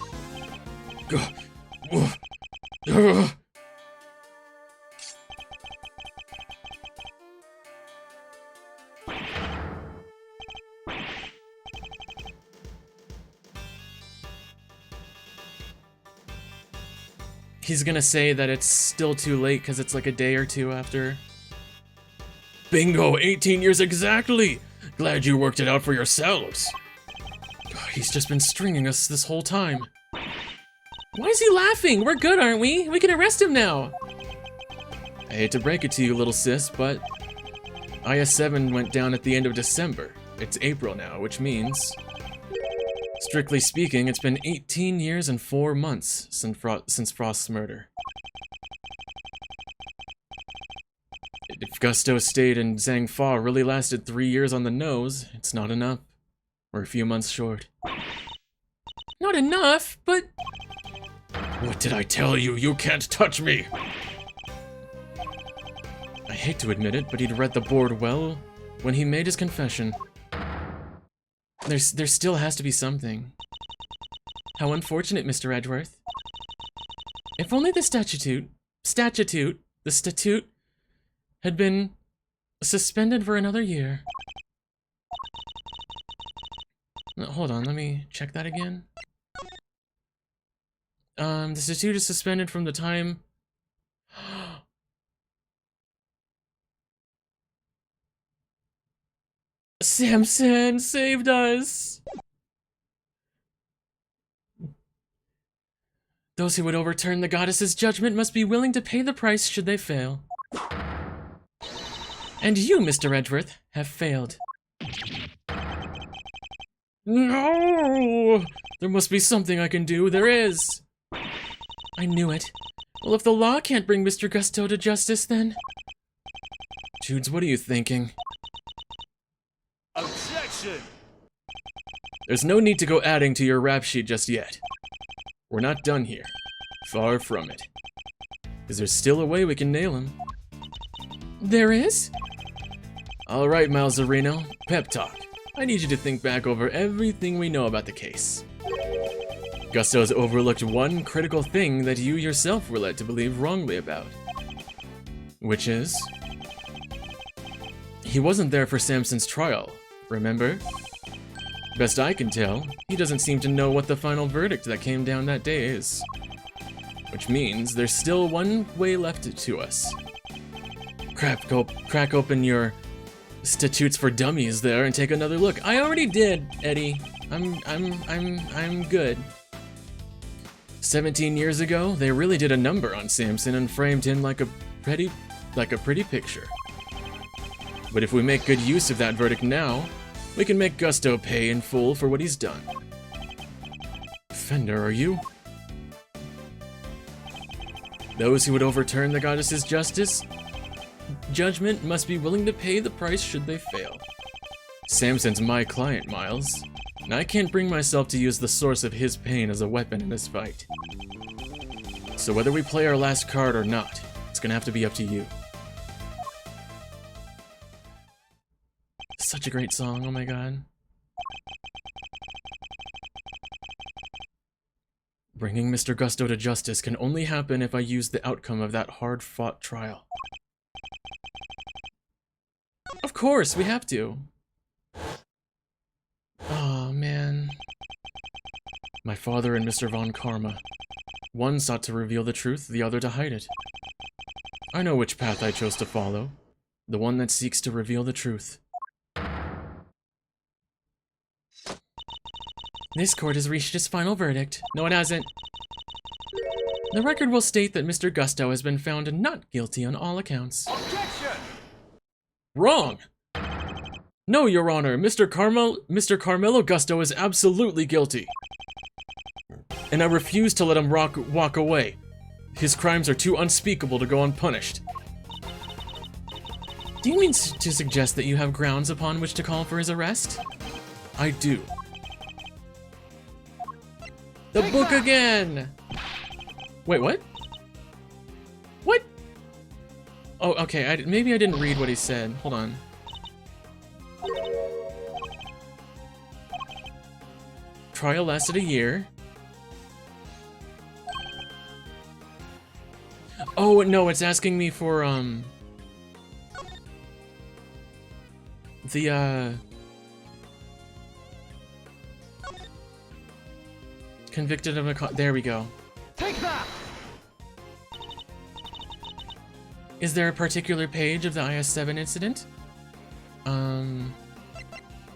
Speaker 2: He's gonna say that it's still too late because it's like a day or two after.
Speaker 1: Bingo, 18 years exactly! Glad you worked it out for yourselves.
Speaker 2: He's just been stringing us this whole time. Why is he laughing? We're good, aren't we? We can arrest him now.
Speaker 1: I hate to break it to you, little sis, but IS-7 went down at the end of December. It's April now, which means, strictly speaking, it's been 18 years and 4 months since Frost's murder. If Gusto stayed in Zhangfa really lasted 3 years on the nose, it's not enough. We're a few months short.
Speaker 2: Not enough, but...
Speaker 1: What did I tell you? You can't touch me!
Speaker 2: I hate to admit it, but he'd read the board well when he made his confession. There still has to be something. How unfortunate, Mr. Edgeworth. If only the statute had been suspended for another year. No, hold on, let me check that again. The statute is suspended from the time... Samson saved us! Those who would overturn the goddess's judgment must be willing to pay the price should they fail. And you, Mr. Edgeworth, have failed. No! There must be something I can do. There is! I knew it. Well, if the law can't bring Mr. Gusto to justice, then...
Speaker 1: Judes, what are you thinking?
Speaker 3: Objection!
Speaker 1: There's no need to go adding to your rap sheet just yet. We're not done here. Far from it. Because there's still a way we can nail him.
Speaker 2: There is?
Speaker 1: Alright, Malzarino. Pep talk. I need you to think back over everything we know about the case. Gusto's overlooked one critical thing that you yourself were led to believe wrongly about. Which is? He wasn't there for Samson's trial, remember? Best I can tell, he doesn't seem to know what the final verdict that came down that day is. Which means there's still one way left to us. Crack open your statutes for dummies there and take another look. I already did, Eddie. I'm good. 17 years ago, they really did a number on Samson and framed him like a pretty picture. But if we make good use of that verdict now, we can make Gusto pay in full for what he's done. Fender, are you? Those who would overturn the goddess's judgment must be willing to pay the price should they fail. Samson's my client, Miles, and I can't bring myself to use the source of his pain as a weapon in this fight. So whether we play our last card or not, it's gonna have to be up to you. Such a great song, oh my god. Bringing Mr. Gusto to justice can only happen if I use the outcome of that hard-fought trial. Of course, we have to. Oh, man. My father and Mr. Von Karma. One sought to reveal the truth, the other to hide it. I know which path I chose to follow. The one that seeks to reveal the truth.
Speaker 2: This court has reached its final verdict. No, it hasn't. The record will state that Mr. Gusto has been found not guilty on all accounts.
Speaker 3: Objection!
Speaker 1: Wrong! No, Your Honor, Mr. Carmelo Gusto is absolutely guilty. And I refuse to let him walk away. His crimes are too unspeakable to go unpunished.
Speaker 2: Do you mean to suggest that you have grounds upon which to call for his arrest?
Speaker 1: I do.
Speaker 2: The book again!
Speaker 1: Wait, what?
Speaker 2: What? Oh, okay, maybe I didn't read what he said. Hold on. Trial lasted a year. Oh, no, it's asking me for, convicted of a there we go.
Speaker 3: Take that!
Speaker 2: Is there a particular page of the IS-7 incident?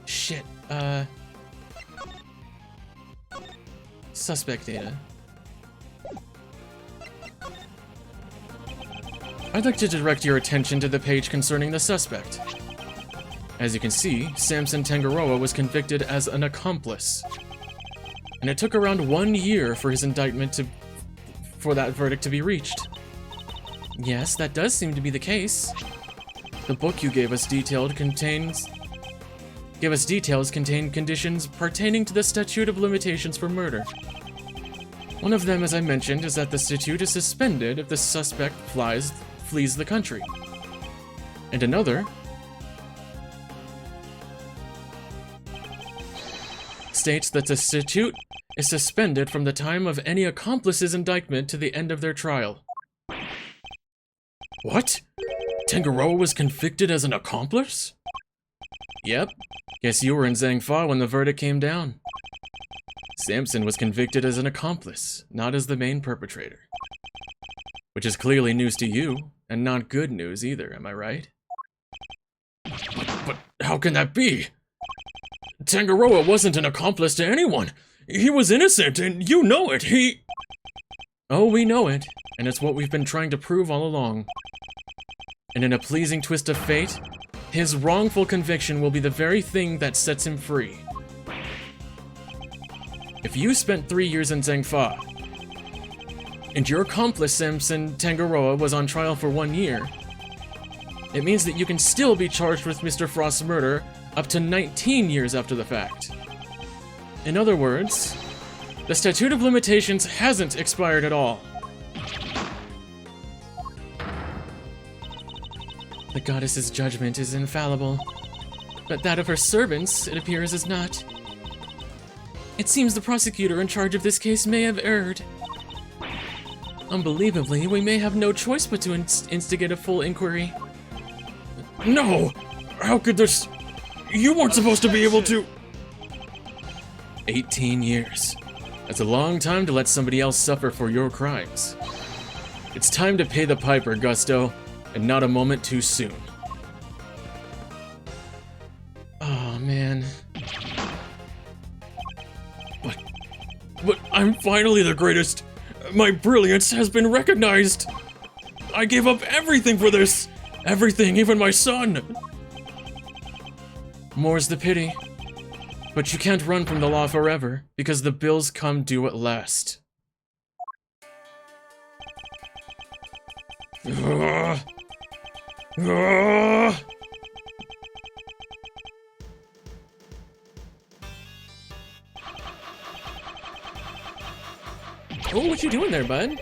Speaker 2: Shit, suspect data.
Speaker 1: I'd like to direct your attention to the page concerning the suspect. As you can see, Samson Tangaroa was convicted as an accomplice. And it took around 1 year for his indictment for that verdict to be reached.
Speaker 2: Yes, that does seem to be the case.
Speaker 1: The book you gave us details contain conditions pertaining to the statute of limitations for murder. One of them, as I mentioned, is that the statute is suspended if the suspect flees the country. And another states that the statute is suspended from the time of any accomplice's indictment to the end of their trial. What? Tangaroa was convicted as an accomplice? Yep. Guess you were in Zhangfa when the verdict came down. Samson was convicted as an accomplice, not as the main perpetrator. Which is clearly news to you, and not good news either, am I right? But how can that be? Tangaroa wasn't an accomplice to anyone. He was innocent, and you know it. Oh, we know it, and it's what we've been trying to prove all along. And in a pleasing twist of fate, his wrongful conviction will be the very thing that sets him free. If you spent 3 years in Zhangfa, and your accomplice Samson Tangaroa was on trial for 1 year, it means that you can still be charged with Mr. Frost's murder up to 19 years after the fact. In other words, the statute of limitations hasn't expired at all.
Speaker 2: The goddess's judgment is infallible, but that of her servants, it appears, is not. It seems the prosecutor in charge of this case may have erred. Unbelievably, we may have no choice but to instigate a full inquiry.
Speaker 1: No! How could this... You weren't supposed to be able to...
Speaker 2: 18 years. That's a long time to let somebody else suffer for your crimes. It's time to pay the piper, Gusto, and not a moment too soon. Oh, man.
Speaker 1: But I'm finally the greatest. My brilliance has been recognized. I gave up everything for this. Everything, even my son.
Speaker 2: More's the pity. But you can't run from the law forever, because the bills come due at last. Oh, what you doing there, bud?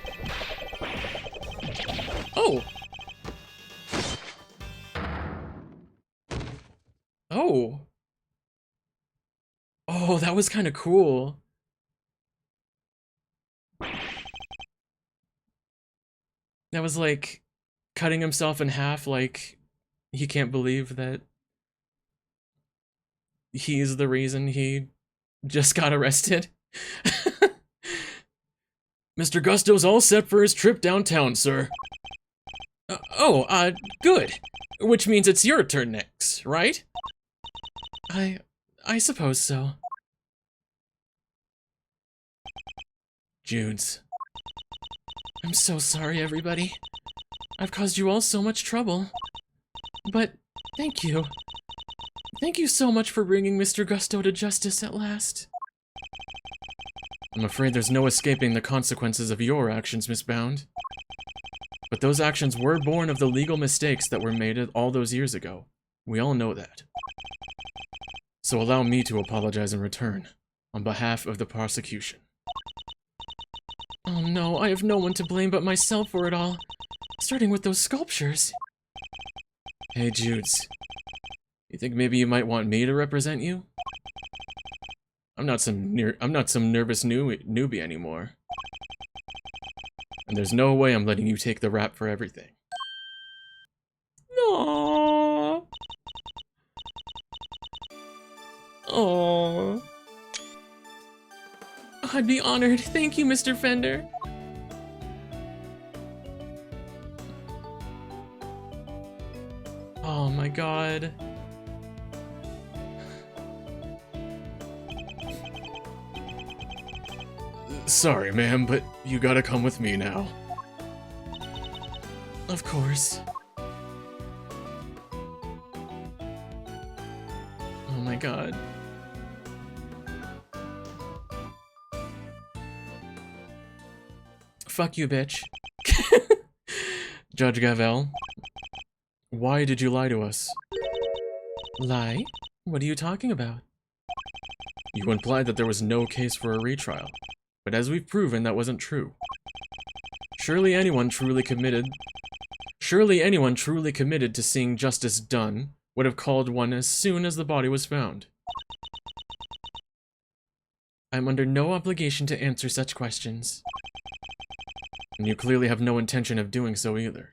Speaker 2: Oh! Oh! Oh, that was kind of cool. That was like cutting himself in half, like he can't believe that he's the reason he just got arrested.
Speaker 1: Mr. Gusto's all set for his trip downtown, sir.
Speaker 2: Good. Which means it's your turn next, right? I suppose so.
Speaker 1: Junes.
Speaker 2: I'm so sorry, everybody. I've caused you all so much trouble. But thank you. Thank you so much for bringing Mr. Gusto to justice at last.
Speaker 1: I'm afraid there's no escaping the consequences of your actions, Miss Bound. But those actions were born of the legal mistakes that were made all those years ago. We all know that. So allow me to apologize in return, on behalf of the prosecution.
Speaker 2: Oh no, I have no one to blame but myself for it all. Starting with those sculptures.
Speaker 1: Hey, Judes. You think maybe you might want me to represent you? I'm not some nervous newbie anymore. And there's no way I'm letting you take the rap for everything.
Speaker 2: Aww. Aww. I'd be honored. Thank you, Mr. Fender. Oh my god.
Speaker 1: Sorry, ma'am, but you gotta come with me now.
Speaker 2: Of course. Oh my god. Fuck you, bitch.
Speaker 1: Judge Gavel, why did you lie to us?
Speaker 2: Lie? What are you talking about?
Speaker 1: You implied that there was no case for a retrial, but as we've proven, that wasn't true. Surely anyone truly committed to seeing justice done would have called one as soon as the body was found.
Speaker 2: I'm under no obligation to answer such questions.
Speaker 1: And you clearly have no intention of doing so either.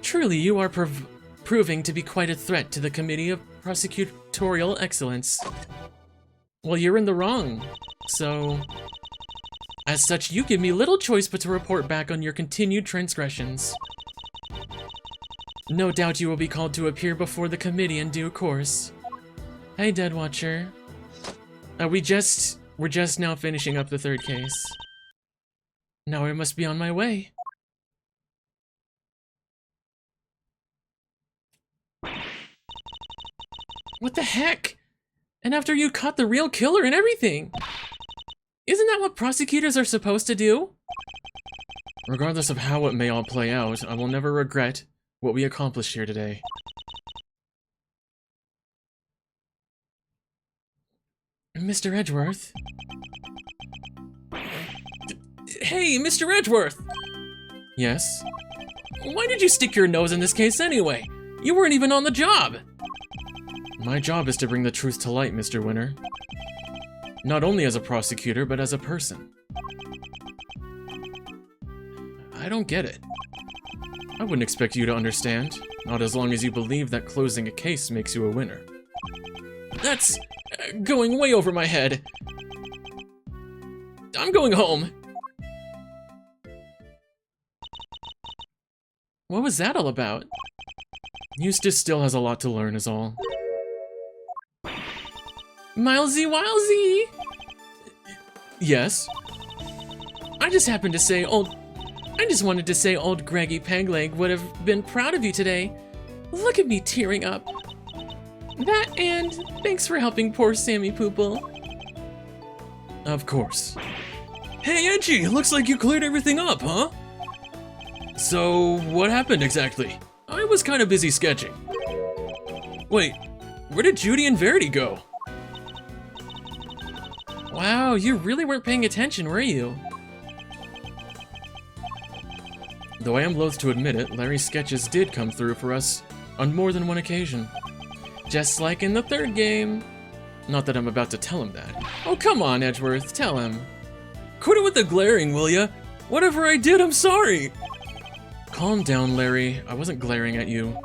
Speaker 2: Truly, you are proving to be quite a threat to the Committee of Prosecutorial Excellence. Well, you're in the wrong, so... As such, you give me little choice but to report back on your continued transgressions. No doubt you will be called to appear before the committee in due course. Hey, Dead Watcher. We're just now finishing up the third case. Now I must be on my way. What the heck? And after you caught the real killer and everything! Isn't that what prosecutors are supposed to do?
Speaker 1: Regardless of how it may all play out, I will never regret what we accomplished here today.
Speaker 2: Mr. Edgeworth? Hey, Mr. Edgeworth!
Speaker 1: Yes?
Speaker 2: Why did you stick your nose in this case anyway? You weren't even on the job!
Speaker 1: My job is to bring the truth to light, Mr. Winner. Not only as a prosecutor, but as a person. I don't get it. I wouldn't expect you to understand, not as long as you believe that closing a case makes you a winner. That's going way over my head. I'm going home.
Speaker 2: What was that all about?
Speaker 1: Eustace still has a lot to learn is all.
Speaker 2: Milesy Wilesy!
Speaker 1: Yes?
Speaker 2: I just wanted to say old Greggy Pegleg would have been proud of you today. Look at me tearing up. That and thanks for helping poor Sammy Poople.
Speaker 1: Of course.
Speaker 3: Hey, Edgy, looks like you cleared everything up, huh?
Speaker 1: So, what happened exactly? I was kind of busy sketching. Wait, where did Judy and Verity go?
Speaker 2: Wow, you really weren't paying attention, were you?
Speaker 1: Though I am loath to admit it, Larry's sketches did come through for us on more than one occasion.
Speaker 2: Just like in the third game.
Speaker 1: Not that I'm about to tell him that.
Speaker 2: Oh, come on, Edgeworth, tell him.
Speaker 3: Quit it with the glaring, will ya? Whatever I did, I'm sorry.
Speaker 1: Calm down, Larry. I wasn't glaring at you.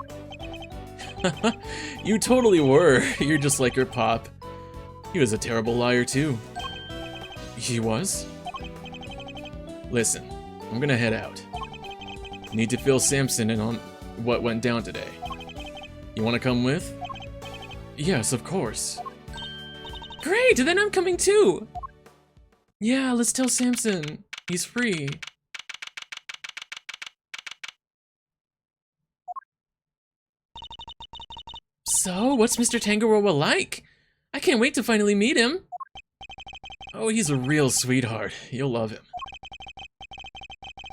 Speaker 3: You totally were.
Speaker 1: You're just like your pop. He was a terrible liar, too. He was? Listen, I'm gonna head out. Need to fill Samson in on what went down today. You wanna come with? Yes, of course.
Speaker 2: Great, then I'm coming too. Yeah, let's tell Samson. He's free. So, what's Mr. Tangaroa like? I can't wait to finally meet him.
Speaker 1: Oh, he's a real sweetheart. You'll love him.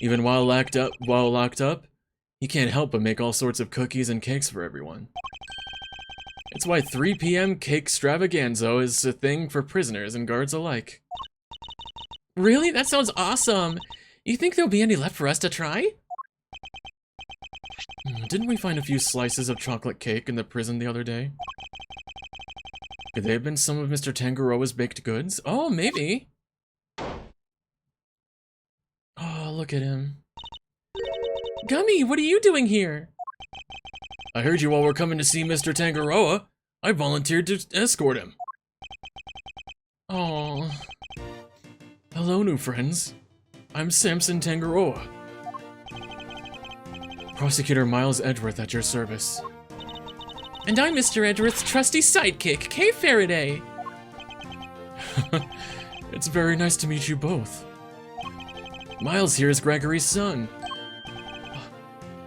Speaker 1: Even while locked up, he can't help but make all sorts of cookies and cakes for everyone. It's why 3 p.m. cake extravaganza is a thing for prisoners and guards alike.
Speaker 2: Really? That sounds awesome. You think there'll be any left for us to try?
Speaker 1: Didn't we find a few slices of chocolate cake in the prison the other day? Could they have been some of Mr. Tangaroa's baked goods?
Speaker 2: Oh, maybe.
Speaker 1: Oh, look at him.
Speaker 2: Gummy, what are you doing here?
Speaker 3: I heard you all were coming to see Mr. Tangaroa. I volunteered to escort him.
Speaker 2: Oh.
Speaker 1: Hello, new friends. I'm Samson Tangaroa. Prosecutor Miles Edgeworth at your service.
Speaker 2: And I'm Mr. Edgeworth's trusty sidekick, Kay Faraday.
Speaker 1: It's very nice to meet you both. Miles here is Gregory's son.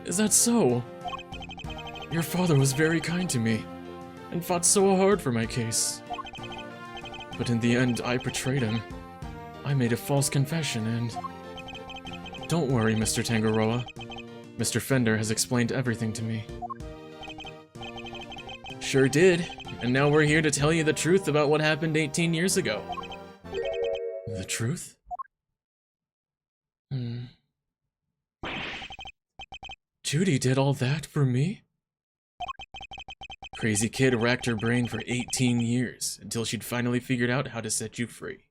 Speaker 1: Is that so? Your father was very kind to me, and fought so hard for my case. But in the end, I betrayed him. I made a false confession and... Don't worry, Mr. Tangaroa. Mr. Fender has explained everything to me.
Speaker 3: Sure did, and now we're here to tell you the truth about what happened 18 years ago.
Speaker 1: The truth? Judy did all that for me?
Speaker 3: Crazy kid racked her brain for 18 years until she'd finally figured out how to set you free.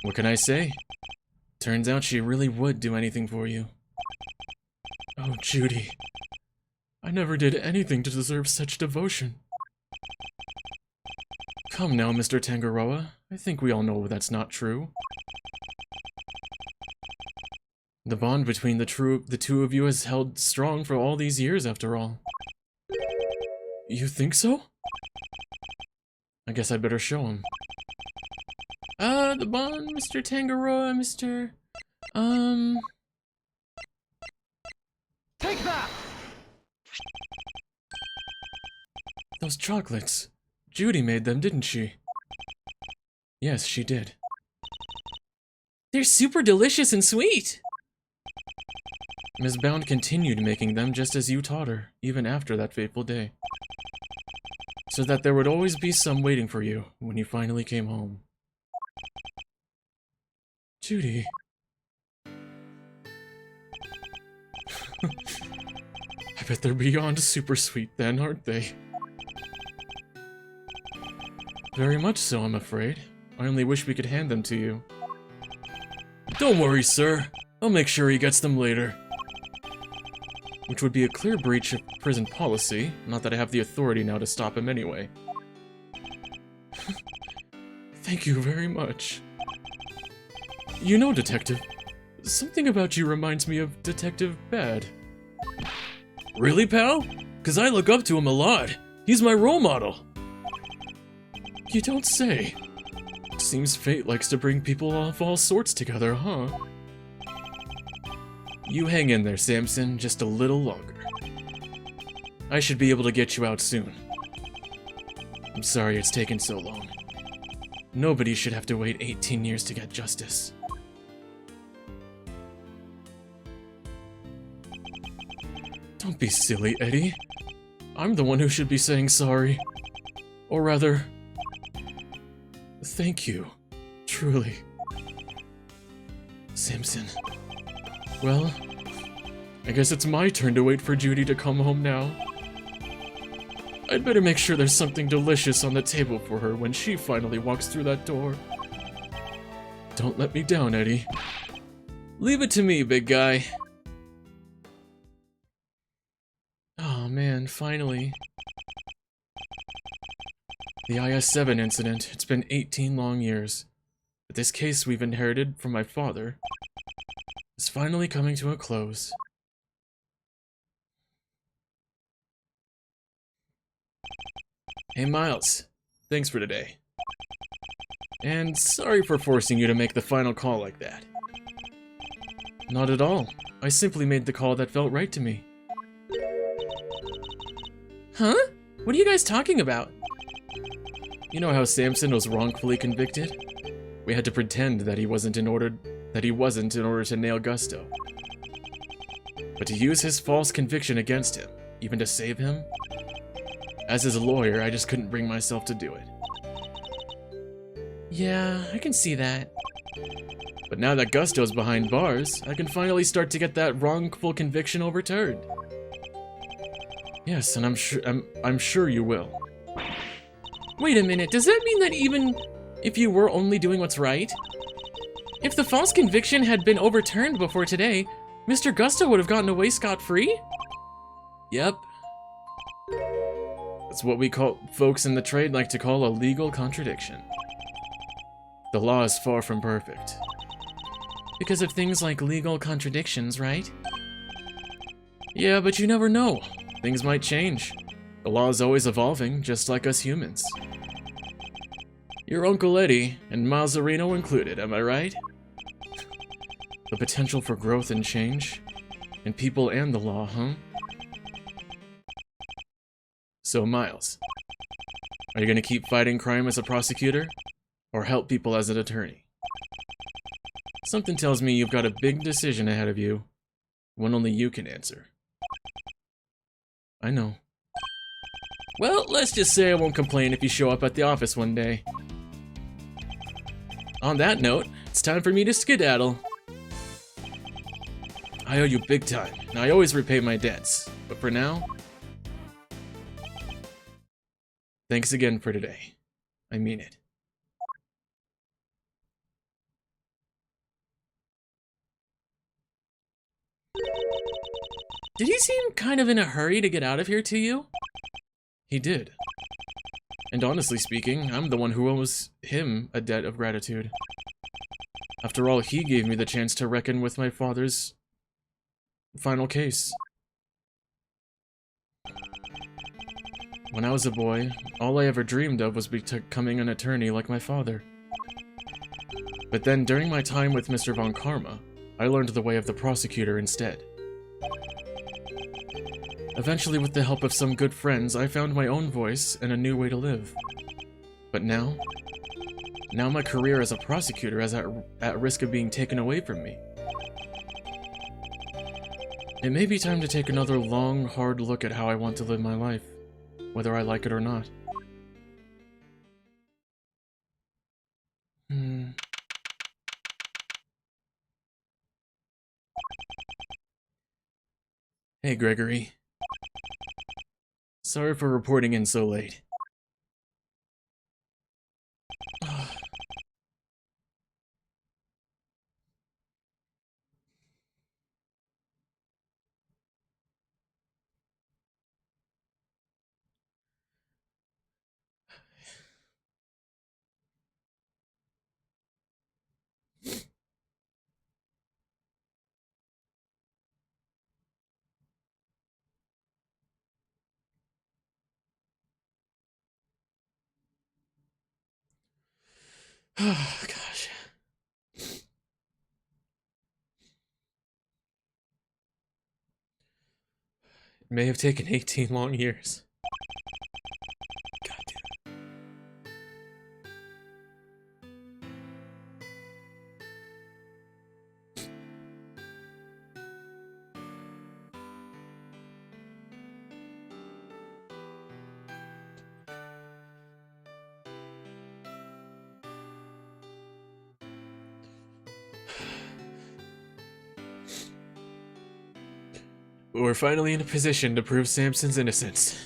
Speaker 3: What can I say? Turns out she really would do anything for you.
Speaker 1: Oh, Judy. I never did anything to deserve such devotion. Come now, Mr. Tangaroa. I think we all know that's not true. The bond between the two of you has held strong for all these years, after all. You think so? I guess I'd better show him.
Speaker 2: The bond, Mr. Tangaroa, Mr.
Speaker 3: Take that!
Speaker 1: Those chocolates. Judy made them, didn't she? Yes, she did.
Speaker 2: They're super delicious and sweet.
Speaker 1: Ms. Bound continued making them just as you taught her, even after that fateful day. So that there would always be some waiting for you when you finally came home. Judy. I bet they're beyond super sweet then, aren't they? Very much so, I'm afraid. I only wish we could hand them to you.
Speaker 3: Don't worry, sir. I'll make sure he gets them later.
Speaker 1: Which would be a clear breach of prison policy, not that I have the authority now to stop him anyway. Thank you very much. You know, Detective, something about you reminds me of Detective Bad.
Speaker 3: Really, pal? 'Cause I look up to him a lot. He's my role model.
Speaker 1: You don't say. Seems fate likes to bring people of all sorts together, huh? You hang in there, Samson, just a little longer. I should be able to get you out soon. I'm sorry it's taken so long. Nobody should have to wait 18 years to get justice. Don't be silly, Eddie. I'm the one who should be saying sorry. Or rather, thank you. Truly. Samson. Well, I guess it's my turn to wait for Judy to come home now. I'd better make sure there's something delicious on the table for her when she finally walks through that door. Don't let me down, Eddie.
Speaker 3: Leave it to me, big guy.
Speaker 1: Oh man, finally. The IS-7 incident, it's been 18 long years. But this case we've inherited from my father is finally coming to a close. Hey Miles, thanks for today. And sorry for forcing you to make the final call like that. Not at all. I simply made the call that felt right to me.
Speaker 2: Huh? What are you guys talking about?
Speaker 1: You know how Samson was wrongfully convicted? We had to pretend that he wasn't in order to nail Gusto. But to use his false conviction against him, even to save him? As his lawyer, I just couldn't bring myself to do it.
Speaker 2: Yeah, I can see that.
Speaker 1: But now that Gusto's behind bars, I can finally start to get that wrongful conviction overturned. Yes, and I'm sure you will.
Speaker 2: Wait a minute, does that mean that even if you were only doing what's right? If the false conviction had been overturned before today, Mr. Gusto would have gotten away scot-free?
Speaker 1: Yep. That's what folks in the trade like to call a legal contradiction. The law is far from perfect.
Speaker 2: Because of things like legal contradictions, right?
Speaker 1: Yeah, but you never know. Things might change. The law is always evolving, just like us humans. Your Uncle Eddie, and Mazarino included, am I right? The potential for growth and change? In people and the law, huh? So, Miles, are you gonna keep fighting crime as a prosecutor? Or help people as an attorney? Something tells me you've got a big decision ahead of you. One only you can answer. I know. Well, let's just say I won't complain if you show up at the office one day. On that note, it's time for me to skedaddle. I owe you big time, and I always repay my debts. But for now, thanks again for today. I mean it.
Speaker 2: Did he seem kind of in a hurry to get out of here to you?
Speaker 1: He did. And honestly speaking, I'm the one who owes him a debt of gratitude. After all, he gave me the chance to reckon with my father's final case. When I was a boy, all I ever dreamed of was becoming an attorney like my father. But then, during my time with Mr. Von Karma, I learned the way of the prosecutor instead. Eventually, with the help of some good friends, I found my own voice and a new way to live. But now my career as a prosecutor is at risk of being taken away from me. It may be time to take another long, hard look at how I want to live my life, whether I like it or not. Hey, Gregory. Sorry for reporting in so late. Oh, gosh. It may have taken 18 long years. God damn. We're finally in a position to prove Samson's innocence.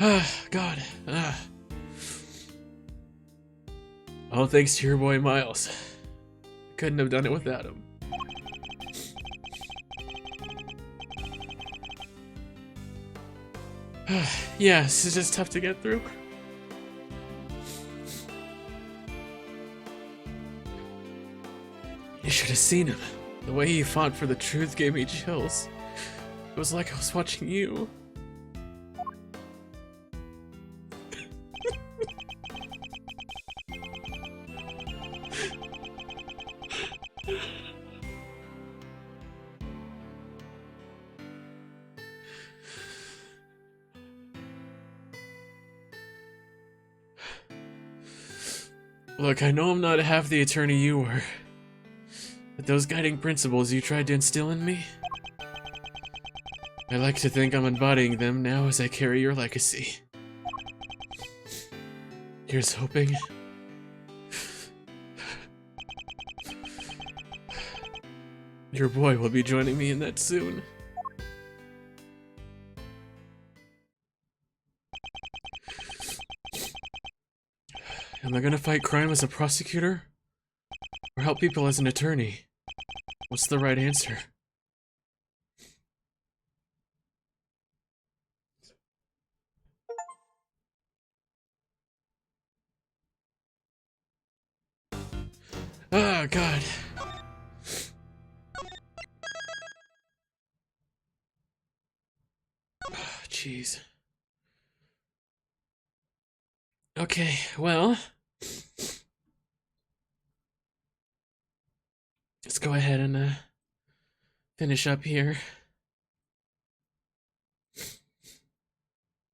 Speaker 1: Ah, God. Ah. All thanks to your boy Miles. Couldn't have done it without him. Yeah, this is just tough to get through. You should have seen him. The way he fought for the truth gave me chills. It was like I was watching you. Look, I know I'm not half the attorney you were, but those guiding principles you tried to instill in me, I like to think I'm embodying them now as I carry your legacy. Here's hoping. Your boy will be joining me in that soon. Am I gonna fight crime as a prosecutor? Or help people as an attorney? What's the right answer? Oh, God. Oh, jeez. Okay, well, let's go ahead and finish up here.